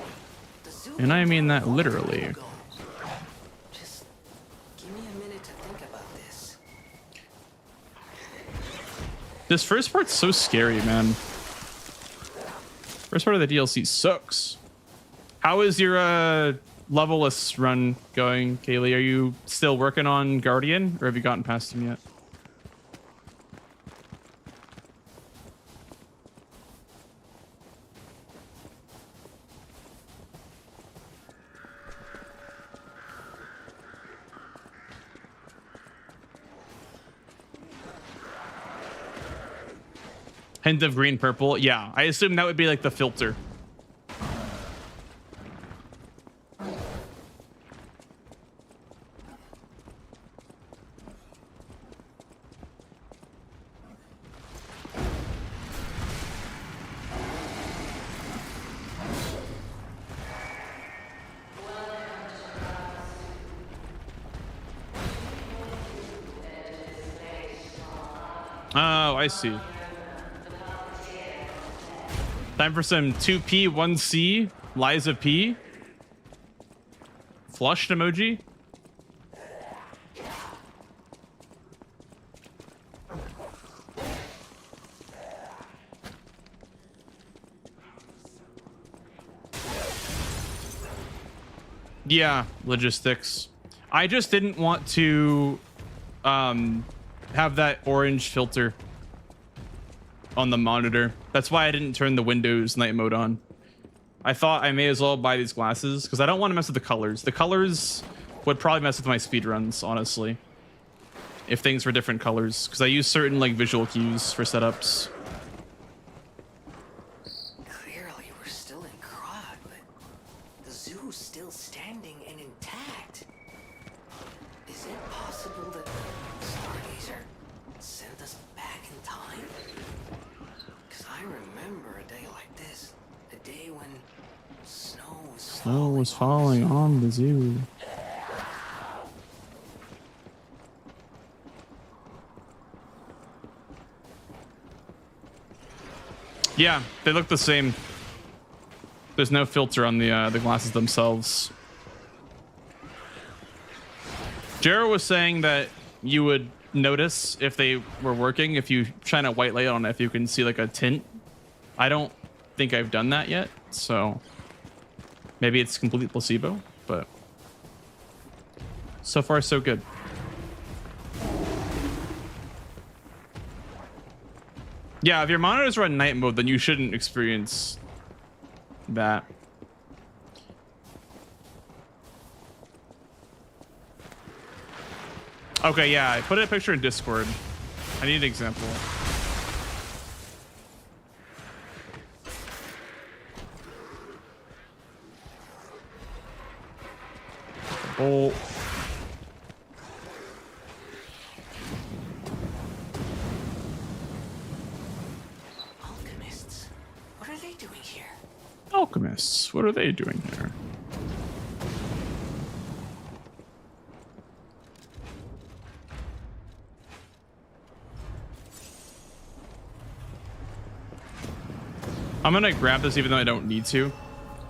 The zoo And I mean that literally. Just give me a minute to think about this. This first part's so scary, man. First part of the DLC sucks. How is your levelless run going, Kaylee? Are you still working on Guardian, or have you gotten past him yet? Hint of green purple. Yeah, I assume that would be like the filter. Oh, I see. Time for some 2P, 1C, Liza P. Flushed emoji. Yeah, logistics. I just didn't want to have that orange filter on the monitor. That's why I didn't turn the Windows night mode on. I thought I may as well buy these glasses because I don't want to mess with the colors. The colors would probably mess with my speedruns, honestly, if things were different colors, because I use certain like visual cues for setups. Clearly, we're still in Krog, but the zoo's still standing and intact. Is it possible that Stargazer sent us back in time? Because I remember a day like this, a day when snow was falling on the zoo. Yeah, they look the same. There's no filter on the glasses themselves. Jero was saying that you would notice if they were working if you shine a white light on it, if you can see like a tint. I don't think I've done that yet, so maybe it's complete placebo, but so far so good. Yeah, if your monitors run night mode, then you shouldn't experience that. Okay, yeah, I put a picture in Discord. I need an example. Oh. Alchemists, what are they doing here? Alchemists, what are they doing here? I'm gonna grab this even though I don't need to.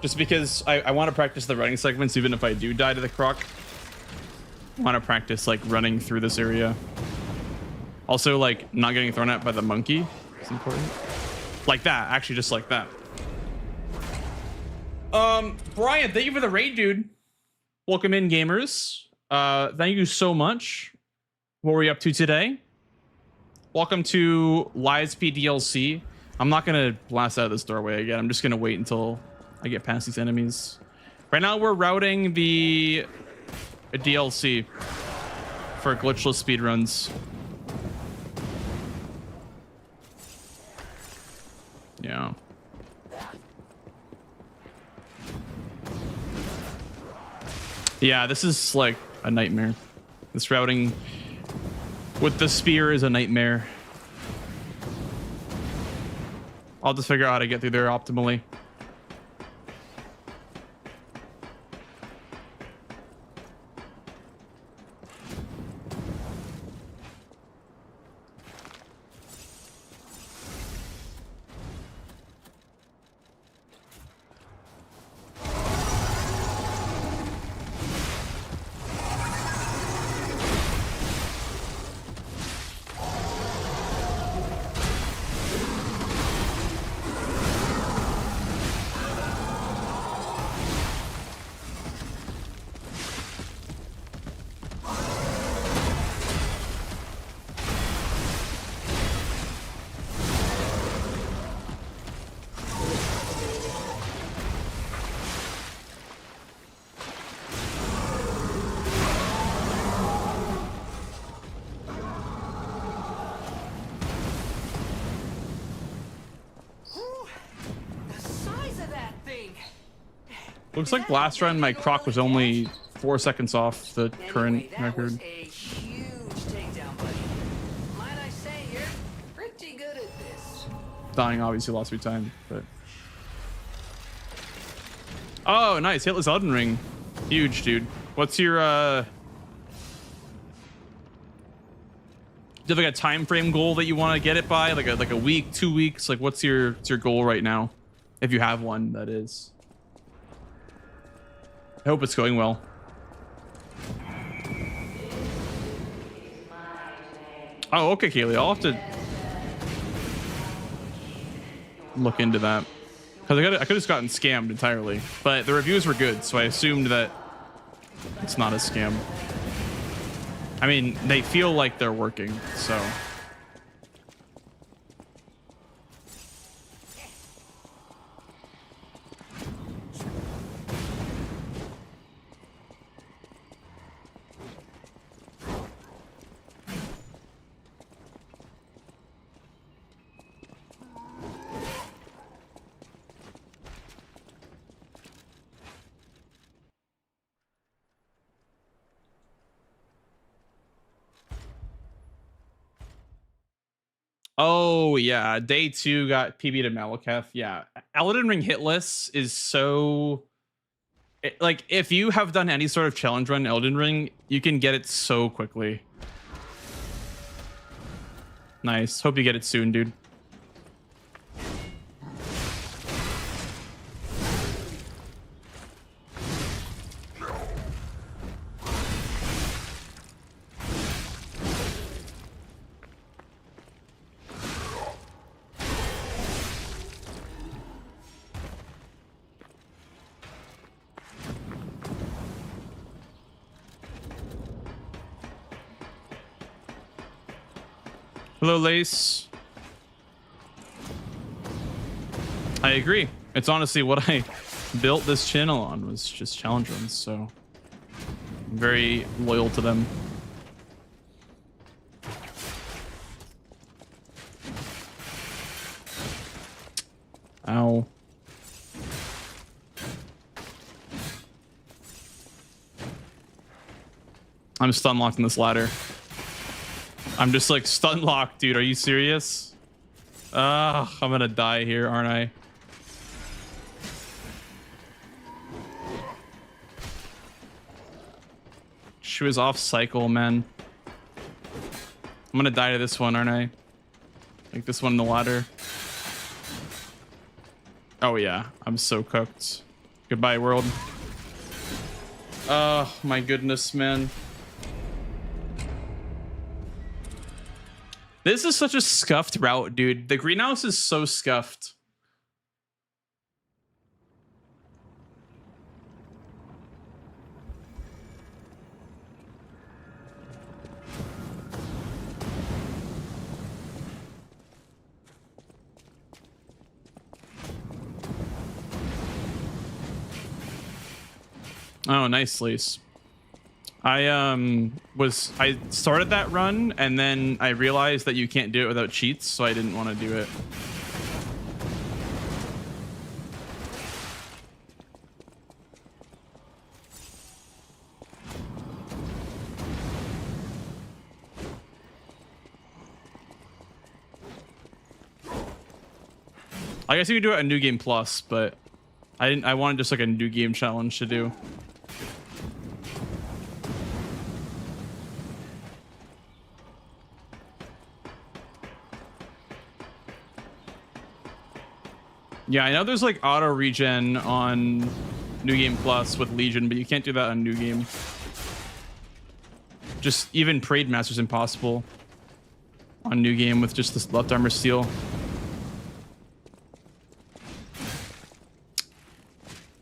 Just because I want to practice the running segments even if I do die to the croc. I want to practice like running through this area. Also like not getting thrown at by the monkey is important. Like that, actually just like that. Brian, thank you for the raid, dude. Welcome in, gamers. Thank you so much. What were we up to today? Welcome to LiveSplit DLC. I'm not gonna blast out of this doorway again. I'm just gonna wait until I get past these enemies. Right now we're routing the DLC for glitchless speedruns. Yeah. Yeah, this is like a nightmare. This routing with the spear is a nightmare. I'll just figure out how to get through there optimally. Looks like last run my croc was only 4 seconds off the current Anyway, that record. was a huge takedown, buddy. Might I say you're pretty good at this. Dying obviously lost me time, but oh, nice hitless Elden Ring, huge, dude. What's your do you have like a time frame goal that you want to get it by, like a week, 2 weeks? Like what's your goal right now, if you have one? That is, I hope it's going well. Oh, okay, Kaylee, I'll have to look into that, because I could have just gotten scammed entirely, but the reviews were good, so I assumed that it's not a scam. I mean, they feel like they're working, so. Oh yeah, day 2 got PB to Malekith. Yeah, Elden Ring hitless is so like, if you have done any sort of challenge run Elden Ring, you can get it so quickly. Nice. Hope you get it soon, dude. Hello, Lace. I agree. It's honestly what I built this channel on, was just challenge runs, so I'm very loyal to them. Ow. I'm stun locked in this ladder. I'm just like stun locked, dude. Are you serious? I'm gonna die here, aren't I? She was off cycle, man. I'm gonna die to this one, aren't I? Like this one in the ladder. Oh yeah, I'm so cooked. Goodbye, world. Oh my goodness, man. This is such a scuffed route, dude. The greenhouse is so scuffed. Oh, nice, Lise. I started that run and then I realized that you can't do it without cheats, so I didn't want to do it. I guess you could do it on New Game Plus, but I wanted just like a new game challenge to do. Yeah, I know there's like auto regen on New Game Plus with Legion, but you can't do that on New Game. Just even Parade Master's impossible on New Game with just this left armor steel.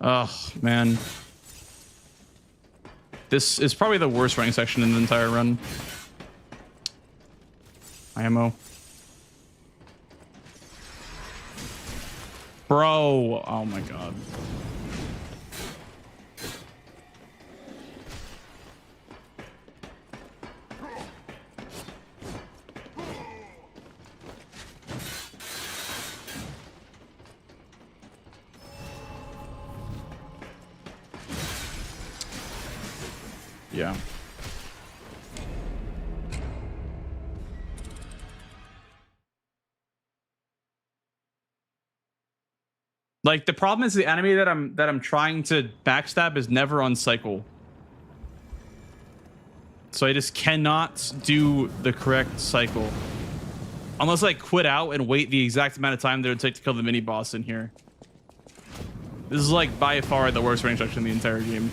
Oh, man. This is probably the worst running section in the entire run. IMO. Bro, oh my god. Yeah. Like the problem is the enemy that I'm trying to backstab is never on cycle. So I just cannot do the correct cycle. Unless I quit out and wait the exact amount of time that it would take to kill the mini boss in here. This is like by far the worst range section in the entire game.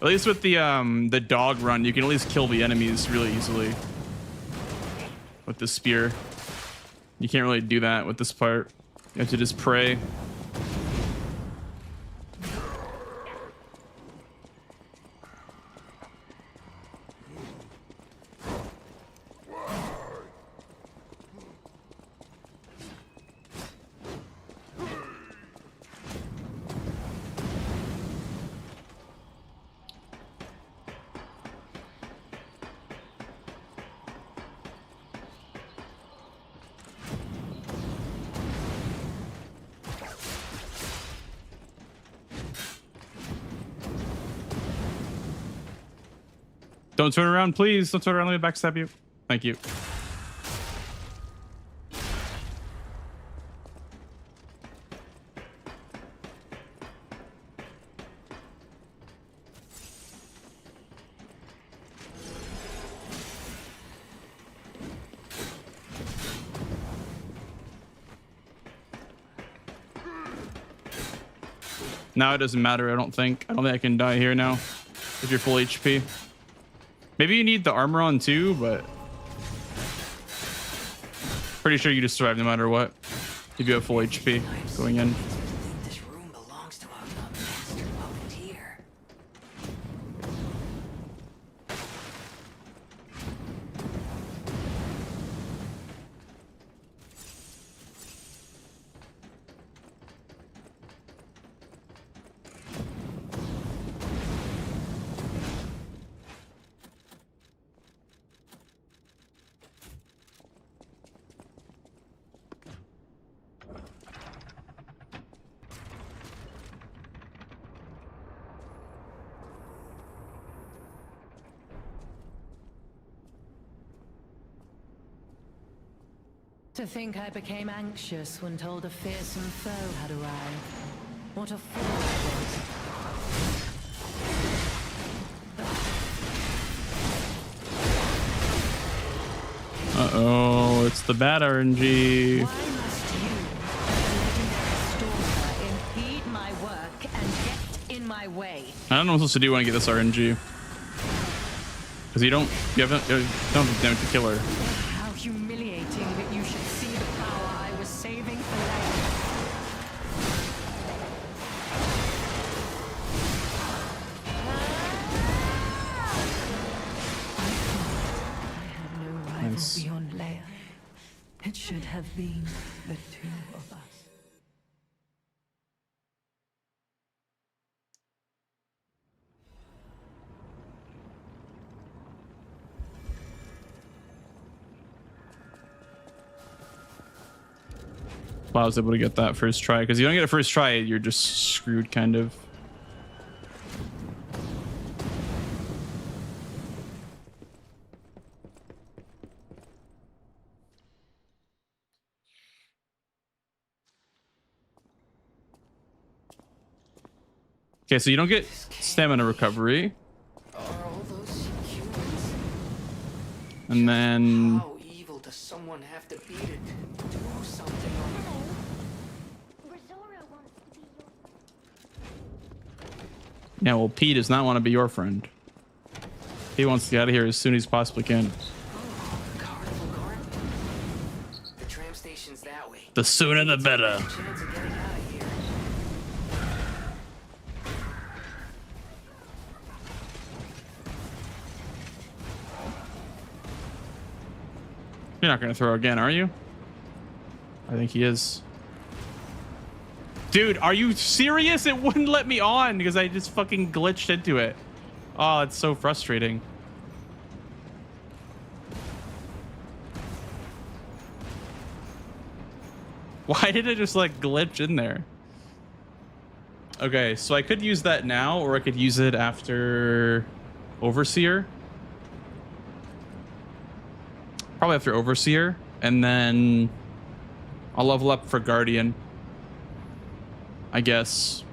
At least with the dog run, you can at least kill the enemies really easily. With the spear. You can't really do that with this part. You have to just pray. Don't turn around, please. Don't turn around. Let me backstab you. Thank you. Now it doesn't matter, I don't think. I don't think I can die here now if you're full HP. Maybe you need the armor on too, but pretty sure you just survive no matter what if you have full HP going in. This room belongs to a master puppeteer. To think I became anxious when told a fearsome foe had arrived. What a fool I was. Uh-oh, it's the bad RNG. Why must you, a legendary stalker, impede my work and get in my way? I don't know what I'm supposed to do when I get this RNG. Because you don't have the damage to kill her. How humiliating that you should see the power I was saving for later. I had no rival Nice. beyond Leia. It should have been the two of us. Well, I was able to get that first try, because you don't get a first try, you're just screwed, kind of. Okay, so you don't get stamina recovery. Are all those humans? And then... How evil does someone have to be to do something? Yeah, well, Pete does not want to be your friend. He wants to get out of here as soon as he possibly can. Carnival Garden. The tram station's that way. The sooner the better. Chance of getting out of here. You're not going to throw again, are you? I think he is. Dude, are you serious? It wouldn't let me on because I just fucking glitched into it. Oh, it's so frustrating. Why did it just like glitch in there? Okay, so I could use that now, or I could use it after Overseer. Probably after Overseer, and then I'll level up for Guardian, I guess.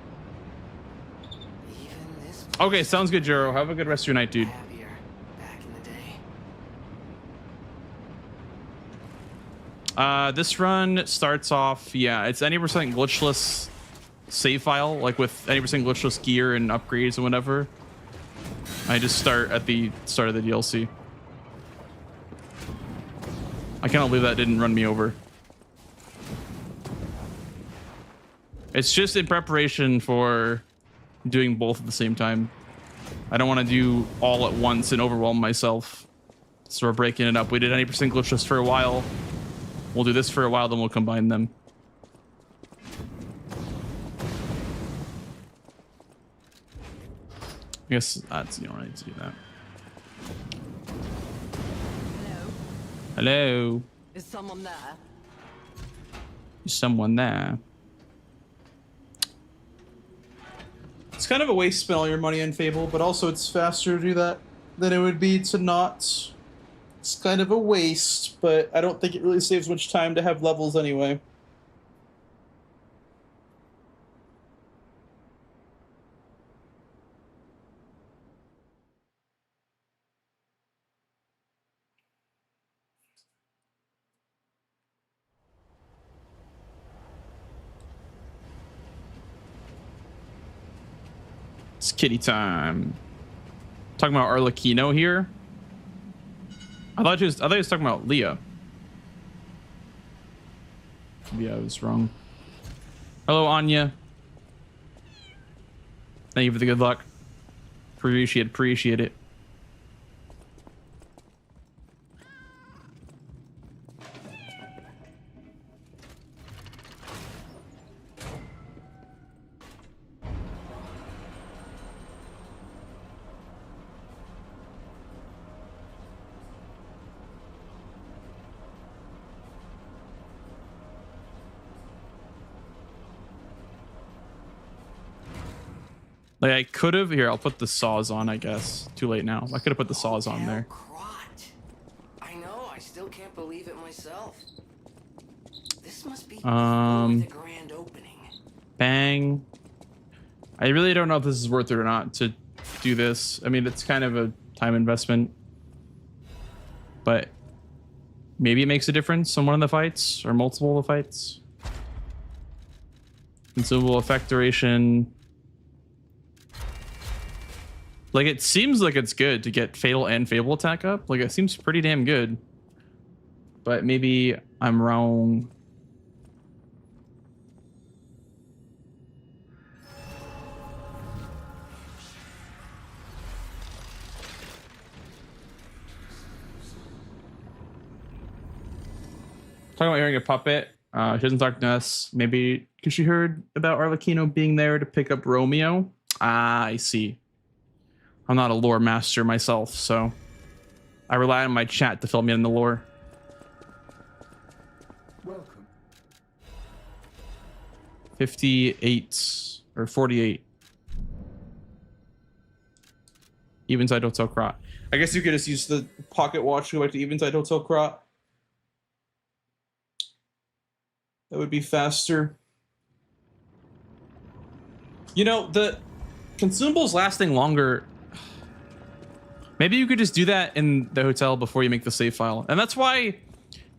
Even this Okay, sounds good, Jero. Have a good rest of your night, dude. happier back in the day. This run starts off, yeah, it's any percent glitchless save file, like with any percent glitchless gear and upgrades and whatever. I just start at the start of the DLC. I cannot believe that didn't run me over. It's just in preparation for doing both at the same time. I don't want to do all at once and overwhelm myself. So we're breaking it up. We did 90% glitchless for a while. We'll do this for a while, then we'll combine them. I guess that's, you don't need to do that. Hello? Is someone there? Is someone there? It's kind of a waste to spend all your money on Fable, but also it's faster to do that than it would be to not. It's kind of a waste, but I don't think it really saves much time to have levels anyway. It's kitty time. Talking about Arlecchino here. I thought he was talking about Leah. Maybe I was wrong. Hello, Anya. Thank you for the good luck. Appreciate it. Like I could have here. I'll put the saws on. I guess too late now. I could have put the saws on there. Crotch. I know. I still can't believe it myself. This must be the grand opening. Bang. I really don't know if this is worth it or not to do this. I mean, it's kind of a time investment, but maybe it makes a difference on one of the fights or multiple of the fights. Consumable effect duration. Like, it seems like it's good to get Fatal and Fable attack up. Like, it seems pretty damn good. But maybe I'm wrong. Talking about hearing a puppet. She doesn't talk to us. Maybe because she heard about Arlecchino being there to pick up Romeo. Ah, I see. I'm not a lore master myself, so I rely on my chat to fill me in the lore. Welcome. 58 or 48. Eventide Hotel Krot. I guess you could just use the pocket watch to go back to Eventide Hotel Krot. That would be faster. You know, the consumables lasting longer. Maybe you could just do that in the hotel before you make the save file. And that's why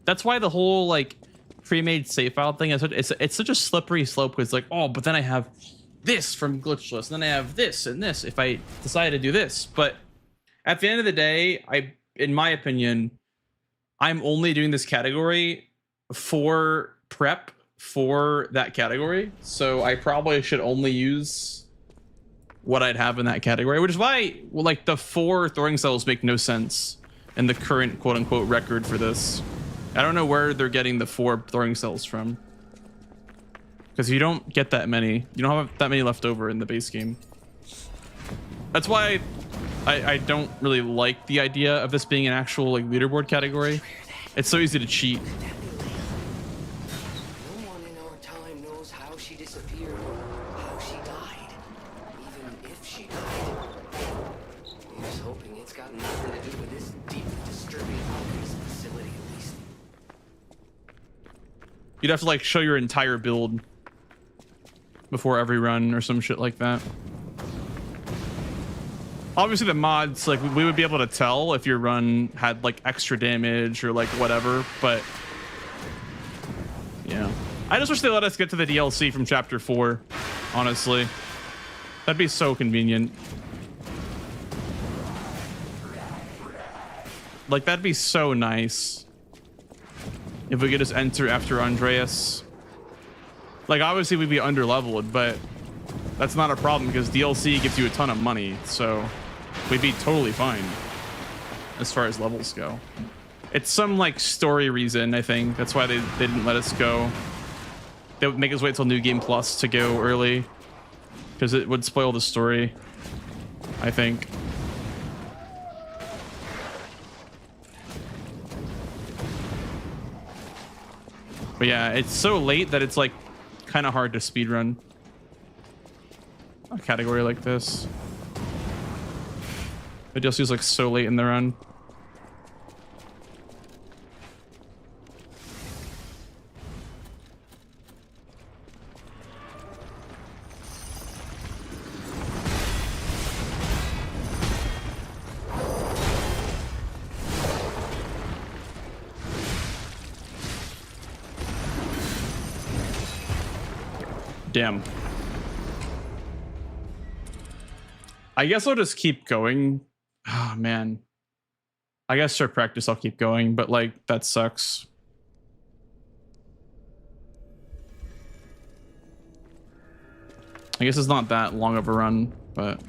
the whole like pre-made save file thing is it's such a slippery slope, because it's like, oh, but then I have this from Glitchless, and then I have this and this if I decide to do this. But at the end of the day, in my opinion, I'm only doing this category for prep for that category. So I probably should only use what I'd have in that category, which is why, well, like, the 4 throwing cells make no sense in the current quote-unquote record for this. I don't know where they're getting the 4 throwing cells from, because you don't get that many. You don't have that many left over in the base game. That's why I don't really like the idea of this being an actual like leaderboard category. It's so easy to cheat. No one in our time knows how she disappeared or how she died. You'd have to like show your entire build before every run or some shit like that. Obviously the mods, like we would be able to tell if your run had like extra damage or like whatever, but yeah. I just wish they let us get to the DLC from chapter 4, honestly. That'd be so convenient. Like that'd be so nice if we could just enter after Andreas. Like obviously we'd be underleveled, but that's not a problem because DLC gives you a ton of money, so we'd be totally fine as far as levels go. It's some like story reason, I think. That's why they didn't let us go. They would make us wait till New Game Plus to go early because it would spoil the story, I think. But yeah, it's so late that it's like kind of hard to speedrun a category like this. It just feels like so late in the run. Damn. I guess I'll just keep going. Oh man. I guess for practice I'll keep going, but like that sucks. I guess it's not that long of a run, but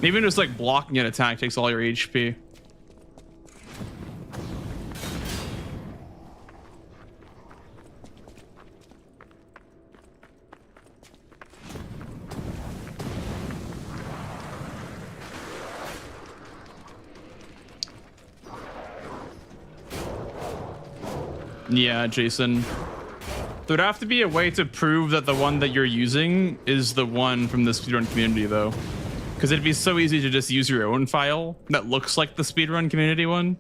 even just like blocking an attack takes all your HP. Yeah, Jason. There'd have to be a way to prove that the one that you're using is the one from the speedrun community, though. Because it'd be so easy to just use your own file that looks like the speedrun community one.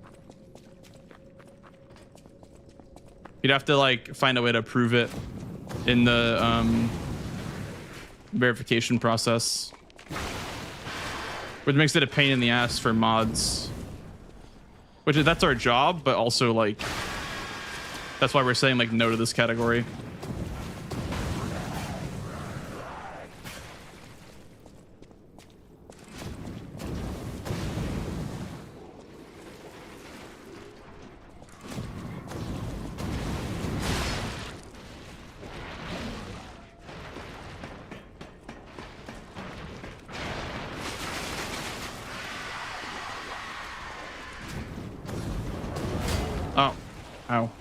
You'd have to, like, find a way to prove it in the verification process. Which makes it a pain in the ass for mods. Which, that's our job, but also, like... That's why we're saying like no to this category. Oh, ow.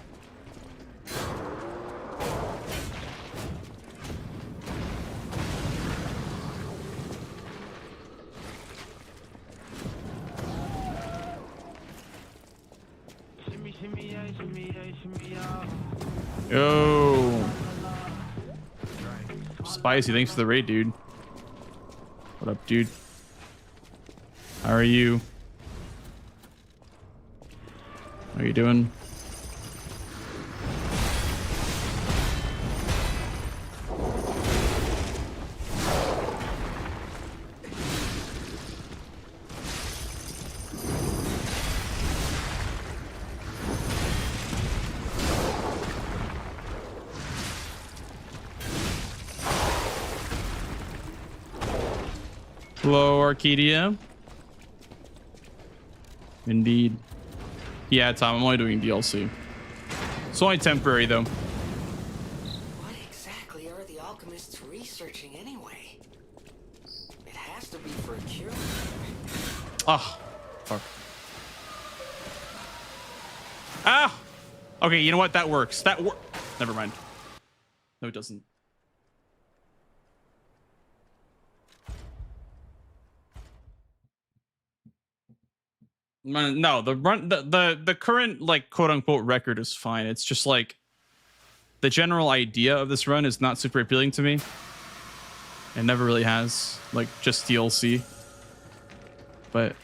Yo, Spicy, thanks for the raid, dude. What up, dude? How are you? How are you doing? Hello, Arcadia. Indeed. Yeah, Tom, I'm only doing DLC. It's only temporary, though. What exactly are the alchemists researching anyway? It has to be for a cure. Oh, fuck. Ah! Okay, you know what? That works. Never mind. No, it doesn't. No, the current like quote unquote record is fine. It's just like the general idea of this run is not super appealing to me. It never really has, like just DLC. But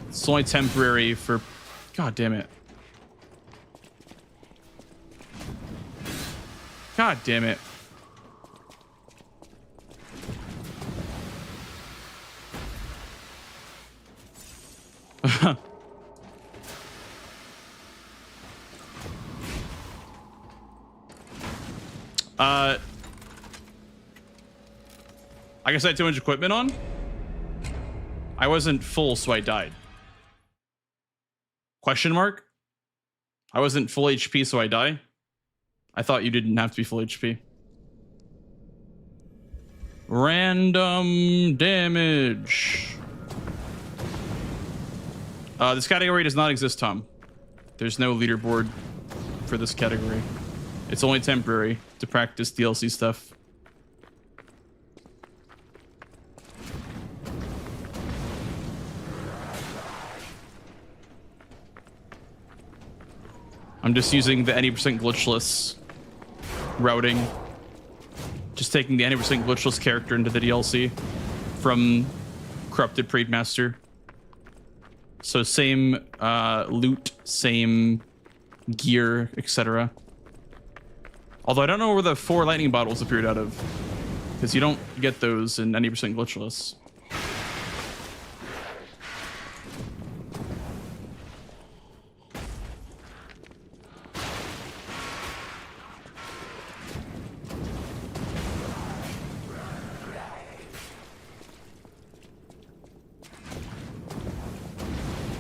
it's only temporary for, god damn it. God damn it. I guess I had too much equipment on. I wasn't full, so I died. Question mark? I wasn't full HP, so I die? I thought you didn't have to be full HP. Random damage. This category does not exist, Tom. There's no leaderboard for this category. It's only temporary to practice DLC stuff. I'm just using the 80% glitchless routing. Just taking the 80% glitchless character into the DLC from Corrupted Praedmaster. So same loot, same gear, etc. Although I don't know where the 4 lightning bottles appeared out of, because you don't get those in 90% glitchless.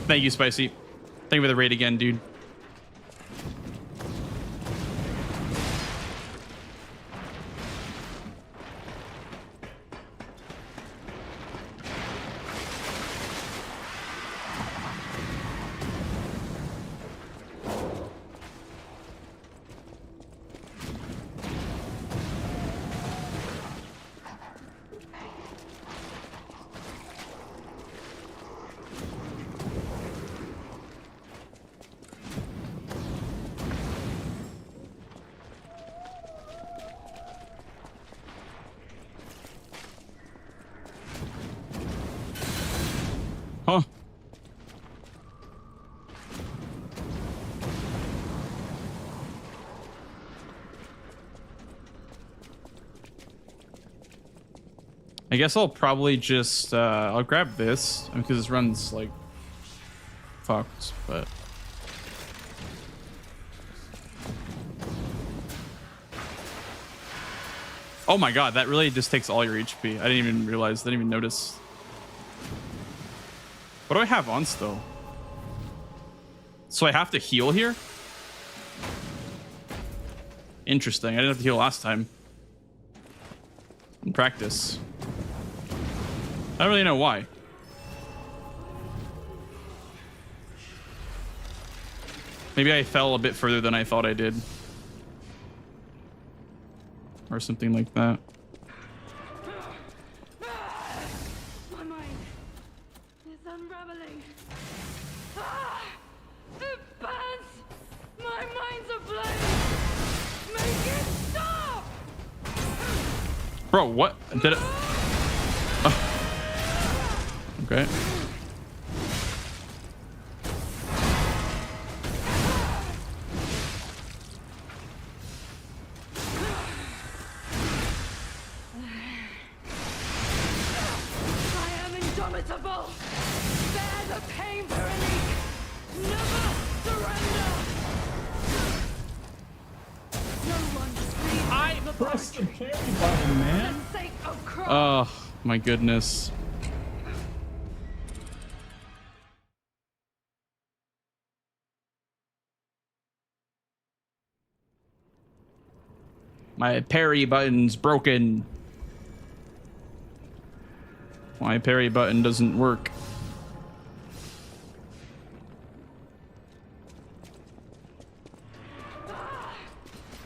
Thank you, Spicy. Thank you for the raid again, dude. Huh. I guess I'll probably just I'll grab this because this run's like fucked, but oh my god, that really just takes all your HP. I didn't even realize, didn't even notice. What do I have on still? So I have to heal here? Interesting. I didn't have to heal last time. In practice. I don't really know why. Maybe I fell a bit further than I thought I did. Or something like that. My mind is unraveling. Ah! It burns! My mind's ablaze! Make it stop! Bro, what? Did it? Oh. Okay. Bear the pain, Veronique! Never surrender! No one screams the Press the carry button, man. for the sake of Christ! Oh, my goodness. My parry button's broken. My parry button doesn't work.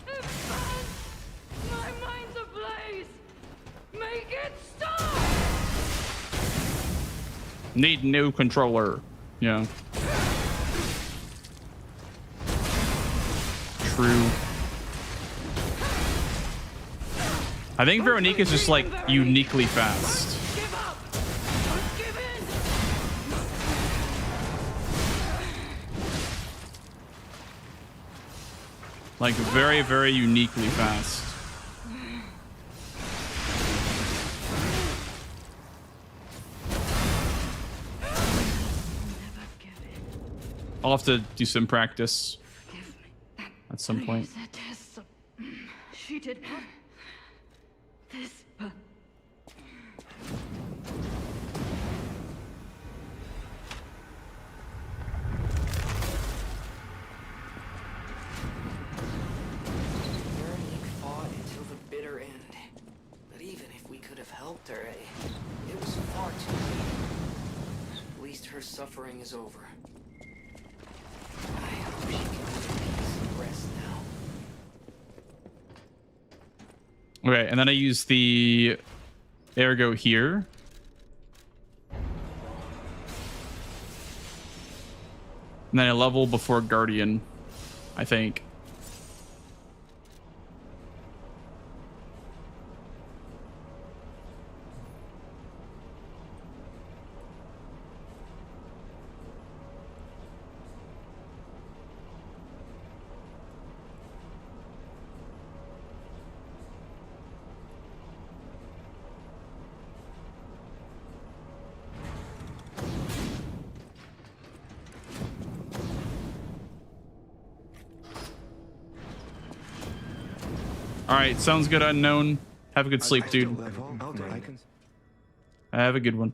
It burns! My mind's ablaze! Make it stop! Need new controller. Yeah. True. I think Veronique is just like uniquely fast. Give up! Don't give in! Like very, very uniquely fast. I'll have to do some practice at some point. She did this, but Veronique fought until the bitter end. But even if we could have helped her, it was far too late. At least her suffering is over. I hope she can get peace and rest now. Okay, and then I use the ergo here. And then I level before Guardian, I think. All right, sounds good, Unknown. Have a good sleep, dude. Have a good one.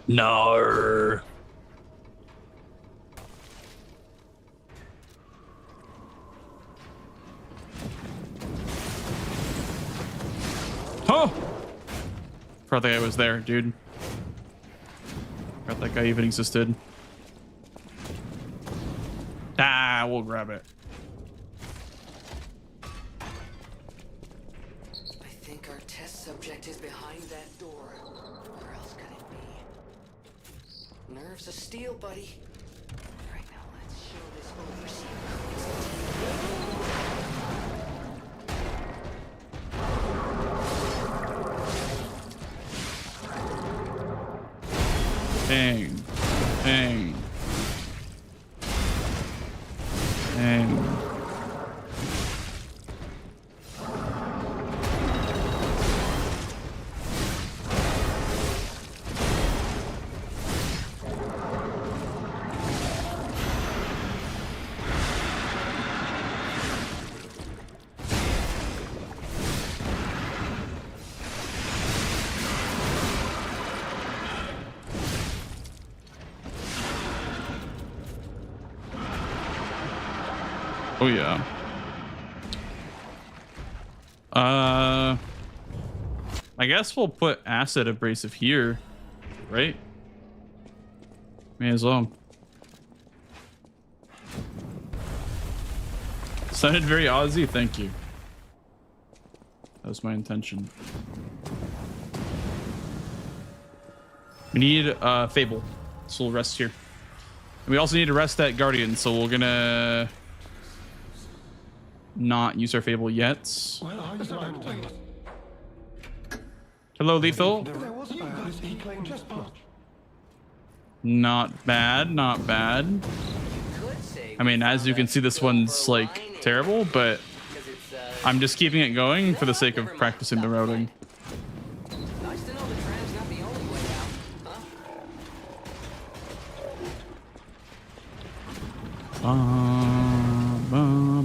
No. Oh! Forgot that guy was there, dude. Forgot that guy even existed. Ah, we'll grab it. I think our test subject is behind that door. Where else could it be? Nerves of steel, buddy. Right now, let's show this overseer Dang. Dang. Dang. Oh yeah. I guess we'll put acid abrasive here, right? May as well. Sounded very Aussie, thank you. That was my intention. We need Fable, so we'll rest here. And we also need to rest that Guardian, so we're gonna not use our Fable yet. Hello, Lethal. Not bad, not bad. I mean, as you can see, this one's like terrible, but I'm just keeping it going for the sake of practicing the routing. Nice to know the tram's not the only way out, huh?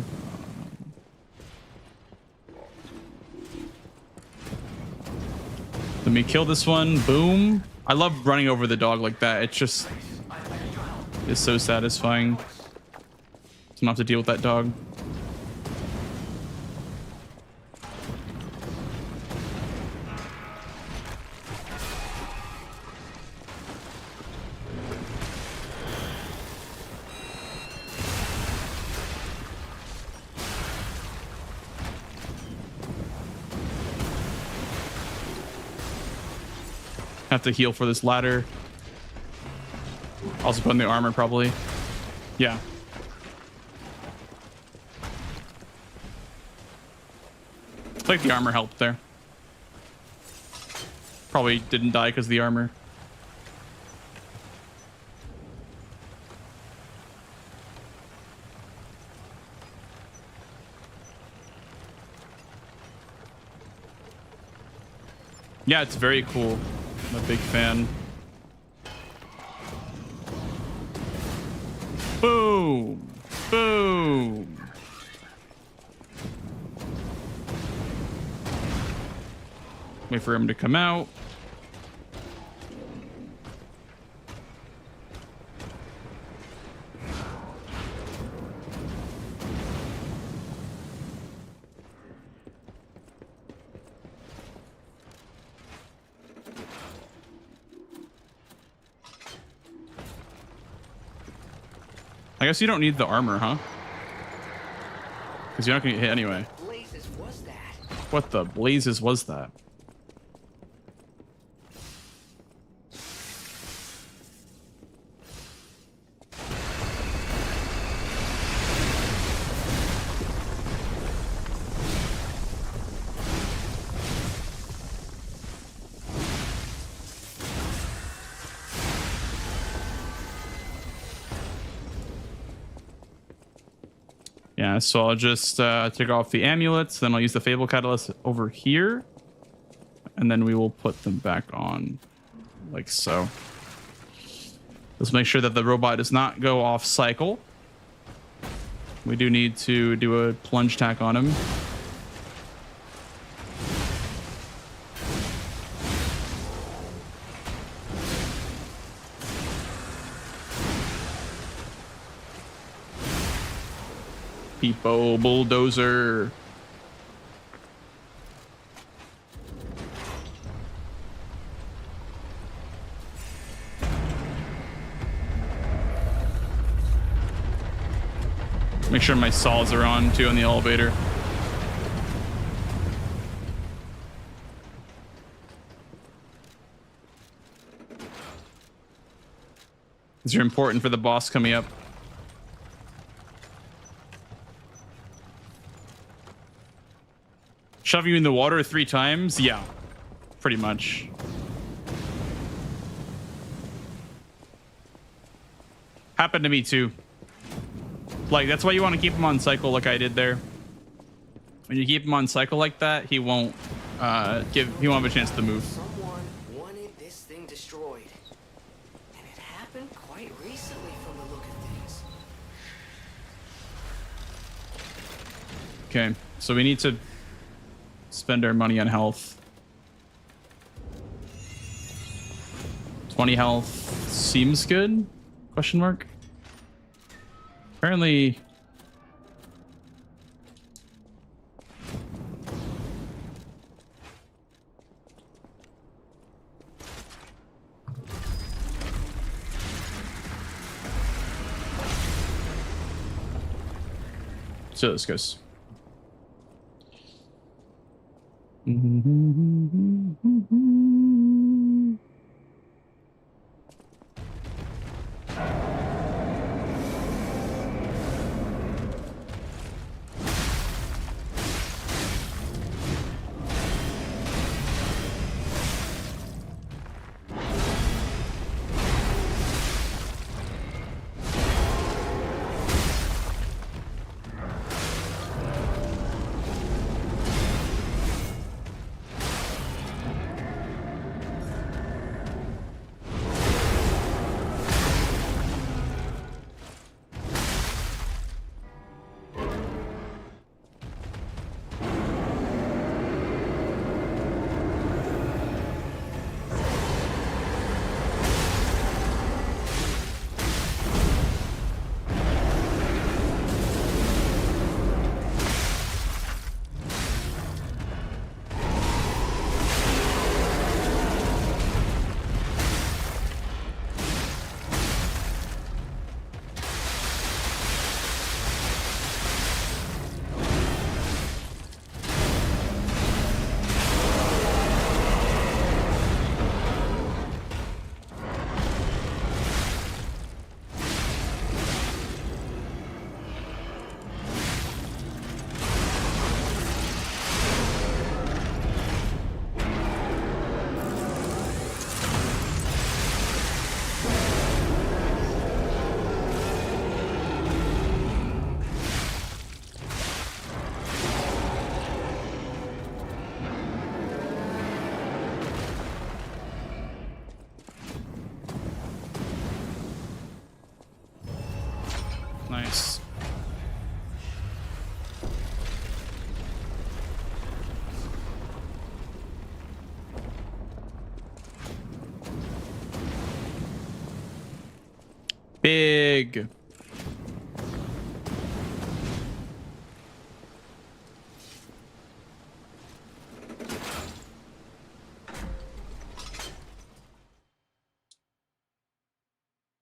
Let me kill this one. Boom. I love running over the dog like that. It just is so satisfying to not have to deal with that dog. Have to heal for this ladder. Also put in the armor probably. Yeah. I think the armor helped there. Probably didn't die because of the armor. Yeah, it's very cool. I'm a big fan. Boom! Boom! Wait for him to come out. I guess you don't need the armor, huh? Because you're not gonna get hit anyway. Blazes was that? What the blazes was that? Yeah, so I'll just take off the amulets, then I'll use the Fable Catalyst over here, and then we will put them back on, like so. Let's make sure that the robot does not go off cycle. We do need to do a plunge tack on him. Peepo Bulldozer. Make sure my saws are on too on the elevator. These are important for the boss coming up. Shove you in the water 3 times? Yeah, pretty much. Happened to me too. Like, that's why you want to keep him on cycle like I did there. When you keep him on cycle like that, he won't he won't have a chance to move. Someone wanted this thing destroyed. And it happened quite recently from the look of things. Okay, so we need to spend our money on health. 20 health seems good? Question mark. Apparently. So this goes. Big.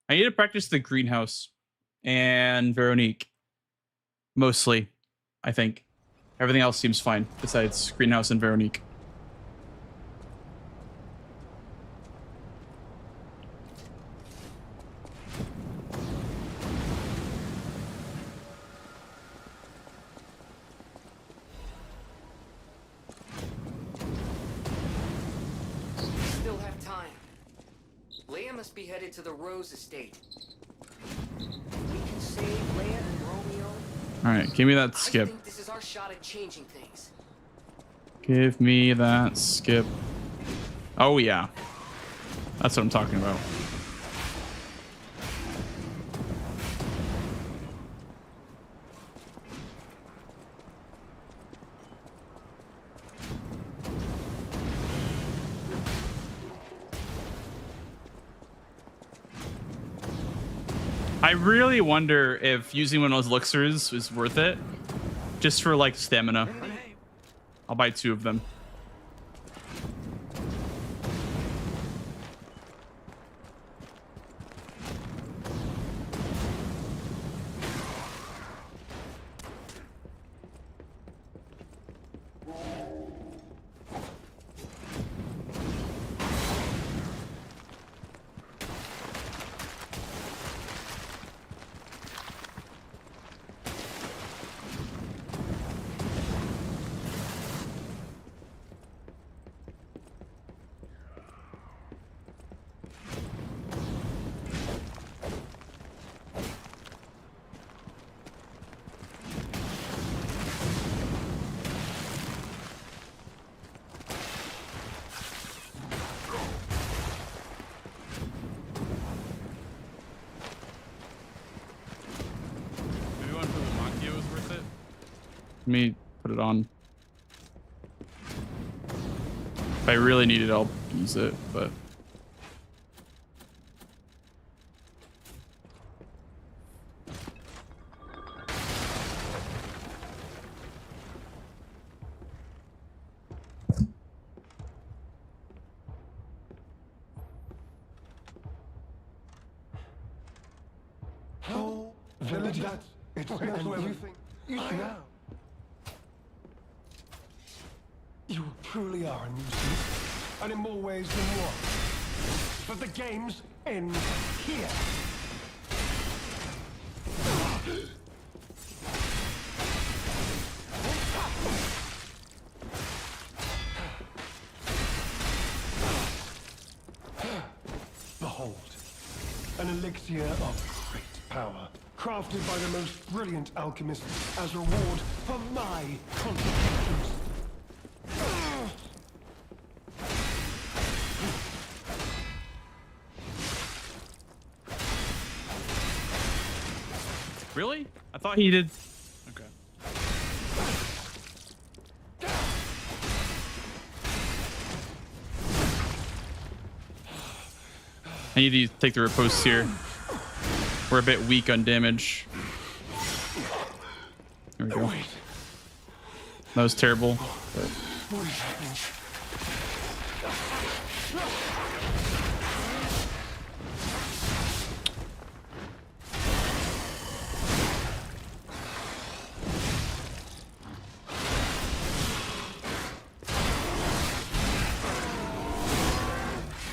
I need to practice the greenhouse and Veronique. Mostly, I think. Everything else seems fine besides greenhouse and Veronique. Still have time. Leia must be headed to the Rose estate. We can save Leia and Romeo. All right, give me that I skip. think this is our shot at changing things. Give me that skip. Oh yeah, that's what I'm talking about. I really wonder if using one of those elixirs is worth it, just for like stamina. I'll buy 2 of them. Maybe one for the Lumacchio is worth it. Let me put it on. If I really need it, I'll use it, but... Oh, village, that it's everything. You now. You truly are a nuisance, and in more ways than one. But the games end here. Behold, an elixir of great power, crafted by the most brilliant alchemists as reward for my contributions. Really? I thought he did... Okay. I need to take the riposte here. We're a bit weak on damage. There we go. That was terrible. But...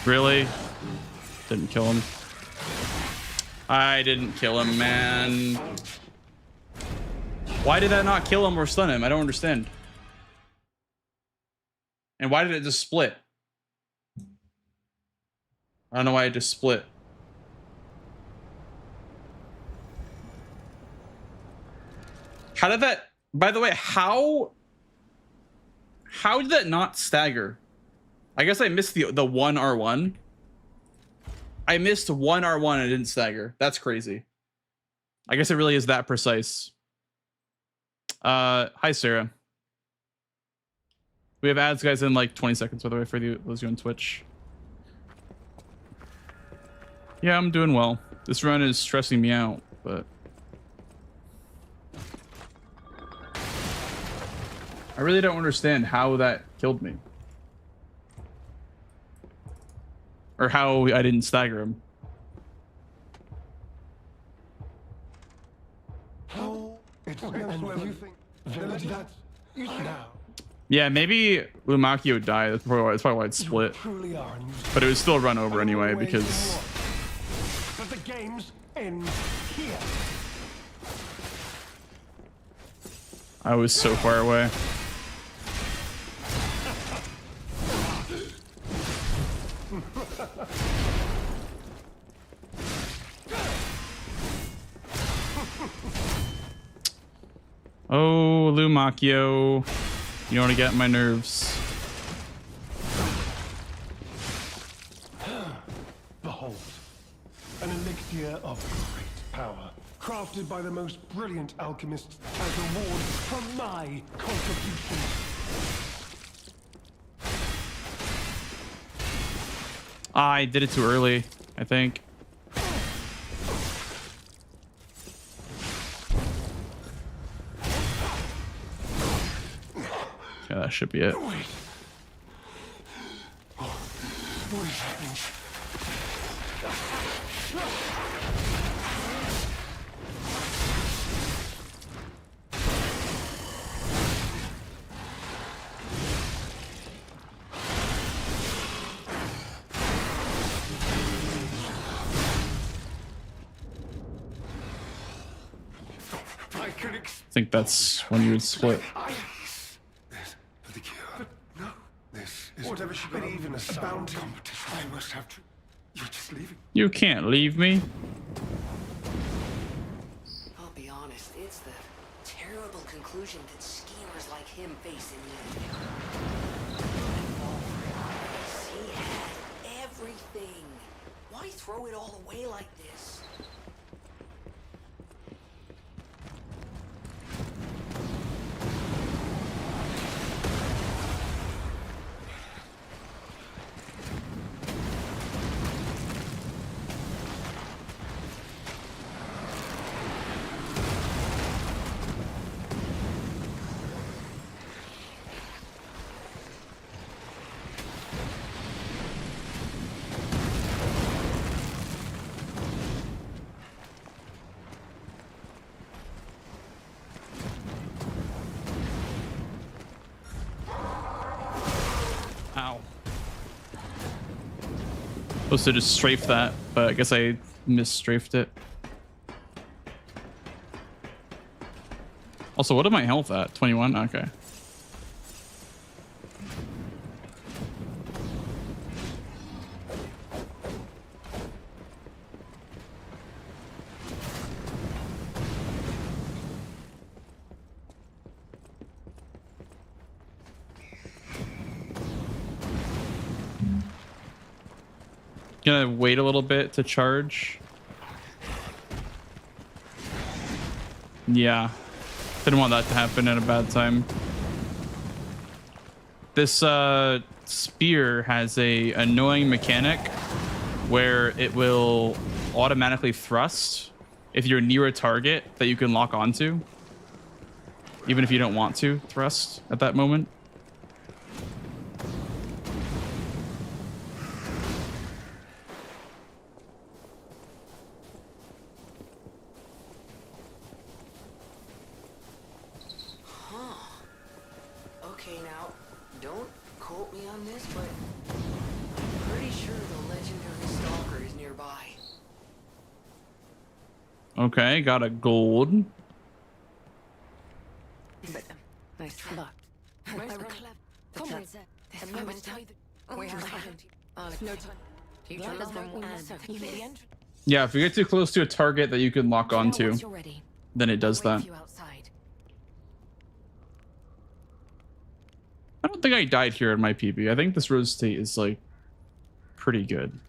Really? Didn't kill him. I didn't kill him, man. Why did that not kill him or stun him? I don't understand. And why did it just split? I don't know why it just split. How did that... By the way, how did that not stagger? I guess I missed the one R1. I missed one R1 and it didn't stagger. That's crazy. I guess it really is that precise. Hi, Sarah. We have ads, guys, in like 20 seconds, by the way, for those you on Twitch. Yeah, I'm doing well. This run is stressing me out, but I really don't understand how that killed me. Or how I didn't stagger him. It's everything. Now, Yeah, maybe Lumacchio died. That's probably why it's split. truly are a new But it was still run over anyway always because more. But the games end here. I was so far away. Oh, Lumacchio. You want to get my nerves. Behold, an elixir of great power, crafted by the most brilliant alchemists as a reward for my contribution. I did it too early, I think. Yeah, that should be it. Wait. What is happening? I can I think that's when you would split. For the cure. No. This is whatever she got, even a bounty. competition. I must have to. You're just leaving. You can't leave me. I'll be honest, it's the terrible conclusion that schemers like him face in the end. He had everything. Why throw it all away like this? Ow. Supposed to just strafe that, but I guess I misstrafed it. Also, what am my health at? 21? Okay. Gonna wait a little bit to charge. Yeah, didn't want that to happen at a bad time. This spear has a annoying mechanic where it will automatically thrust if you're near a target that you can lock onto, even if you don't want to thrust at that moment. Okay, now, don't quote me on this, but I'm pretty sure the legendary stalker is nearby. Okay, got a gold. Nice luck. Comrades, there's no time. We have no time. You join us from you may enter. Yeah, if you get too close to a target that you can lock onto, then it does that. I don't think I died here in my PB. I think this rose state is like pretty good.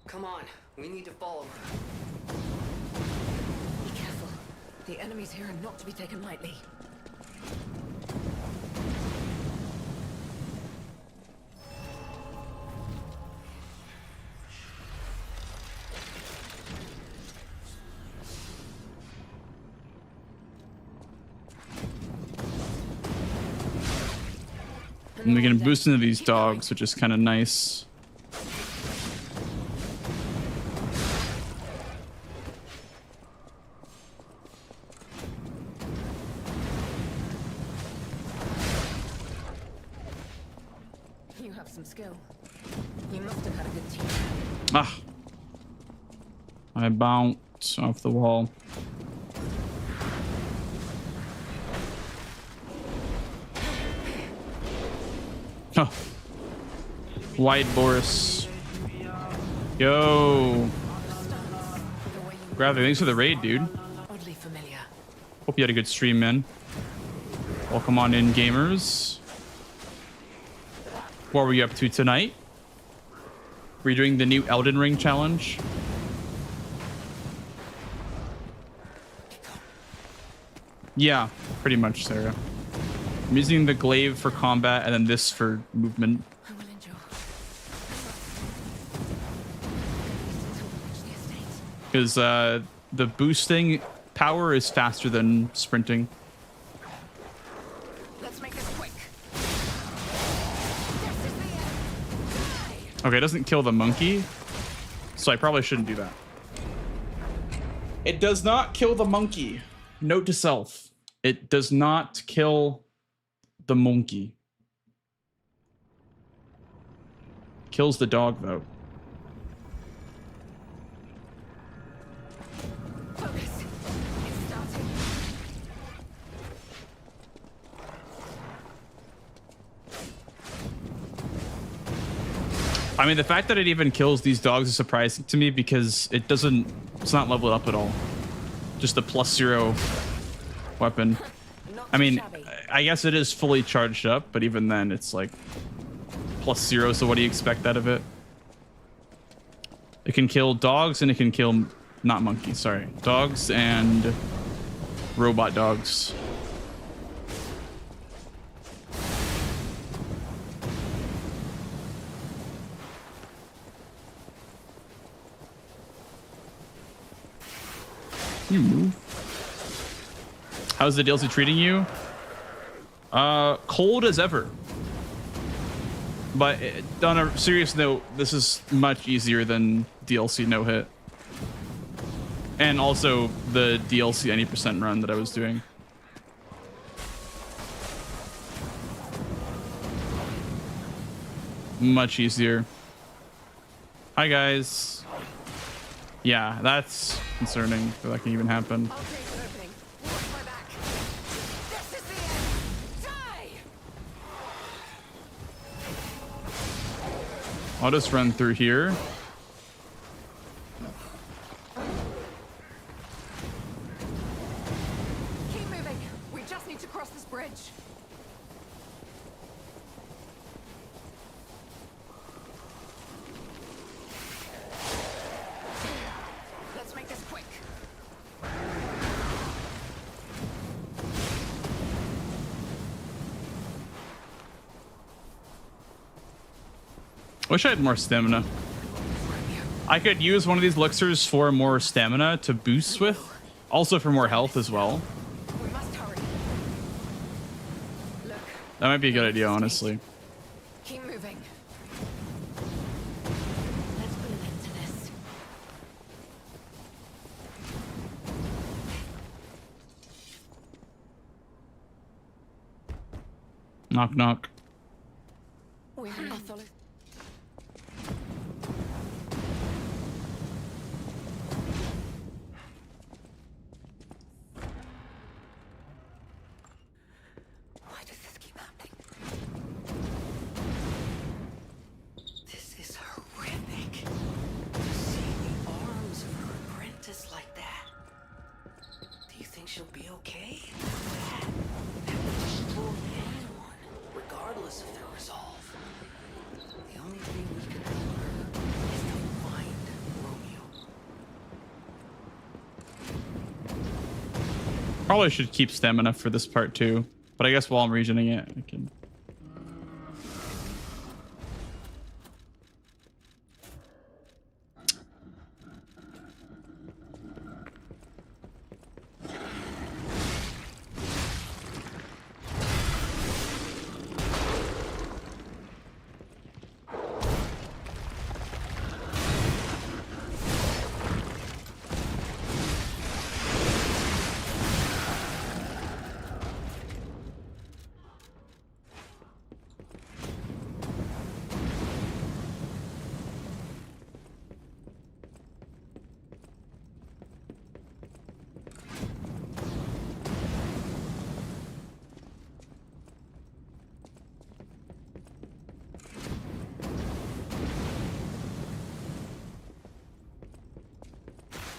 Come on, we need to follow her. Be careful. The enemies here are not to be taken lightly. And we can boost into these dogs, which is kind of nice. You have some skill. You must have had a good team. Ah. I bounce off the wall. Huh. Wide Boris. Yo. Gravity, thanks for the raid, dude. Oddly familiar. Hope you had a good stream, man. Welcome on in, gamers. What were you up to tonight? Were you doing the new Elden Ring challenge? Yeah, pretty much, Sarah. I'm using the glaive for combat and then this for movement. I will endure. Because the boosting power is faster than sprinting. Let's make this quick. Okay, it doesn't kill the monkey, so I probably shouldn't do that. It does not kill the monkey. Note to self. It does not kill the monkey. Kills the dog, though. Focus. It's starting. I mean, the fact that it even kills these dogs is surprising to me because it's not leveled up at all. Just a +0 weapon. I mean, I guess it is fully charged up, but even then it's like +0, so what do you expect out of it? It can kill dogs and it can kill, not monkeys, sorry. Dogs and robot dogs. You move. How's the DLC treating you? Cold as ever. But on a serious note, this is much easier than DLC no hit. And also the DLC any % run that I was doing. Much easier. Hi guys. Yeah, that's concerning that that can even happen. I'll create an opening. Watch my back. This is the end. Die! I'll just run through here. Keep moving. We just need to cross this bridge. Let's make this quick. Wish I had more stamina. I could use one of these elixirs for more stamina to boost with. Also for more health as well. We must hurry. Look, That might be a good idea, honestly. keep moving. Let's put an end to this. Knock, knock. We have not followed. Why does this keep happening? This is horrific. To see the arms of her apprentice like that. Do you think she'll be okay? That would destroy anyone, regardless of their resolve. The only thing we can do is to find Romeo. Probably should keep stamina for this part too. But I guess while I'm regening it, I can.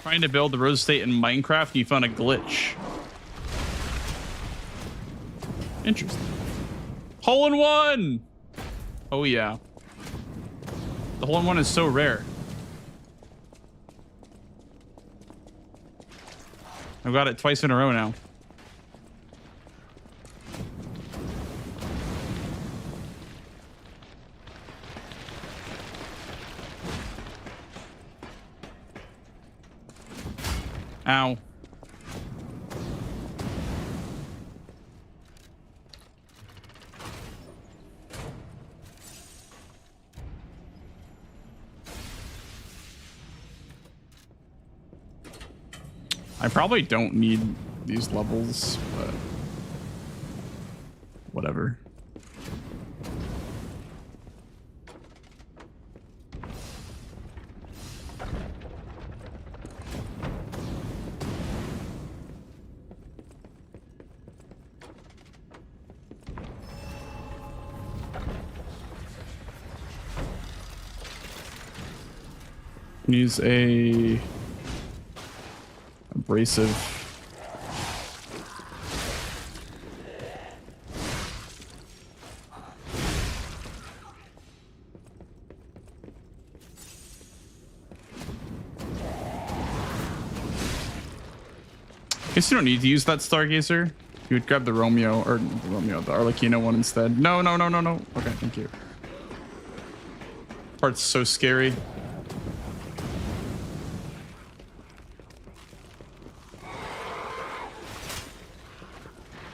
Trying to build the Rose State in Minecraft, and you found a glitch. Interesting. Hole in one! Oh yeah. The hole in one is so rare. I've got it twice in a row now. Ow. I probably don't need these levels, but whatever. Use a abrasive. Guess you don't need to use that Stargazer. You would grab the Romeo, or the Romeo, the Arlecchino one instead. No, no, no, no, no. Okay, thank you. Part's so scary.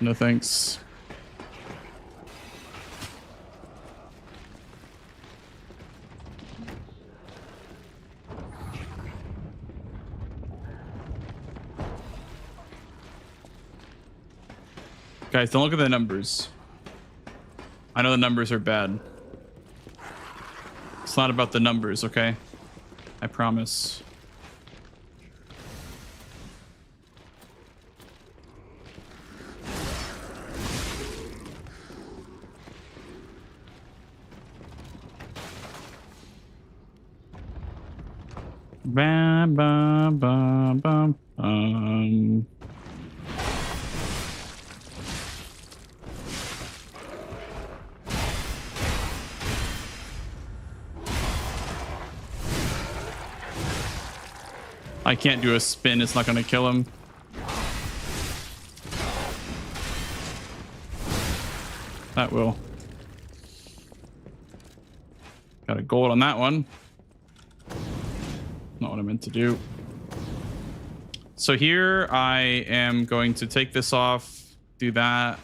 No thanks. Guys, don't look at the numbers. I know the numbers are bad. It's not about the numbers, okay? I promise. Bam, bam, bam, bam, I can't do a spin, it's not gonna kill him. That will. Got a gold on that one. Not what I meant to do. So here I am going to take this off, do that.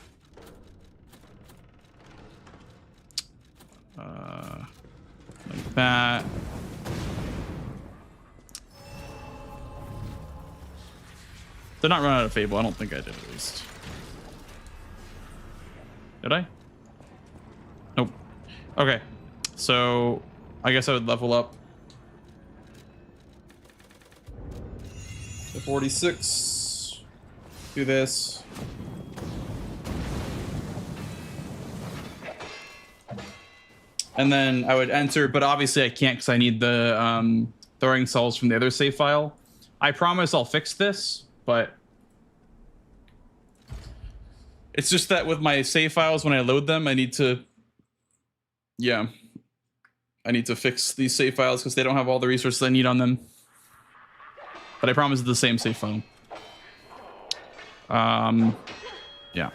Like that. Did not run out of Fable. I don't think I did, at least. Did I? Nope. Okay. So I guess I would level up to 46. Do this. And then I would enter, but obviously I can't because I need the throwing cells from the other save file. I promise I'll fix this, but it's just that with my save files, when I load them, I need to, yeah, I need to fix these save files because they don't have all the resources I need on them. But I promise it's the same save file. Yeah.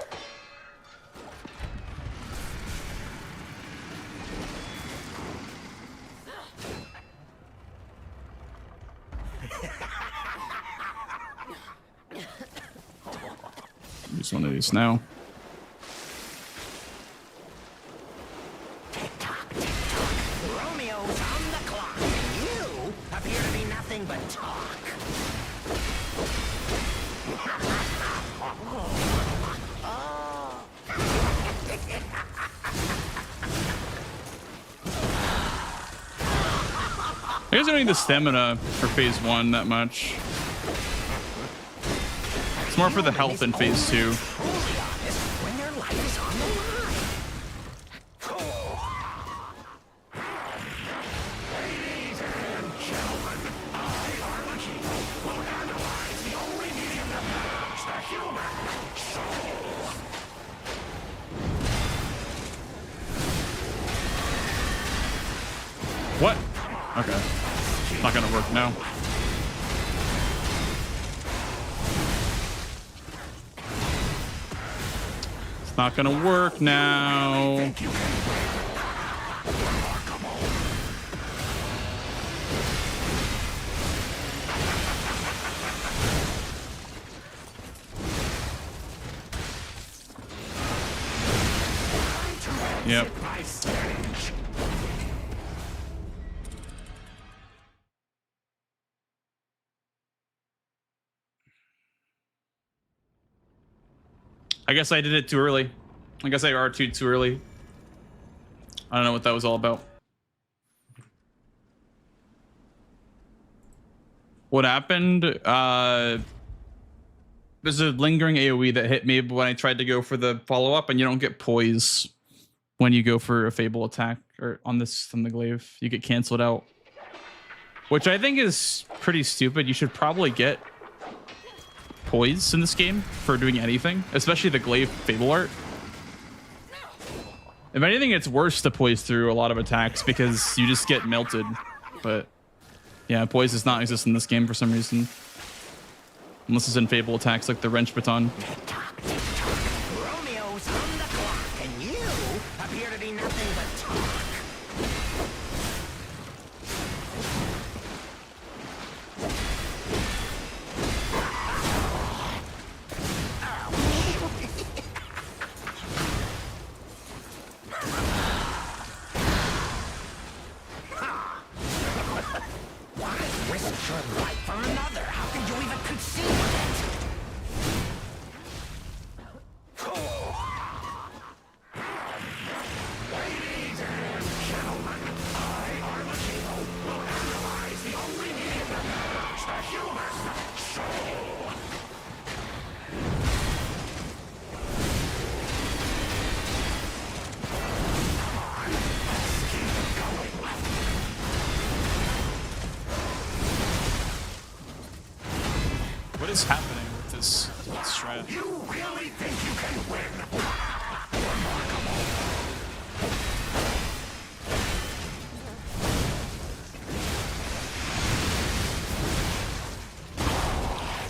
Use one of these now. Romeo's on the clock, and you appear to be nothing but talk. I guess I don't need the stamina for phase 1 that much. It's more for the health in phase 2. When their life is on the line. Ladies and gentlemen, I, Lumacchio, will What? Okay. Not gonna work now. It's not gonna work now. Yep. I guess I did it too early. I guess I R2'd too early. I don't know what that was all about. What happened? There's a lingering AoE that hit me when I tried to go for the follow-up, and you don't get poise when you go for a Fable attack or on the glaive. You get canceled out, which I think is pretty stupid. You should probably get poise in this game for doing anything, especially the glaive Fable art. If anything, it's worse to poise through a lot of attacks because you just get melted. But yeah, poise does not exist in this game for some reason. Unless it's in Fable attacks like the wrench baton. Romeo's on the clock, and you appear to be nothing but talk. Why risk your life for another? How could you even conceive of it? Ladies and gentlemen, I, Lumacchio, will analyze the only medium that matters, the human soul. What is happening with this strat? You really think you can win?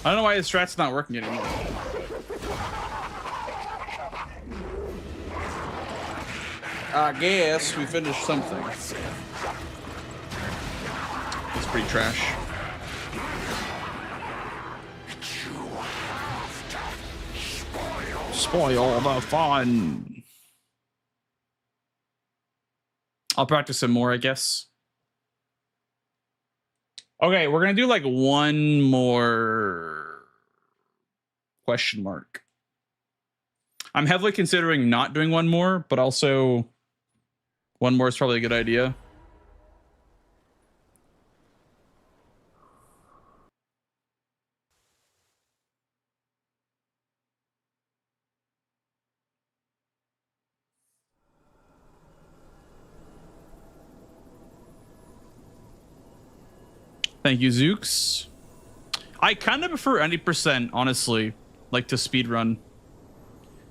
I don't know why his strat's not working anymore. I guess we finished something. It's pretty trash. Spoil the fun. I'll practice some more, I guess. Okay, we're gonna do like one more question mark. I'm heavily considering not doing one more, but also one more is probably a good idea. Thank you, Zooks. I kind of prefer any percent, honestly, like to speedrun.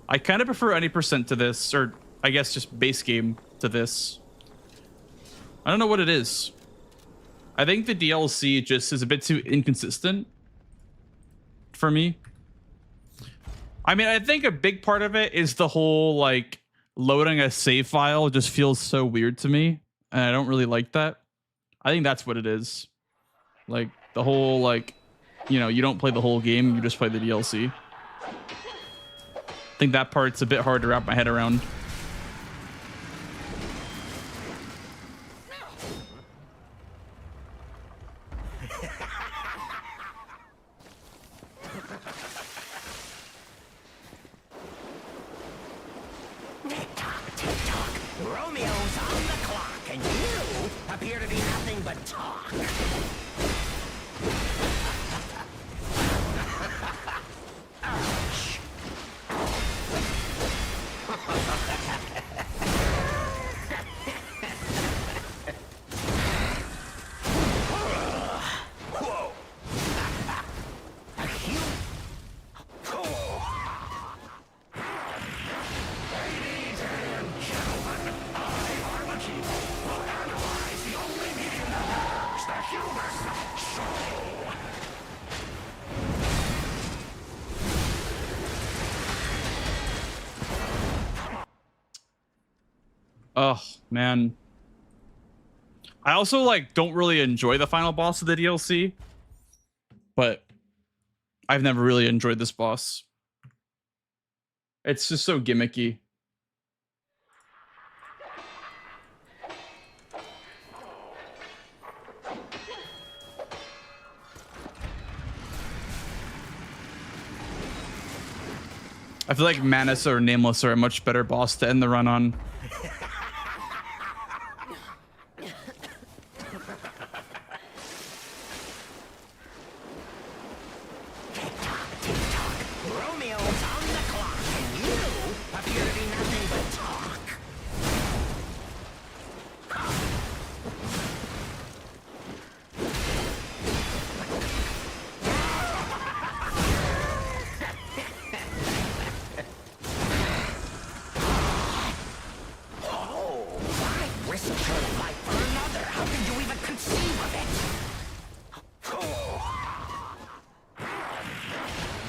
I kind of prefer any percent to this, or I guess just base game to this. I don't know what it is. I think the DLC just is a bit too inconsistent for me. I mean, I think a big part of it is the whole, like, loading a save file just feels so weird to me, and I don't really like that. I think that's what it is. Like, the whole, like, you know, you don't play the whole game, you just play the DLC. I think that part's a bit hard to wrap my head around. Tick-tock, tick-tock. Romeo's on the clock, and you appear to be nothing but talk. Ouch. Whoa. A human. Ladies and gentlemen, I, Lumacchio, will analyze the only Oh man. I also like don't really enjoy the final boss of the DLC, but I've never really enjoyed this boss. It's just so gimmicky. I feel like Manus or Nameless are a much better boss to end the run on. Romeo's on the clock, and you appear to be nothing but talk. Oh, why risk your life for another? How could you even conceive of it?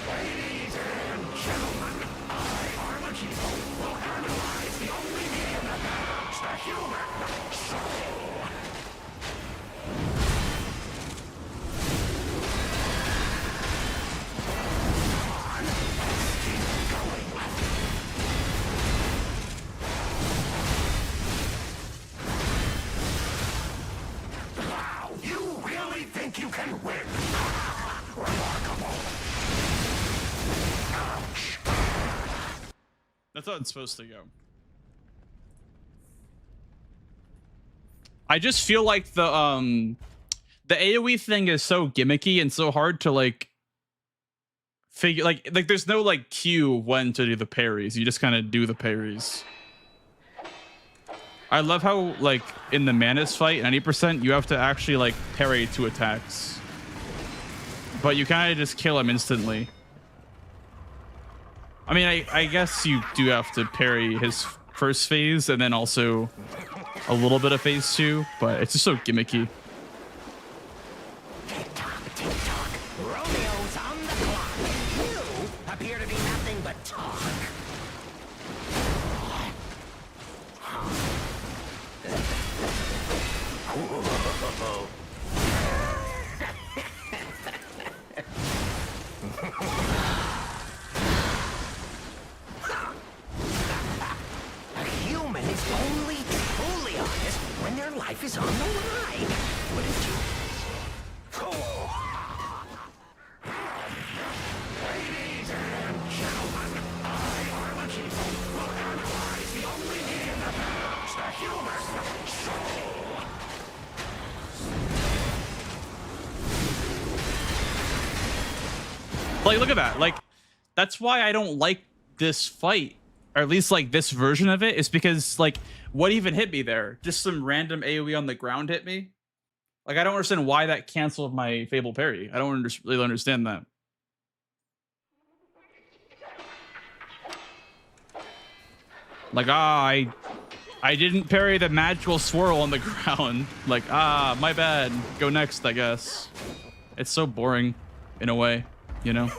Ladies and gentlemen, I, Lumacchio, will analyze the only medium that matters, the human soul. Wow, you really think you can win? Remarkable. Ouch. That's how it's supposed to go. I just feel like the AoE thing is so gimmicky and so hard to like figure like there's no like cue when to do the parries. You just kind of do the parries. I love how like in the Manus fight 90% you have to actually like parry 2 attacks. But you kind of just kill him instantly. I mean, I guess you do have to parry his first phase and then also a little bit of phase 2, but it's just so gimmicky. Tick-tock, Romeo's on the clock, and you appear to be nothing but talk. A human is only truly honest when their life is on the line. Wouldn't you? Ladies and gentlemen, I, Lumacchio, will analyze the only medium that matters, the human soul. Like, look at that. Like, that's why I don't like this fight, or at least like this version of it, is because like what even hit me there? Just some random AoE on the ground hit me. Like, I don't understand why that canceled my Fable parry. I don't really understand that. Like, I didn't parry the magical swirl on the ground. Like, my bad. Go next, I guess. It's so boring in a way, you know?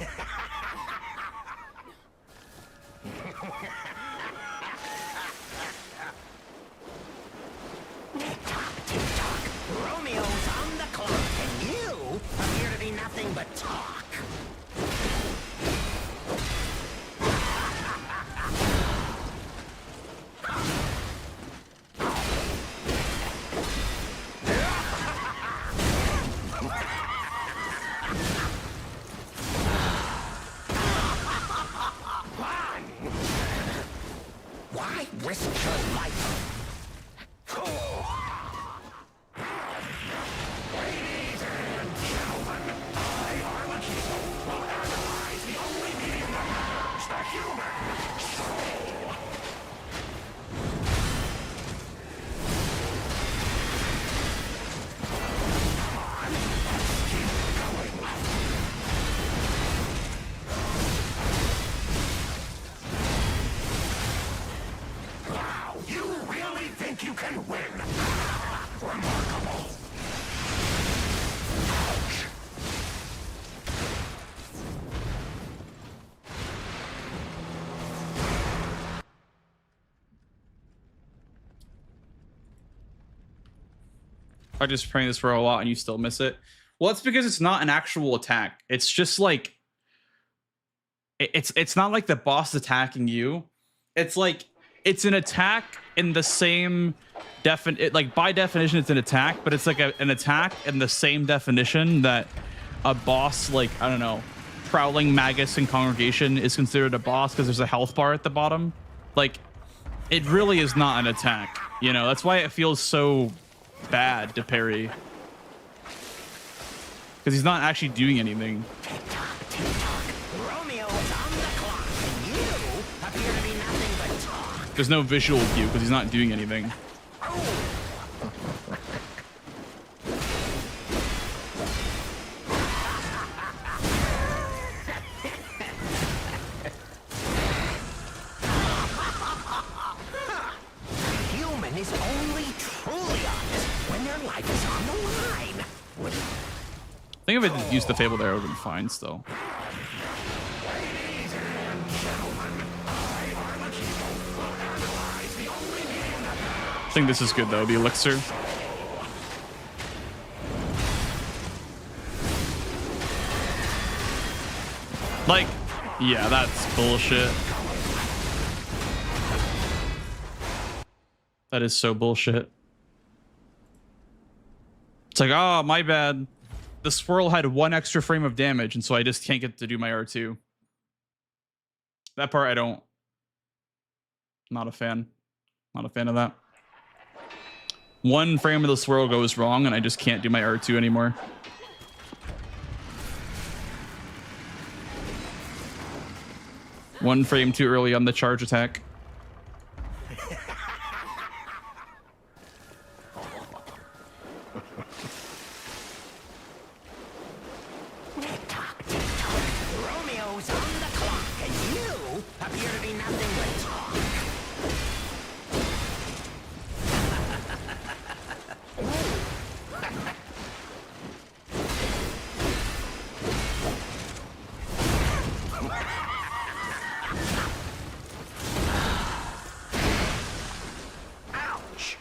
Tick-tock, Romeo's on the clock, and you appear to be nothing but talk. Why risk your life? Ladies and gentlemen, I, Lumacchio, will analyze the only medium that matters, the human soul. Come on, let's keep going. Wow, you really think you can win? Remarkable. Ouch. I just praying this for a lot and you still miss it. Well, it's because it's not an actual attack. It's just like it's not like the boss attacking you. It's like it's an attack in the same like by definition it's an attack, but it's like an attack in the same definition that a boss, like, I don't know, Prowling Magus in Congregation is considered a boss because there's a health bar at the bottom. Like, it really is not an attack, you know? That's why it feels so bad to parry. Because he's not actually doing anything. There's no visual cue because he's not doing anything. Human is only truly honest when their life is on the line. I think if I used the Fable there, it would have been fine still. I think this is good though, the elixir. Like, yeah, that's bullshit. That is so bullshit. It's like, oh, my bad. The swirl had 1 extra frame of damage, and so I just can't get to do my R2. That part I don't. Not a fan. Not a fan of that. 1 frame of the swirl goes wrong, and I just can't do my R2 anymore. One frame too early on the charge attack. Romeo's on the clock, and you appear to be nothing but talk. Ouch!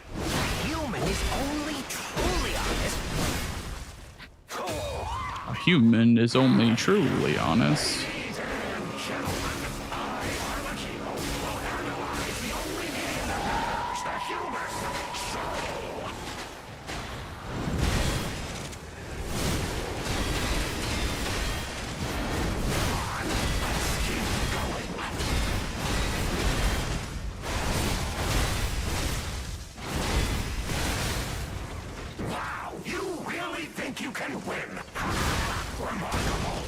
A human is only truly honest. A human is only truly honest. Wow, you really think you can win? Remarkable.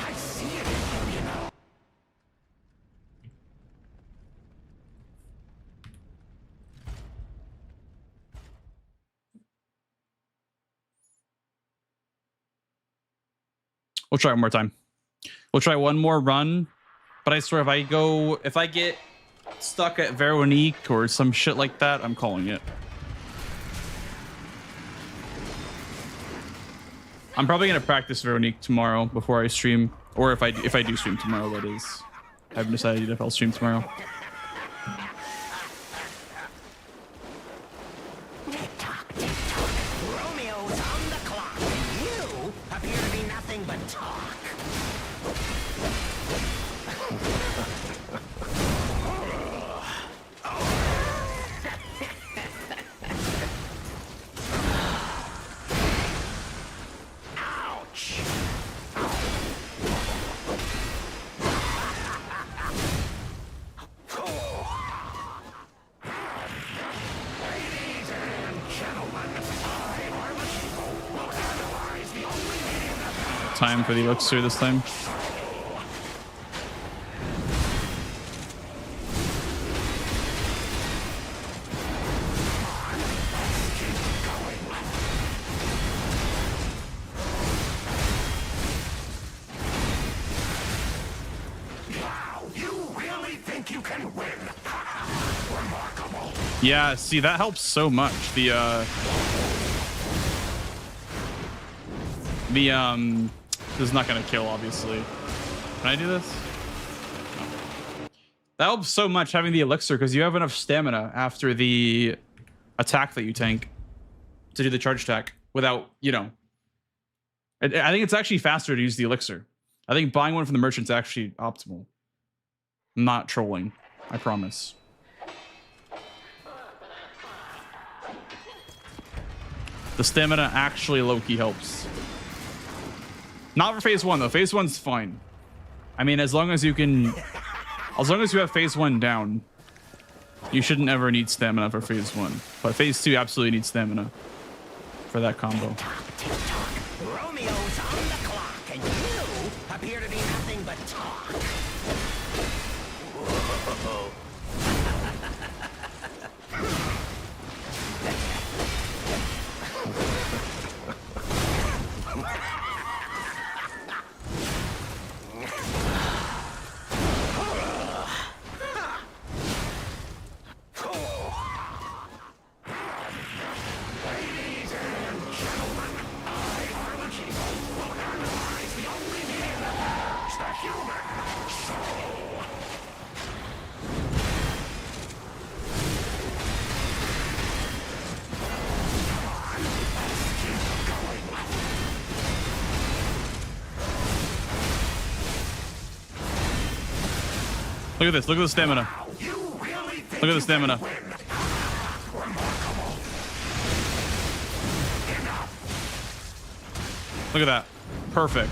I see it in you, you know. We'll try one more time. We'll try one more run. But I swear, if I get stuck at Veronique or some shit like that, I'm calling it. I'm probably gonna practice Veronique tomorrow before I stream, or if I do stream tomorrow, that is. I haven't decided if I'll stream tomorrow. Romeo's on the clock, and you appear to be nothing but talk. Ouch! Ladies and gentlemen, I, Lumacchio, will analyze the only medium that Time for the elixir this time. Wow, you really think you can win? Remarkable. Yeah, see, that helps so much. This is not gonna kill, obviously. Can I do this? That helps so much having the elixir because you have enough stamina after the attack that you tank to do the charge attack without, you know. I think it's actually faster to use the elixir. I think buying one from the merchant's actually optimal. I'm not trolling, I promise. The stamina actually low-key helps. Not for phase 1 though. Phase 1's fine. I mean, as long as you can, as long as you have phase 1 down, you shouldn't ever need stamina for phase 1. But phase 2 absolutely needs stamina for that combo. Romeo's on the clock, and you appear to be nothing but talk. Look at this. Look at the stamina. Look at the stamina. Look at that. Perfect.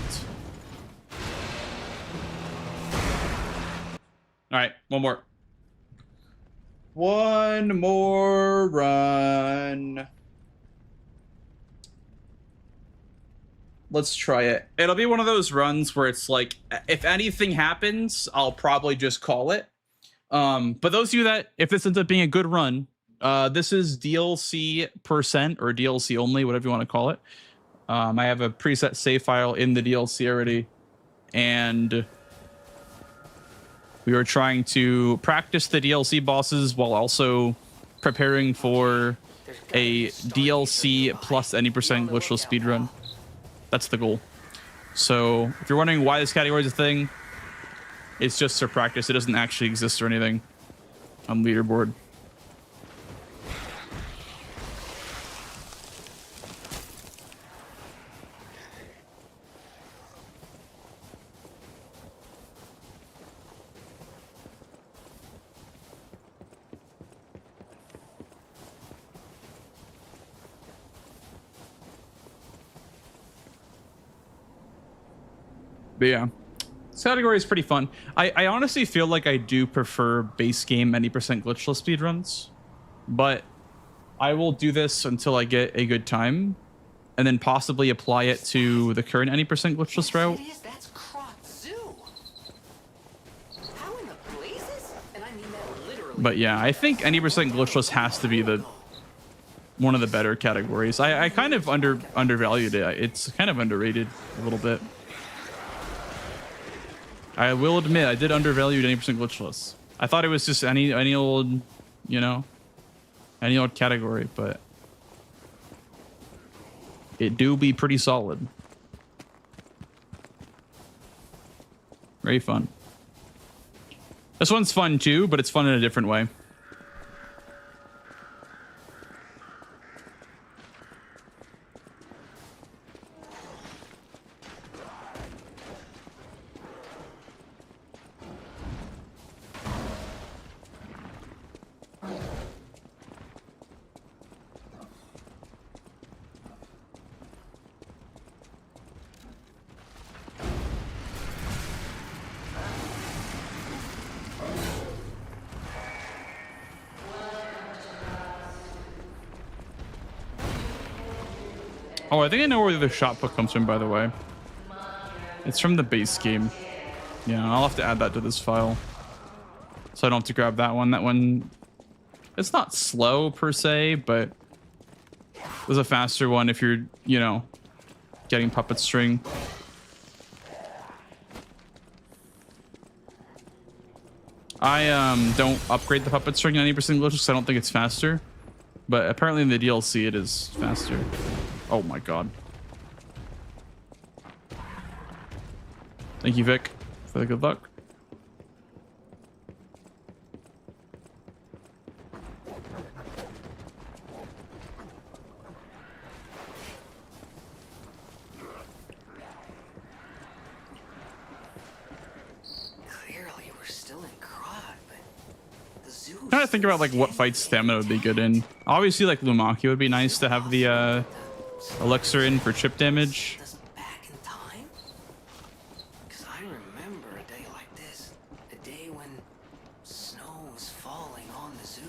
All right, one more. One more run. Let's try it. It'll be one of those runs where it's like, if anything happens, I'll probably just call it. But those of you that, if this ends up being a good run, this is DLC % or DLC only, whatever you want to call it. I have a preset save file in the DLC already, and we were trying to practice the DLC bosses while also preparing for a DLC plus any % glitchless speedrun. That's the goal. So if you're wondering why this category is a thing, it's just for practice. It doesn't actually exist or anything on leaderboard. But yeah, this category is pretty fun. I honestly feel like I do prefer base game 90% glitchless speedruns, but I will do this until I get a good time, and then possibly apply it to the current 90% glitchless route. That's Croc Zoo. How in the blazes? And I mean that literally. But yeah, I think 90% glitchless has to be the one of the better categories. I kind of undervalued it. It's kind of underrated a little bit. I will admit, I did undervalue 90% glitchless. I thought it was just any old, you know, any old category, but it do be pretty solid. Very fun. This one's fun too, but it's fun in a different way. Oh, I think I know where the shot put comes from, by the way. It's from the base game. Yeah, I'll have to add that to this file. So I don't have to grab that one. That one, it's not slow per se, but there's a faster one if you're, you know, getting puppet string. I don't upgrade the puppet string 90% glitch because I don't think it's faster. But apparently in the DLC it is faster. Oh my god. Thank you, Vic, for the good luck. trying to think about like what fight stamina would be good in. Obviously, like Lumacchio would be nice to have the elixir in for chip damage. Us back in time? Because I remember a day like this. A day when snow was falling on the zoo.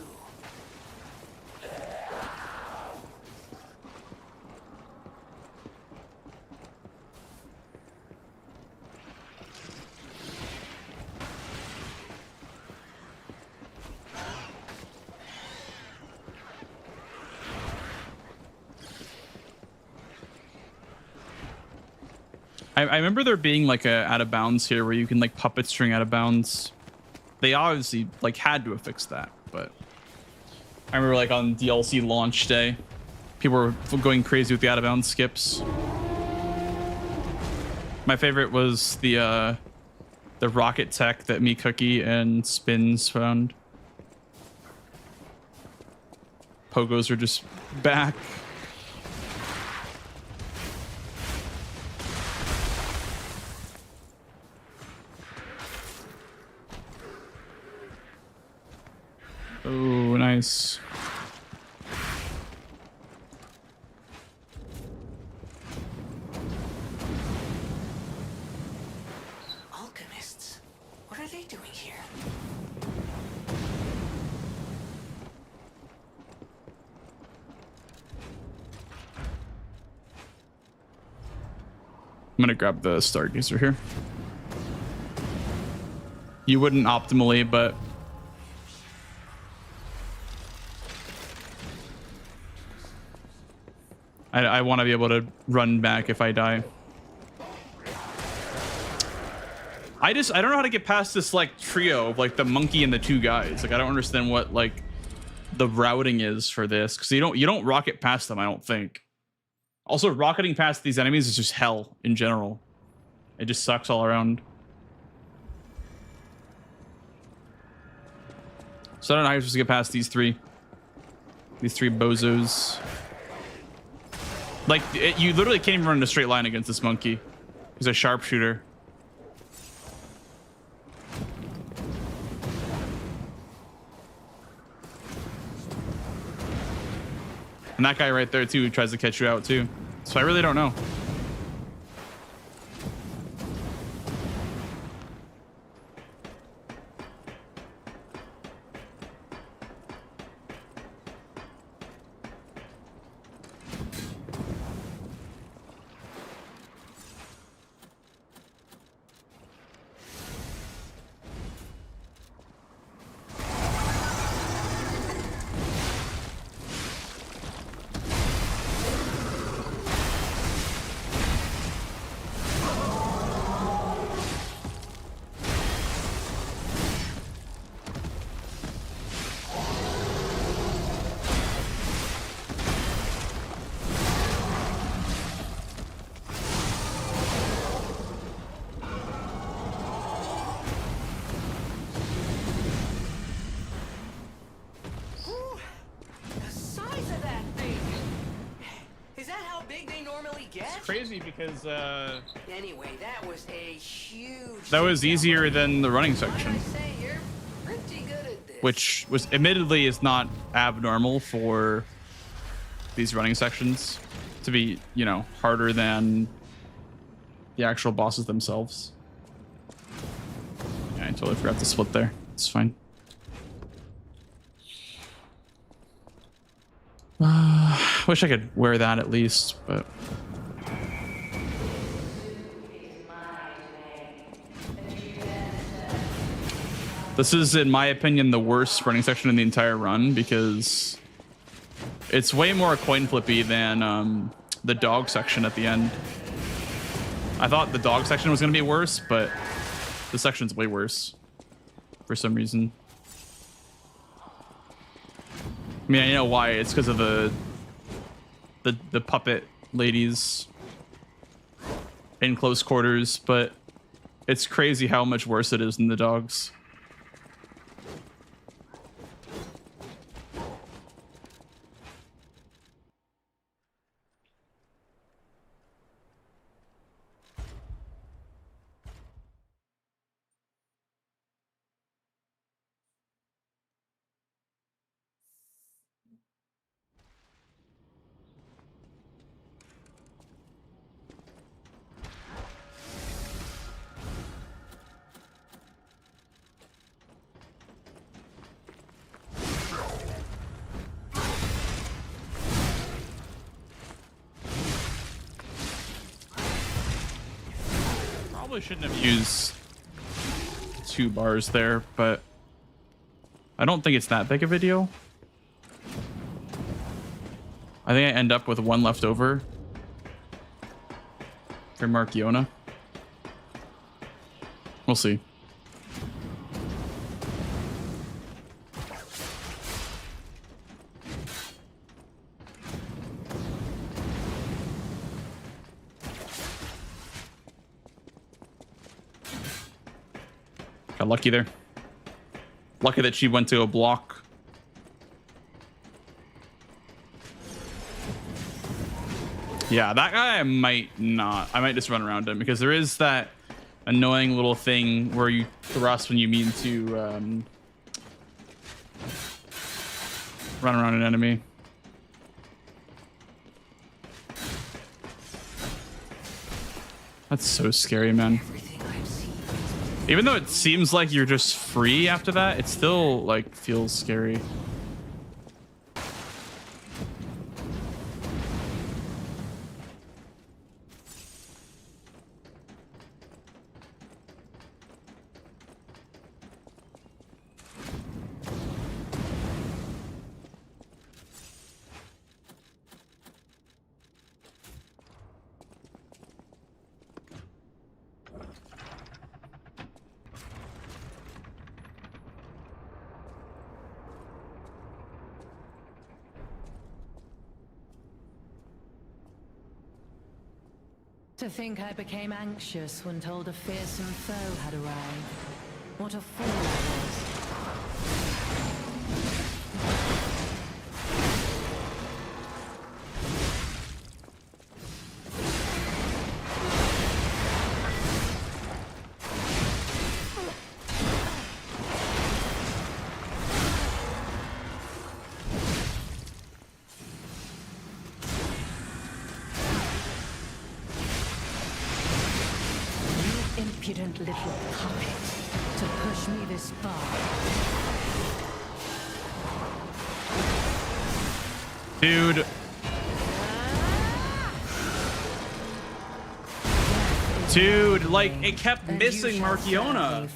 I remember there being like a out of bounds here where you can like puppet string out of bounds. They obviously like had to have fixed that, but I remember like on DLC launch day, people were going crazy with the out of bounds skips. My favorite was the rocket tech that Me Cookie and Spins found. Pogos are just back. Oh, nice. Alchemists? What are they doing here? I'm gonna grab the Stargazer here. You wouldn't optimally, but I want to be able to run back if I die. I don't know how to get past this like trio of like the monkey and the two guys. Like I don't understand what like the routing is for this, because you don't rocket past them, I don't think. Also, rocketing past these enemies is just hell in general. It just sucks all around. So I don't know how you're supposed to get past these three bozos. Like, you literally can't even run in a straight line against this monkey. He's a sharpshooter. And that guy right there, too, tries to catch you out, too. So I really don't know. Crazy because Anyway, that was a huge. that was easier than the running section, You're pretty good at this. which was admittedly is not abnormal for these running sections to be, you know, harder than the actual bosses themselves. Yeah, I totally forgot to split there. It's fine. Wish I could wear that at least, but this is, in my opinion, the worst running section in the entire run because it's way more coin flippy than the dog section at the end. I thought the dog section was going to be worse, but the section's way worse for some reason. I mean, I know why. It's because of the puppet ladies in close quarters, but it's crazy how much worse it is than the dogs. probably shouldn't have used 2 bars there, but I don't think it's that big of a deal. I think I end up with 1 left over for Marchiona. We'll see. Got lucky there. Lucky that she went to a block. Yeah, that guy I might not. I might just run around him because there is that annoying little thing where you thrust when you mean to run around an enemy. That's so scary, man. Even though it seems like you're just free after that, it still like feels scary. To think I became anxious when told a fearsome foe had arrived. What a fool I was. Impudent little puppet to push me this far. Dude. Dude, like it kept missing Marchiona.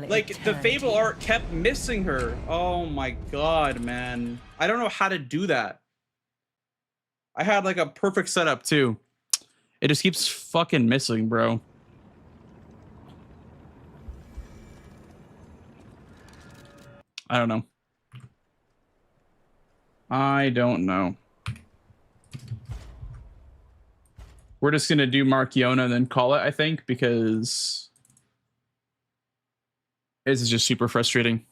Like the Fable art kept missing her. Oh my god, man. I don't know how to do that. I had like a perfect setup too. It just keeps fucking missing, bro. I don't know. I don't know. We're just going to do Marchiona and then call it, I think, because this is just super frustrating.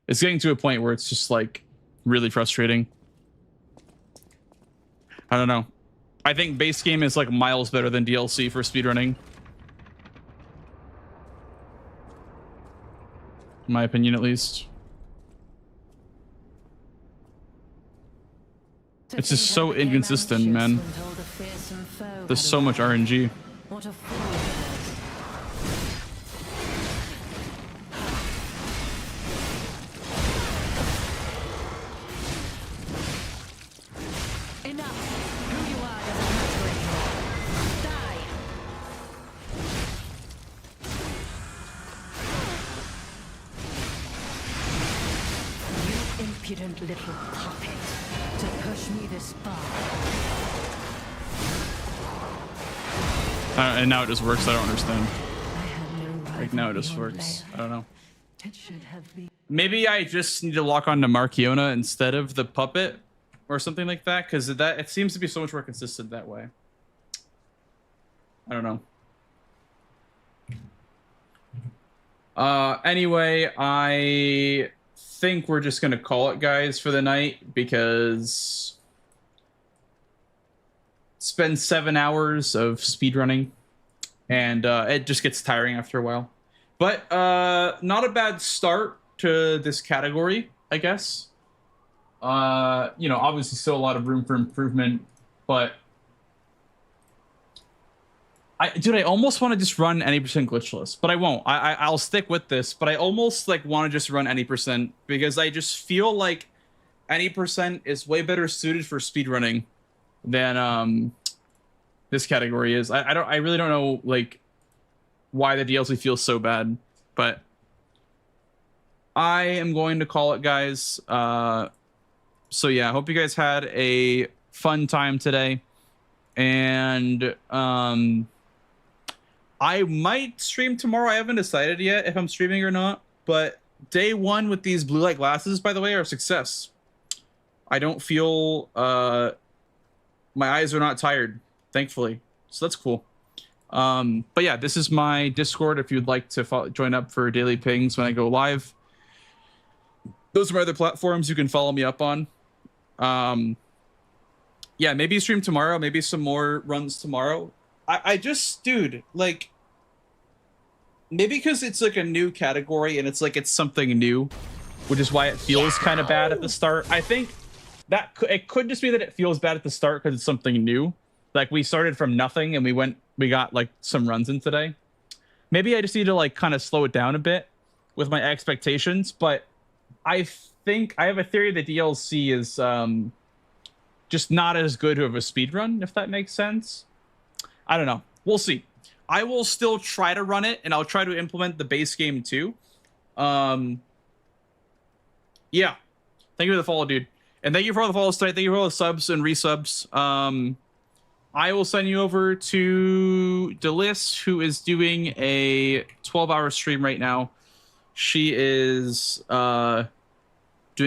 It's getting to a point where it's just like really frustrating. I don't know. I think base game is like miles better than DLC for speedrunning. In my opinion, at least. It's just so inconsistent, man. There's so much RNG. What a fool. Impudent little puppet to push me this far. And now it just works. I don't understand. I had no Like now it just works. I don't know. It should have been. Maybe I just need to lock onto Marchiona instead of the puppet or something like that, because that it seems to be so much more consistent that way. I don't know. Anyway, I think we're just gonna call it, guys, for the night, because it's been 7 hours of speedrunning and it just gets tiring after a while. But not a bad start to this category, I guess. You know, obviously still a lot of room for improvement, but I almost want to just run any % glitchless, but I won't. I'll stick with this, but I almost like want to just run any % because I just feel like any % is way better suited for speedrunning than this category is. I really don't know like why the DLC feels so bad, but I am going to call it, guys. So yeah, I hope you guys had a fun time today, and I might stream tomorrow. I haven't decided yet if I'm streaming or not, but day one with these blue light glasses, by the way, are a success. I don't feel my eyes are not tired, thankfully, so that's cool. But yeah, this is my Discord if you'd like to join up for daily pings when I go live. Those are my other platforms you can follow me up on. Yeah, maybe stream tomorrow, maybe some more runs tomorrow. I just, dude, like, maybe because it's like a new category and it's like it's something new, which is why it feels kind of bad at the start. I think that it could just be that it feels bad at the start because it's something new. Like, we started from nothing and we got like some runs in today. Maybe I just need to like kind of slow it down a bit with my expectations, but I think I have a theory that DLC is just not as good of a speedrun, if that makes sense. I don't know. We'll see. I will still try to run it, and I'll try to implement the base game too. Yeah. Thank you for the follow, dude. And thank you for all the follows tonight. Thank you for all the subs and resubs. I will send you over to Delis, who is doing a 12-hour stream right now. She is doing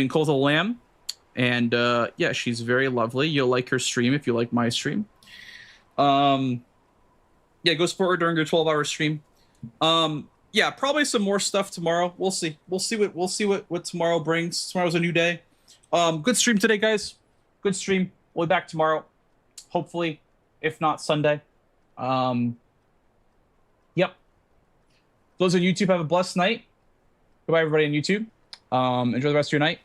Cult of the Lamb. And yeah, she's very lovely. You'll like her stream if you like my stream. Yeah, go support her during her 12-hour stream. Yeah, probably some more stuff tomorrow. We'll see. We'll see what tomorrow brings. Tomorrow's a new day. Good stream today, guys. Good stream. We'll be back tomorrow, hopefully, if not Sunday. Yep. Those on YouTube, have a blessed night. Goodbye, everybody on YouTube. Enjoy the rest of your night.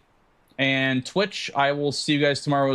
And Twitch, I will see you guys tomorrow.